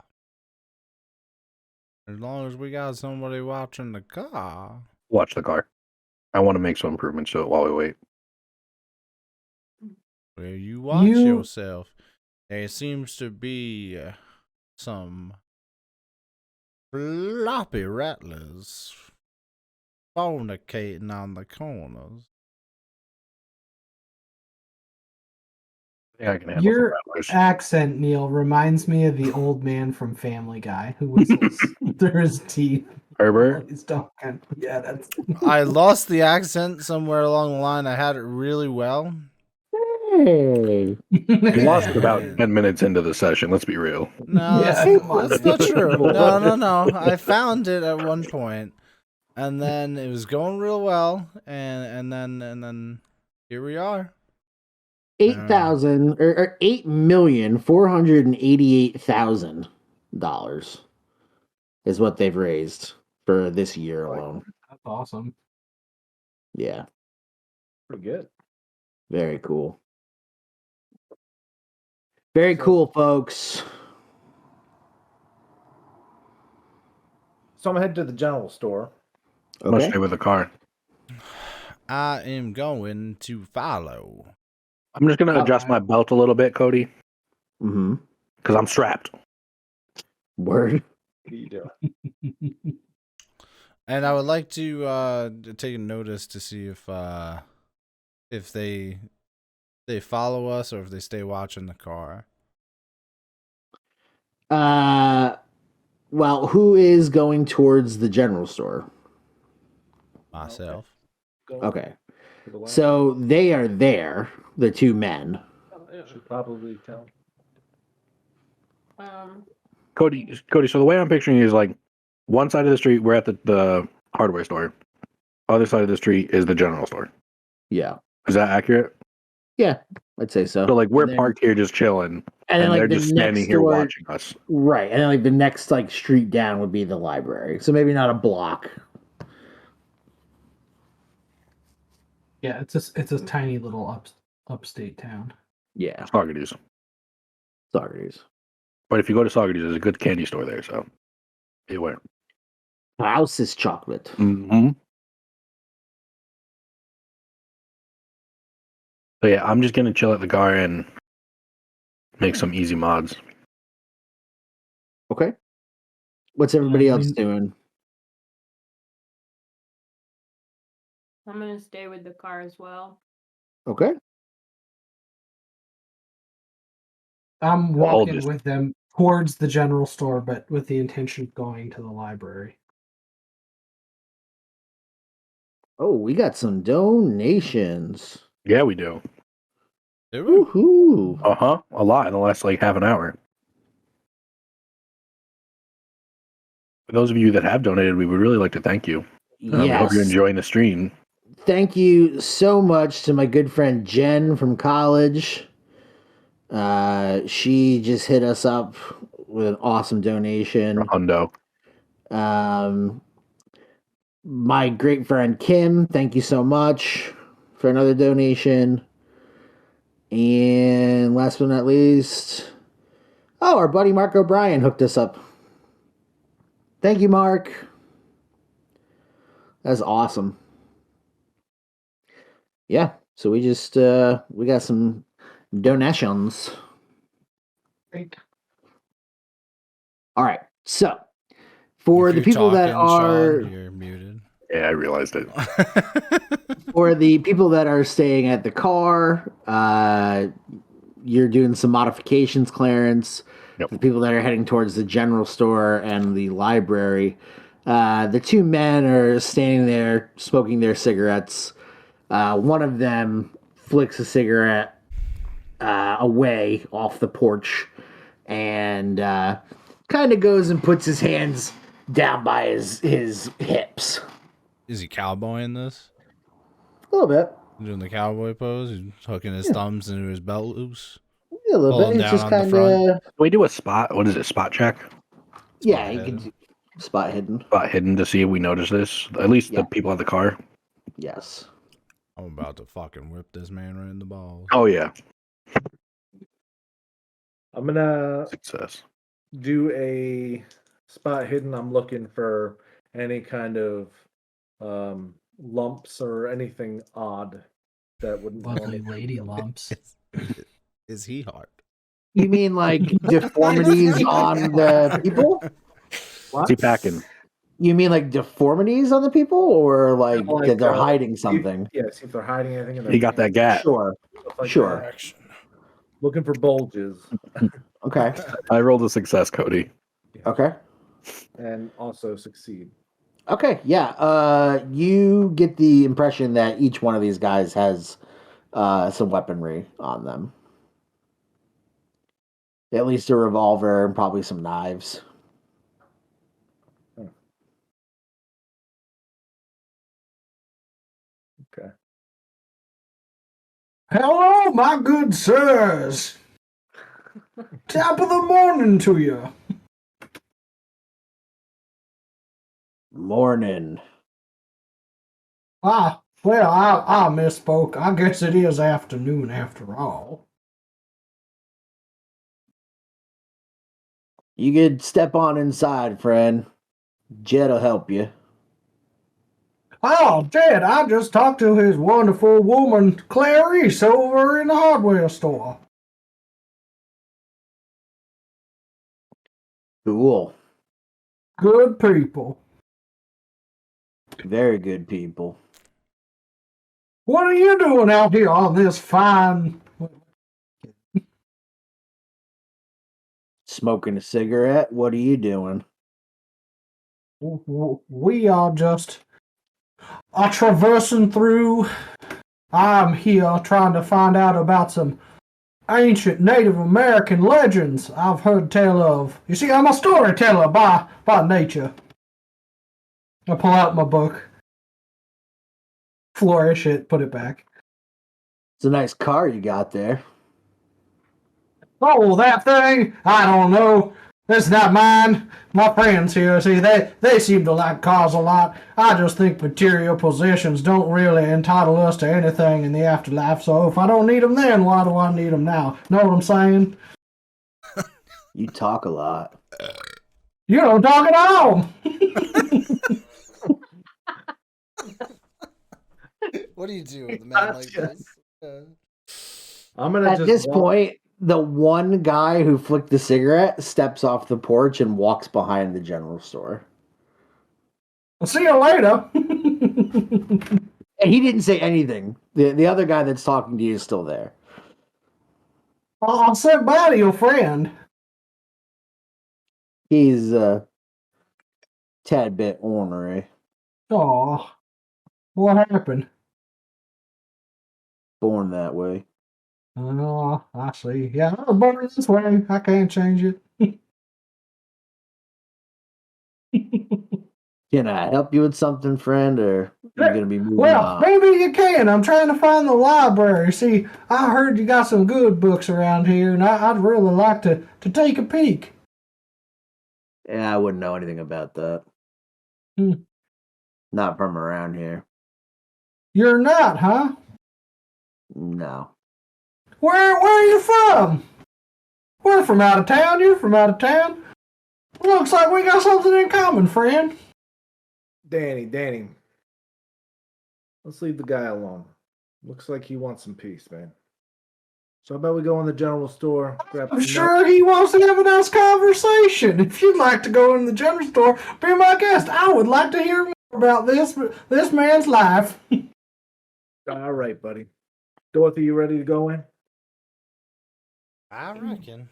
As long as we got somebody watching the car. Watch the car. I want to make some improvements to it while we wait. Well, you watch yourself. There seems to be some floppy rattlers fornicating on the corners. Yeah, I can handle Your some rattlers. accent, Neil, reminds me of the old man from Family Guy who whistles through his teeth. Herbert? He's talking. Yeah, that's. I lost the accent somewhere along the line. I had it really well. Hey. We lost it about Man. 10 minutes into the session. Let's be real. No, Yeah, that's, come on, that's man. not true. No. I found it at one point, and then it was going real well, and then here we are. $8,488,000 is what they've raised for this year alone. That's awesome. Yeah, Pretty good. very cool. Very cool, folks. So I'm headed to the general store. I'm gonna Okay. stay with the car. I am going to follow. I'm just gonna adjust my belt a little bit, Cody, Mm-hmm. because I'm strapped. Word. What are you doing? And I would like to take a notice to see if they follow us or if they stay watching the car. Well, who is going towards the general store? Myself. Go Okay. to the left. So they are there, the two men. Should probably tell. Cody. So the way I'm picturing it is like one side of the street we're at the hardware store. Other side of the street is the general store. Yeah. Is that accurate? Yeah, I'd say so. So like we're And then- parked here just chilling, and then like they're the just next standing here door, watching us. right? And then like the next like street down would be the library. So maybe not a block. Yeah, it's a tiny little upstate town. Yeah, Saugerties. Saugerties. But if you go to Saugerties, there's a good candy store there, so beware. House is chocolate. Mm-hmm. So yeah, I'm just gonna chill at the car and make some easy mods. Okay. What's everybody I else mean- doing? I'm gonna stay with the car as well. Okay. I'm All walking just- with them towards the general store, but with the intention of going to the library. Oh, we got some donations. Yeah, we do. Did we? Woohoo! Uh-huh. A lot in the last like half an hour. For those of you that have donated, we would really like to thank you. We hope you're Yes. enjoying the stream. Thank you so much to my good friend Jen from college. She just hit us up with an awesome donation. Hundo. My great friend Kim, thank you so much for another donation. And last but not least, our buddy Mark O'Brien hooked us up. Thank you, Mark. That's awesome. Yeah, so we just we got some donations. Great. All right, so for If the you're people that talking, are Sean, you're muted. Yeah, I realized it. for the people that are staying at the car, you're doing some modifications, Clarence. Yep. For the people that are heading towards the general store and the library, the two men are standing there smoking their cigarettes. One of them flicks a cigarette away off the porch and kind of goes and puts his hands down by his hips. Is he cowboying this? A little bit. Doing the cowboy pose? He's hooking his thumbs into his belt loops? Yeah, a little Pulling bit. It's down just on the kind front. of Can we do a spot? What is it? Spot check? yeah. Spot You hidden. can do spot hidden. Spot hidden to see if we notice this. At least Yeah. the people at the car. Yes. I'm about to fucking whip this man right in the balls. Oh yeah. I'm gonna Success. do a spot hidden. I'm looking for any kind of lumps or anything odd that would Lovely lady lumps. Is he hard? You mean like deformities on the people? What's he packing? You mean like deformities on the people, or like, Like, that they're uh, hiding something? Yeah, see if they're hiding anything. In their He got that gat. Sure. stuff like Sure. that. Looking for bulges Okay. I rolled a success, Cody. Okay. and also succeed. Okay. Yeah. You get the impression that each one of these guys has some weaponry on them. At least a revolver and probably some knives. Okay. Hello, my good sirs. Top of the morning to you. Morning. Well, I misspoke. I guess it is afternoon after all. You could step on inside, friend. Jed'll help you. Oh, Jed, I just talked to his wonderful woman, Clarice, over in the hardware store. Cool. Good people. Very good people. What are you doing out here on this fine... Smoking a cigarette? What are you doing? We are just traversing through. I'm here trying to find out about some ancient Native American legends I've heard tell of. You see, I'm a storyteller by nature. I pull out my book, flourish it, put it back. It's a nice car you got there. Oh, that thing? I don't know. It's not mine. My friends here, see, they seem to like cars a lot. I just think material possessions don't really entitle us to anything in the afterlife, so if I don't need them then, why do I need them now? Know what I'm saying? You talk a lot. You don't talk at all! What do you do with a man like this? I'm gonna At just this walk- point, the one guy who flicked the cigarette steps off the porch and walks behind the general store. I'll see you later. And he didn't say anything. The other guy that's talking to you is still there. I'll sit by to your friend. He's a tad bit ornery. Aw, what happened? Born that way. Oh, I see. Yeah, I was born this way. I can't change it. Can I help you with something, friend, or you gonna be moving Well, on? maybe you can. I'm trying to find the library. See, I heard you got some good books around here, and I'd really like to take a peek. Yeah, I wouldn't know anything about that. Not from around here. You're not, huh? No. Where are you from? We're from out of town. You're from out of town. Looks like we got something in common, friend. Danny. Let's leave the guy alone. Looks like he wants some peace, man. So how about we go in the general store, grab I'm some sure he wants to have a nice conversation. If you'd like to go in the general store, be my guest. I would like to hear more about this man's life. All right, buddy. Dorothy, you ready to go in? I reckon.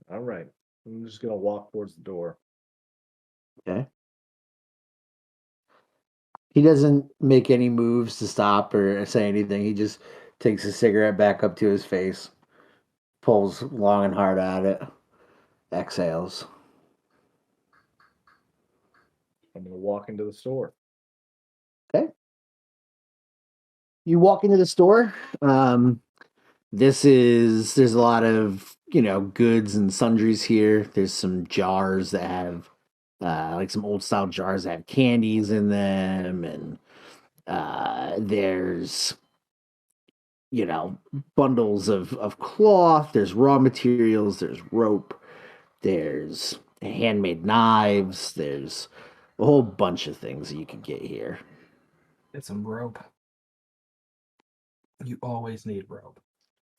All right. I'm just gonna walk towards the door. Okay. He doesn't make any moves to stop or say anything. He just takes a cigarette back up to his face, pulls long and hard at it, exhales. I'm gonna walk into the store. Okay. You walk into the store. There's a lot of, goods and sundries here. There's some jars that have like some old style jars that have candies in them, and there's bundles of cloth, there's raw materials, there's rope, there's handmade knives, there's a whole bunch of things that you can get here. Get some rope. You always need rope.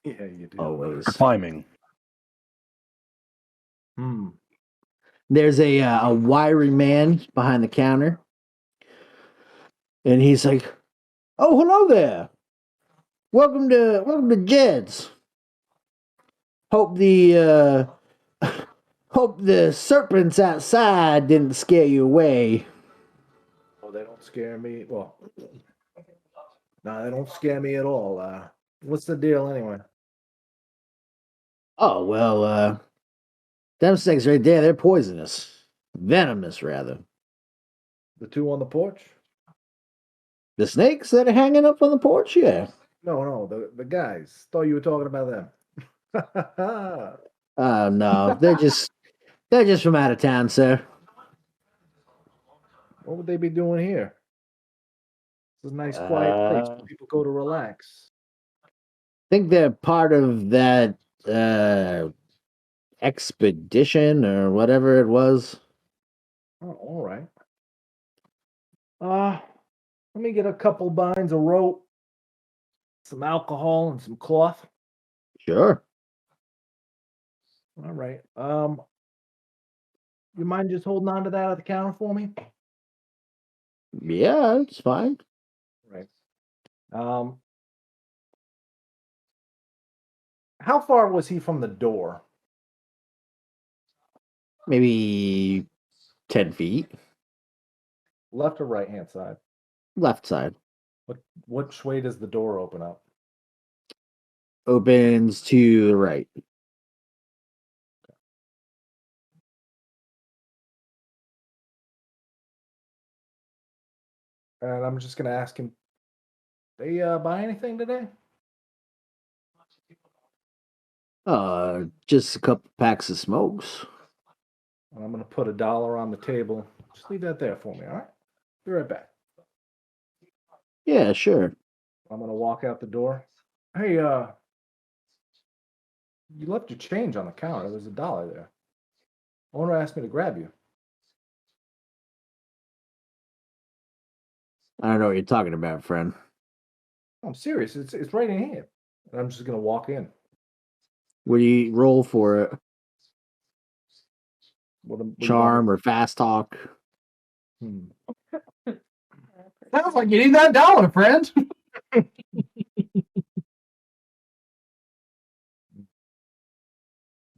Yeah, you do. Always. Climbing. There's a wiry man behind the counter, and he's like, "Oh, hello there. Welcome to Jed's. Hope the hope the serpents outside didn't scare you away." Oh, they don't scare me. Well, No, they don't scare me at all. What's the deal anyway? Oh, well, them snakes right there, they're poisonous. Venomous, rather. The two on the porch? The snakes that are hanging up on the porch? Yeah. No, the guys. Thought you were talking about them. No, they're just from out of town, sir. What would they be doing here? It's a nice quiet place where people go to relax. I think they're part of that expedition or whatever it was. Oh, all right. Let me get a couple binds of rope, some alcohol, and some cloth. Sure. All right. You mind just holding on to that at the counter for me? Yeah, it's fine. Right. How far was he from the door? Maybe 10 feet. Left or right hand side? Left side. Which way does the door open up? Opens to the right. And I'm just gonna ask him. They buy anything today? Just a couple packs of smokes. And I'm gonna put $1 on the table. Just leave that there for me, all right? Be right back. Yeah, sure. I'm gonna walk out the door. Hey, you left your change on the counter. There's $1 there. Owner asked me to grab you. I don't know what you're talking about, friend. I'm serious. It's right in here. And I'm just gonna walk in. What do you roll for it? What do you Charm or fast talk? want? Sounds like you need that dollar, friend.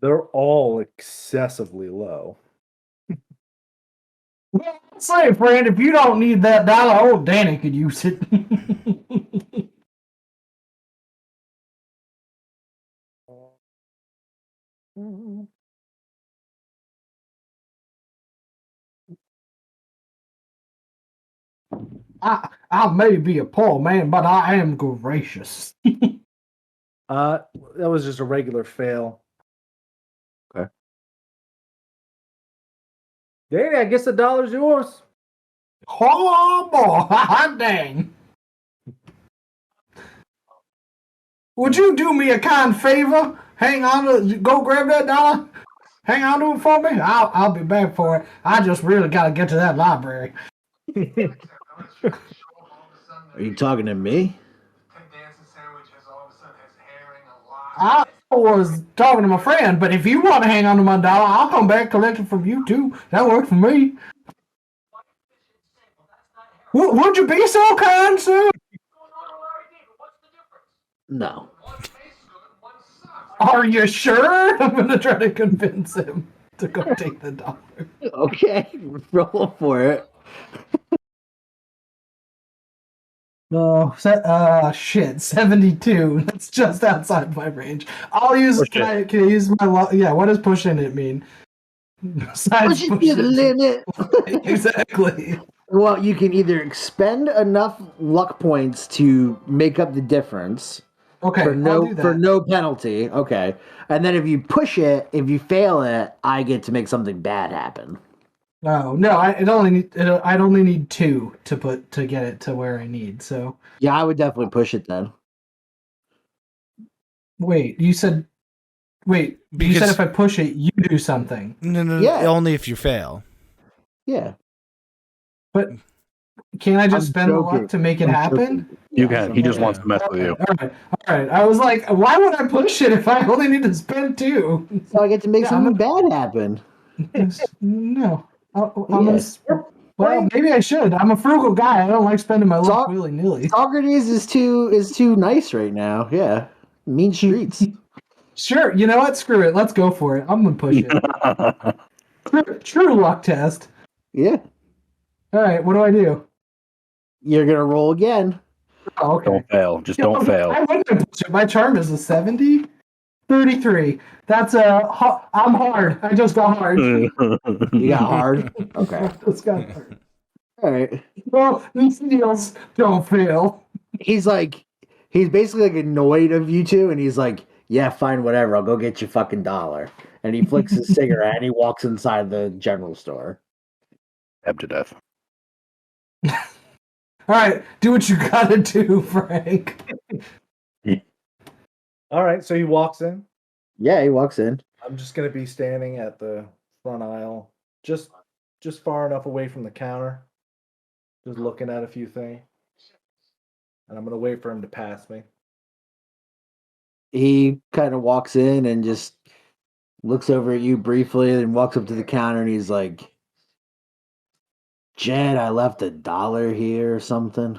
They're all excessively low. Well, say, friend, if you don't need that dollar, old Danny could use it. I may be a poor man, but I am gracious. That was just a regular fail. Okay. Danny, I guess $1's yours. Oh boy, dang. Would you do me a kind favor? Hang on to go grab that dollar. Hang on to it for me. I'll be back for it. I just really gotta get to that library. Are you talking to me? I was talking to my friend, but if you want to hang on to my dollar, I'll come back collect it from you too. That works for me. Would you be so kind, sir? No. Are you sure? I'm gonna try to convince him to go take the dollar. Okay, roll for it. Oh, shit, 72. That's just outside my range. I'll use. Can I use my? Yeah. What does pushing it mean? Besides Push it to the limit. Exactly. Well, you can either expend enough luck points to make up the difference. Okay, For I'll do that. for no penalty. Okay. And then if you push it, if you fail it, I get to make something bad happen. No, I'd only need 2 to get it to where I need. So Yeah, I would definitely push it then. wait, you said if I push it, you do something. No, Yeah. only if you fail. Yeah. But can't I just I'm spend the joking. luck to make it happen? You can. He just wants to mess with you. All right. I was like, why would I push it if I only need to spend 2? So I get to make something bad happen. No. I'm Yes. well, maybe I should. I'm a frugal guy. I don't like spending my luck willy nilly. Saugerties is too nice right now. Yeah. Mean streets. Sure. You know what? Screw it. Let's go for it. I'm gonna push it. True luck test. Yeah. All right. What do I do? You're gonna roll again. Oh, okay. Don't fail. Just don't fail. I wouldn't have pushed it. My charm is a 70. 33. That's I'm hard. I just got hard. You got hard? Okay. I just got hard. All right. Well, these deals don't fail. He's basically like annoyed of you two, and he's like, yeah, fine, whatever. I'll go get your fucking dollar. And he flicks his cigarette and he walks inside the general store. Stabbed to death. All right, do what you gotta do, Frank. All right, so he walks in. Yeah, he walks in. I'm just gonna be standing at the front aisle, just far enough away from the counter, just looking at a few things, and I'm gonna wait for him to pass me. He kind of walks in and just looks over at you briefly, and walks up to the counter, and he's like, Jed, I left $1 here or something.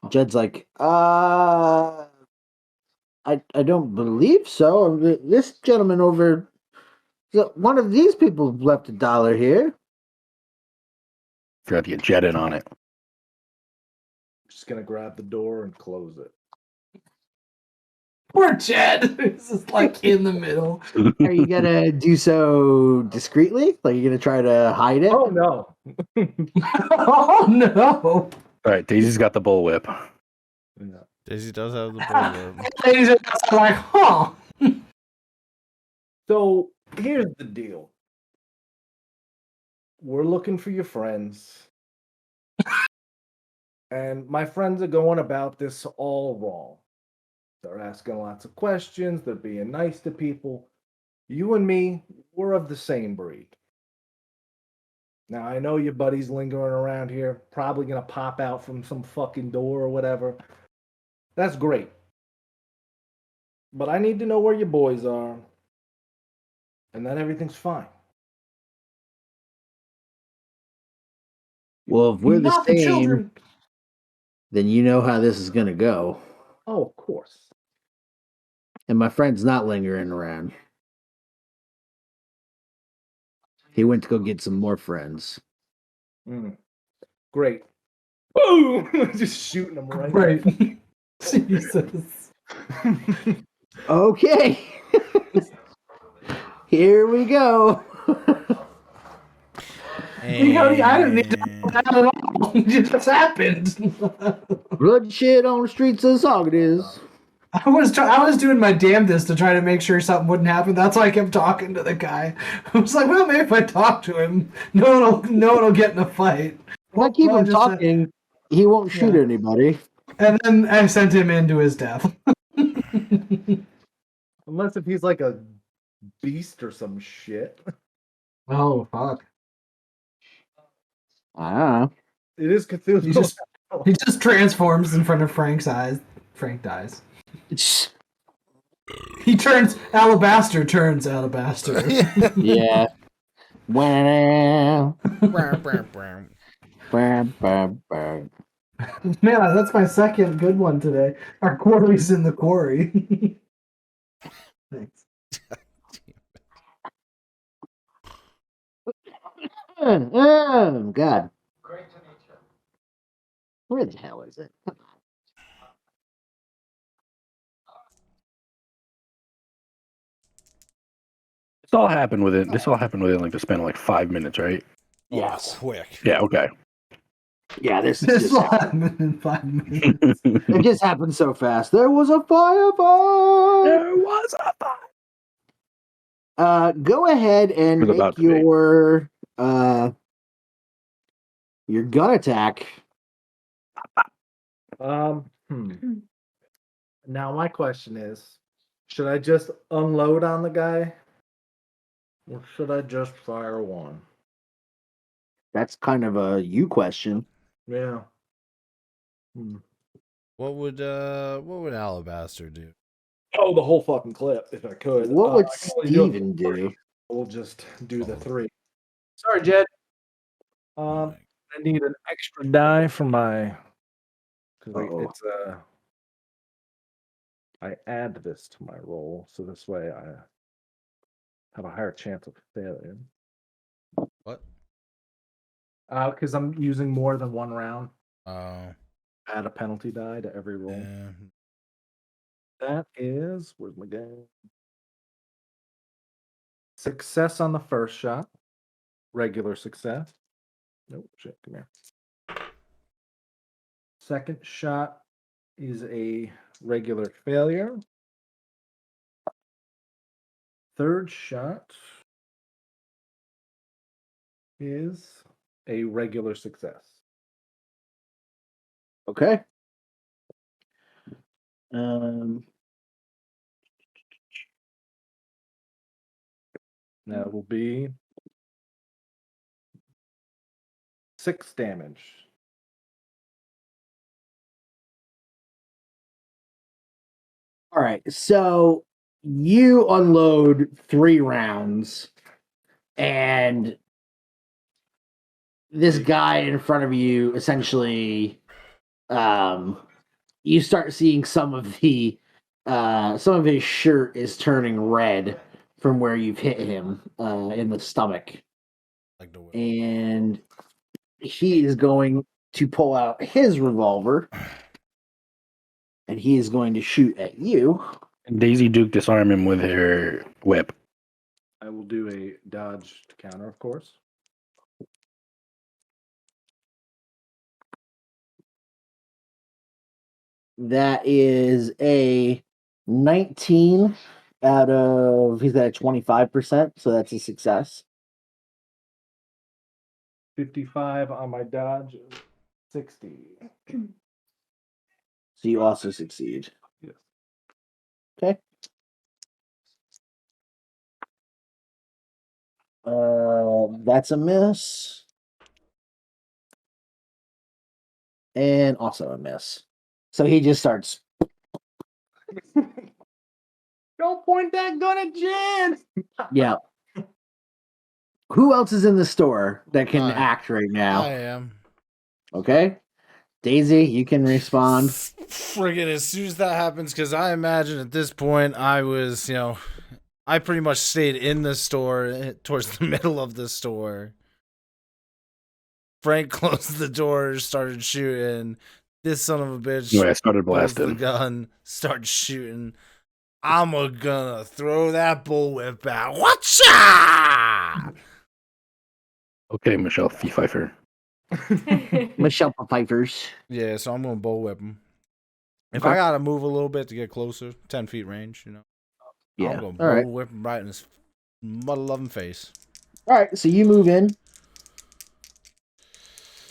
Jed's like, I don't believe so. This gentleman over, one of these people left $1 here. Forgot to get Jet in on it. Just gonna grab the door and close it. Poor Jed. This is like in the middle. Are you gonna do so discreetly? Like you're gonna try to hide it? Oh no! Oh no! All right, Daisy's got the bullwhip. Yeah. Daisy does have the bullwhip. Ladies and gentlemen, like, huh? So here's the deal. We're looking for your friends. And my friends are going about this all wrong. They're asking lots of questions. They're being nice to people. You and me, we're of the same breed. Now, I know your buddy's lingering around here, probably going to pop out from some fucking door or whatever. That's great. But I need to know where your boys are. And then everything's fine. Well, if we're the Not the same, children. then you know how this is gonna go. Oh, of course. And my friend's not lingering around. He went to go get some more friends. Great. Boom! Just shooting them right. Right. Jesus. Okay. Here we go. You know, I didn't need to know that at all. It just happened. Bloodshed on the streets of Saugerties. I was doing my damnedest to try to make sure something wouldn't happen. That's why I kept talking to the guy. I was like, well, maybe if I talk to him, no one will get in a fight. If I keep Well, him just, talking, he won't shoot anybody. And then I sent him into his death. Unless if he's like a beast or some shit. Oh, fuck. Ah. It is Cthulhu. He just transforms in front of Frank's eyes. Frank dies. He turns alabaster. Yeah. Wow. Man, that's my second good one today. Our quarry's in the quarry. Thanks. Oh, God. Where the hell is it? This all happened within like the span of like 5 minutes, right? Yes. Quick. Yeah, okay. Yeah, this This just will happened. happen in 5 minutes. It just happened so fast. There was a firefight. There was a fight. Go ahead and Was about make to be. your gun attack. Now my question is, should I just unload on the guy? Or should I just fire one? That's kind of a you question. Yeah. What would Alabaster do? Oh, the whole fucking clip, if I could. What would I can only do it Steven for do? 3. We'll just do the 3. Sorry, Jed. I need an extra die for my. Because I add this to my roll, so this way I have a higher chance of failure. What? Because I'm using more than one round. Oh. Add a penalty die to every roll. Yeah. That is, where's my game? Success on the first shot. Regular success. Nope, shit, come here. Second shot is a regular failure. Third shot is a regular success. Okay. That will be 6 damage. All right. So you unload 3 rounds, and this guy in front of you essentially, you start seeing some of his shirt is turning red from where you've hit him in the stomach. Like the whip. And he is going to pull out his revolver, and he is going to shoot at you. And Daisy Duke disarm him with her whip. I will do a dodge to counter, of course. That is a 19 out of, he's got a 25%, so that's a success. 55 on my dodge. 60. So you also succeed. Yes. Okay. That's a miss. And also a miss. So he just starts. Don't point that gun at Jen! Yeah. Who else is in the store that can I- act right now? I am. Okay. Daisy, you can respond. Friggin' as soon as that happens, because I imagine at this point I was, I pretty much stayed in the store towards the middle of the store. Frank closed the door, started shooting. This son of a bitch Anyway, I started pulls the blasting. gun, starts shooting. I'm gonna throw that bullwhip out. Watcha! Okay, Michelle Pfeiffer. Michelle Pfeiffer's. Yeah, so I'm gonna bullwhip him. If Okay. I gotta move a little bit to get closer, 10 feet range, Yeah. I'm gonna All right. bullwhip him right in his mother-loving face. All right. So you move in.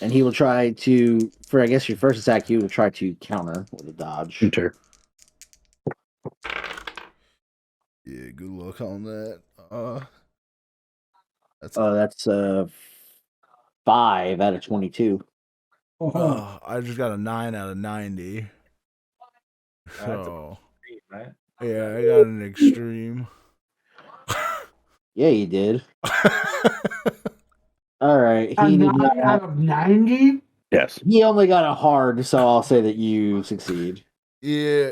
And he will try to, for I guess your first attack, he will try to counter with a dodge. Enter. Yeah, good luck on that. That's That's 5 out of 22. I just got a 9 out of 90. That's So right? yeah, I got an extreme. Yeah, you did. All right. A He did 9 not out of 90? Yes. He only got a hard, so I'll say that you succeed. Yeah,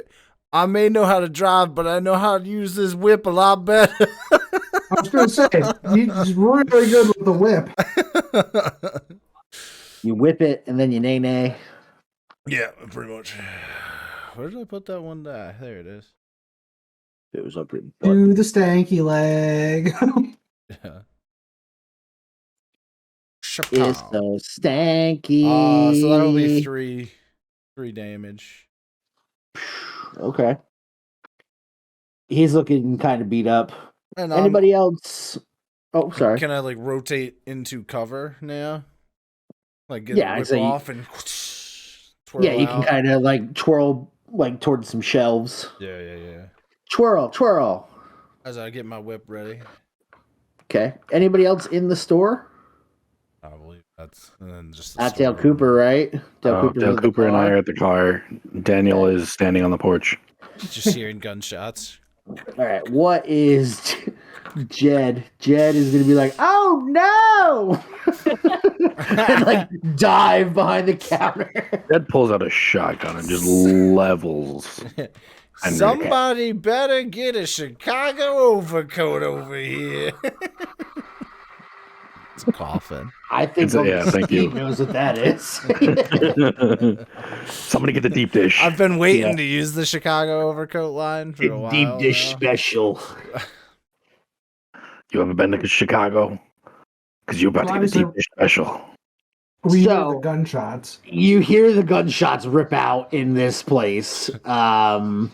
I may know how to drive, but I know how to use this whip a lot better. I was going to say, he's really good with the whip. You whip it, and then you nay-nay. Yeah, pretty much. Where did I put that one die? There it is. It was up in Do the stanky leg. Yeah. It's Chapow. so stanky. So that'll be three damage. Okay. He's looking kind of beat up. And Anybody else? Oh, sorry. Can I rotate into cover now? Get Yeah, the whip so you- off and twirl Yeah, you can out? kind of twirl towards some shelves. Yeah. Twirl. As I get my whip ready. Okay. Anybody else in the store? I believe that's and then just the That's Dale store. Cooper, right? Dale Dale Cooper and I are at the car. Daniel is standing on the porch. Just hearing gunshots. All right. What is Jed? Jed is going to be like, oh no! and dive behind the counter. Ed pulls out a shotgun and just levels. Somebody better get a Chicago overcoat over here. It's a coffin. I think thank you. Steve knows what that is. Somebody get the deep dish. I've been waiting to use the Chicago overcoat line for a while. Deep dish now. special. You haven't been to Chicago? Because you're about to get a deep dish special. We hear the gunshots. You hear the gunshots rip out in this place. Danny,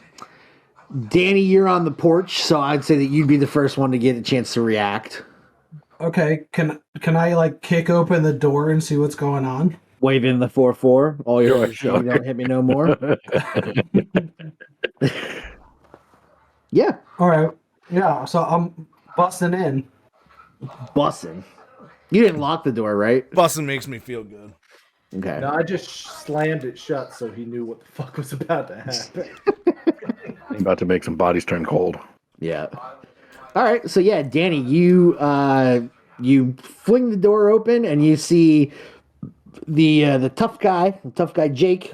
you're on the porch, so I'd say that you'd be the first one to get a chance to react. Okay, can I like kick open the door and see what's going on? Wave in the 4-4. All your you don't hit me no more. Yeah. All right. Yeah. So I'm busting in. Bussing. You didn't lock the door, right? Bussin' makes me feel good. Okay. No, I just slammed it shut so he knew what the fuck was about to happen. I'm about to make some bodies turn cold. Yeah. All right. So yeah, Danny, you fling the door open and you see the tough guy Jake.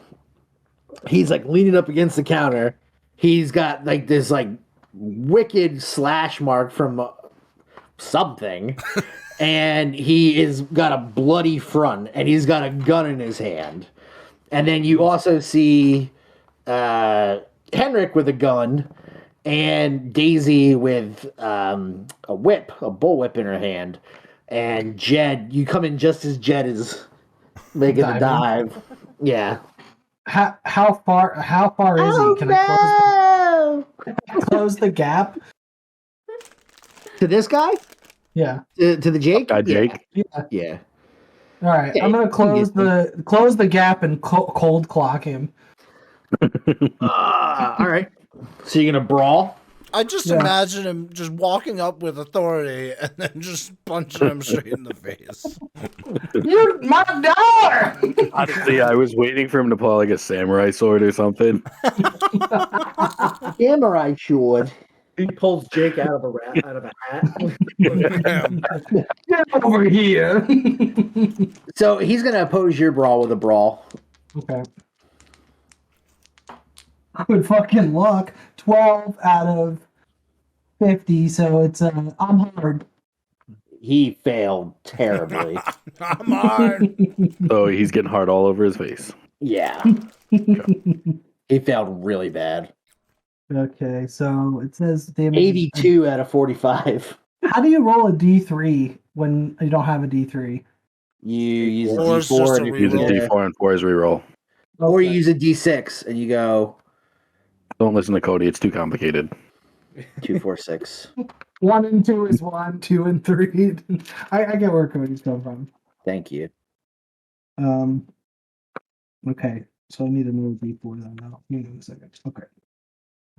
He's like leaning up against the counter. He's got like this like wicked slash mark from something. And he is got a bloody front, and he's got a gun in his hand. And then you also see Henrik with a gun, and Daisy with a bullwhip in her hand. And Jed, you come in just as Jed is making the dive. Yeah. How far is he? Can I close the gap? To this guy? Yeah. To the Jake? Jake? Yeah. All right. Yeah, I'm gonna close the gap and cold clock him. All right. So you're gonna brawl? I just imagine him just walking up with authority and then just punching him straight in the face. You my door! Honestly, I was waiting for him to pull like a samurai sword or something. Samurai sword. He pulls Jake out of a hat. Get over here. So he's gonna oppose your brawl with a brawl. Okay. Good fucking luck. 12 out of 50, so it's I'm hard. He failed terribly. I'm hard. So he's getting hard all over his face. Yeah. He failed really bad. Okay, so it says damage 82 out of 45. How do you roll a D3 when you don't have a D3? You use a Four is D4 just and a you Use a D4 and 4 as reroll. or you use a D6 and you go Don't listen to Cody, it's too complicated. 2, 4, 6. 1 and 2 is 1, 2 and 3. I get where Cody's coming from. Thank you. Okay, so I need a new D4 then now. Give me a second. Okay.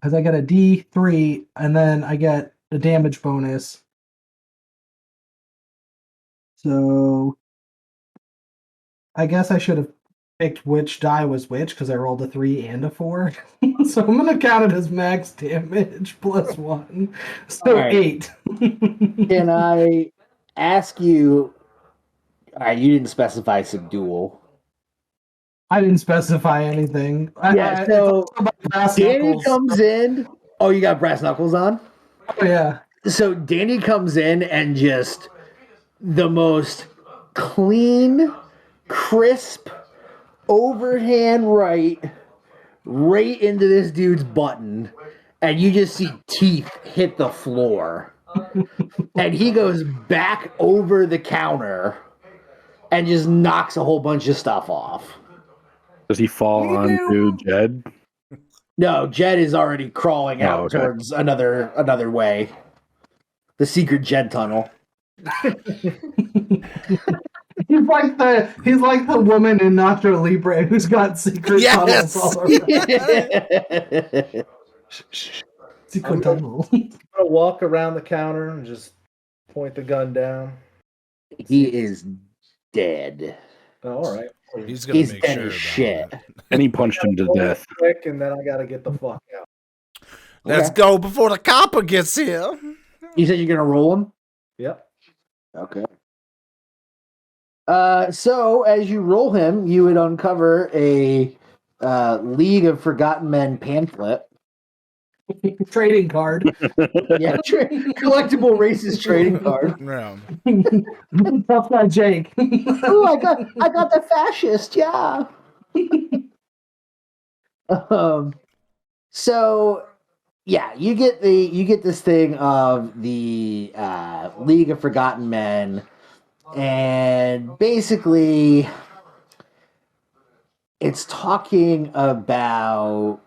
Because I get a D3 and then I get a damage bonus. So I guess I should have picked which die was which because I rolled a 3 and a 4. So I'm gonna count it as max damage plus 1. So Right. 8. Can I ask you? All right, you didn't specify subdual. I didn't specify anything. Yeah, so Danny knuckles. comes in. Oh, you got brass knuckles on? Oh, yeah. So Danny comes in and just the most clean, crisp, overhand right into this dude's button, and you just see teeth hit the floor. And he goes back over the counter and just knocks a whole bunch of stuff off. Does he fall onto Jed? No, Jed is already crawling out towards another way. The secret Jed tunnel. He's like the woman in Nacho Libre who's got secret tunnels all around. Secret tunnel. I'm gonna walk around the counter and just point the gun down. He is dead. Oh, all right. He's gonna make dead sure as about shit. it. And he punched him to death. Quick, and then I gotta get the fuck out. Let's go before the copper gets here. You said you're gonna roll him? Yep. Okay. So as you roll him, you would uncover a League of Forgotten Men pamphlet. Trading card. Yeah, collectible racist trading card. Yeah. Tough guy Jake. Ooh, I got the fascist. Yeah. So yeah, you get this thing of the League of Forgotten Men, and basically it's talking about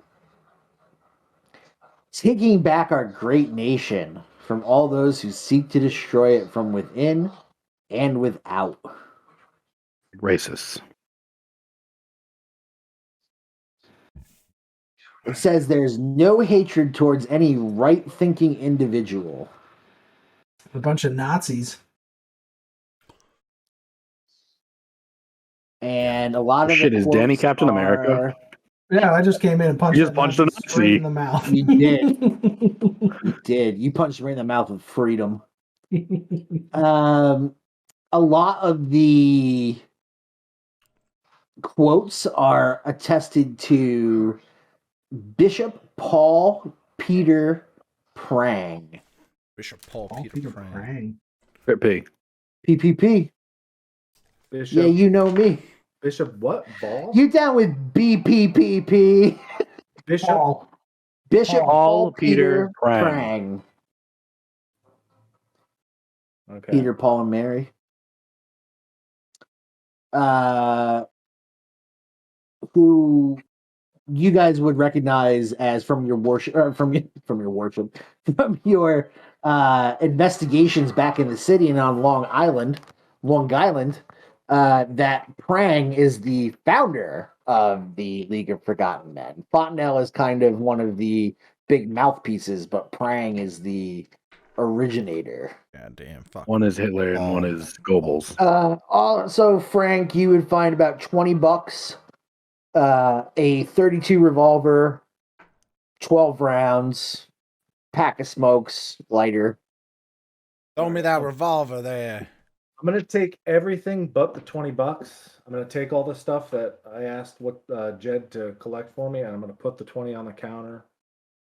taking back our great nation from all those who seek to destroy it from within and without. Racists. It says there's no hatred towards any right-thinking individual. A bunch of Nazis. And a lot of Shit, the is Danny quotes Captain are- America? Yeah, I just came in and punched. You just punched a Nazi straight Nazi. in the mouth. You did. You did. You punched me in the mouth with freedom. A lot of the quotes are attested to Bishop Paul Peter Prang. Bishop Paul Oh, Peter Prang. Pit P. PPP. Bishop. Yeah, you know me. Bishop what? Ball? You down with BPPP? Bishop. Paul. Bishop Paul Paul Peter Peter Prang. Prang. Okay. Peter, Paul, and Mary. Who you guys would recognize as from your worship, or from your worship, from your investigations back in the city and on Long Island, that Prang is the founder of the League of Forgotten Men. Fontenelle is kind of one of the big mouthpieces, but Prang is the originator. God damn. Fuck. One is Hitler and one is Goebbels. Also, Frank, you would find about $20, a 32 revolver, 12 rounds, pack of smokes, lighter. Throw me that revolver there. I'm gonna take everything but the $20. I'm gonna take all the stuff that I asked Jed to collect for me, and I'm gonna put the 20 on the counter.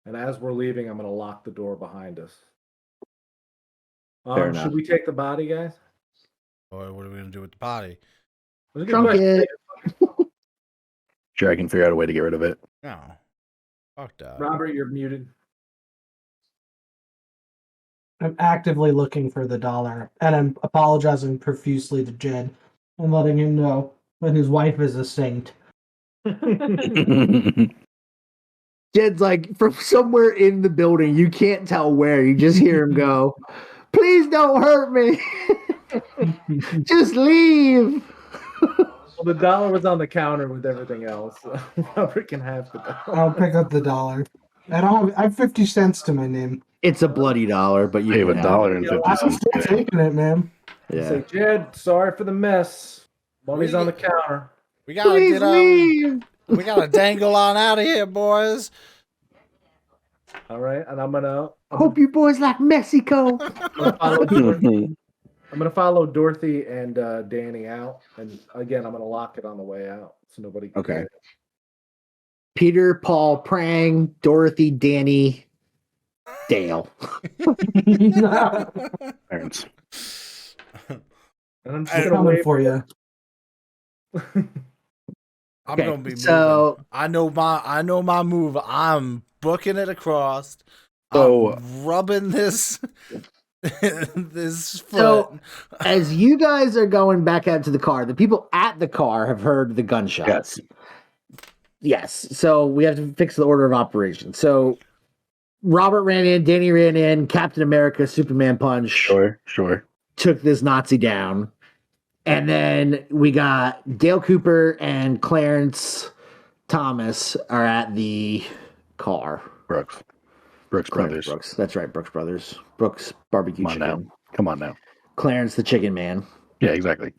And as we're leaving, I'm gonna lock the door behind us. Fair enough. Should we take the body, guys? Boy, what are we gonna do with the body? That's a good Trunk question. it. Sure, I can figure out a way to get rid of it. No. Fuck that. Robert, you're muted. I'm actively looking for the dollar, and I'm apologizing profusely to Jed and letting him know that his wife is a saint. Jed's like, from somewhere in the building, you can't tell where. You just hear him go, "Please don't hurt me. Just leave." Well, the dollar was on the counter with everything else. So Robert can have the dollar. I'll pick up the dollar. I have 50 cents to my name. It's a bloody dollar, but you I have can a have dollar it. and 50 I'm cents. still taking it, man. Yeah. Say, Jed, sorry for the mess. Money's on the counter. We gotta Please get leave. We gotta dangle on out of here, boys. All right, and I'm gonna Hope you boys like Mexico. I'm gonna follow Dorothy and Danny out, and again, I'm gonna lock it on the way out so nobody can Okay. get it. Peter, Paul, Prang, Dorothy, Danny, Dale. Parents. And I'm just I'm gonna coming wait for you. I'm Okay, gonna be moving. so- I know my move. I'm booking it across. So- I'm rubbing this this foot. So, as you guys are going back out to the car, the people at the car have heard the gunshots. Yes. So we have to fix the order of operations. So Robert ran in, Danny ran in, Captain America, Superman punch, Sure. took this Nazi down. And then we got Dale Cooper and Clarence Thomas are at the car. Brooks Clarence Brothers. Brooks. That's right, Brooks Brothers. Brooks barbecue Come on chicken. Come on now. Clarence the chicken man. Yeah, exactly.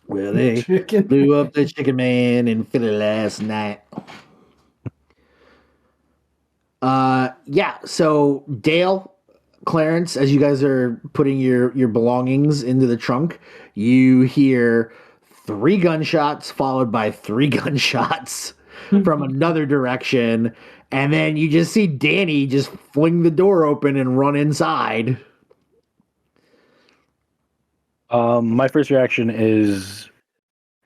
Well, they Chicken. blew up the chicken man in Philly last night. Yeah, so Dale, Clarence, as you guys are putting your belongings into the trunk, you hear 3 gunshots followed by 3 gunshots from another direction, and then you just see Danny just fling the door open and run inside. My first reaction is,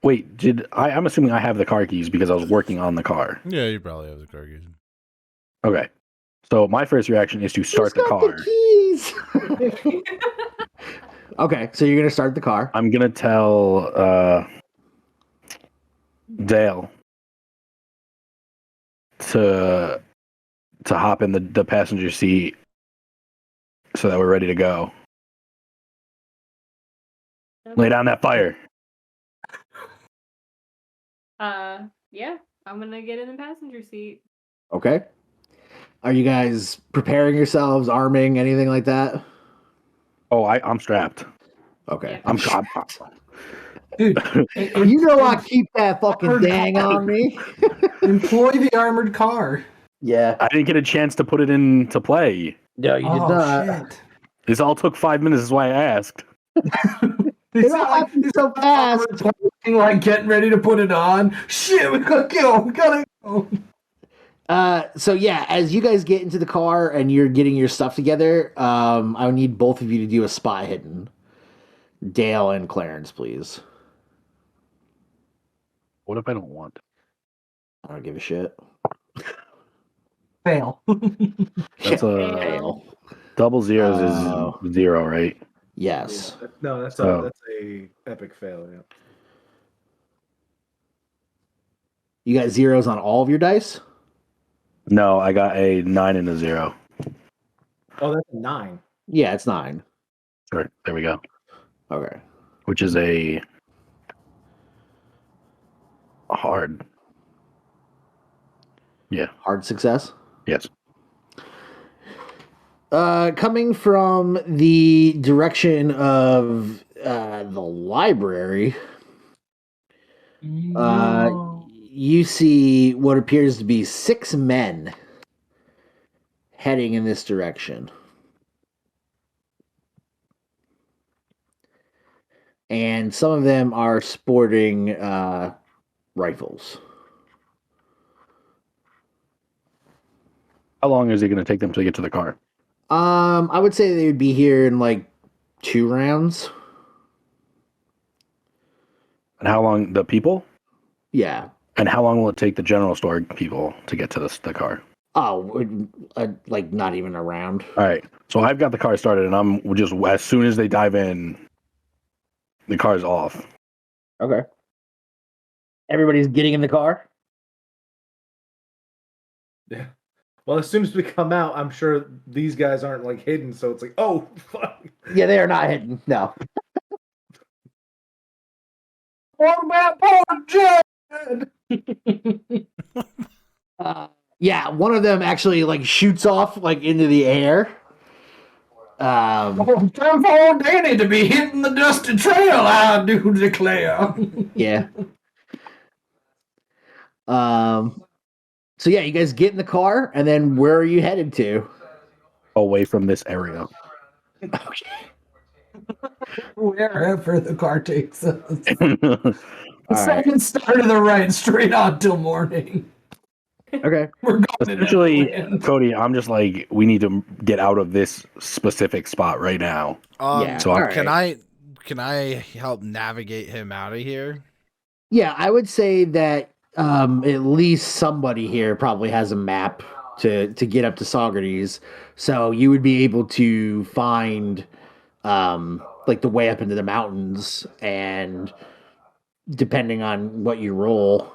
wait, I'm assuming I have the car keys because I was working on the car. Yeah, you probably have the car keys. Okay. So my first reaction is to start the Who's got car. the keys? Okay, so you're gonna start the car. I'm gonna tell Dale to hop in the passenger seat so that we're ready to go. Lay down that fire. Yeah, I'm gonna get in the passenger seat. Okay. Are you guys preparing yourselves, arming, anything like that? Oh, I'm strapped. Okay. Yeah. I'm Dude, You know I keep that fucking dang on me. employ the armored car. Yeah. I didn't get a chance to put it into play. No, you did Oh not. shit! This all took 5 minutes. Is why I asked. It all happened so fast. Like getting ready to put it on. Shit, we gotta go. We gotta go. So yeah, as you guys get into the car and you're getting your stuff together, I would need both of you to do a spot hidden. Dale and Clarence, please. What if I don't want? I don't give a shit. Fail. That's a Fail. double zeros Oh. is 0, right? Yes. Yeah, no, that's Oh. a epic fail. Yeah. You got zeros on all of your dice? No, I got a 9 and a 0. Oh, that's a 9. Yeah, it's 9. Sure, there we go. Okay. Which is a hard. Yeah. Hard success. Yes. Coming from the direction of the library, you see what appears to be 6 men heading in this direction. And some of them are sporting rifles. How long is it going to take them to get to the car? I would say they would be here in like 2 rounds. And how long the people? Yeah. And how long will it take the general store people to get to the car? Oh, like not even a round. All right. So I've got the car started, and I'm just as soon as they dive in, the car's off. Okay. Everybody's getting in the car? Yeah. Well, as soon as we come out, I'm sure these guys aren't like hidden, so it's like, oh, fuck. Yeah, they are not hidden. No. What about poor Jed? Yeah, one of them actually like shoots off like into the air. Time for old Danny to be hitting the dusty trail, I do declare. Yeah. So yeah, you guys get in the car, and then where are you headed to? Away from this area. Wherever the car takes us. All Second start of the ride, straight on till morning. Okay. We're going Essentially, to Cody, I'm just like, we need to get out of this specific spot right now. Yeah. So all Can right. I help navigate him out of here? Yeah, I would say that at least somebody here probably has a map to get up to Saugerties, so you would be able to find like the way up into the mountains, and depending on what you roll,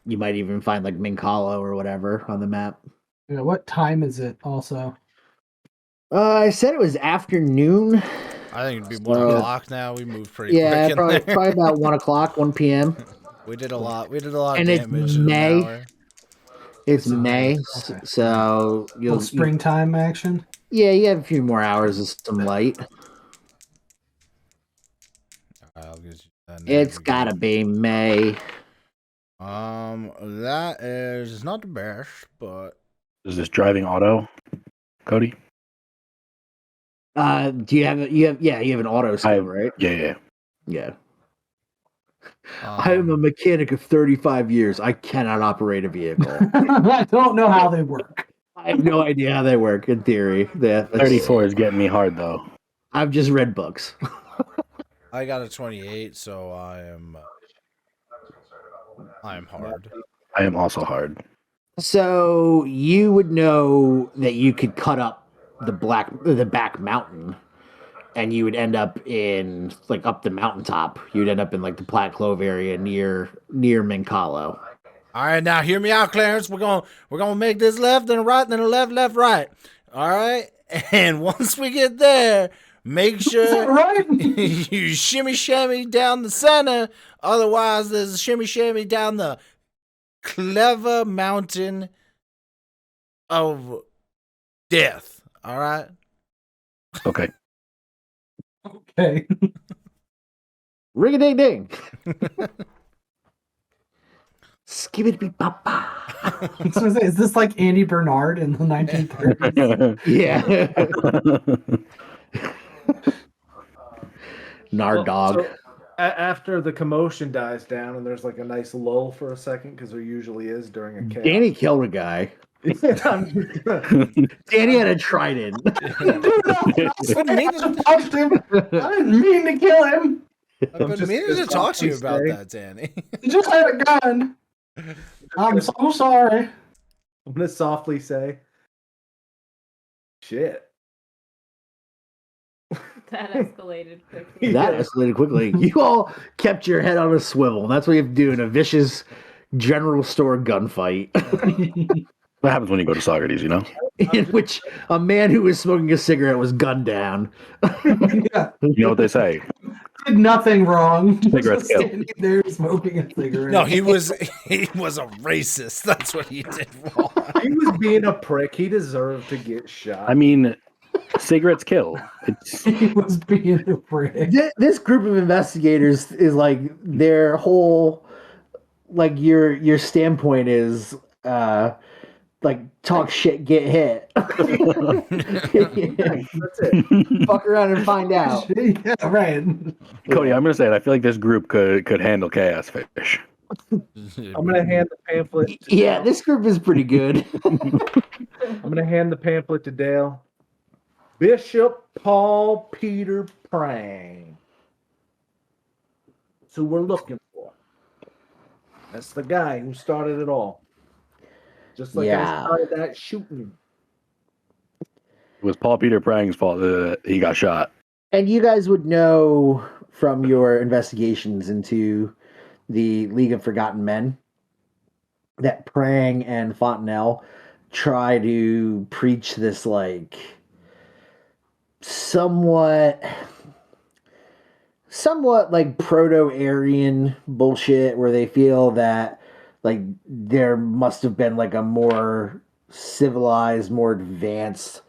you might even find like Mink Hollow or whatever on the map. Yeah, what time is it also? I said it was afternoon. I think it'd be So- 1 o'clock now. We moved pretty Yeah, quick in probably, there. probably about 1 o'clock, 1 p.m. We did a lot. We did a lot And of it's damage in May. an hour. It's So- May, okay. so Little springtime action? yeah, you have a few more hours of some light. I'll get you that It's navigate. gotta be May. That is not the best, but Is this driving auto, Cody? Do you have you have an auto skill, right? Yeah. Yeah. I am a mechanic of 35 years. I cannot operate a vehicle. I don't know how they work. I have no idea how they work in theory. 34 is getting me hard though. I've just read books. I got a 28, so I am hard. I am also hard. So you would know that you could cut up the back mountain, and you would end up in like up the mountaintop. You'd end up in like the Platte Clove area near Minkalo. All right, now hear me out, Clarence. We're gonna make this left, then a right, then a left, left, right. All right, and once we get there, make sure Right? you shimmy shammy down the center. Otherwise, there's a shimmy shammy down the clever mountain of death. All right. Okay. Okay. Ring a ding ding. Skibbity papa. So is this like Andy Bernard in the 1930s? Yeah. Nard dog. So, after the commotion dies down and there's like a nice lull for a second, because there usually is during a chaos. Danny killed a guy. Danny had a trident. I touched him. I didn't mean to kill him. I've been meaning to talk to you about that, Danny. He just had a gun. I'm so sorry. I'm gonna softly say, "Shit." That escalated quickly. That escalated quickly. You all kept your head on a swivel. That's what you have to do in a vicious general store gunfight. What happens when you go to Saugerties, you know? In which a man who was smoking a cigarette was gunned down. Yeah. You know what they say. Did nothing wrong. Cigarettes Just kill. standing there smoking a cigarette. No, he was a racist. That's what he did wrong. He was being a prick. He deserved to get shot. I mean, cigarettes kill. It's He was being a prick. This group of investigators is like their whole, like your standpoint is like talk shit, get hit. That's it. Fuck around and find out. Yeah, right. Cody, I'm gonna say it. I feel like this group could handle chaos fish. I'm gonna hand the pamphlet. To Yeah, Dale. this group is pretty good. I'm gonna hand the pamphlet to Dale. Bishop Paul Peter Prang. That's who we're looking for. That's the guy who started it all. Just like Yeah. I started that shooting. It was Paul Peter Prang's fault that he got shot. And you guys would know from your investigations into the League of Forgotten Men that Prang and Fontenelle try to preach this like somewhat like proto-Aryan bullshit where they feel that like there must have been like a more civilized, more advanced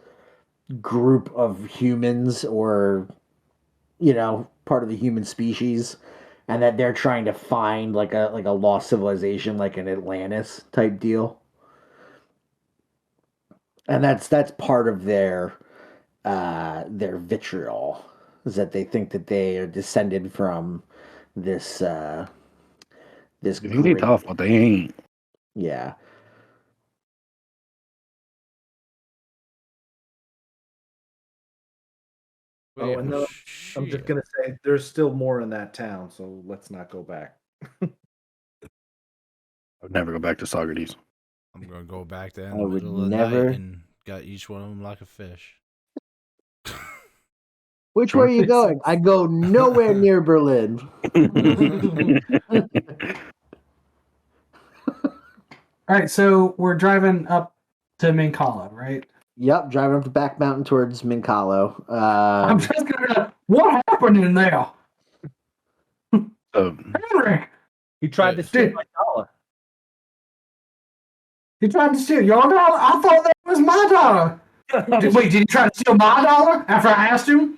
group of humans, or part of the human species, and that they're trying to find like a lost civilization, like an Atlantis type deal. And that's part of their vitriol, is that they think that they are descended from this They can be tough, but they ain't. Yeah. Oh, and no, I'm just gonna say there's still more in that town, so let's not go back. I would never go back to Saugerties. I'm gonna go back there in I the would middle of the never- night and got each one of them like a fish. Which way are you going? I go nowhere near Berlin. All right, so we're driving up to Minkalo, right? Yep, driving up the back mountain towards Minkalo. I'm just gonna. What happened in there, Henry? He tried to steal my dollar. He tried to steal your dollar? I thought that was my dollar. Wait, did he try to steal my dollar after I asked him?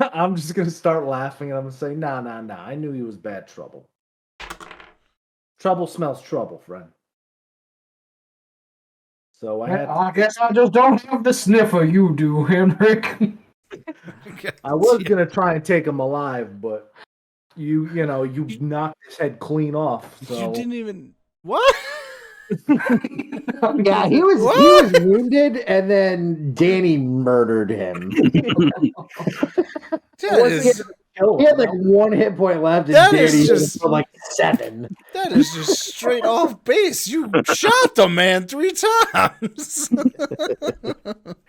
I'm just gonna start laughing and I'm gonna say, nah. I knew he was bad trouble. Trouble smells trouble, friend. So I guess I just don't have the sniffer you do, Henrik. I was gonna try and take him alive, but you knocked his head clean off. So You didn't even what? Yeah, he was wounded, and then Danny murdered him. That is He had like 1 hit point left, and That Danny is hit him just- for like 7. that is just straight off base. You shot the man 3 times.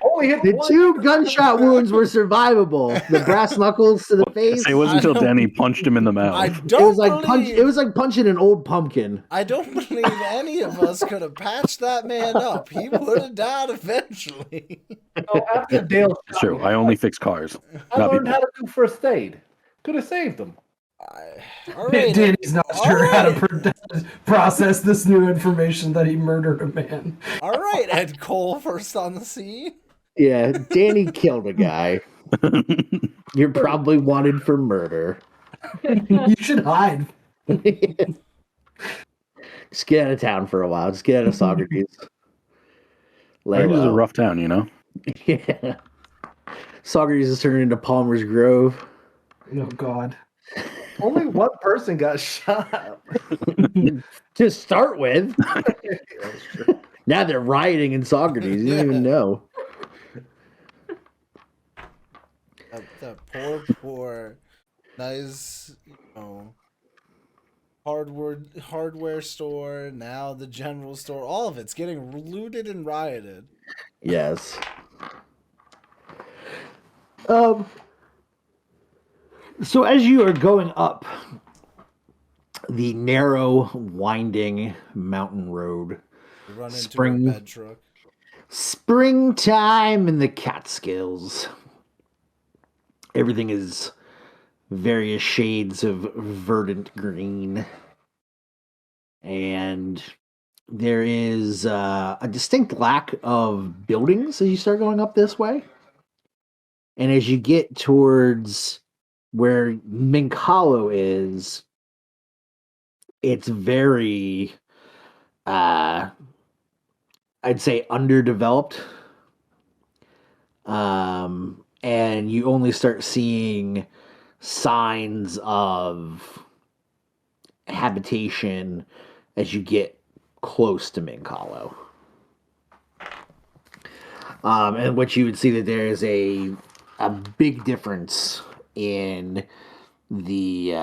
only hit The one. 2 gunshot wounds were survivable. The brass knuckles to the face. It wasn't until I don't- Danny punched him in the mouth. I It don't was like believe. it was like punching an old pumpkin. I don't believe any of us could have patched that man up. He would have died eventually. So after Dale It's shot true. me, I only fix cars. I not learned people. how to do first aid. Could have saved him. All right. Danny's not All sure how right. to process this new information that he murdered a man. All right, Ed Cole, first on the scene. Yeah, Danny killed a guy. You're probably wanted for murder. You should hide. Just get out of town for a while. Just get out of Saugerties. Lay It is a low. rough town, you know. Yeah. Saugerties is turning into Palmer's Grove. Oh God. Only one person got shot. To start with. Now they're rioting in Saugerties. You don't even know. That poor, nice, hardware store, now the general store, all of it's getting looted and rioted. Yes. So as you are going up the narrow, winding mountain road, You run into Spring. a bed truck. springtime in the Catskills. Everything is various shades of verdant green. And there is a distinct lack of buildings as you start going up this way. And as you get towards where Mink Hollow is, it's very, I'd say, underdeveloped. And you only start seeing signs of habitation as you get close to Mink Hollow. And what you would see that there is a big difference in the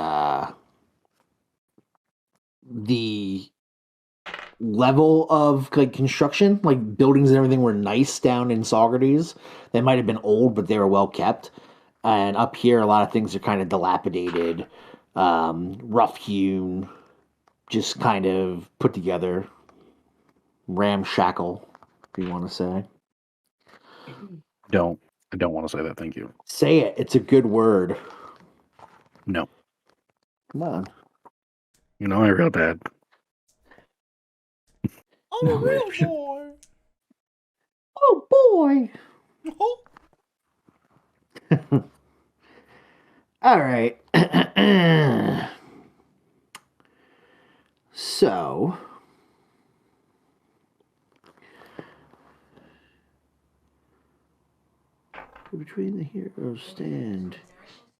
level of like construction. Like buildings and everything were nice down in Saugerties. They might have been old, but they were well kept. And up here, a lot of things are kind of dilapidated, rough hewn, just kind of put together, ramshackle, if you want to say. I don't want to say that. Thank you. Say it. It's a good word. No. Come on. You know I real bad. I'm a real boy. Oh, boy. All right. So, between the heroes stand.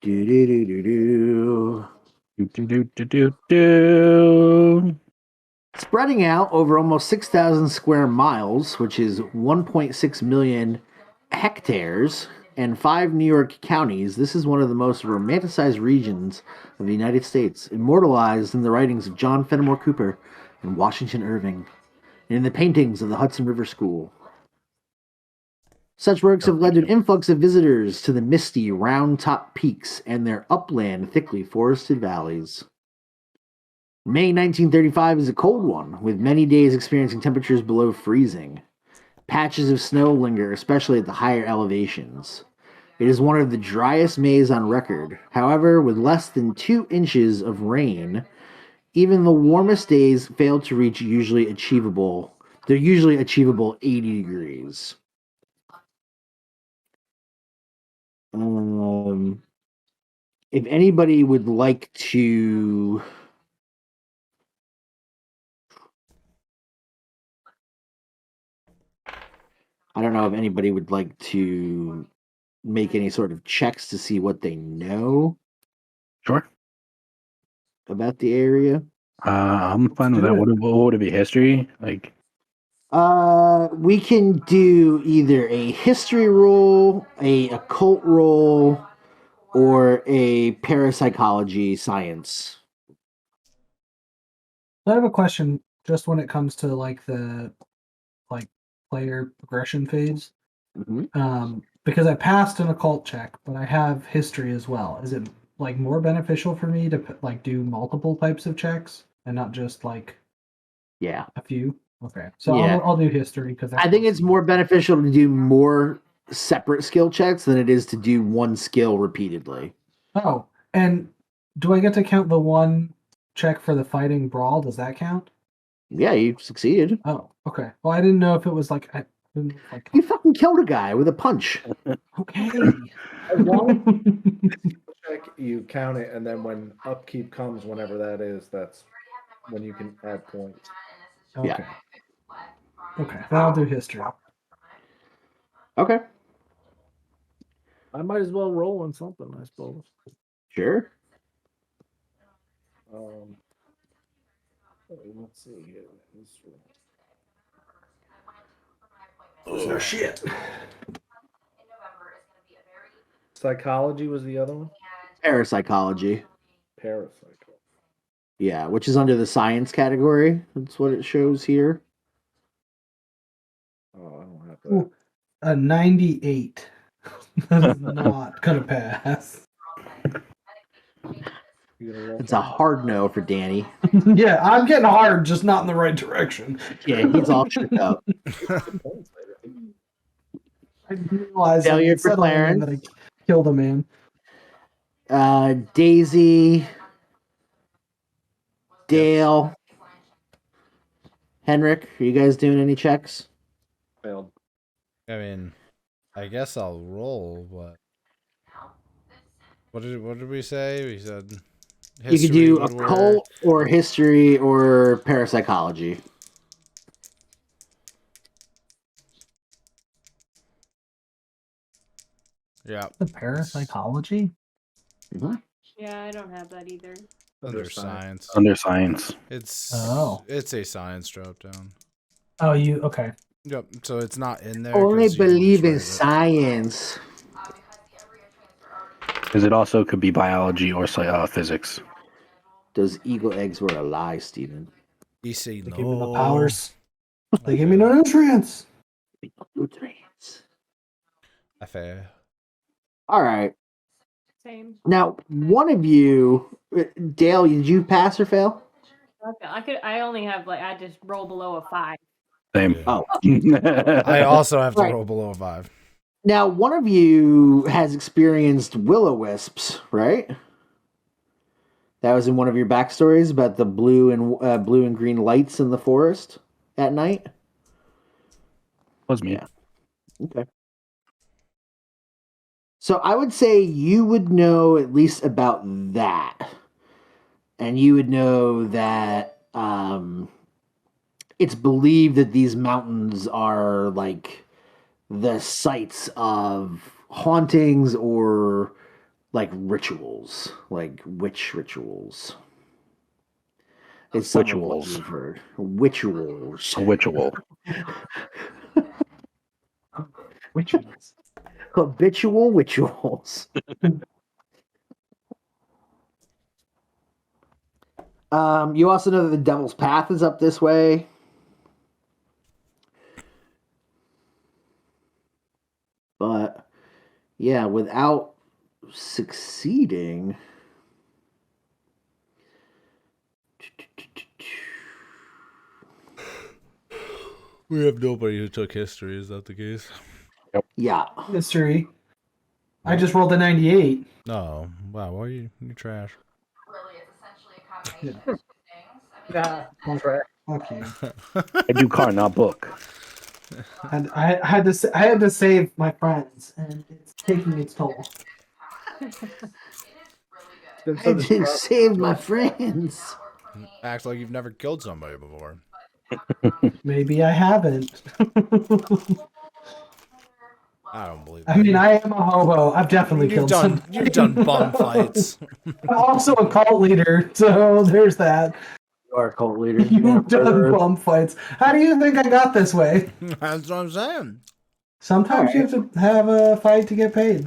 Do do do do do. Do. Spreading out over almost 6,000 square miles, which is 1.6 million hectares, and 5 New York counties, this is one of the most romanticized regions of the United States, immortalized in the writings of John Fenimore Cooper and Washington Irving, and in the paintings of the Hudson River School. Such works have led to an influx of visitors to the misty, round-top peaks and their upland, thickly forested valleys. May 1935 is a cold one, with many days experiencing temperatures below freezing. Patches of snow linger, especially at the higher elevations. It is one of the driest Mays on record. However, with less than 2 inches of rain, even the warmest days fail to reach they're usually achievable 80 degrees. If anybody would like to I don't know if anybody would like to make any sort of checks to see what they know. Sure. about the area? I'm fine with that. What would it be? History? Like, We can do either a history roll, a occult roll, or a parapsychology science. I have a question just when it comes to like the player progression phase. Because I passed an occult check, but I have history as well. Is it like more beneficial for me to like do multiple types of checks and not just like Yeah. a few? Okay, so Yeah. I'll do history because I think it's more beneficial to do more separate skill checks than it is to do one skill repeatedly. Oh, and do I get to count the one check for the fighting brawl? Does that count? Yeah, you succeeded. Oh, okay. Well, I didn't know if it was like You fucking killed a guy with a punch. Okay. As long as you check, you count it, and then when upkeep comes, whenever that is, that's when you can add points. Okay. Yeah. Okay, then I'll do history. Okay. I might as well roll on something, I suppose. Sure. Let's see here. Oh shit. Psychology was the other one? Parapsychology. Parapsychology. Yeah, which is under the science category. That's what it shows here. Oh, I don't have that. Ooh, a 98. That's not gonna pass. It's a hard no for Danny. Yeah, I'm getting hard, just not in the right direction. Yeah, he's all shook up. I realized Failure for Clarence that I killed a man. Daisy, Dale, Henrik, are you guys doing any checks? Failed. I mean, I guess I'll roll, but what did we say? We said You could do occult or history or parapsychology. Yeah. The parapsychology? Yeah, I don't have that either. Under science. Under science. It's a science drop down. Oh, you okay? Yep. So it's not in there. Only believe in science. Because it also could be biology or physics. Those eagle eggs were a lie, Steven. You see, They gave me the powers. They gave me no nutrients. Nutrients. Fair. All right. Same. Now, one of you, Dale, did you pass or fail? Okay, I only have I just roll below a 5. Same. Oh. I also have to Right. roll below a 5. Now, one of you has experienced will-o-wisps, right? That was in one of your backstories about the blue and green lights in the forest at night. Was me. Yeah. Okay. So I would say you would know at least about that, and you would know that it's believed that these mountains are like the sites of hauntings or like rituals, like witch rituals. It's some of what you've heard. Witchuals. A witchual. Witchuals. Habitual witchuals. You also know that the Devil's Path is up this way. But yeah, without succeeding, We have nobody who took history. Is that the case? Yep. Yeah. History. I just rolled a 98. No. Wow. Why are you trash? Fuck you. I do car, not book. And I had to save my friends, and it's taking its toll. I did save my friends. Act like you've never killed somebody before. Maybe I haven't. I don't believe. I mean, I am a hobo. I've definitely killed some. You've done bum fights. I'm also a cult leader, so there's that. You are a cult leader. You've done bum fights. How do you think I got this way? That's what I'm saying. Sometimes you have to have a fight to get paid.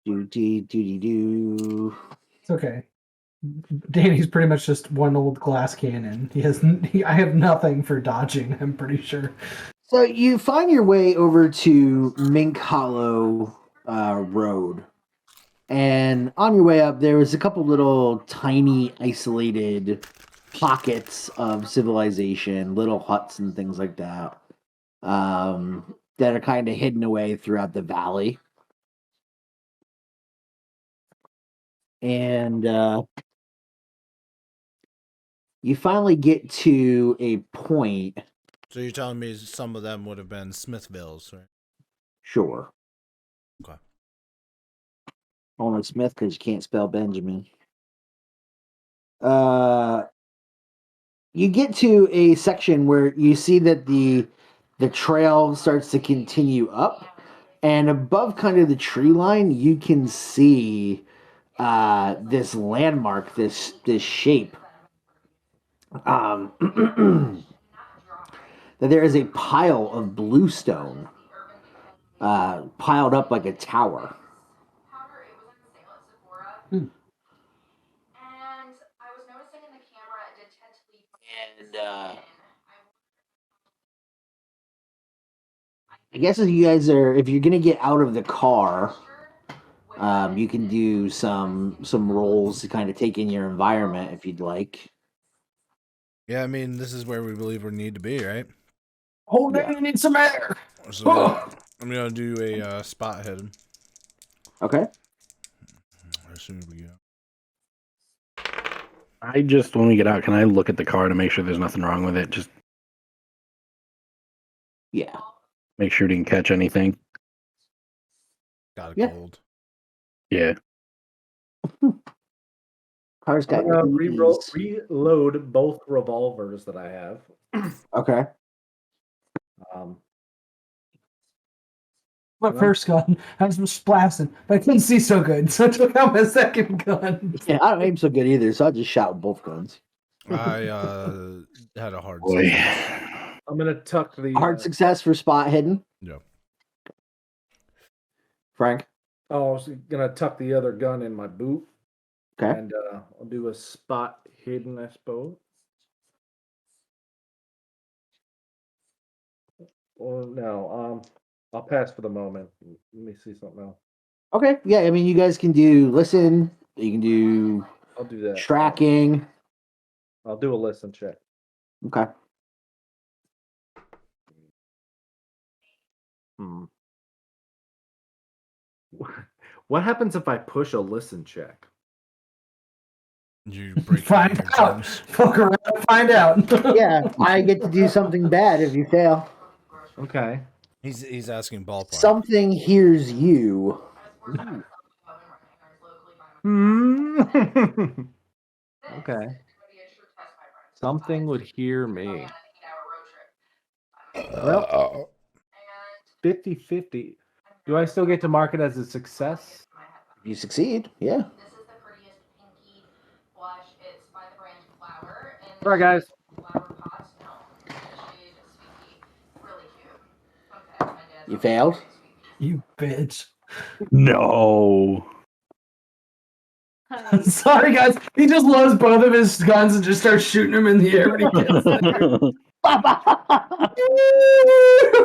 Do. It's okay. Danny's pretty much just one old glass cannon. I have nothing for dodging, I'm pretty sure. So you find your way over to Mink Hollow Road. And on your way up, there was a couple little tiny isolated pockets of civilization, little huts and things like that, that are kind of hidden away throughout the valley. And you finally get to a point. So you're telling me some of them would have been Smithvilles, right? Sure. Okay. Only Smith because you can't spell Benjamin. You get to a section where you see that the trail starts to continue up, and above kind of the tree line, you can see this landmark, this shape. That there is a pile of bluestone piled up like a tower. And I guess if you're gonna get out of the car, you can do some rolls to kind of take in your environment if you'd like. Yeah, I mean, this is where we believe we need to be, right? Oh, yeah. I need some air. So I'm gonna do a spot hidden. Okay. As soon as we get. When we get out, can I look at the car to make sure there's nothing wrong with it? Just make sure it didn't catch anything. Got a cold. Yeah. Car's got reload both revolvers that I have. Okay. My first gun, I was blasting, but I couldn't see so good, so I took out my second gun. Yeah, I don't aim so good either, so I just shot with both guns. I had a hard Boy. success. I'm gonna tuck the Hard success for spot hidden. Yeah. Frank? Oh, I was gonna tuck the other gun in my boot. Okay. And I'll do a spot hidden, I suppose. Or no, I'll pass for the moment. Let me see something else. Okay. Yeah, I mean, you guys can do listen. You can do. I'll do that. Tracking. I'll do a listen check. Okay. What happens if I push a listen check? You break Find out. Fuck around, find out. Yeah, I get to do something bad if you fail. Okay. He's asking ballpark. Something hears you. Okay. Something would hear me. Well, 50-50. Do I still get to mark it as a success? If you succeed, yeah. All right, guys. You failed? You bitch. No. Sorry, guys. He just loads both of his guns and just starts shooting them in the air when he gets there.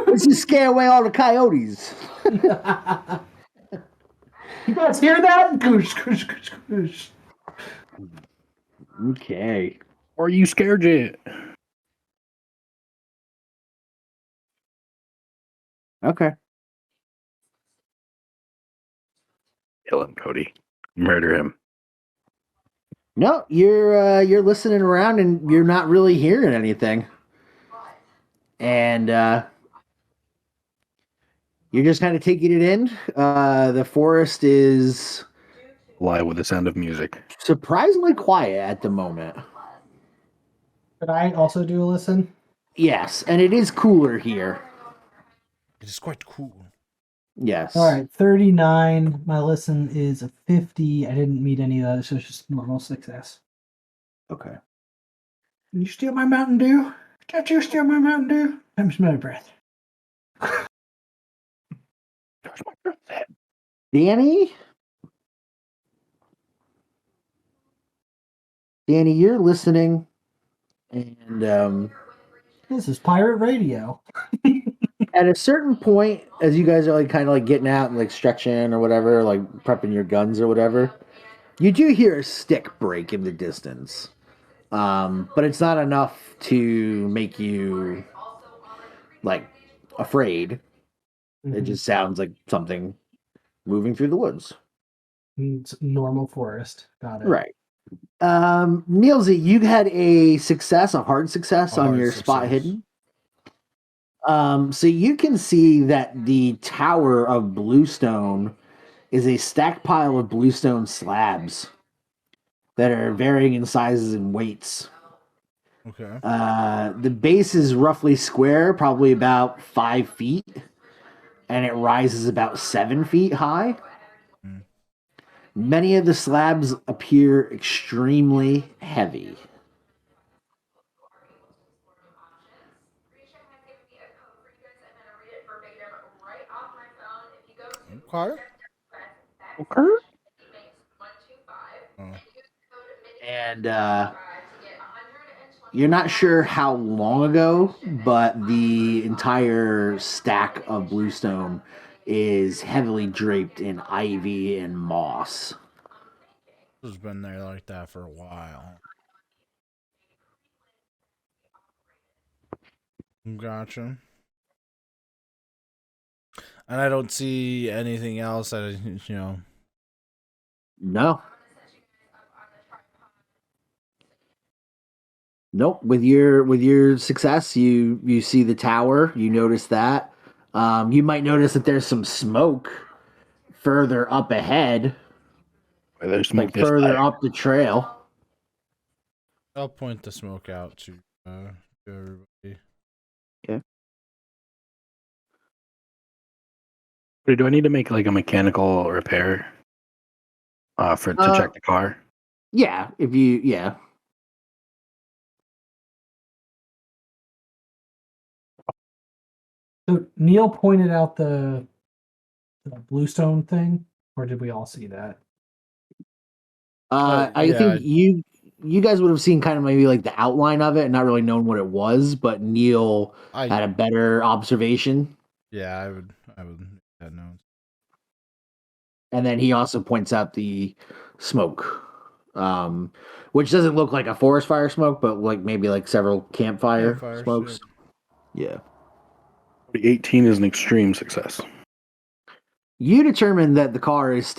Let's just scare away all the coyotes. You guys hear that? Goosh, goosh, goosh, goosh. Okay. Are you scared yet? Okay. Kill him, Cody. Murder him. No, you're listening around and you're not really hearing anything. And you're just kind of taking it in. The forest is Live with the sound of music. surprisingly quiet at the moment. Could I also do a listen? Yes, and it is cooler here. It is quite cool. Yes. All right, 39. My listen is a 50. I didn't meet any of those, so it's just normal success. Okay. Did you steal my Mountain Dew? Did you steal my Mountain Dew? I'm smelling my breath. Gosh, my breath. Danny, you're listening, and This is pirate radio. at a certain point, as you guys are like kind of like getting out and like stretching or whatever, like prepping your guns or whatever, you do hear a stick break in the distance. But it's not enough to make you like afraid. It just sounds like something moving through the woods. It's normal forest. Got it. Right. Nielzy, you had a hard success on your spot hidden. So you can see that the Tower of Bluestone is a stacked pile of bluestone slabs that are varying in sizes and weights. Okay. The base is roughly square, probably about 5 feet, and it rises about 7 feet high. Many of the slabs appear extremely heavy. Okay. Okay. Oh. And you're not sure how long ago, but the entire stack of bluestone is heavily draped in ivy and moss. It's been there like that for a while. Gotcha. And I don't see anything else that, No. Nope. With your success, you see the tower. You notice that. You might notice that there's some smoke further up ahead, There's smoke like this further way. up the trail. I'll point the smoke out to everybody. Do I need to make like a mechanical repair to check the car? Yeah, yeah. So Neil pointed out the bluestone thing, or did we all see that? I think you guys would have seen kind of maybe like the outline of it and not really known what it was, but Neil had a better observation. Yeah, I would have known. And then he also points out the smoke, which doesn't look like a forest fire smoke, but like maybe like several campfire smokes. Yeah. The 18 is an extreme success. You determine that the car is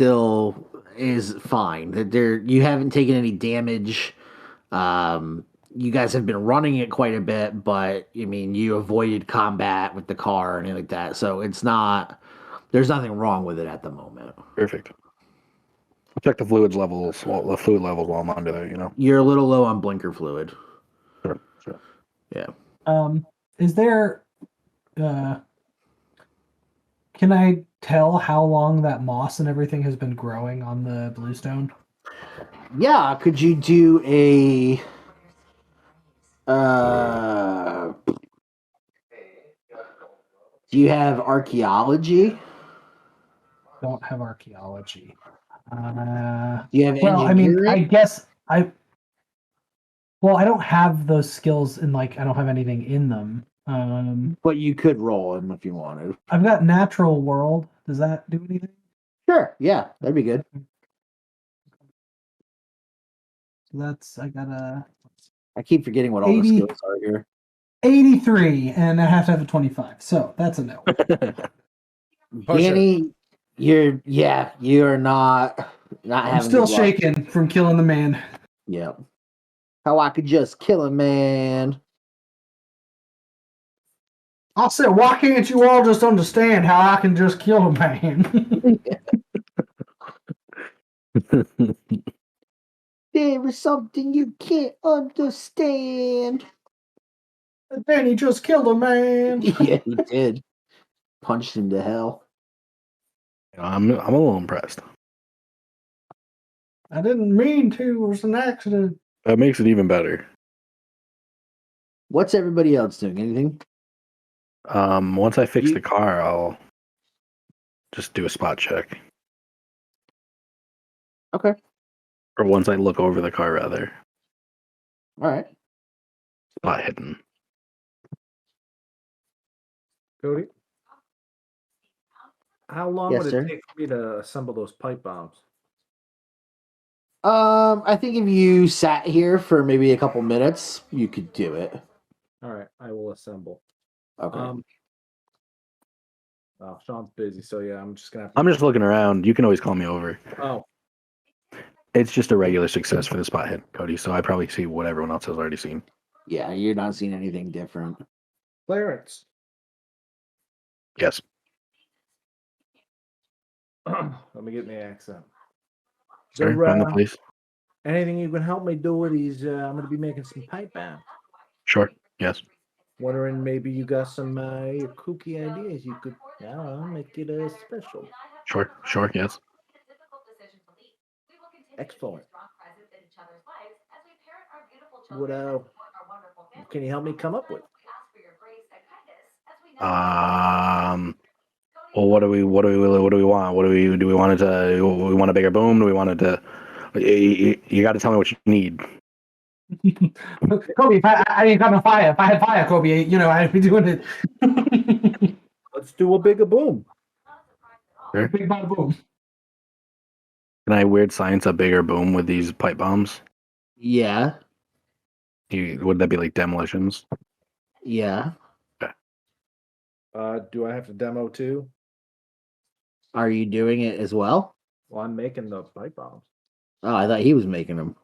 fine. That you haven't taken any damage. You guys have been running it quite a bit, but I mean, you avoided combat with the car and anything like that, so it's not. There's nothing wrong with it at the moment. Perfect. I'll check the fluid levels while I'm under there. You're a little low on blinker fluid. Sure. Yeah. Is there? Can I tell how long that moss and everything has been growing on the bluestone? Yeah. Could you do a? Do you have archaeology? Don't have archaeology. Do you have well, I mean, engineering? I guess I don't have those skills in I don't have anything in them. But you could roll them if you wanted. I've got natural world. Does that do anything? Sure. Yeah, that'd be good. So I got a. I keep forgetting what all the skills are here. 83, and I have to have a 25. So that's a no. Danny, you are not I'm still shaking from killing the man. Yep. How I could just kill a man. I'll say, why can't you all just understand how I can just kill a man? There is something you can't understand. Danny just killed a man. Yeah, he did. Punched him to hell. I'm a little impressed. I didn't mean to. It was an accident. That makes it even better. What's everybody else doing? Anything? Once I fix You- the car, I'll just do a spot check. Okay. Or once I look over the car, rather. All right. Spot hidden. Cody, how long Yes, would sir. it take for me to assemble those pipe bombs? I think if you sat here for maybe a couple minutes, you could do it. All right, I will assemble. Okay. Oh, Sean's busy, so yeah, I'm just gonna have to. I'm just looking around. You can always call me over. Oh, It's just a regular success for the spot hit, Cody, so I probably see what everyone else has already seen. Yeah, you're not seeing anything different. Clarence. Yes. Let me get in the accent. Sir, So, find the place. anything you can help me do with these? I'm gonna be making some pipe bombs. Sure. Yes. Wondering maybe you got some kooky ideas you could, I don't know, make it special. Sure. Sure. Yes. Excellent. What can you help me come up with? Well, what do we want? Do we want it to? We want a bigger boom? Do we want it to? You got to tell me what you need. Kobe, if I ain't got no fire. If I had fire, Kobe, I'd be doing it. Let's do a bigger boom. Sure. Big bada boom. Can I weird science a bigger boom with these pipe bombs? Yeah. Would that be like demolitions? Yeah. Do I have to demo too? Are you doing it as well? Well, I'm making the pipe bombs. Oh, I thought he was making them.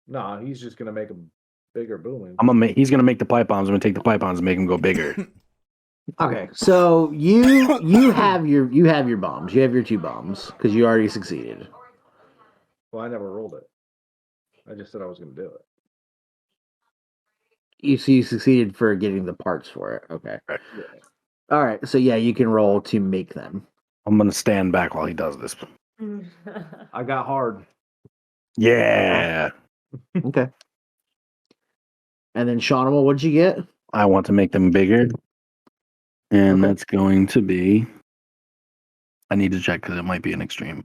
No, he's just gonna make a bigger boom. He's gonna make the pipe bombs. I'm gonna take the pipe bombs and make them go bigger. Okay, so you have your bombs. You have your 2 bombs because you already succeeded. Well, I never rolled it. I just said I was gonna do it. You succeeded for getting the parts for it. Okay. Right. Yeah. All right. So yeah, you can roll to make them. I'm gonna stand back while he does this. I got hard. Yeah. Okay. And then Shawnable, what'd you get? I want to make them bigger. And Okay. that's going to be. I need to check because it might be an extreme.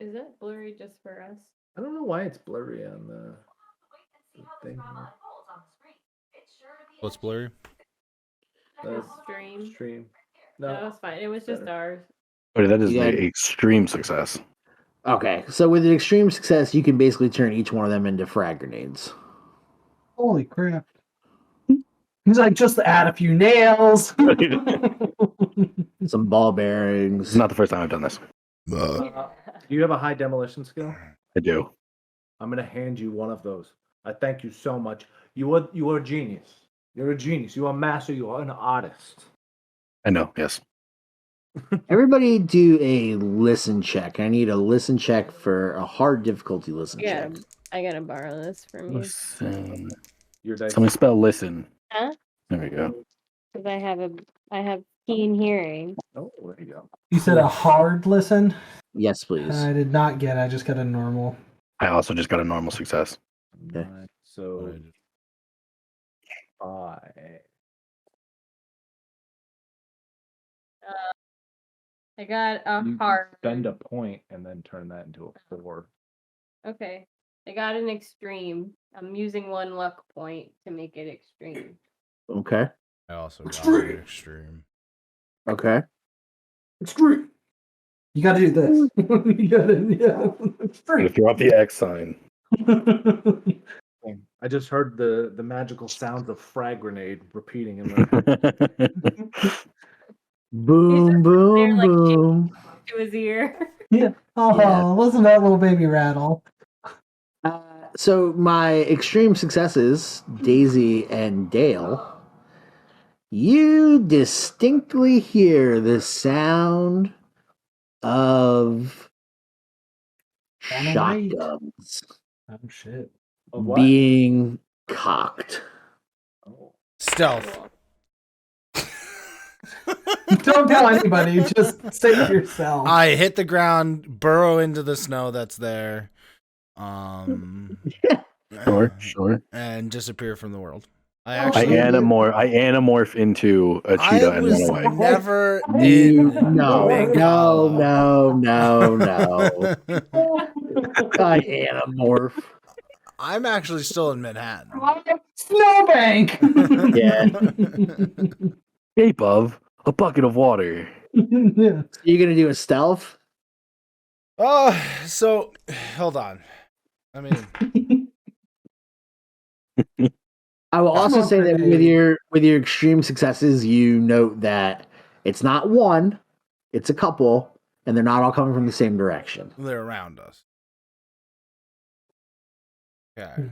Is it blurry just for us? I don't know why it's blurry on the thing. What's blurry? The stream. Stream. No, No. it's fine. It was just better. ours. But that is You got- the extreme success. Okay. So with an extreme success, you can basically turn each one of them into frag grenades. Holy crap. He's like, just add a few nails. Some ball It's bearings. not the first time I've done this. Do you have a high demolition skill? I do. I'm gonna hand you one of those. I thank you so much. You are a genius. You're a genius. You are a master. You are an artist. I know. Yes. Everybody do a listen check. I need a listen check for a hard difficulty listen Yeah, check. I gotta borrow this from you Listen. Your dice. Somebody spell listen. Huh? There we go. because I have keen hearing. Oh, there you go. You said a hard listen? Yes, please. I did not get it. I just got a normal. I also just got a normal success. Okay. Nine, so 5. I got a You hard. spend a point and then turn that into a 4. Okay. I got an extreme. I'm using 1 luck point to make it extreme. Okay. I also got Extreme. an extreme. Okay. Extreme. You gotta do this. You gotta, yeah. Extreme. Throw up the X sign. I just heard the magical sounds of frag grenade repeating in the. Boom, boom, like, boom. To his ear. Yeah. Oh, Yeah. listen to that little baby rattle. So my extreme successes, Daisy and Dale, you distinctly hear the sound of Dynamite. shotguns Oh shit. Of what? being cocked. Oh. Stealth. Don't tell anybody. Just say it yourself. I hit the ground, burrow into the snow that's there, Sure. and disappear from the world. I anamorph into a cheetah and run away. Never You, in no, I anamorph. I'm actually still in Manhattan. Snowbank. Yeah. Shape of a bucket of water. Yeah. You're gonna do a stealth? Oh, so hold on. I mean, I will also say that with your extreme successes, you note that it's not one, it's a couple, and they're not all coming from the same direction. they're around us. Okay.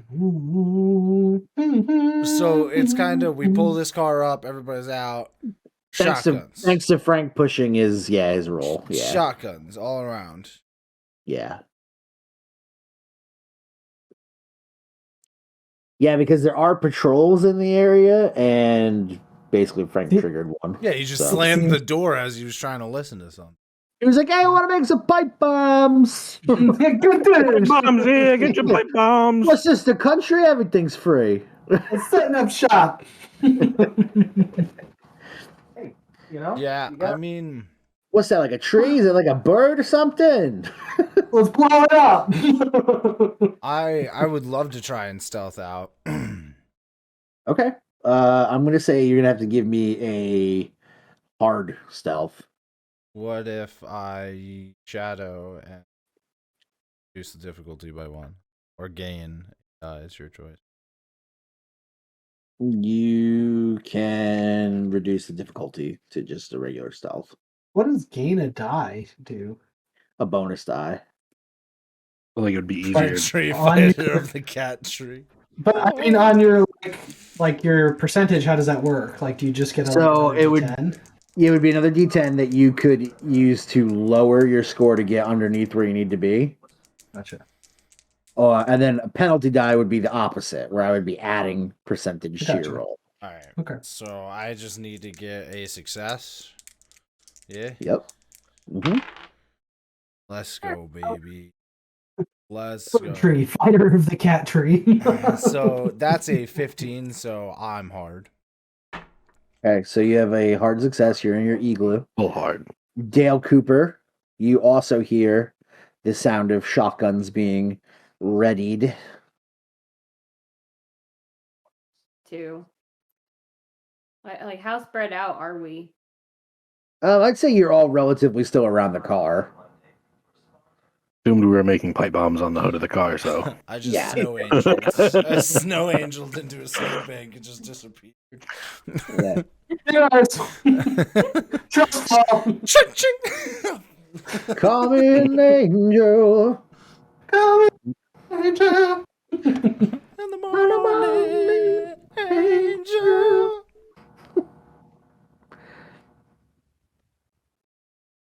So it's kind of, we pull this car up, everybody's out. Shotguns. Thanks to Frank pushing his role. Yeah. Shotguns all around. Yeah. Yeah, because there are patrols in the area, and basically Frank triggered one. Yeah, he just slammed the door as he was trying to listen to something. He was like, "Hey, I want to make some pipe bombs." Bombs here, get your pipe bombs. What's this? The country? Everything's free. It's setting up shop. Yeah, I mean, what's that? Like a tree? Is it like a bird or something? Let's blow it up. I would love to try and stealth out. Okay. I'm gonna say you're gonna have to give me a hard stealth. What if I shadow and reduce the difficulty by 1? Or gain? It's your choice. You can reduce the difficulty to just a regular stealth. What does gain a die do? A bonus die. I think it would be easier. Tree fighter of the cat tree. But I mean, on your like your percentage, how does that work? Like, do you just get a D10? It would be another D10 that you could use to lower your score to get underneath where you need to be. Gotcha. And then a penalty die would be the opposite, where I would be adding percentage to your roll. All right. Okay. So I just need to get a success. Yeah. Yep. Mm-hmm. Let's go, baby. Let's go. Tree fighter of the cat tree. So that's a 15. So I'm hard. Okay, so you have a hard success. You're in your igloo. Full hard. Dale Cooper, you also hear the sound of shotguns being readied. 2. Like how spread out are we? I'd say you're all relatively still around the car. Assumed we were making pipe bombs on the hood of the car, so I just snow angeled. I snow angeled into a snowbank and just disappeared. Yeah. Yes. Trust fall. Ching, ching. Call me an angel. Call me angel. In the morning, angel.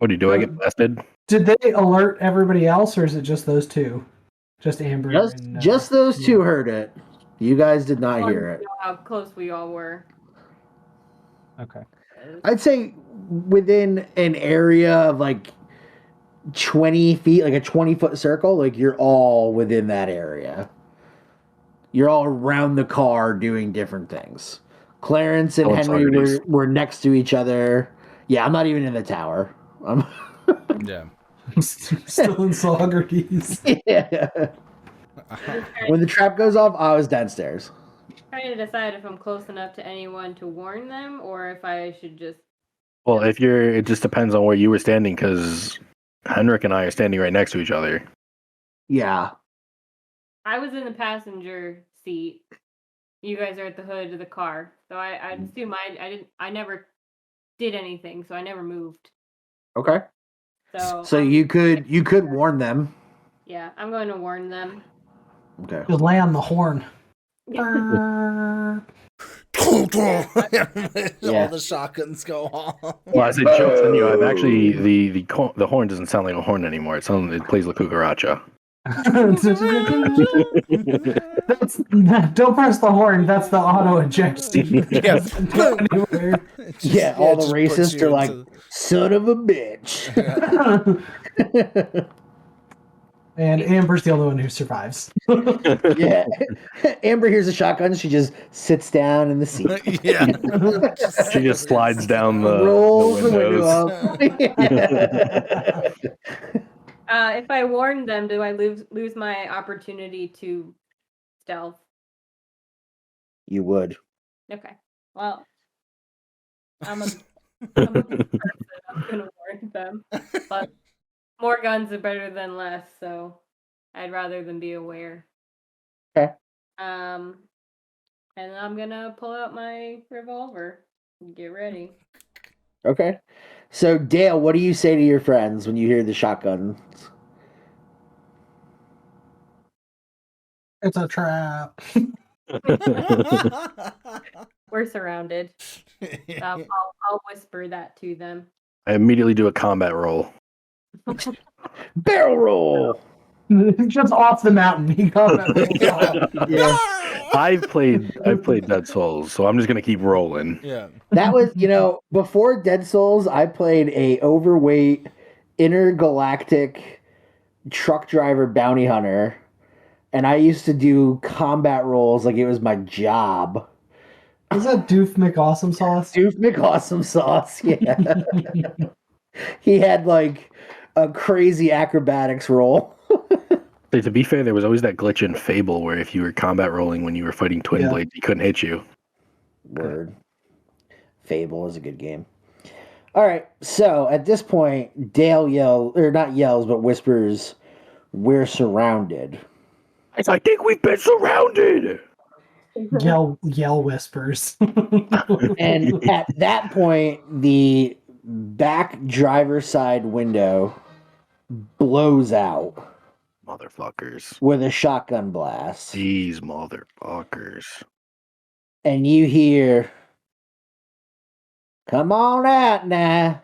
what do? I get blasted? Did they alert everybody else, or is it just those two? Just Amber. Just those two heard it. You guys did not hear it. Know how close we all were. Okay. I'd say within an area of like 20 feet, like a 20-foot circle, like you're all within that area. You're all around the car doing different things. Clarence and Henry were next to each other. Yeah, I'm not even in the tower. Yeah. Still in Saugerties. Yeah. When the trap goes off, I was downstairs. Trying to decide if I'm close enough to anyone to warn them, or if I should just. Well, it just depends on where you were standing, because Henrik and I are standing right next to each other. Yeah. I was in the passenger seat. You guys are at the hood of the car, so I assume I never did anything, so I never moved. Okay. So you could warn them. Yeah, I'm going to warn them. Okay. Just lay on the horn. All the shotguns go off. Well, as a joke on you, I've actually the horn doesn't sound like a horn anymore. It plays La Cucaracha. That's don't press the horn. That's the auto ejection. Yeah. Yeah, all the just puts racists you are like, into- son of a bitch. And Amber's the only one who survives. Yeah. Amber hears a shotgun. She just sits down in the seat. Yeah. She just slides down the Rolls the window windows. up. If I warn them, do I lose my opportunity to stealth? You would. Okay. Well, I'm a good person. I'm gonna warn them. But more guns are better than less, so I'd rather them be aware. Okay. And I'm gonna pull out my revolver. Get ready. Okay. So, Dale, what do you say to your friends when you hear the shotguns? It's a trap. We're surrounded. I'll whisper that to them. I immediately do a combat roll. Barrel roll. Just off the mountain. He got Yeah. I've played Dead Souls, so I'm just gonna keep rolling. Yeah. That was, before Dead Souls, I played a overweight intergalactic truck driver bounty hunter, and I used to do combat rolls like it was my job. Is that Doof McAwesome sauce? Doof McAwesome sauce, yeah. He had like a crazy acrobatics roll. So to be fair, there was always that glitch in Fable where if you were combat rolling when you were fighting Twin Blades, he couldn't hit you. Word. Fable is a good game. All right, so at this point, Dale whispers, "We're surrounded." I think we've been surrounded. Yell whispers. And at that point, the back driver's side window blows out Motherfuckers. with a shotgun blast. These motherfuckers. And you hear, "Come on out now.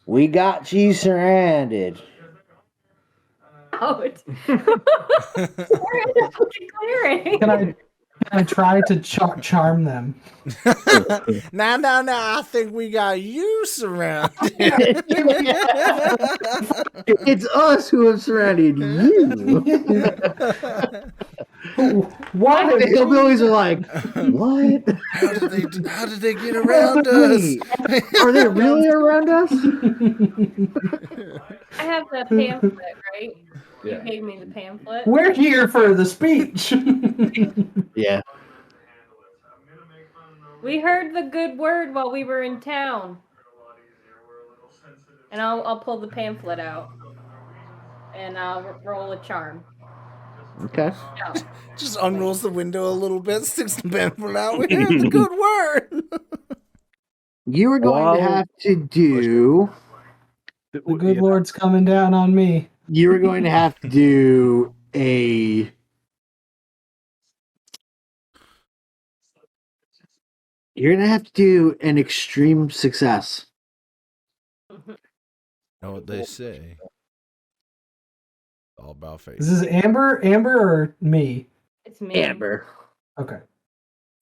We got you surrounded." Oh, it's we're in the fucking clearing. Can I try to charm them? Now, I think we got you surrounded. It's us who have surrounded you. Why The hillbillies are like, "What? How did they get around us? Wait, are they really around us?" I have the pamphlet, right? Yeah. You gave me the pamphlet. We're here for the speech. Yeah. We heard the good word while we were in town. And I'll pull the pamphlet out. And I'll roll a charm. Okay. No. Just unrolls the window a little bit, sticks the pamphlet out. We heard the good word. You are going to have to do. The good Lord's coming down on me. You are going to have to do a. You're going to have to do an extreme success. Know what they say. All about face. Is this Amber or me? It's me. Amber. Okay.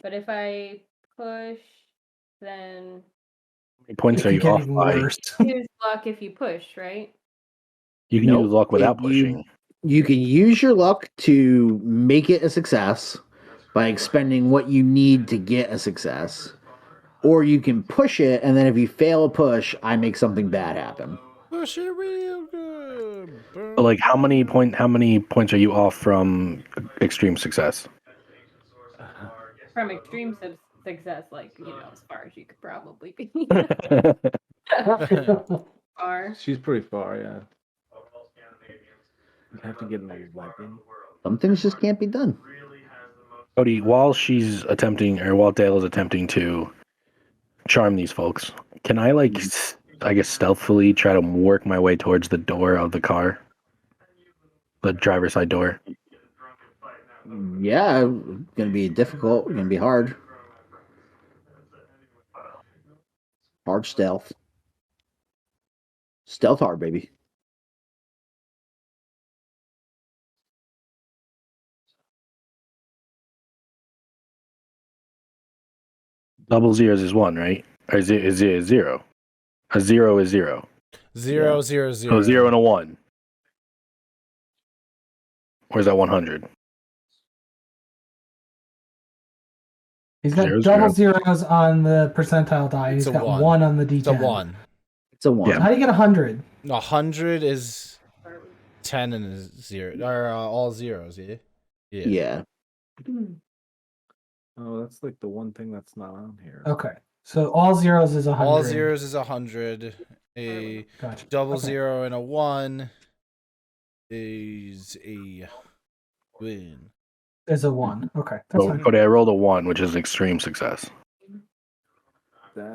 But if I push, then How many points are you off by? use luck if you push, right? You can use luck without pushing. You can use your luck to make it a success by expending what you need to get a success. Or you can push it, and then if you fail a push, I make something bad happen. Push it real good. But like, how many points are you off from extreme success? From extreme success, like, as far as you could probably be. Far. She's pretty far, yeah. You have to get another weapon. Some things just can't be done. Cody, while Dale is attempting to charm these folks, can I stealthily try to work my way towards the door of the car? The driver's side door? Yeah, gonna be difficult. Gonna be hard. Hard stealth. Stealth hard, baby. Double zeros is 1, right? Or is it 0? A 0 is 0. 0, 0, 0. So 0 and a 1. Or is that 100? He's got 0, double 0. zeros on the percentile die. It's He's a got 1. 1 on the D10. It's a 1. It's a 1. Yeah. How do you get 100? 100 is 10 and a 0. Or all zeros, yeah? Yeah. Oh, that's like the one thing that's not on here. Okay. So all zeros is 100. All zeros is 100. A Gotcha. double Okay. 0 and a 1 is a win. Is a 1. Okay. That's So, fine. Cody, I rolled a 1, which is extreme success.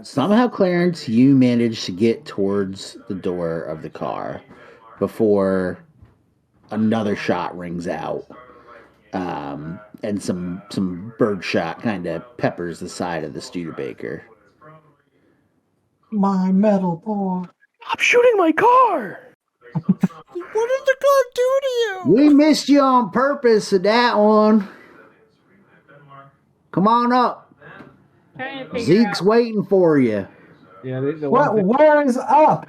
Somehow, Clarence, you managed to get towards the door of the car before another shot rings out. And some birdshot kind of peppers the side of the Studebaker. My metal boy. Stop shooting my car! What did the car do to you? We missed you on purpose at that one. Come on up. Trying to figure Zeke's out. waiting for you. Yeah, the What? one thing, Where is up?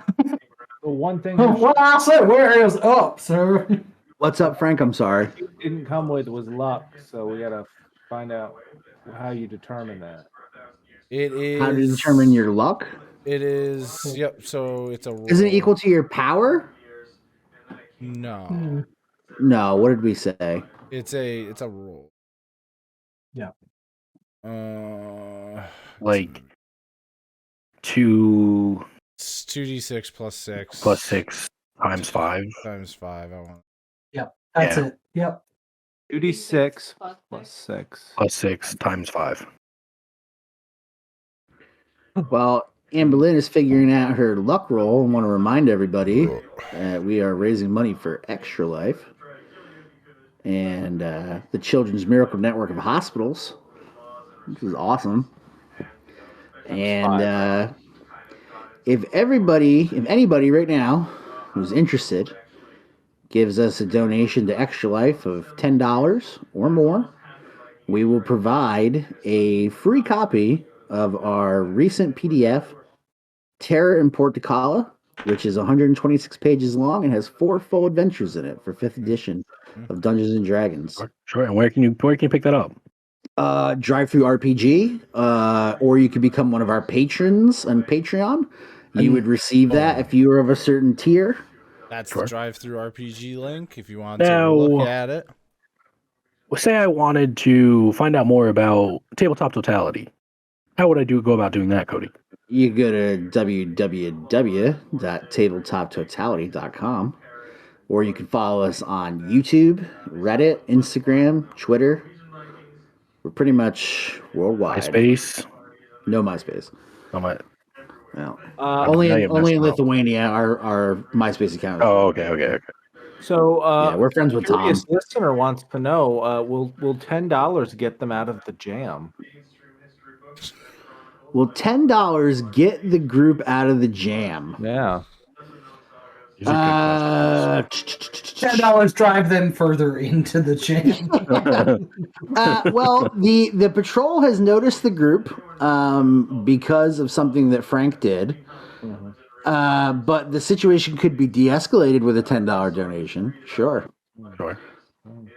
the one thing What I said? Where is up, sir? What's up, Frank? I'm sorry. it didn't come with was luck, so we gotta find out how you determine that. It is. How to determine your luck? It is. Yep. So it's a roll. Is it equal to your power? No. No. What did we say? It's a roll. Yeah. Like 2 It's 2d6 plus 6. plus 6 times 5. Times 5. I want. Yep. That's Yeah. it. Yep. 2d6 plus 6. Plus 6 times 5. Well, Amberlynn is figuring out her luck roll and want to remind everybody that we are raising money for Extra Life and the Children's Miracle Network of Hospitals, which is awesome. And if anybody right now who's interested gives us a donation to Extra Life of $10 or more, we will provide a free copy of our recent PDF, Terror in Portacala, which is 126 pages long and has 4 full adventures in it for 5th edition of Dungeons and Dragons. Sure. And where can you pick that up? Drive Through RPG, or you could become one of our patrons on Patreon. You would receive that if you were of a certain tier. That's Sure. the drive-through RPG link. If you want Now- to look at it. Well, say I wanted to find out more about Tabletop Totality. How would I go about doing that, Cody? You go to www.tabletoptotality.com, or you can follow us on YouTube, Reddit, Instagram, Twitter. We're pretty much worldwide. MySpace. No MySpace. Oh, my. No. Uh, Only now in you've messed in me up. Lithuania, our MySpace account. Oh, okay. So, Yeah, we're friends with Tom. curious listener wants to know: will $10 get them out of the jam? Will $10 get the group out of the jam? Yeah. These are good $10 drive them further into the jam. Well, the patrol has noticed the group because of something that Frank did. But the situation could be de-escalated with a $10 donation. Sure. Sure.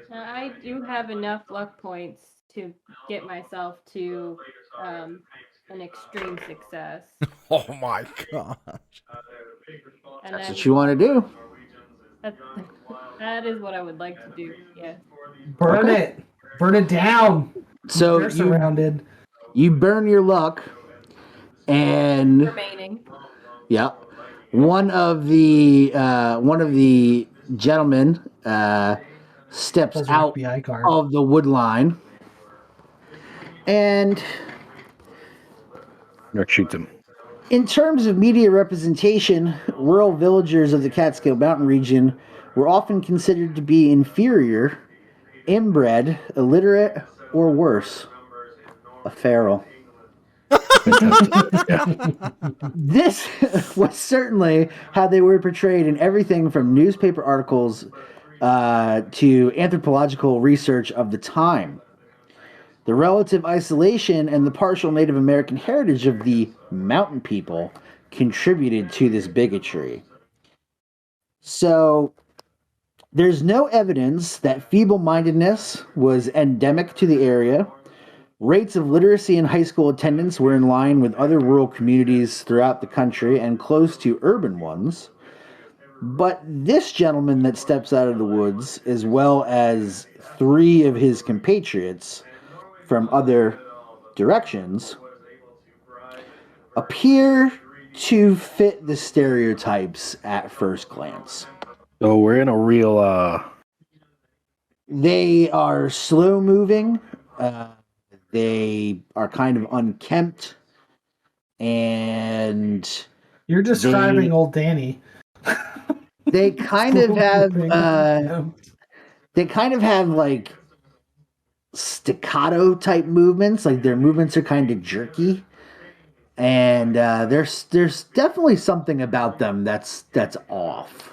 Now, I do have enough luck points to get myself to an extreme success. Oh my god. And That's then what you want to do. that is what I would like to do. Yes. Burn it. Burn it down. So They're surrounded. you burn your luck, and Remaining. yeah, one of the gentlemen steps Those are out FBI card. of the wood line, and York shoots him. in terms of media representation, rural villagers of the Catskill Mountain region were often considered to be inferior, inbred, illiterate, or worse, a feral. This was certainly how they were portrayed in everything from newspaper articles to anthropological research of the time. The relative isolation and the partial Native American heritage of the mountain people contributed to this bigotry. So, there's no evidence that feeble-mindedness was endemic to the area. Rates of literacy and high school attendance were in line with other rural communities throughout the country and close to urban ones. But this gentleman that steps out of the woods, as well as 3 of his compatriots from other directions, appear to fit the stereotypes at first glance. So we're in a real They are slow moving. They are kind of unkempt. And You're describing old Danny. they kind of have like staccato type movements. Like their movements are kind of jerky. And there's definitely something about them that's off.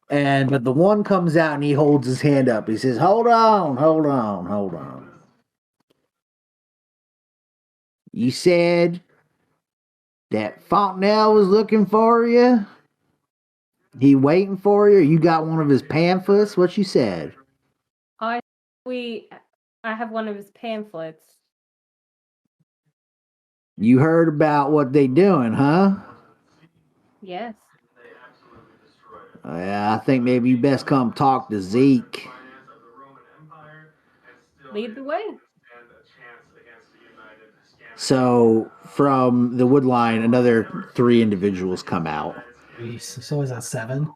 But the one comes out and he holds his hand up. He says, hold on. You said that Fontenelle was looking for you? He waiting for you? You got one of his pamphlets? What you said? I have one of his pamphlets. You heard about what they doing, huh? Yes. I think maybe you best come talk to Zeke. Lead the way. So, from the wood line, another 3 individuals come out. So is that 7?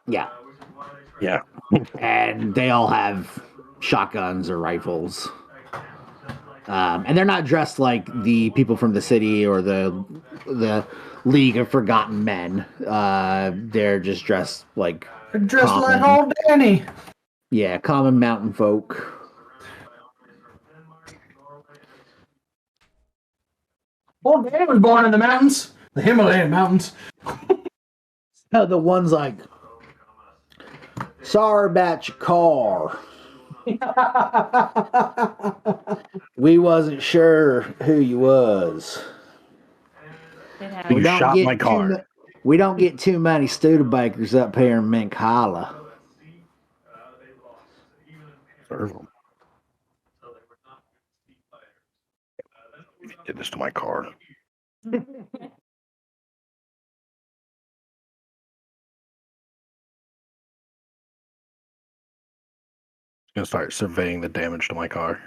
Yeah. Yeah. And they all have shotguns or rifles. And they're not dressed like the people from the city or the League of Forgotten Men. They're just dressed like like old Danny. Yeah, common mountain folk. Old Danny was born in the mountains, the Himalayan mountains. The one's like, sorry about your car. We wasn't sure who you was. You shot my car. We don't get too many Studebakers up here in Mink Hollow. Serve them. You did this to my car. Gonna start surveying the damage to my car.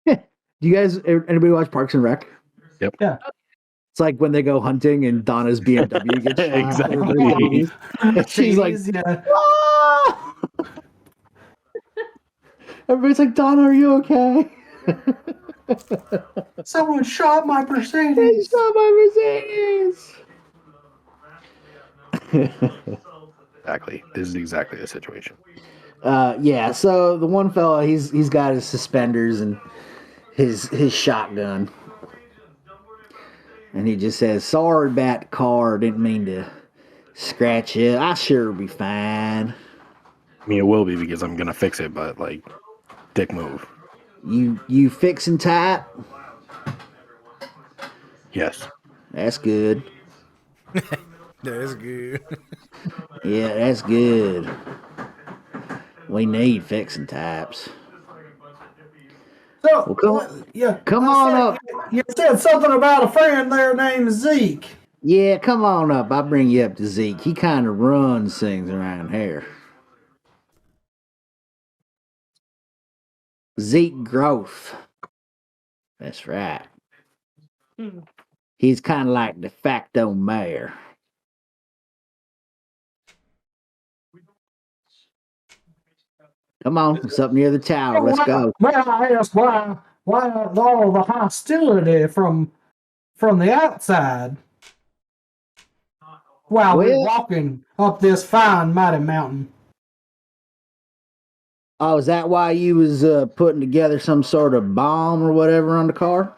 Do you guys, anybody watch Parks and Rec? Yep. Yeah. It's like when they go hunting and Donna's BMW gets shot. Exactly. She's like, yeah. ah! Everybody's like, Donna, are you okay? Someone shot my They Mercedes. shot my Mercedes. Exactly. This is exactly the situation. Yeah, so the one fella, he's got his suspenders and his shotgun. And he just says, sorry about the car, didn't mean to scratch it. I sure be fine. I mean, it will be because I'm gonna fix it, but like, dick move. You fixing tight? Yes. That's good. That's good. Yeah, that's good. We need fixing types. So, Well, come I on said- up. You said something about a friend there named Zeke. Yeah, come on up. I'll bring you up to Zeke. He kind of runs things around here. Zeke Growth. That's right. Hmm. He's kind of like de facto mayor. Come on, it's up near the tower. Let's go. Well, I asked why all the hostility from the outside while we're Well- walking up this fine mighty mountain. Oh, is that why you was putting together some sort of bomb or whatever on the car?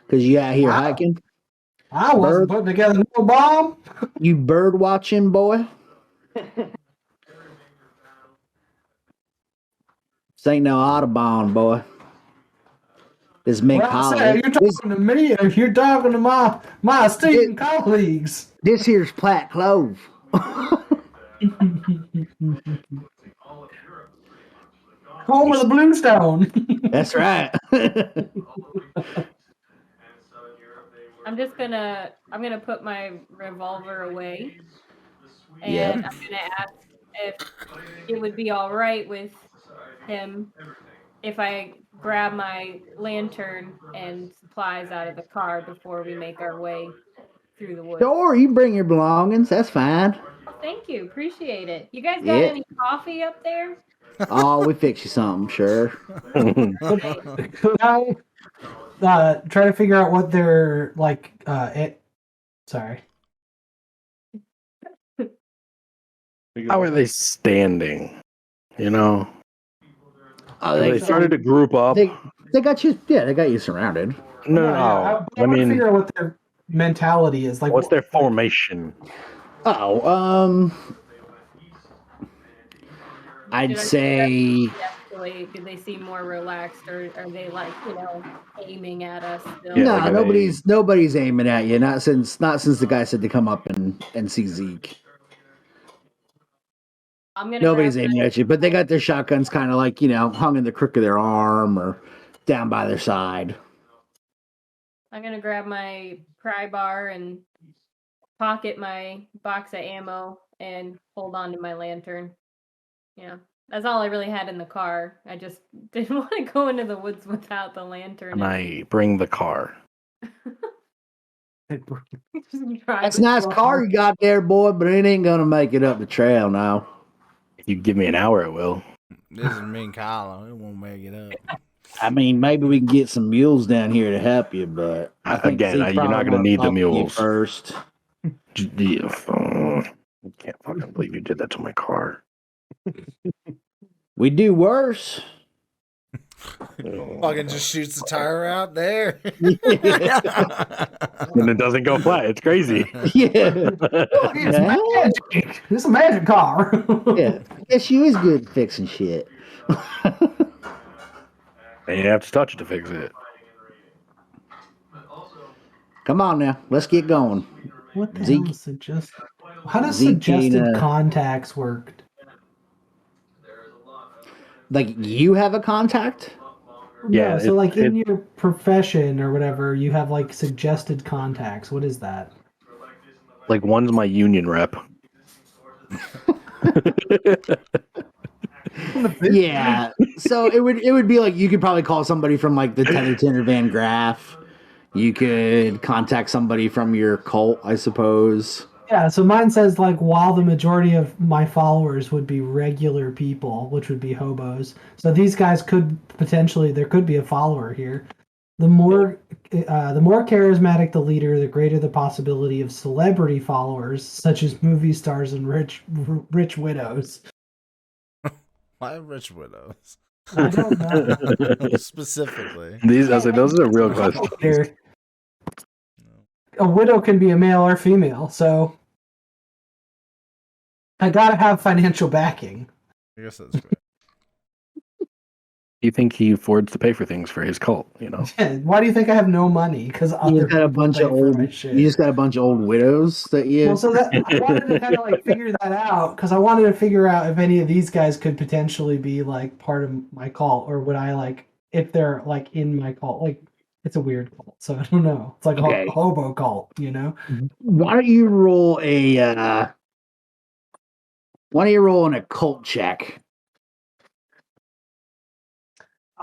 Because you out here Wow. hiking? I wasn't putting together no bomb. You bird watching, boy? This ain't no Audubon, boy. This Mink Well, I Hollow. said, you're talking to me, or you're talking to my esteemed colleagues. This here's Platt Clove. Home of the Bluestone. That's right. I'm gonna put my revolver away, and Yeah. I'm gonna ask if it would be all right with him if I grab my lantern and supplies out of the car before we make our way through the woods. Sure, you bring your belongings. That's fine. Oh, thank you, appreciate it. You guys got Yeah. any coffee up there? Oh, we fix you something, sure. Could I try to figure out what they're like? Sorry. How are they standing? You know, Oh, they started to group up. They got you. Yeah, they got you surrounded. No, I I mean, figure out what their mentality is. Like, what's their formation? Oh, I'd say. Do they seem more relaxed, or are they like aiming at us still? Yeah, No, like nobody's aiming at you. Not since the guy said to come up and see Zeke. Nobody's aiming at you, but they got their shotguns kind of like hung in the crook of their arm or down by their side. I'm gonna grab my pry bar and pocket my box of ammo and hold on to my lantern. Yeah, that's all I really had in the car. I just didn't want to go into the woods without the lantern. And I bring the car. That's a nice car you got there, boy, but it ain't gonna make it up the trail now. If you give me an hour, it will. This is me and Kyle. It won't make it up. I mean, maybe we can get some mules down here to help you, but I think Again, Zeke you're not probably going to need the wanna talk to you mules. first. I can't fucking believe you did that to my car. We do worse. Fucking just shoots the tire out there. And it doesn't go flat. It's crazy. Yeah. It's magic. It's a magic car. Yeah. Guess you is good at fixing shit. And you have to touch it to fix it. Come on now. Let's get going. What the Zeke- hell is suggested? How does Zeke suggested ain't, contacts work? Like, you have a contact? Yeah, No, so like in your profession or whatever, you have like suggested contacts. What is that? Like, one's my union rep. Yeah. So it would be like you could probably call somebody from like the Tetherton Van Graf. You could contact somebody from your cult, I suppose. Yeah, so mine says like while the majority of my followers would be regular people, which would be hobos. So these guys could potentially there could be a follower here. The more charismatic the leader, the greater the possibility of celebrity followers, such as movie stars and rich widows. Why rich widows? I don't know. Specifically. Those are the real questions. Here. A widow can be a male or female, so I gotta have financial backing. I guess that's fair. You think he affords to pay for things for his cult, you know? Why do you think I have no money? Because You just got a bunch of old. You just got a bunch of old widows that you. Well, so that I wanted to kind of like figure that out because I wanted to figure out if any of these guys could potentially be like part of my cult, or would I like if they're like in my cult? Like it's a weird cult, so I don't know. It's like Okay. a hobo cult, you know? Why don't you roll a? Why don't you roll an occult check?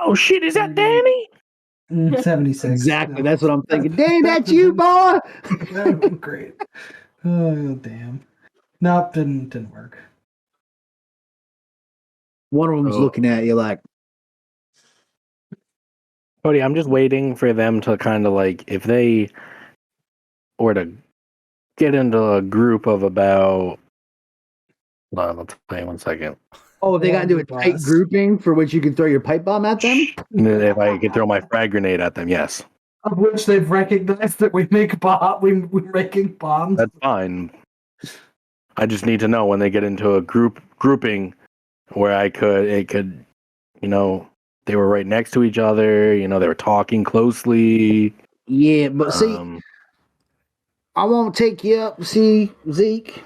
Oh shit, is that Danny? 76. Exactly. That's what I'm thinking. Dang, that's you, boy. Great. Oh damn. Nope, didn't work. One of them's Oh. looking at you like, Cody, I'm just waiting for them to kind of like, if they were to get into a group of about, hold on, let's play 1 second. oh, they got to do a tight Boss. grouping for which you can throw your pipe bomb at them. And then if I could throw my frag grenade at them, yes, Of which they've recognized that we make we're making bombs. that's fine. I just need to know when they get into a grouping where it could they were right next to each other. They were talking closely. Yeah, but see, I won't take you up. See, Zeke,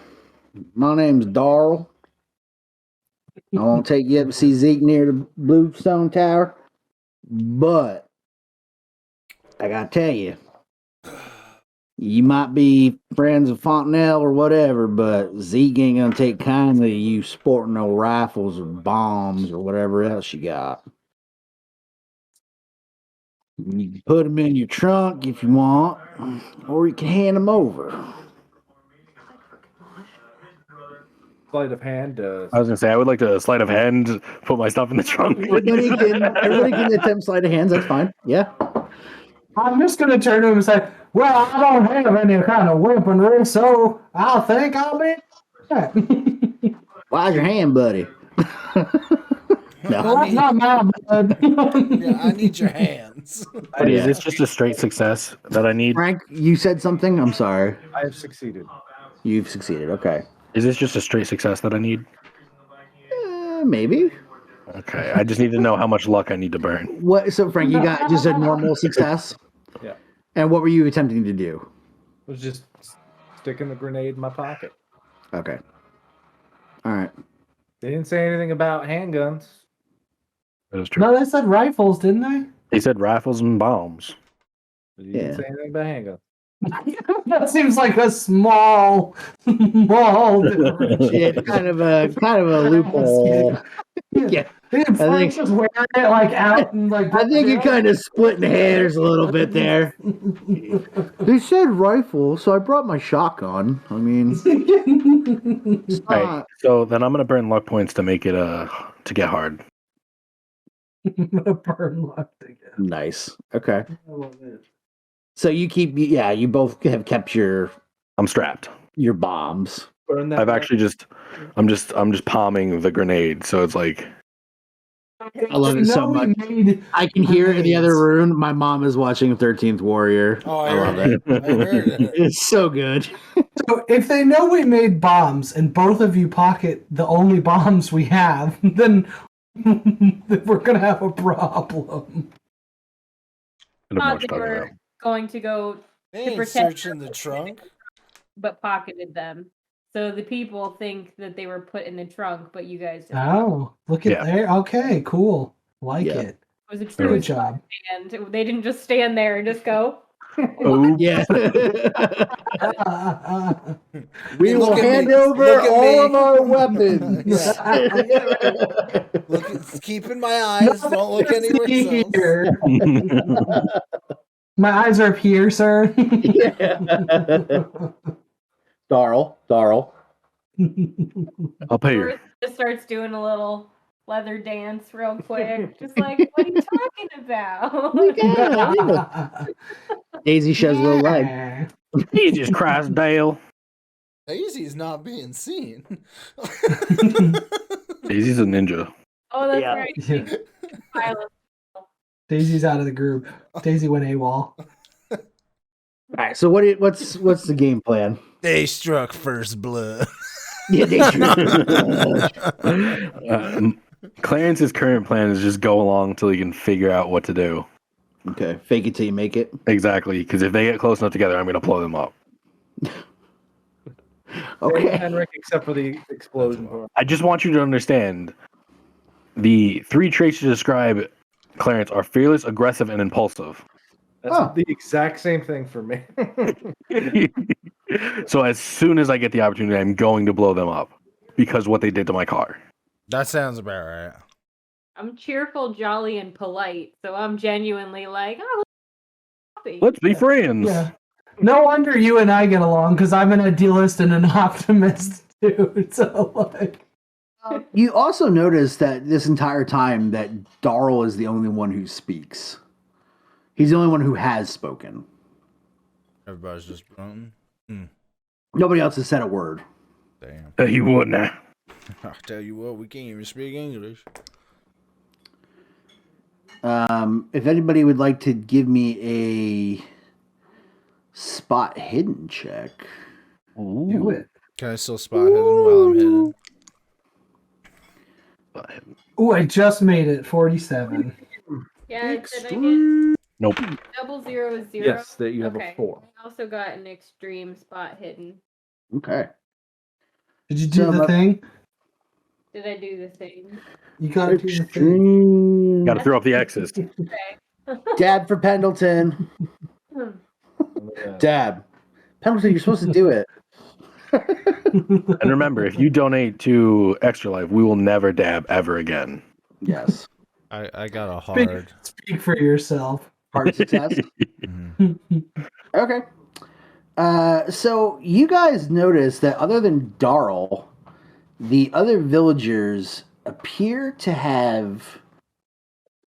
my name's Darl. I won't take you up to see Zeke near the Bluestone Tower. But I gotta tell you, you might be friends of Fontenelle or whatever, but Zeke ain't gonna take kindly to you sporting no rifles or bombs or whatever else you got. You can put them in your trunk if you want, or you can hand them over. Sleight of hand. I was gonna say I would like to sleight of hand put my stuff in the trunk. Everybody can attempt sleight of hands. That's fine. Yeah. I'm just gonna turn to him and say, "Well, I don't have any kind of weaponry, so I think I'll be." Why's your hand, buddy? No. Well, that's not my blood. Yeah, I need your hands. But is this just a straight success that I need? Frank, you said something? I'm sorry. I have succeeded. You've succeeded. Okay. Is this just a straight success that I need? Maybe. Okay, I just need to know how much luck I need to burn. What? So, Frank, you got just a normal success? Yeah. And what were you attempting to do? I was just sticking the grenade in my pocket. Okay. All right. They didn't say anything about handguns. That is true. No, they said rifles, didn't they? They said rifles and bombs. You didn't say anything about handguns. That seems like a small difference. Yeah, kind of a loophole. Yeah. Frank's just wearing it like out and like. I think you're kind of splitting hairs a little bit there. They said rifle, so I brought my shotgun. I mean, it's Right. not- So then I'm gonna burn luck points to make it to get hard. Burn luck together. nice. Okay. I love it. So you you both have kept your I'm strapped. bombs. Burn that I've back. actually I'm just palming the grenade, so it's like I love it so much. I can hear it in the other room. My mom is watching 13th Warrior. Oh, I love it. I heard it. It's so good. So if they know we made bombs and both of you pocket the only bombs we have, then we're gonna have a problem. Thought they were going to go They to ain't protect searching the trunk. but pocketed them. So the people think that they were put in the trunk, but you guys didn't. Oh, look at there. Okay, cool. Like Yeah. it. It was a true Good job. and they didn't just stand there and just go. Oh, Yeah. We will look at hand me. over Look at all me. of our weapons. Keep in my eyes. Don't look anywhere else. Here. My eyes are up here, sir. Darl. I'll pay you. Or just starts doing a little leather dance real quick. Just like, what are you talking about? Daisy shows a little leg. Jesus Christ, Dale. Daisy's not being seen. Daisy's a ninja. Oh, that's Yeah. right. Pilot. Daisy's out of the group. Daisy went AWOL. All right. So what's the game plan? They struck first blood. Yeah, Clarence's current plan is just go along until he can figure out what to do. Okay. Fake it till you make it. Exactly, because if they get close enough together, I'm going to blow them up. Okay. Henrik, except for the explosion part. I just want you to understand the 3 traits to describe Clarence are fearless, aggressive, and impulsive. That's the exact same thing for me. So as soon as I get the opportunity, I'm going to blow them up because what they did to my car. That sounds about right. I'm cheerful, jolly, and polite, so I'm genuinely like, oh, Let's be friends. Yeah. No wonder you and I get along, because I'm an idealist and an optimist too. So like, You also notice that this entire time that Darl is the only one who speaks. He's the only one who has spoken. Everybody's just Nobody else has said a word. damn. You wouldn't. I tell you what, we can't even speak English. If anybody would like to give me a spot hidden check. do it. Can I still spot hidden while I'm hidden? Ooh, I just made it 47. Yeah, did I get Nope. 00 is 0? Yes, that you have Okay. a 4. I also got an extreme spot hidden. Okay. Did you do the thing? Did I do the thing? You gotta do the thing. Got to throw up the X's. Okay. Dab for Pendleton. Dab. Pendleton, you're supposed to do it. And remember, if you donate to Extra Life, we will never dab ever again. Yes. I got a hard. Speak for yourself. Hard success. Mhm. Okay. So you guys notice that other than Darl, the other villagers appear to have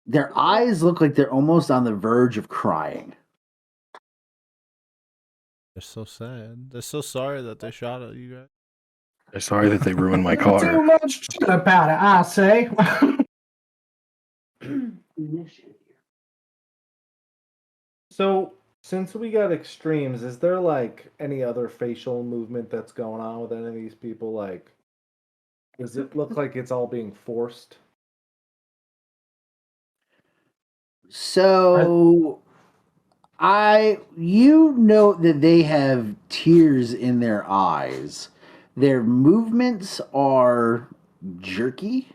their eyes look like they're almost on the verge of crying. They're so sad. They're so sorry that they shot at you guys. I'm sorry that they ruined my Too car. much shit about it, I say. So, since we got extremes, is there like any other facial movement that's going on with any of these people? Like, does it look like it's all being forced? So you know that they have tears in their eyes. Their movements are jerky.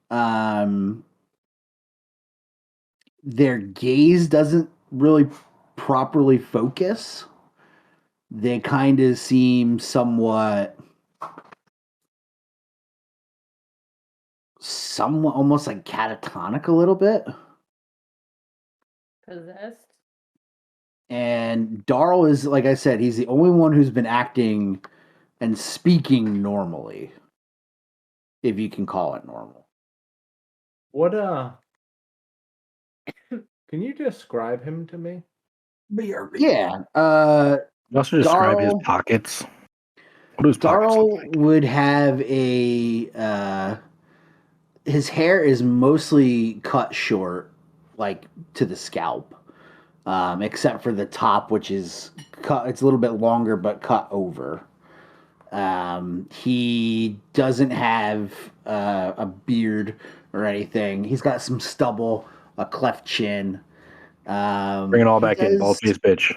Their gaze doesn't really properly focus. They kind of seem somewhat almost like catatonic a little bit. Possessed? And Darl is, like I said, he's the only one who's been acting and speaking normally, if you can call it normal. What can you describe him to me? Yeah. You also describe his Darl- pockets. What do his pockets Darl look like? would have a his hair is mostly cut short, like to the scalp, except for the top, which is cut. It's a little bit longer, but cut over. He doesn't have a beard or anything. He's got some stubble, a cleft chin. Bring it all back in, bald face bitch.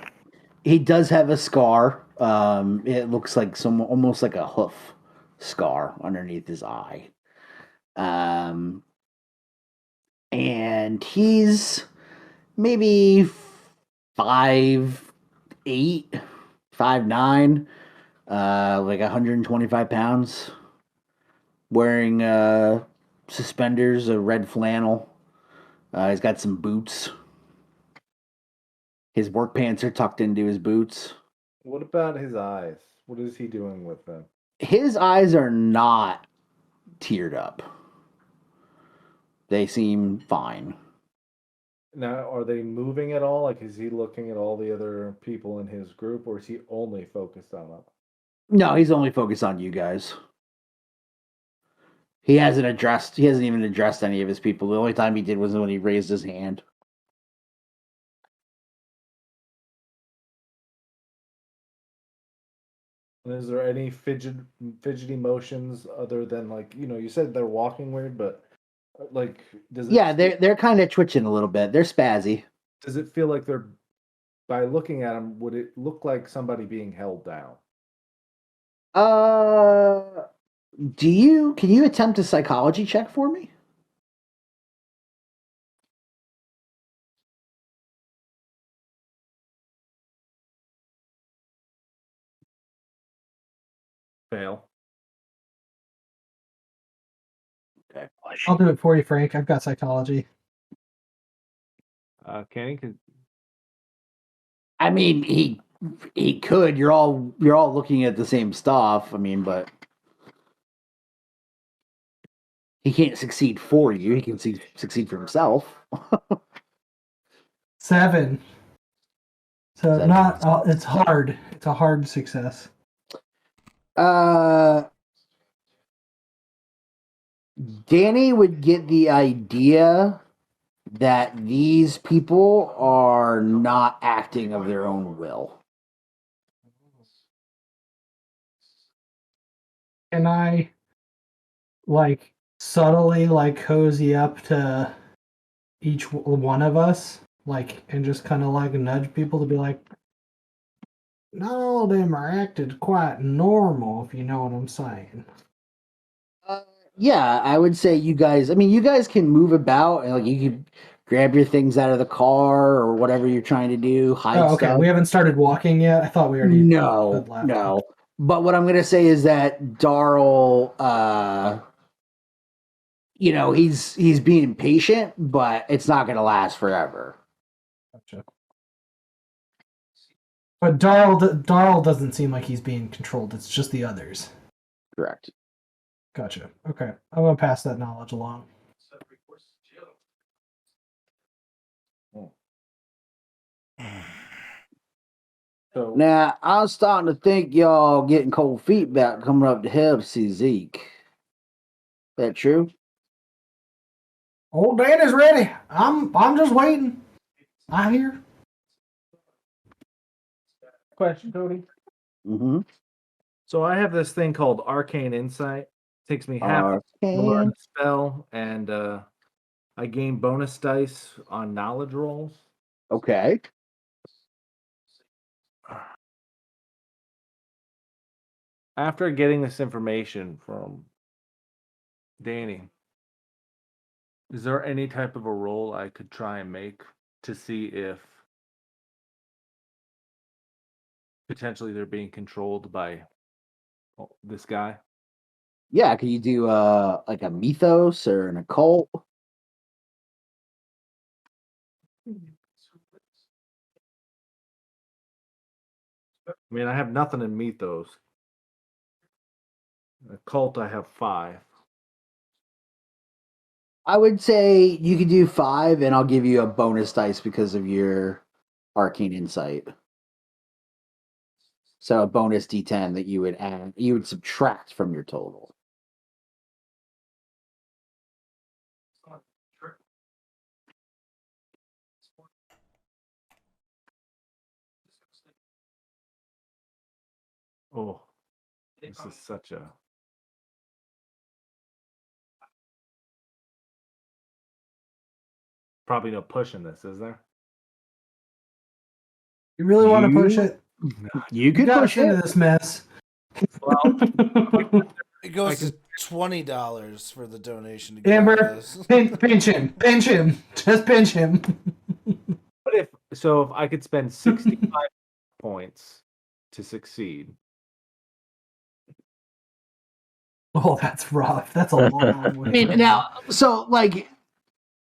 He does have a scar. It looks like almost like a hoof scar underneath his eye. And he's maybe 5'8", 5'9", like 125 pounds, wearing suspenders, a red flannel. He's got some boots. His work pants are tucked into his boots. What about his eyes? What is he doing with them? His eyes are not teared up. They seem fine. Now, are they moving at all? Like, is he looking at all the other people in his group, or is he only focused on them? No, he's only focused on you guys. He hasn't even addressed any of his people. The only time he did was when he raised his hand. And is there any fidgety motions other than, like, you said they're walking weird, but like, does it? Yeah, they're kind of twitching a little bit. They're spazzy. Does it feel like they're, by looking at them, would it look like somebody being held down? Can you attempt a psychology check for me? Fail. Okay. I'll do it for you, Frank. I've got psychology. Kenny, I mean, he could. You're all looking at the same stuff. I mean, but he can't succeed for you. He can succeed for himself. 7. So 7. not. It's hard. It's a hard success. Danny would get the idea that these people are not acting of their own will. Can I, like, subtly like cozy up to each one of us, like, and just kind of like nudge people to be like, not all of them are acted quite normal, if you know what I'm saying. Yeah, I would say you guys. I mean, you guys can move about and like you can grab your things out of the car or whatever you're trying to do. Hide Oh, okay. stuff. We haven't started walking yet. I thought we already No, left. no. But what I'm gonna say is that Darl, you know, he's being patient, but it's not gonna last forever. Gotcha. But Darl doesn't seem like he's being controlled. It's just the others. Correct. Gotcha. Okay. I'm going to pass that knowledge along. So Now, I'm starting to think y'all getting cold feet about coming up to help see Zeke. That true? Old Dan is ready. I'm just waiting. I hear. question, Cody. Mm-hmm. So I have this thing called Arcane Insight. Takes me half to learn a spell, and I gain bonus dice on knowledge rolls. Okay. After getting this information from Danny, is there any type of a roll I could try and make to see if potentially they're being controlled by this guy? Yeah, can you do like a mythos or an occult? I mean, I have nothing in mythos. Occult, I have 5. I would say you could do 5, and I'll give you a bonus dice because of your arcane insight. So a bonus D10 that you would add, you would subtract from your total. Oh, this is such a... Probably no pushing this, is there? You really want to push it? You could got push us into it. this mess. Well, It goes to $20 for the donation. To Amber, pinch him, just pinch him. But if I could spend 65 points to succeed. Oh, that's rough. That's a long way. I mean, now, so like,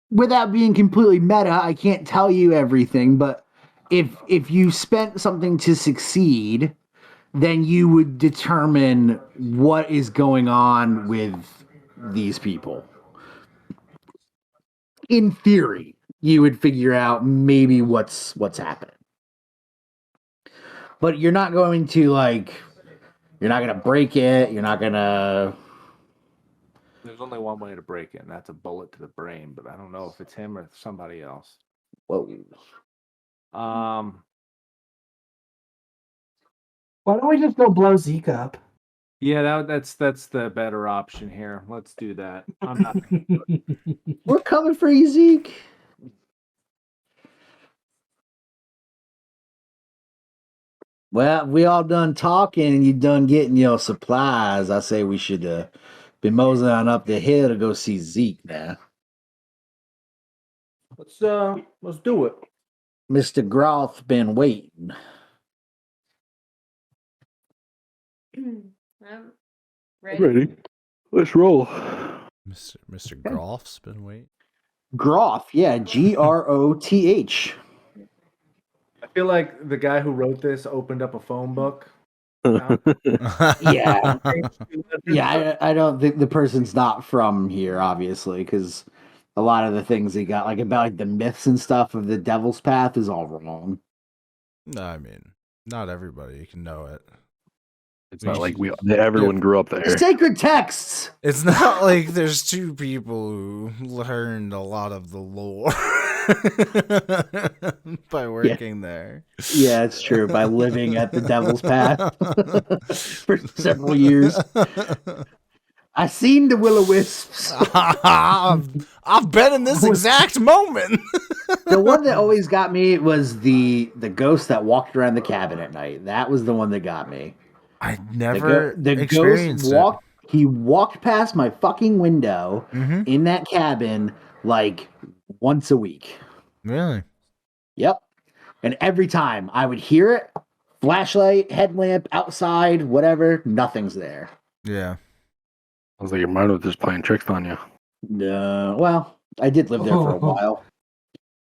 without being completely meta, I can't tell you everything, but if you spent something to succeed, then you would determine what is going on with these people. In theory, you would figure out maybe what's happening. But you're not going to you're not going to break it, you're not going to... There's only one way to break it, and that's a bullet to the brain, but I don't know if it's him or somebody else. Whoa. Why don't we just go blow Zeke up? Yeah, that's the better option here. Let's do that. I'm not. We're coming for you, Zeke. Well, we all done talking and you done getting your supplies. I say we should be moseying on up the hill to go see Zeke now. Let's do it. Mr. Groth's been waiting. I'm ready. Ready? Let's roll. Mr. Groff's been waiting. Groth, yeah, Groth. I feel like the guy who wrote this opened up a phone book. Yeah. Yeah, I don't think the person's not from here, obviously, because a lot of the things he got, like about like the myths and stuff of the Devil's Path, is all wrong. No, I mean, not everybody can know it. It's not like everyone grew up there. Sacred texts! It's not like there's two people who learned a lot of the lore by working there. Yeah, it's true. By living at the Devil's Path for several years. I seen the will-o-wisps. I've been in this exact moment. The one that always got me was the ghost that walked around the cabin at night. That was the one that got me. I never The ghost experienced walked. He walked past my fucking window in that cabin like once a week. Really? Yep. And every time I would hear it, flashlight, headlamp, outside, whatever, nothing's there. Yeah. Sounds like your mind was just playing tricks on you. No. Well, I did live there for a while.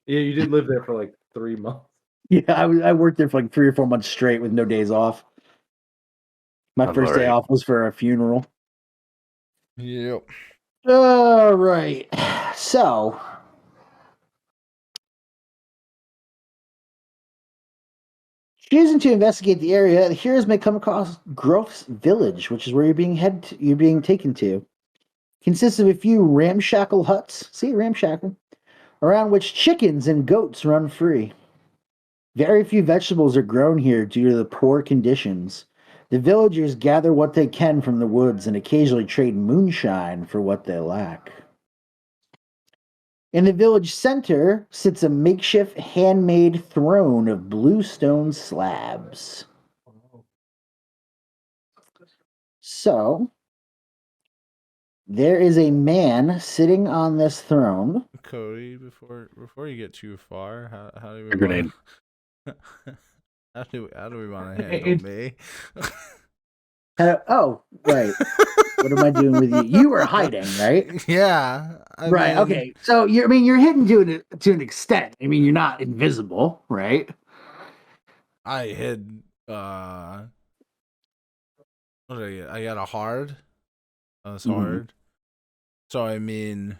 Yeah, you did live there for like 3 months. Yeah, I worked there for like 3 or 4 months straight with no days off. My That's first day alright. off was for a funeral. Yep. All right. So, choosing to investigate the area, the heroes may come across Grove's village, which is where you're being taken to. Consists of a few ramshackle huts. See, ramshackle, around which chickens and goats run free. Very few vegetables are grown here due to the poor conditions. The villagers gather what they can from the woods and occasionally trade moonshine for what they lack. In the village center sits a makeshift handmade throne of blue stone slabs. So, there is a man sitting on this throne. Cody, before you get too far, how do we A grenade. how do we want to handle me? Oh, right. What am I doing with you? You were hiding, right? Yeah. Right. Okay. So you're hidden to an extent. I mean, you're not invisible, right? I hid. What did I get? I got a hard. That's hard. So I mean,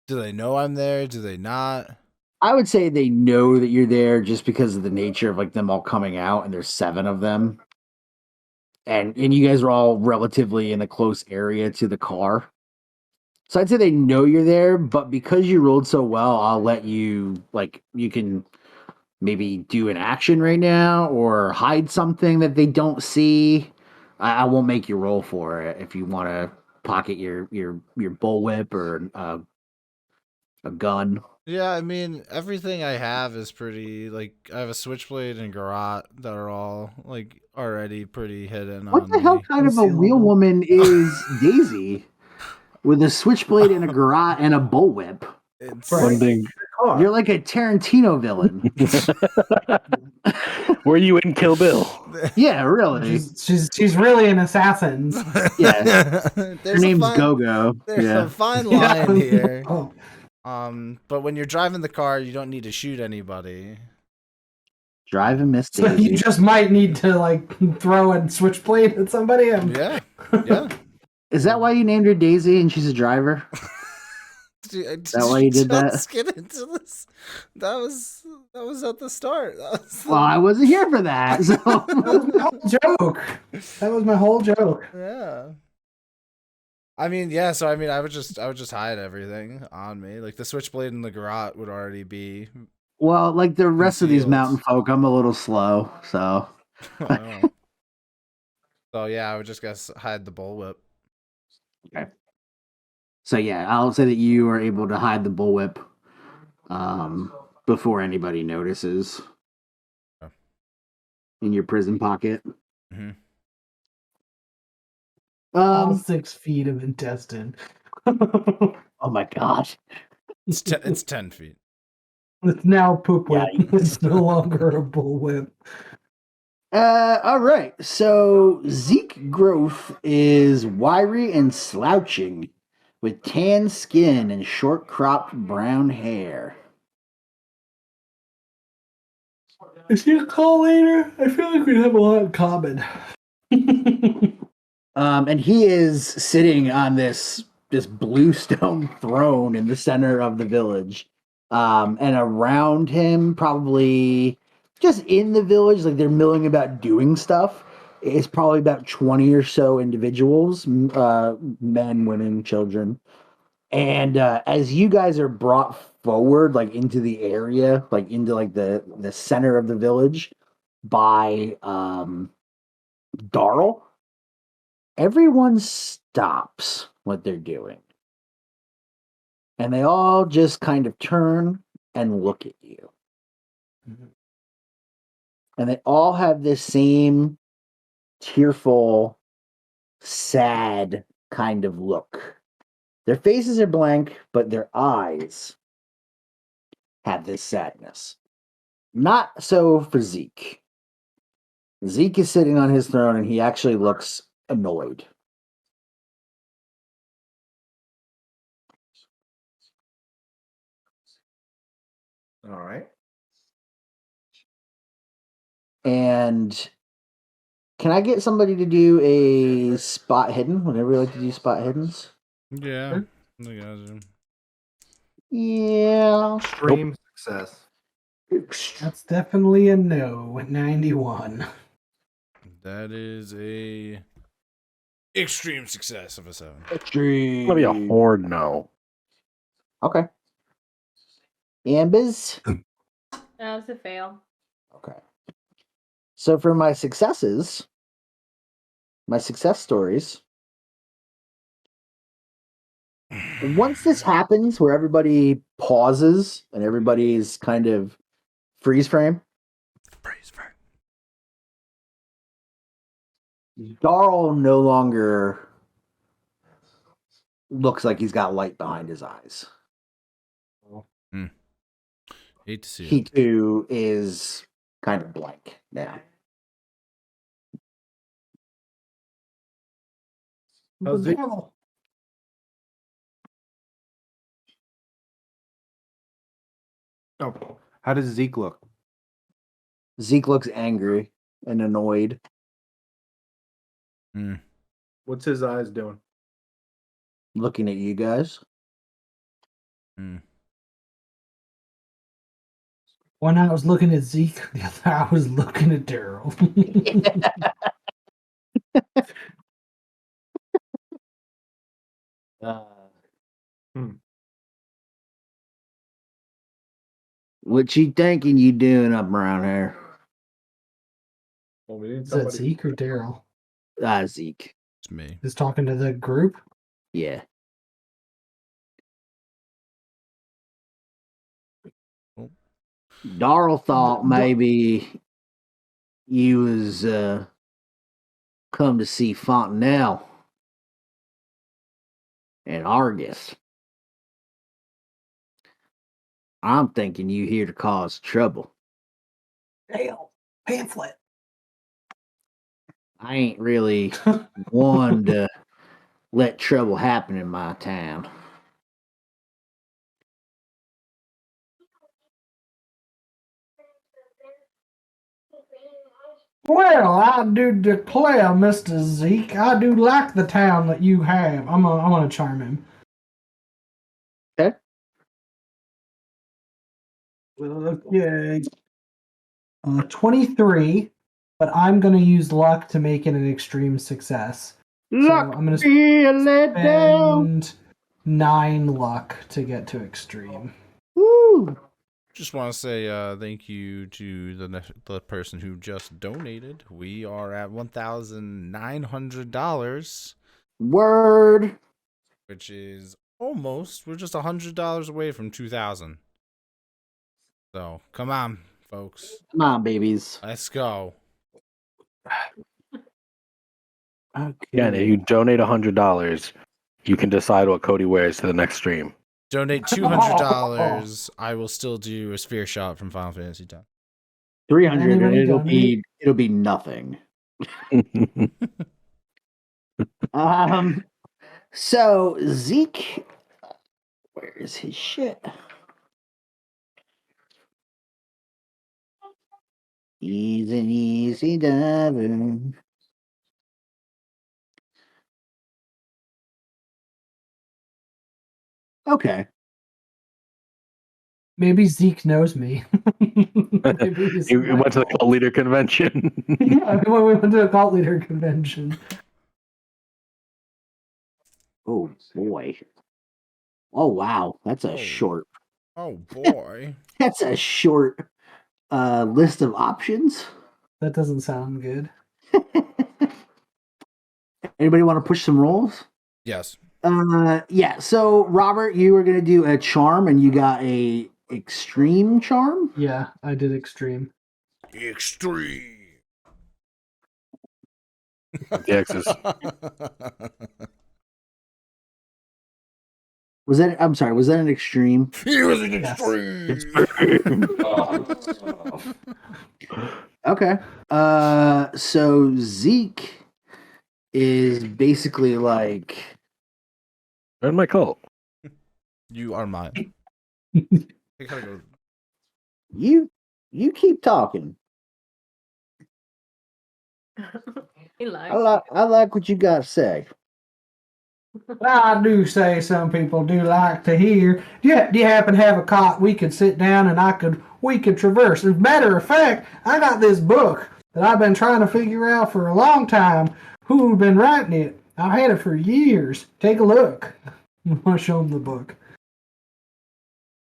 do they know I'm there? Do they not? I would say they know that you're there just because of the nature of like them all coming out, and there's 7 of them, and you guys are all relatively in a close area to the car. So I'd say they know you're there, but because you rolled so well, I'll let you you can maybe do an action right now or hide something that they don't see. I won't make you roll for it if you want to pocket your bullwhip or a gun. Yeah, I mean, everything I have is pretty, I have a switchblade and garrote that are all, already pretty hidden What on the hell me. kind of a wheel woman is Daisy with a switchblade and a garrote and a bullwhip? It's One thing. You're like a Tarantino villain. Were you in Kill Bill? Yeah, really. She's really an assassin. Yeah. Her name's Go-Go. There's Yeah. a fine line here. Oh. But when you're driving the car, you don't need to shoot anybody. Drive and miss So Daisy. you just might need to throw a switchblade at somebody. Yeah. Is that why you named her Daisy and she's a driver? Is that why you did that? Let's get into this. That was at the start. Well, I wasn't here for that. So. Joke. That was my whole joke. Yeah. I mean, yeah. So I mean, I would just hide everything on me. Like the switchblade and the garrote would already be. Well, like the rest of these concealed. mountain folk, I'm a little slow, so. So yeah, I would just guess hide the bullwhip. Okay. So yeah, I'll say that you are able to hide the bullwhip before anybody notices in your prison pocket. Mm-hmm. All 6 feet of intestine. Oh my gosh. It's 10 feet. It's now a poop whip. It's no longer a bullwhip. All right. So Zeke Growth is wiry and slouching, with tan skin and short cropped brown hair. Is he a call later? I feel like we'd have a lot in common. And he is sitting on this blue stone throne in the center of the village. And around him, probably just in the village, like they're milling about doing stuff, is probably about 20 or so individuals, men, women, children. And as you guys are brought forward, like into the area, like into like the center of the village by Darl, everyone stops what they're doing. And they all just kind of turn and look at you. Mhm. And they all have this same tearful, sad kind of look. Their faces are blank, but their eyes have this sadness. Not so for Zeke. Zeke is sitting on his throne and he actually looks annoyed. All right. And can I get somebody to do a spot hidden? Would everybody like to do spot hiddens? Yeah. I got you. Yeah. Extreme success. That's definitely a no. 91. That is a extreme success of a 7. Extreme. It's gonna be a horde no. Okay. Ambiz? That was a fail. Okay. So for my successes, my success stories, once this happens where everybody pauses and everybody's kind of freeze frame, Praise for Darl no longer looks like he's got light behind his eyes. Hate to see He it. too is kind of blank now. How's Zeke? Oh, how does Zeke look? Zeke looks angry and annoyed. What's his eyes doing? Looking at you guys. One I was looking at Zeke, the other I was looking at Daryl. What you thinking you doing up around here? Well, we need Is that somebody. Zeke or Daryl? Zeke. It's me. Who's talking to the group? Yeah. Oh. Darl thought maybe you was come to see Fontanelle and Argus. I'm thinking you here to cause trouble. Dale, pamphlet. I ain't really one to let trouble happen in my town. Well, I do declare, Mr. Zeke, I do like the town that you have. I'm gonna charm him. Okay. Okay. 23, but I'm gonna use luck to make it an extreme success. Luck I'm gonna be a let down. spend 9 luck to get to extreme. Woo! Just want to say thank you to the person who just donated. We are at $1,900, Word. which is almost, we're just $100 away from 2,000. So come on, folks, Come on, babies. let's go. Yeah, and if you donate $100, you can decide what Cody wears to the next stream. Donate $200. I will still do a sphere shot from Final Fantasy X. 300. Anybody It'll be nothing. So Zeke, where is his shit? He's an easy diver. Okay. Maybe Zeke knows me. Maybe You went to the cult leader convention. Yeah, we went to a cult leader convention. Oh boy. Oh wow, that's a Oh. short. Oh boy. That's a short list of options. That doesn't sound good. Anybody want to push some rolls? Yes. Yeah. So Robert, you were gonna do a charm, and you got a extreme charm. Yeah, I did extreme. Extreme. The X's. Was that? I'm sorry. Was that an extreme? He was an Yes. extreme. Okay. So Zeke is basically like Where's my cult? You are mine. I gotta go. you. You keep talking. He lied. I like what you got to say. Well, I do say some people do like to hear. Do you happen to have a cot we could sit down and we could traverse? As a matter of fact, I got this book that I've been trying to figure out for a long time. Who's been writing it? I've had it for years. Take a look. I'm gonna show them the book.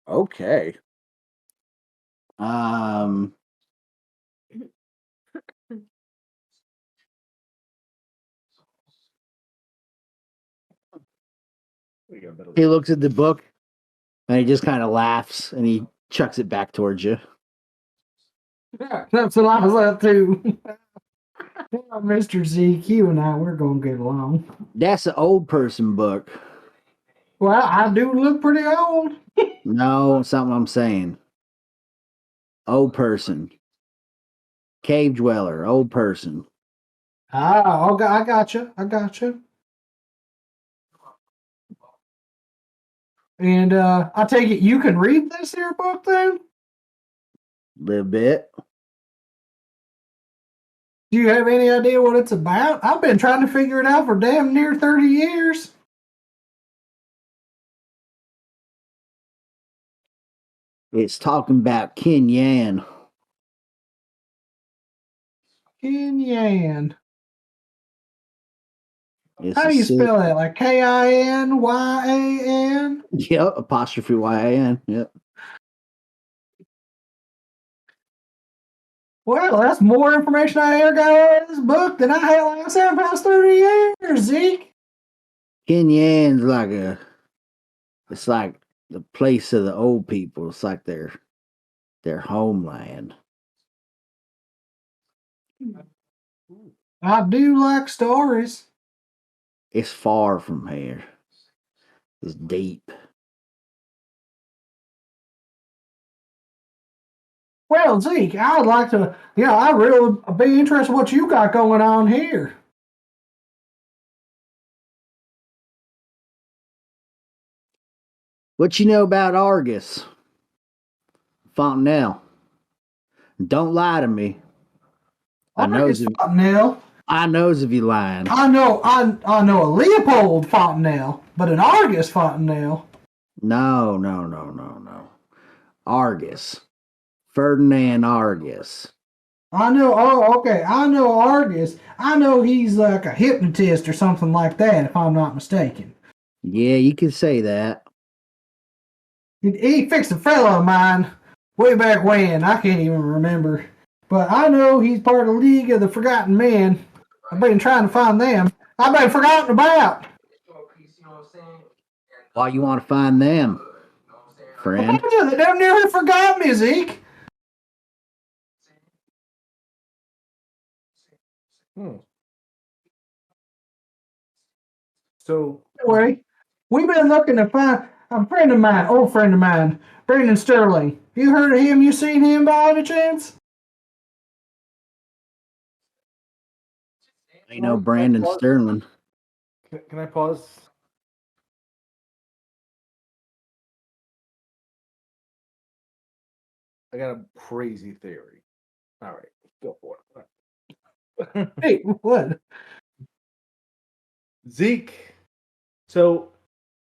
Okay. He looks at the book and he just kind of laughs and he chucks it back towards you. Yeah, that's what I was up to. Yeah, Mr. Zeke, you and I, we're gonna get along. That's an old person book. Well, I do look pretty old. No, something I'm saying. Old person. Cave dweller, old person. Ah, okay, I got you. And I take it you can read this here book then? Little bit. Do you have any idea what it's about? I've been trying to figure it out for damn near 30 years. It's talking about Kin Yan. Kin Yan. It's How a do you si- spell that? Like Kinyan? Yep, apostrophe YAN. Yep. Well, that's more information I ever got out of this book than I had, like I said, past 30 years, Zeke. Kin Yan's it's like the place of the old people. It's like their homeland. I do like stories. It's far from here. It's deep. Well, Zeke, I'd like to, I really would be interested in what you got going on here. What you know about Argus? Fontenelle. Don't lie to me. I knows if Fontenelle. I knows if you lying. I know a Leopold Fontenelle, but an Argus Fontenelle. No. Argus. Ferdinand Argus. I know, okay, I know Argus. I know he's like a hypnotist or something like that, if I'm not mistaken. Yeah, you can say that. He fixed a fellow of mine way back when. I can't even remember. But I know he's part of the League of the Forgotten Men. I've been trying to find them. I've been forgotten about. Why you want to find them, friend? They never forgot me, Zeke. So Anyway, we've been looking to find a friend of mine, old friend of mine, Brandon Sterling. You heard of him? You seen him by any chance? You know Brandon Sterling. can I pause? I got a crazy theory. All right, go for it. Hey, what? Zeke. So,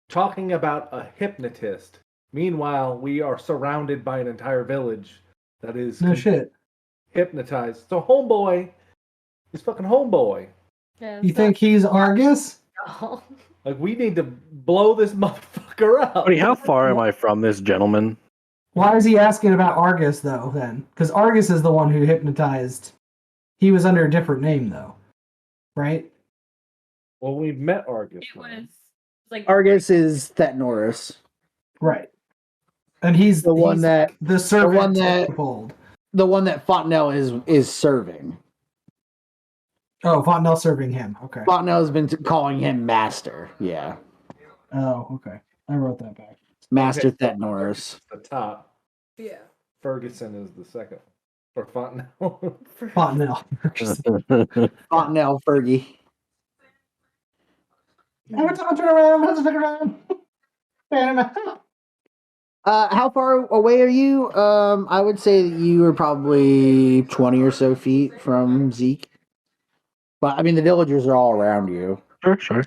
talking about a hypnotist. Meanwhile, we are surrounded by an entire village that is No shit. hypnotized. So, homeboy is fucking homeboy. Yeah, You think he's Argus? so- Like, we need to blow this motherfucker up. Buddy, how far am I from this gentleman? Why is he asking about Argus, though, then? Because Argus is the one who hypnotized. He was under a different name, though. Right? Well, we've met Argus. It was like Argus is Thetnorus, Right. And he's the one he's that the servant one that- of old. the one that Fontenelle is serving. Oh, Fontenelle serving him. Okay. Fontenelle has been calling him Master. Yeah, Oh, okay. I wrote that back. Master Okay. Thetnorus. The top. yeah. Ferguson is the second. Or Fontenelle. Fontenelle. Fontenelle Fergie. Every time I turn around, I turn around. How far away are you? I would say that you are probably 20 or so feet from Zeke. But I mean, the villagers are all around you. Sure.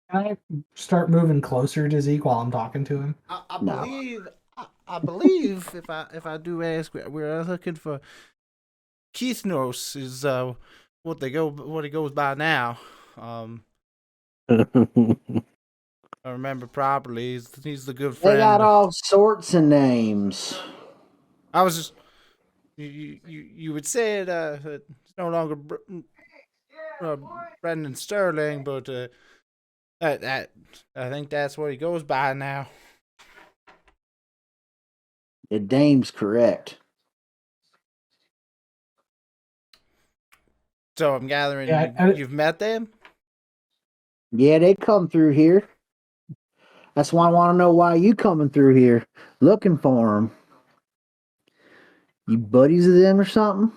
Can I start moving closer to Zeke while I'm talking to him? I No. believe. I believe if I do ask, we're looking for Keithnos is what he goes by now. I remember properly. He's the good friend. They got all sorts of names. I was just you would say it. It's no longer Brendan Sterling, but I think that's what he goes by now. The dame's correct. So I'm gathering Yeah, you've met them. Yeah, they come through here. That's why I want to know why you coming through here, looking for them. You buddies of them or something?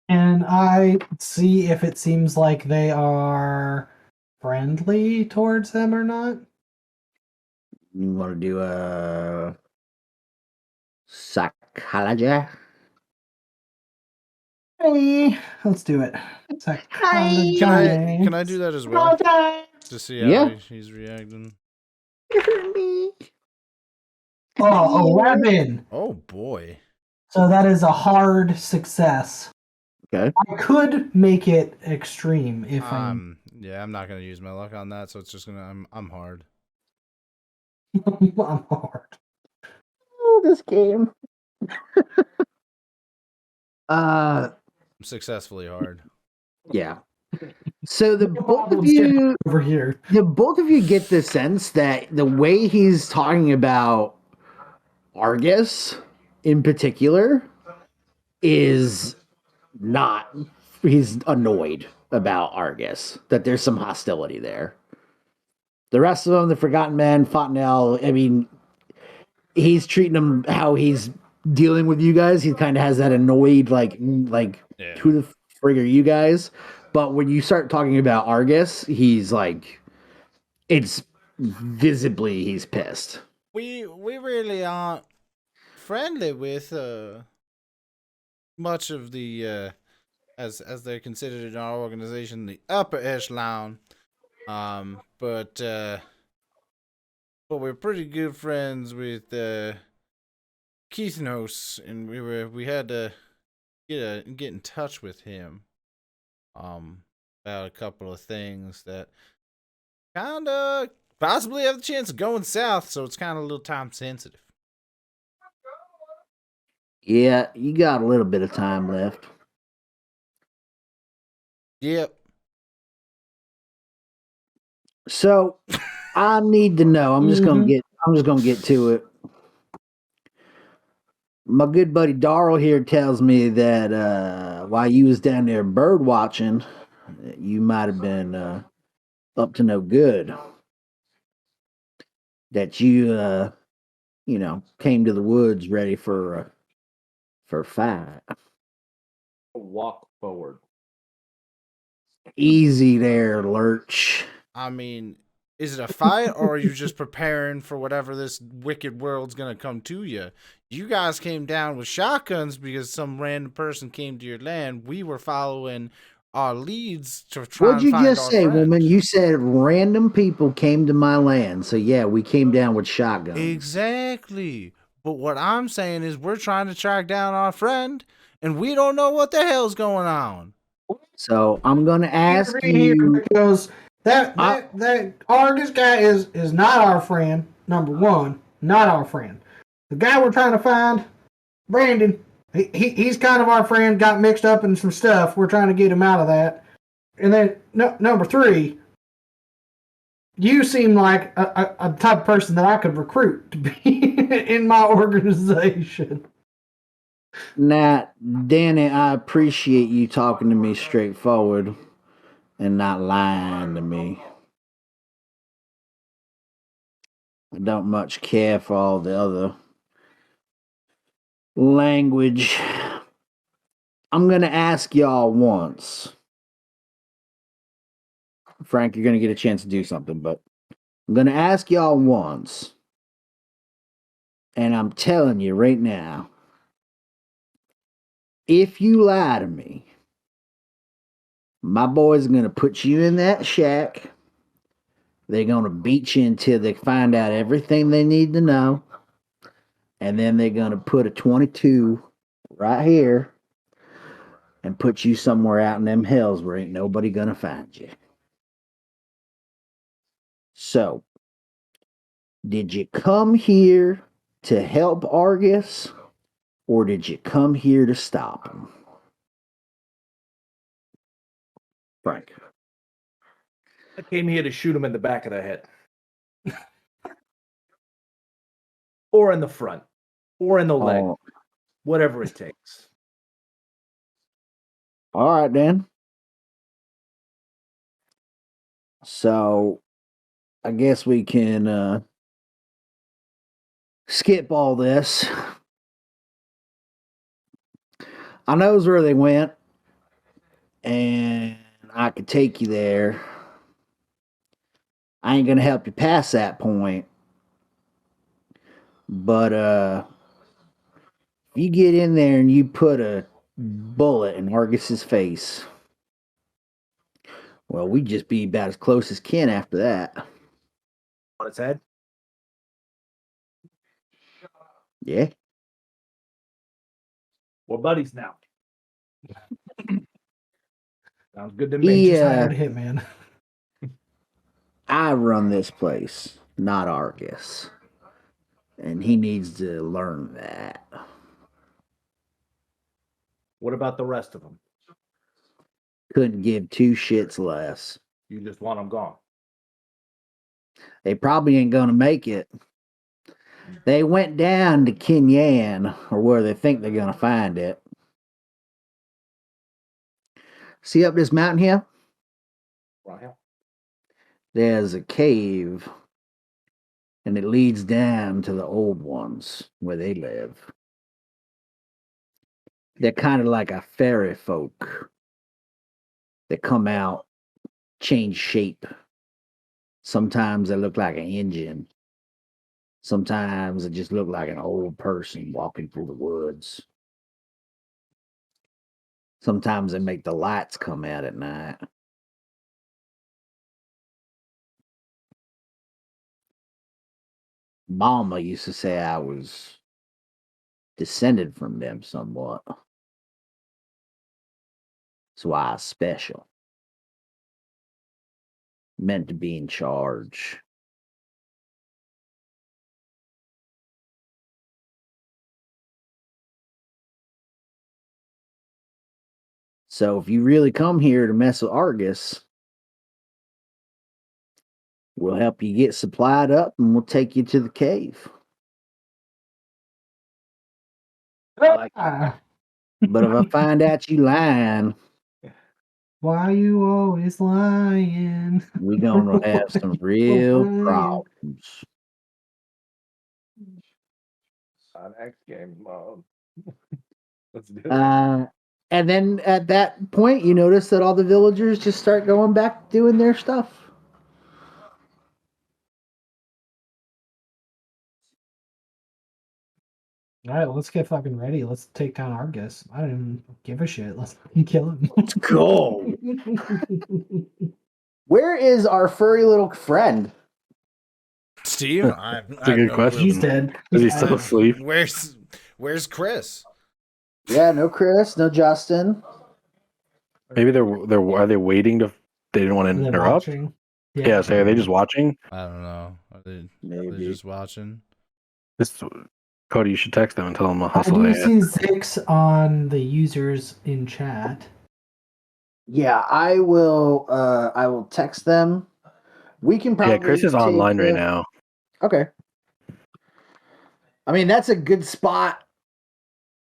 And I see if it seems like they are friendly towards them or not. You want to do a psychology? Hey, let's do it. Psychology. Can I do that as well to see how Yeah. he's reacting? You heard me. Oh, 11. Oh boy. So that is a hard success. Okay. I could make it extreme if I'm Yeah, I'm not gonna use my luck on that, so it's just gonna I'm hard. I'm hard. Oh, this game. I'm successfully hard. Yeah. So the both of Problems get you, over here. the both of you get the sense that the way he's talking about Argus in particular is not, he's annoyed about Argus, that there's some hostility there. The rest of them, the Forgotten Men, Fontenelle, I mean, he's treating them how he's dealing with you guys. He kind of has that annoyed, like Yeah. who the frig are you guys? But when you start talking about Argus, he's like, it's visibly he's pissed. We really aren't friendly with much of the as they're considered in our organization the upper echelon. But we're pretty good friends with Keithnos, and we had to get in touch with him about a couple of things that kind of possibly have the chance of going south, so it's kind of a little time sensitive. Yeah, you got a little bit of time left. Yep. So I need to know. I'm just gonna get to it. My good buddy Darrell here tells me that while you was down there bird watching, you might have been up to no good. That you came to the woods ready for a fight. Walk forward. Easy there, Lurch. I mean, is it a fight, or are you just preparing for whatever this wicked world's gonna come to you? You guys came down with shotguns because some random person came to your land. We were following our leads to try What'd and you find just our say, friends. woman? You said random people came to my land. So yeah, we came down with shotguns. Exactly. But what I'm saying is we're trying to track down our friend, and we don't know what the hell's going on. So I'm gonna ask Here, you. because that Argus guy is not our friend. Number one, not our friend. The guy we're trying to find, Brandon, He's kind of our friend, got mixed up in some stuff. We're trying to get him out of that. And then number 3, you seem like a type of person that I could recruit to be in my organization. Now, Danny, I appreciate you talking to me straightforward and not lying to me. I don't much care for all the other language. I'm going to ask y'all once. Frank, you're going to get a chance to do something, but I'm going to ask y'all once. And I'm telling you right now, if you lie to me, my boys are going to put you in that shack. They're going to beat you until they find out everything they need to know. And then they're going to put a 22 right here and put you somewhere out in them hills where ain't nobody going to find you. So, did you come here to help Argus, or did you come here to stop him? Frank. I came here to shoot him in the back of the head. Or in the front. Or in the leg. Oh. Whatever it takes. All right, then. So, I guess we can skip all this. I knows where they went, and I could take you there. I ain't gonna help you past that point. But if you get in there and you put a bullet in Argus's face, well, we'd just be about as close as kin after that. On its head? Yeah. We're buddies now. Sounds good to me. Just hired a hitman. I run this place, not Argus. And he needs to learn that. What about the rest of them? Couldn't give 2 shits less. You just want them gone. They probably ain't gonna make it. They went down to Kinyan, or where they think they're gonna find it. See up this mountain here? Right here. There's a cave, and it leads down to the old ones where they live. They're kind of like a fairy folk. They come out, change shape. Sometimes they look like an engine. Sometimes they just look like an old person walking through the woods. Sometimes they make the lights come out at night. Mama used to say I was descended from them somewhat. That's why I was special. Meant to be in charge. So if you really come here to mess with Argus, we'll help you get supplied up and we'll take you to the cave. But if I find out you lying, why you always lying? we gonna have some real problems. On X Games mode. Let's do it. And then at that point, you notice that all the villagers just start going back doing their stuff. All right, let's get fucking ready. Let's take down Argus. I don't even give a shit. Let's fucking kill him. Let's go. Where is our furry little friend? Steve, That's a good question. He's dead. Is he still asleep? Where's Chris? Yeah, no Chris, no Justin. Maybe are they waiting to? They didn't want to They're interrupt. watching. Yeah. So are they just watching? I don't know. Are they Maybe. just watching? This Cody, you should text them and tell them to I hustle. do AF. see Zix on the users in chat. Yeah, I will. I will text them. We can probably. Yeah, Chris is online right now. Okay. I mean, that's a good spot.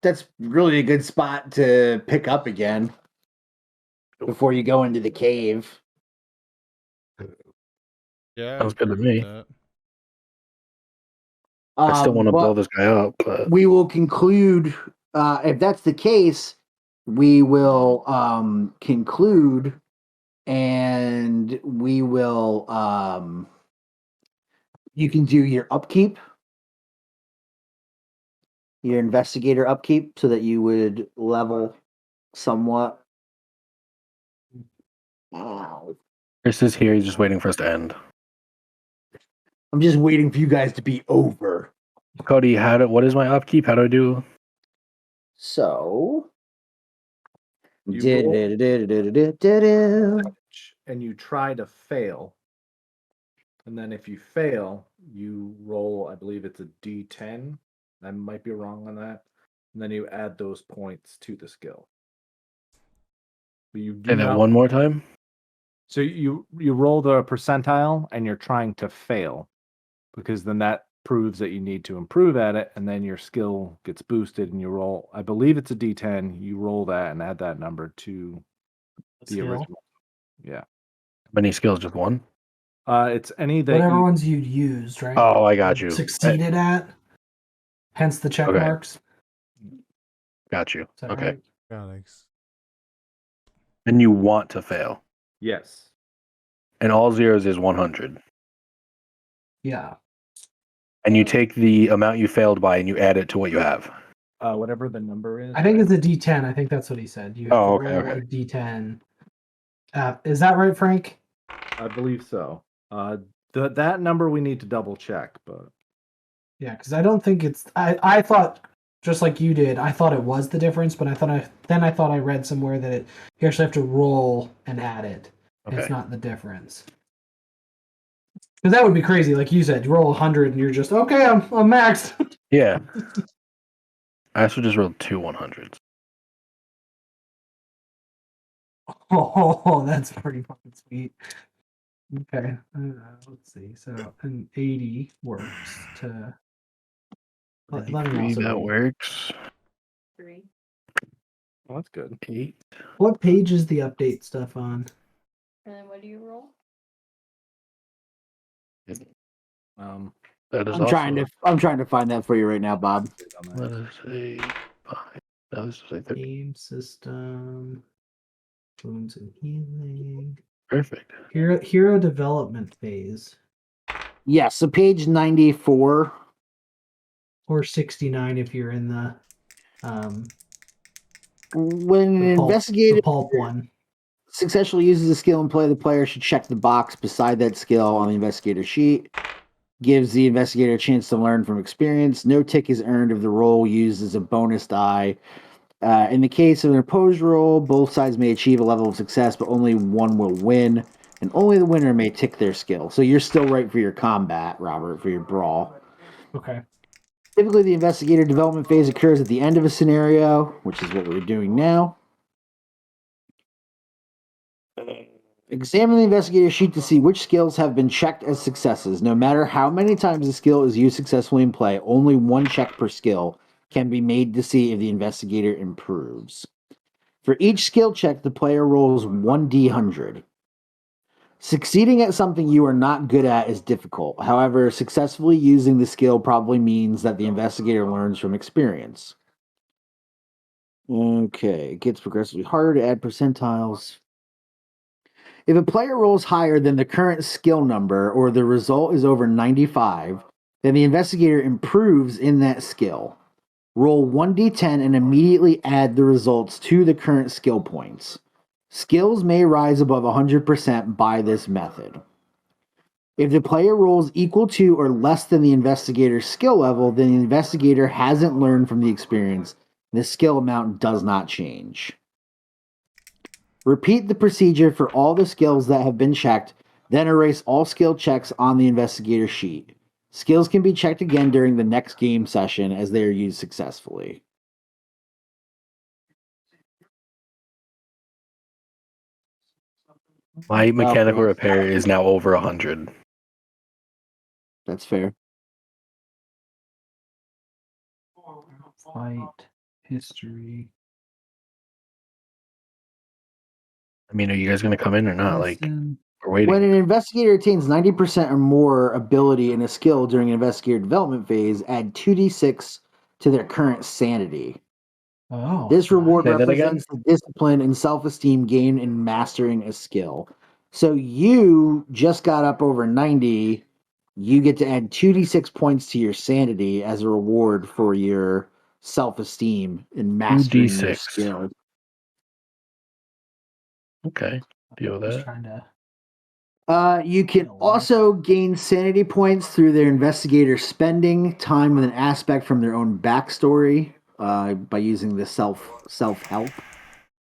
That's really a good spot to pick up again before you go into the cave. Yeah, Sounds good to me. that. I still want to but blow this guy up, but we will conclude. If that's the case, we will conclude, and we will. You can do your upkeep, your investigator upkeep, so that you would level somewhat. Wow. Chris is here. He's just waiting for us to end. I'm just waiting for you guys to be over. Cody, what is my upkeep? How do I do? So, You do-do-do-do-do-do-do. and you try to fail. And then if you fail, you roll, I believe it's a D10. I might be wrong on that. And then you add those points to the skill. But you do Say that not- one more time. So you roll the percentile and you're trying to fail, because then that proves that you need to improve at it, and then your skill gets boosted and you roll, I believe it's a D10, you roll that and add that number to the Skill. original. Yeah. How many skills? Just one? It's any that Whatever you, ones you'd used, right? Oh, I got you. Succeeded at. Hence the check Okay. marks. Got you. Is that Okay. right? Alex. And you want to fail. yes. And all zeros is 100. Yeah. And you take the amount you failed by and you add it to what you have. Whatever the number is. I think right? it's a D10. I think that's what he said. You have Oh, to okay, roll okay. a D10. Is that right, Frank? I believe so. That number we need to double check, but Yeah, because I don't think it's. I thought just like you did. I thought it was the difference, but I thought I read somewhere that you actually have to roll and add it. Okay. It's not the difference. Because that would be crazy. Like you said, you roll 100 and you're just okay. I'm maxed. Yeah. I also just rolled 2 100s. Oh, that's pretty fucking sweet. Okay, let's see. So an 80 works to. Let me 83, also that read. works. 3. well, that's good. 8. What page is the update stuff on? And then what do you roll? That is I'm trying to find that for you right now, Bob. Let us say 5. No, this is a 30. Game system, wounds and healing, Perfect. hero development phase, Yeah, so page 94. or 69 if you're in the When an the investigator pulp one. successfully uses a skill in play, the player should check the box beside that skill on the investigator sheet. Gives the investigator a chance to learn from experience. No tick is earned if the roll used as a bonus die. In the case of an opposed roll, both sides may achieve a level of success, but only one will win, and only the winner may tick their skill. So you're still right for your combat, Robert, for your brawl. Okay. Typically, the investigator development phase occurs at the end of a scenario, which is what we're doing now. Examine the investigator sheet to see which skills have been checked as successes. No matter how many times a skill is used successfully in play, only one check per skill can be made to see if the investigator improves. For each skill check, the player rolls 1d100. Succeeding at something you are not good at is difficult. However, successfully using the skill probably means that the investigator learns from experience. Okay, it gets progressively harder to add percentiles. If a player rolls higher than the current skill number or the result is over 95, then the investigator improves in that skill. Roll 1d10 and immediately add the results to the current skill points. Skills may rise above 100% by this method. If the player rolls equal to or less than the investigator's skill level, then the investigator hasn't learned from the experience. The skill amount does not change. Repeat the procedure for all the skills that have been checked, then erase all skill checks on the investigator sheet. Skills can be checked again during the next game session as they are used successfully. My mechanical repair is now over 100. That's fair. Fight history. I mean, are you guys going to come in or not? Like, we're waiting. When an investigator attains 90% or more ability in a skill during an investigator development phase, add 2d6 to their current sanity. Oh, This reward Say that represents the discipline and self-esteem gained in mastering a skill. So you just got up over 90. You get to add 2d6 points to your sanity as a reward for your self-esteem in mastering your 2d6. skill. Okay, deal with Just that. trying to. You can also gain sanity points through their investigator spending time with an aspect from their own backstory by using the self-help.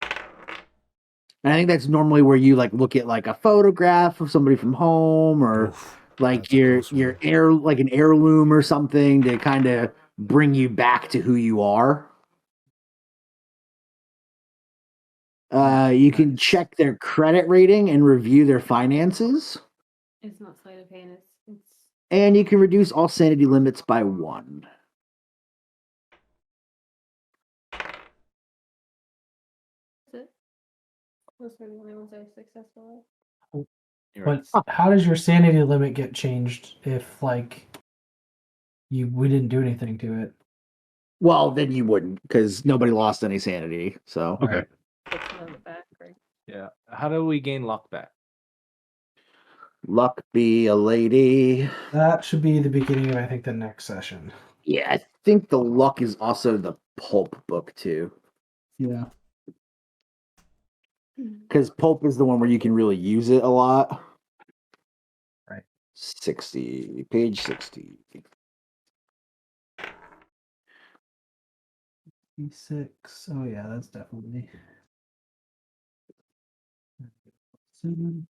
And I think that's normally where you like look at like a photograph of somebody from home or like your like an heirloom or something to kind of bring you back to who you are. You can check their credit rating and review their finances. It's not sleight of hand. It's And you can reduce all sanity limits by 1. it. Those are the only ones I was successful But how does your sanity limit get changed if like we didn't do anything to it? Well, then you wouldn't, because nobody lost any sanity. So Okay. Yeah. How do we gain luck back? luck be a lady. That should be the beginning of I think the next session. Yeah, I think the luck is also the pulp book too. Yeah. Because pulp is the one where you can really use it a lot. Right. 60, page 60. E6. Oh yeah, that's definitely. 7.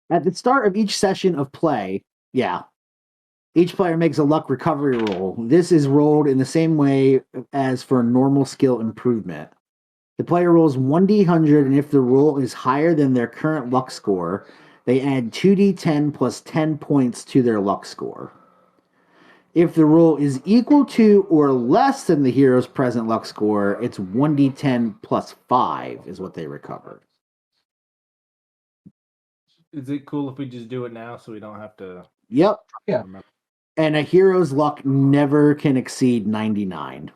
At the start of each session of play, each player makes a luck recovery roll. This is rolled in the same way as for normal skill improvement. The player rolls 1d100, and if the roll is higher than their current luck score, they add 2d10 plus 10 points to their luck score. If the roll is equal to or less than the hero's present luck score, it's 1d10 plus 5 is what they recover. Is it cool if we just do it now so we don't have to? Yep. Yeah. And a hero's luck never can exceed 99.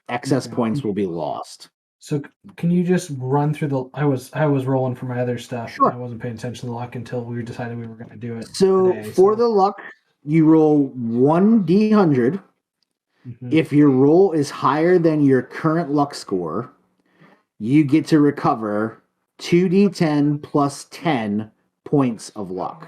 Excess Okay. points will be lost. So can you just run through the? I was rolling for my other stuff. Sure. I wasn't paying attention to the luck until we decided we were going to do it. So today, for the luck, you roll 1d100. Mhm. If your roll is higher than your current luck score, you get to recover 2d10 plus 10 points of luck.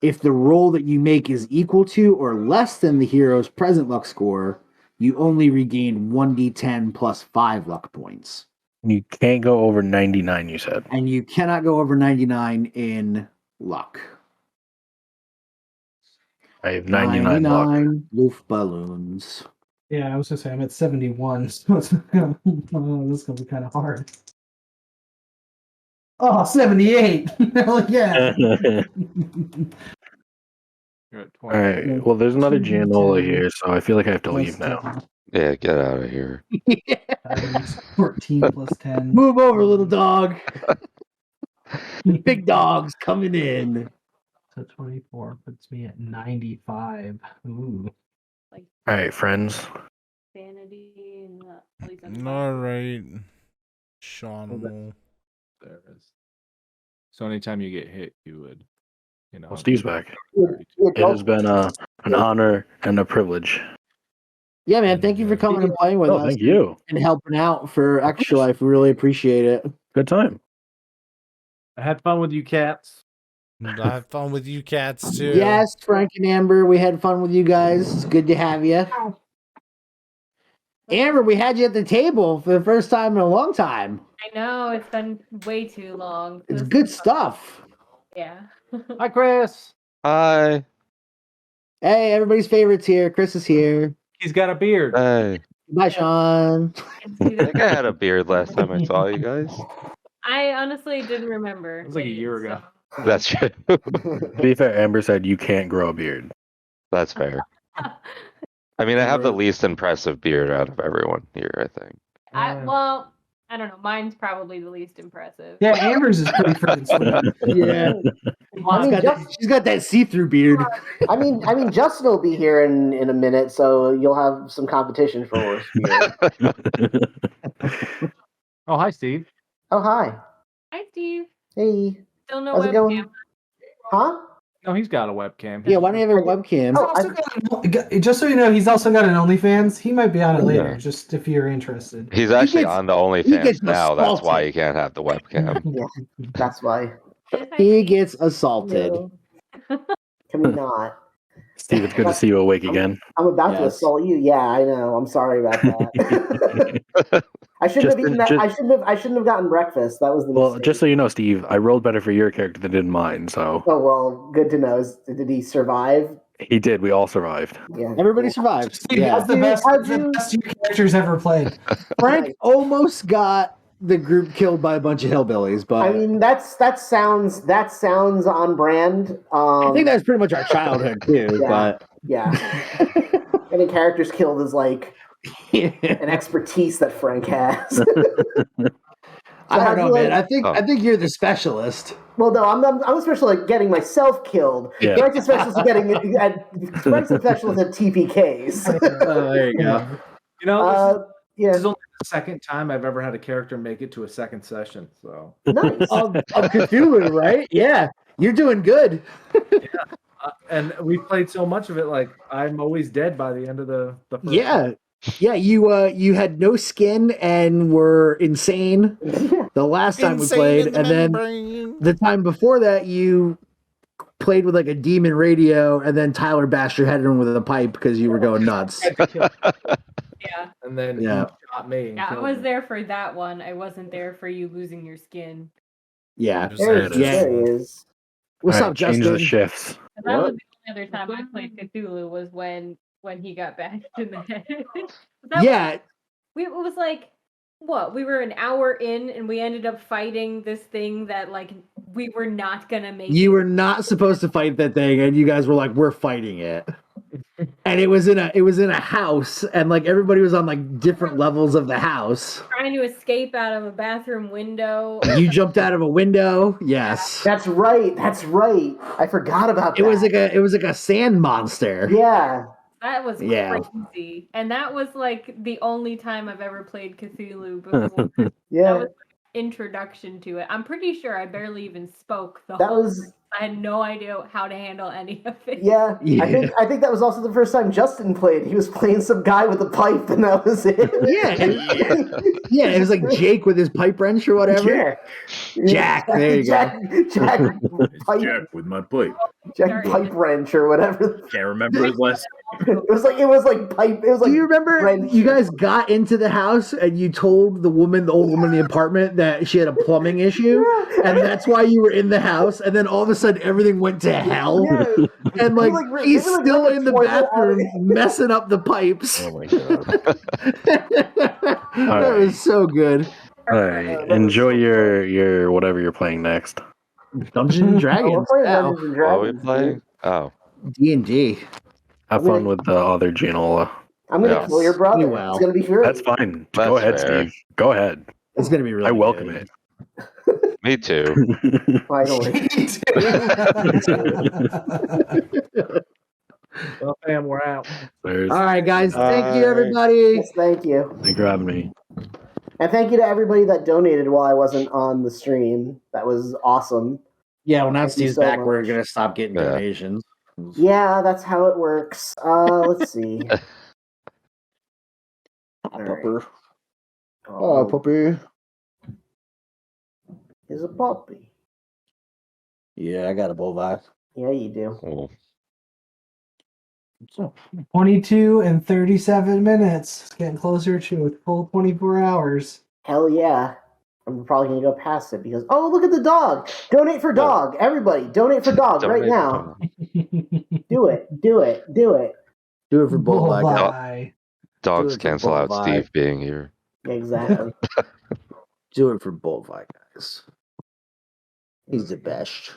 If the roll that you make is equal to or less than the hero's present luck score, you only regain 1d10 plus 5 luck points. You can't go over 99, you said. And you cannot go over 99 in luck. I have 99 luck. 99 Loof balloons. Yeah, I was gonna say I'm at 71, so it's this is gonna be kind of hard. Oh, 78! Hell yeah! You're at 20. All right. Well, there's another Gianola here, so I feel like I have to leave now. Yeah, get out of here. 14 plus 10. Move over, little dog. Big dog's coming in. So 24 puts me at 95. Ooh. like All right, friends. sanity and at least I'm All right, Sean. There it is. So anytime you get hit, you would, Well, Steve's back. It has been an honor and a privilege. Yeah, man. Thank you for coming and playing with us. Thank you. And helping out for Extra Life. We really appreciate it. Good time. I had fun with you cats. I had fun with you cats too. Yes, Frank and Amber, we had fun with you guys. It's good to have you. Amber, we had you at the table for the first time in a long time. I know, it's been way too long. It's This good is fun. stuff. Yeah. Hi, Chris. Hi. Hey, everybody's favorites here. Chris is here. He's got a beard. Hey. Bye, Sean. I think I had a beard last time I saw you guys. I honestly didn't remember. It was like a year ago. That's true. To be fair, Amber said you can't grow a beard. That's fair. I mean, I have the least impressive beard out of everyone here, I think. Well, I don't know. Mine's probably the least impressive. Yeah, Amber's is pretty freaking sweet. Yeah. She's got that see-through beard. I mean, Justin will be here in a minute, so you'll have some competition for worst beard. Oh, hi, Steve. Oh, hi. Hi, Steve. Hey. Still no How's it webcam. going? Huh? No, he's got a webcam. Yeah, why don't you have a webcam? Oh, Just so you know, he's also got an OnlyFans. He might be on it later, Yeah. just if you're interested. He's actually gets- on the he gets OnlyFans now. That's assaulted. why you can't have the webcam. Yeah, that's why. He gets assaulted. Can we not? Steve, it's good to see you awake again. I'm about to Yes. assault you. Yeah, I know. I'm sorry about that. I shouldn't have eaten that. I shouldn't have gotten breakfast. That was the Well, mistake. just so you know, Steve, I rolled better for your character than did mine, so Oh well, good to know. Did he survive? he did. We all survived. Yeah. Everybody survived. Steve, Yeah. that's the best your character's ever played. Frank almost got the group killed by a bunch of hillbillies, but I mean, that sounds on brand. I think that's pretty much our childhood too. Yeah. But Yeah. Getting characters killed is like an expertise that Frank has. I don't know, like- man. I think you're the specialist. Well, no, I'm especially like getting myself killed. Yeah. Frank's a specialist at Frank's a specialist at TPKs. Oh, there you go. You know, Yeah, this is only the second time I've ever had a character make it to a second session. So, nice. Of Cthulhu, right? Yeah, you're doing good. and we played so much of it, like I'm always dead by the end of the first Yeah. Yeah, you had no skin and were insane the last time we played, and then the time before that you played with like a demon radio, and then Tyler bashed your head in with a pipe because you were going nuts. Yeah. And then Yeah. he shot me. and Yeah, I killed was me. there for that one. I wasn't there for you losing your skin. Yeah. There he Yeah. is. What's All right, up, change Justin? the shifts. That was the only other time I played Cthulhu was when he got bashed in the head. Yeah. It was like, what? We were an hour in and we ended up fighting this thing that like we were not gonna make. You were not supposed to fight that thing, and you guys were like, "We're fighting it." And it was in a house, and like everybody was on like different levels of the house. Trying to escape out of a bathroom window. You jumped out of a window. Yes. That's right. That's right. I forgot about It that. was like a sand monster. Yeah. That was Yeah. crazy. And that was like the only time I've ever played Cthulhu before. Yeah. That was introduction to it. I'm pretty sure I barely even spoke the That whole was- time. I had no idea how to handle any of it. Yeah. Yeah. I think that was also the first time Justin played. He was playing some guy with a pipe, and that was it. Yeah, it was like Jake with his pipe wrench or whatever. Yeah. Jack, there you Jack pipe, Jack with my pipe. Jack pipe wrench or whatever. Can't remember his last. It was like pipe. It was like. Do you remember wrench. you guys got into the house and you told the old woman in the apartment that she had a plumbing issue, and that's why you were in the house, and then all of a sudden everything went to hell, Yeah. and like They he's were, like, still running in the toilet out of bathroom it. messing up the pipes. Oh my god. That was so good. All right, enjoy your whatever you're playing next. Dungeons and Oh, we're Dragons. playing now. Dungeons and What are we Dragons. playing? Oh. D&D. Have fun with the other Gianola. I'm gonna Yeah. kill your brother. Pretty well. It's gonna be great. That's fine. That's Go ahead, fair. Steve. Go ahead. It's gonna be really I welcome good. it. Me too. Finally. Well, fam, we're out. There's, All right, guys. Thank you, Bye. everybody. Yes, thank you. thank you for having me. And thank you to everybody that donated while I wasn't on the stream. That was awesome. Yeah, well, now Thank you Steve's so back. We're much. gonna stop getting Yeah. donations. Yeah, that's how it works. Let's see. All right. Oh, puppy. He's a puppy. Yeah, I got a bull vibe. Yeah, you do. Cool. 22 and 37 minutes. It's getting closer to a full 24 hours. Hell yeah. I'm probably going to go past it because, oh, look at the dog. Donate for dog. Everybody, donate for dog right now. Do it. Do it for Bullvi. Bullvi. Dogs for cancel out Bullvi. Steve being here. Exactly. Do it for Bullvi, guys. He's the best.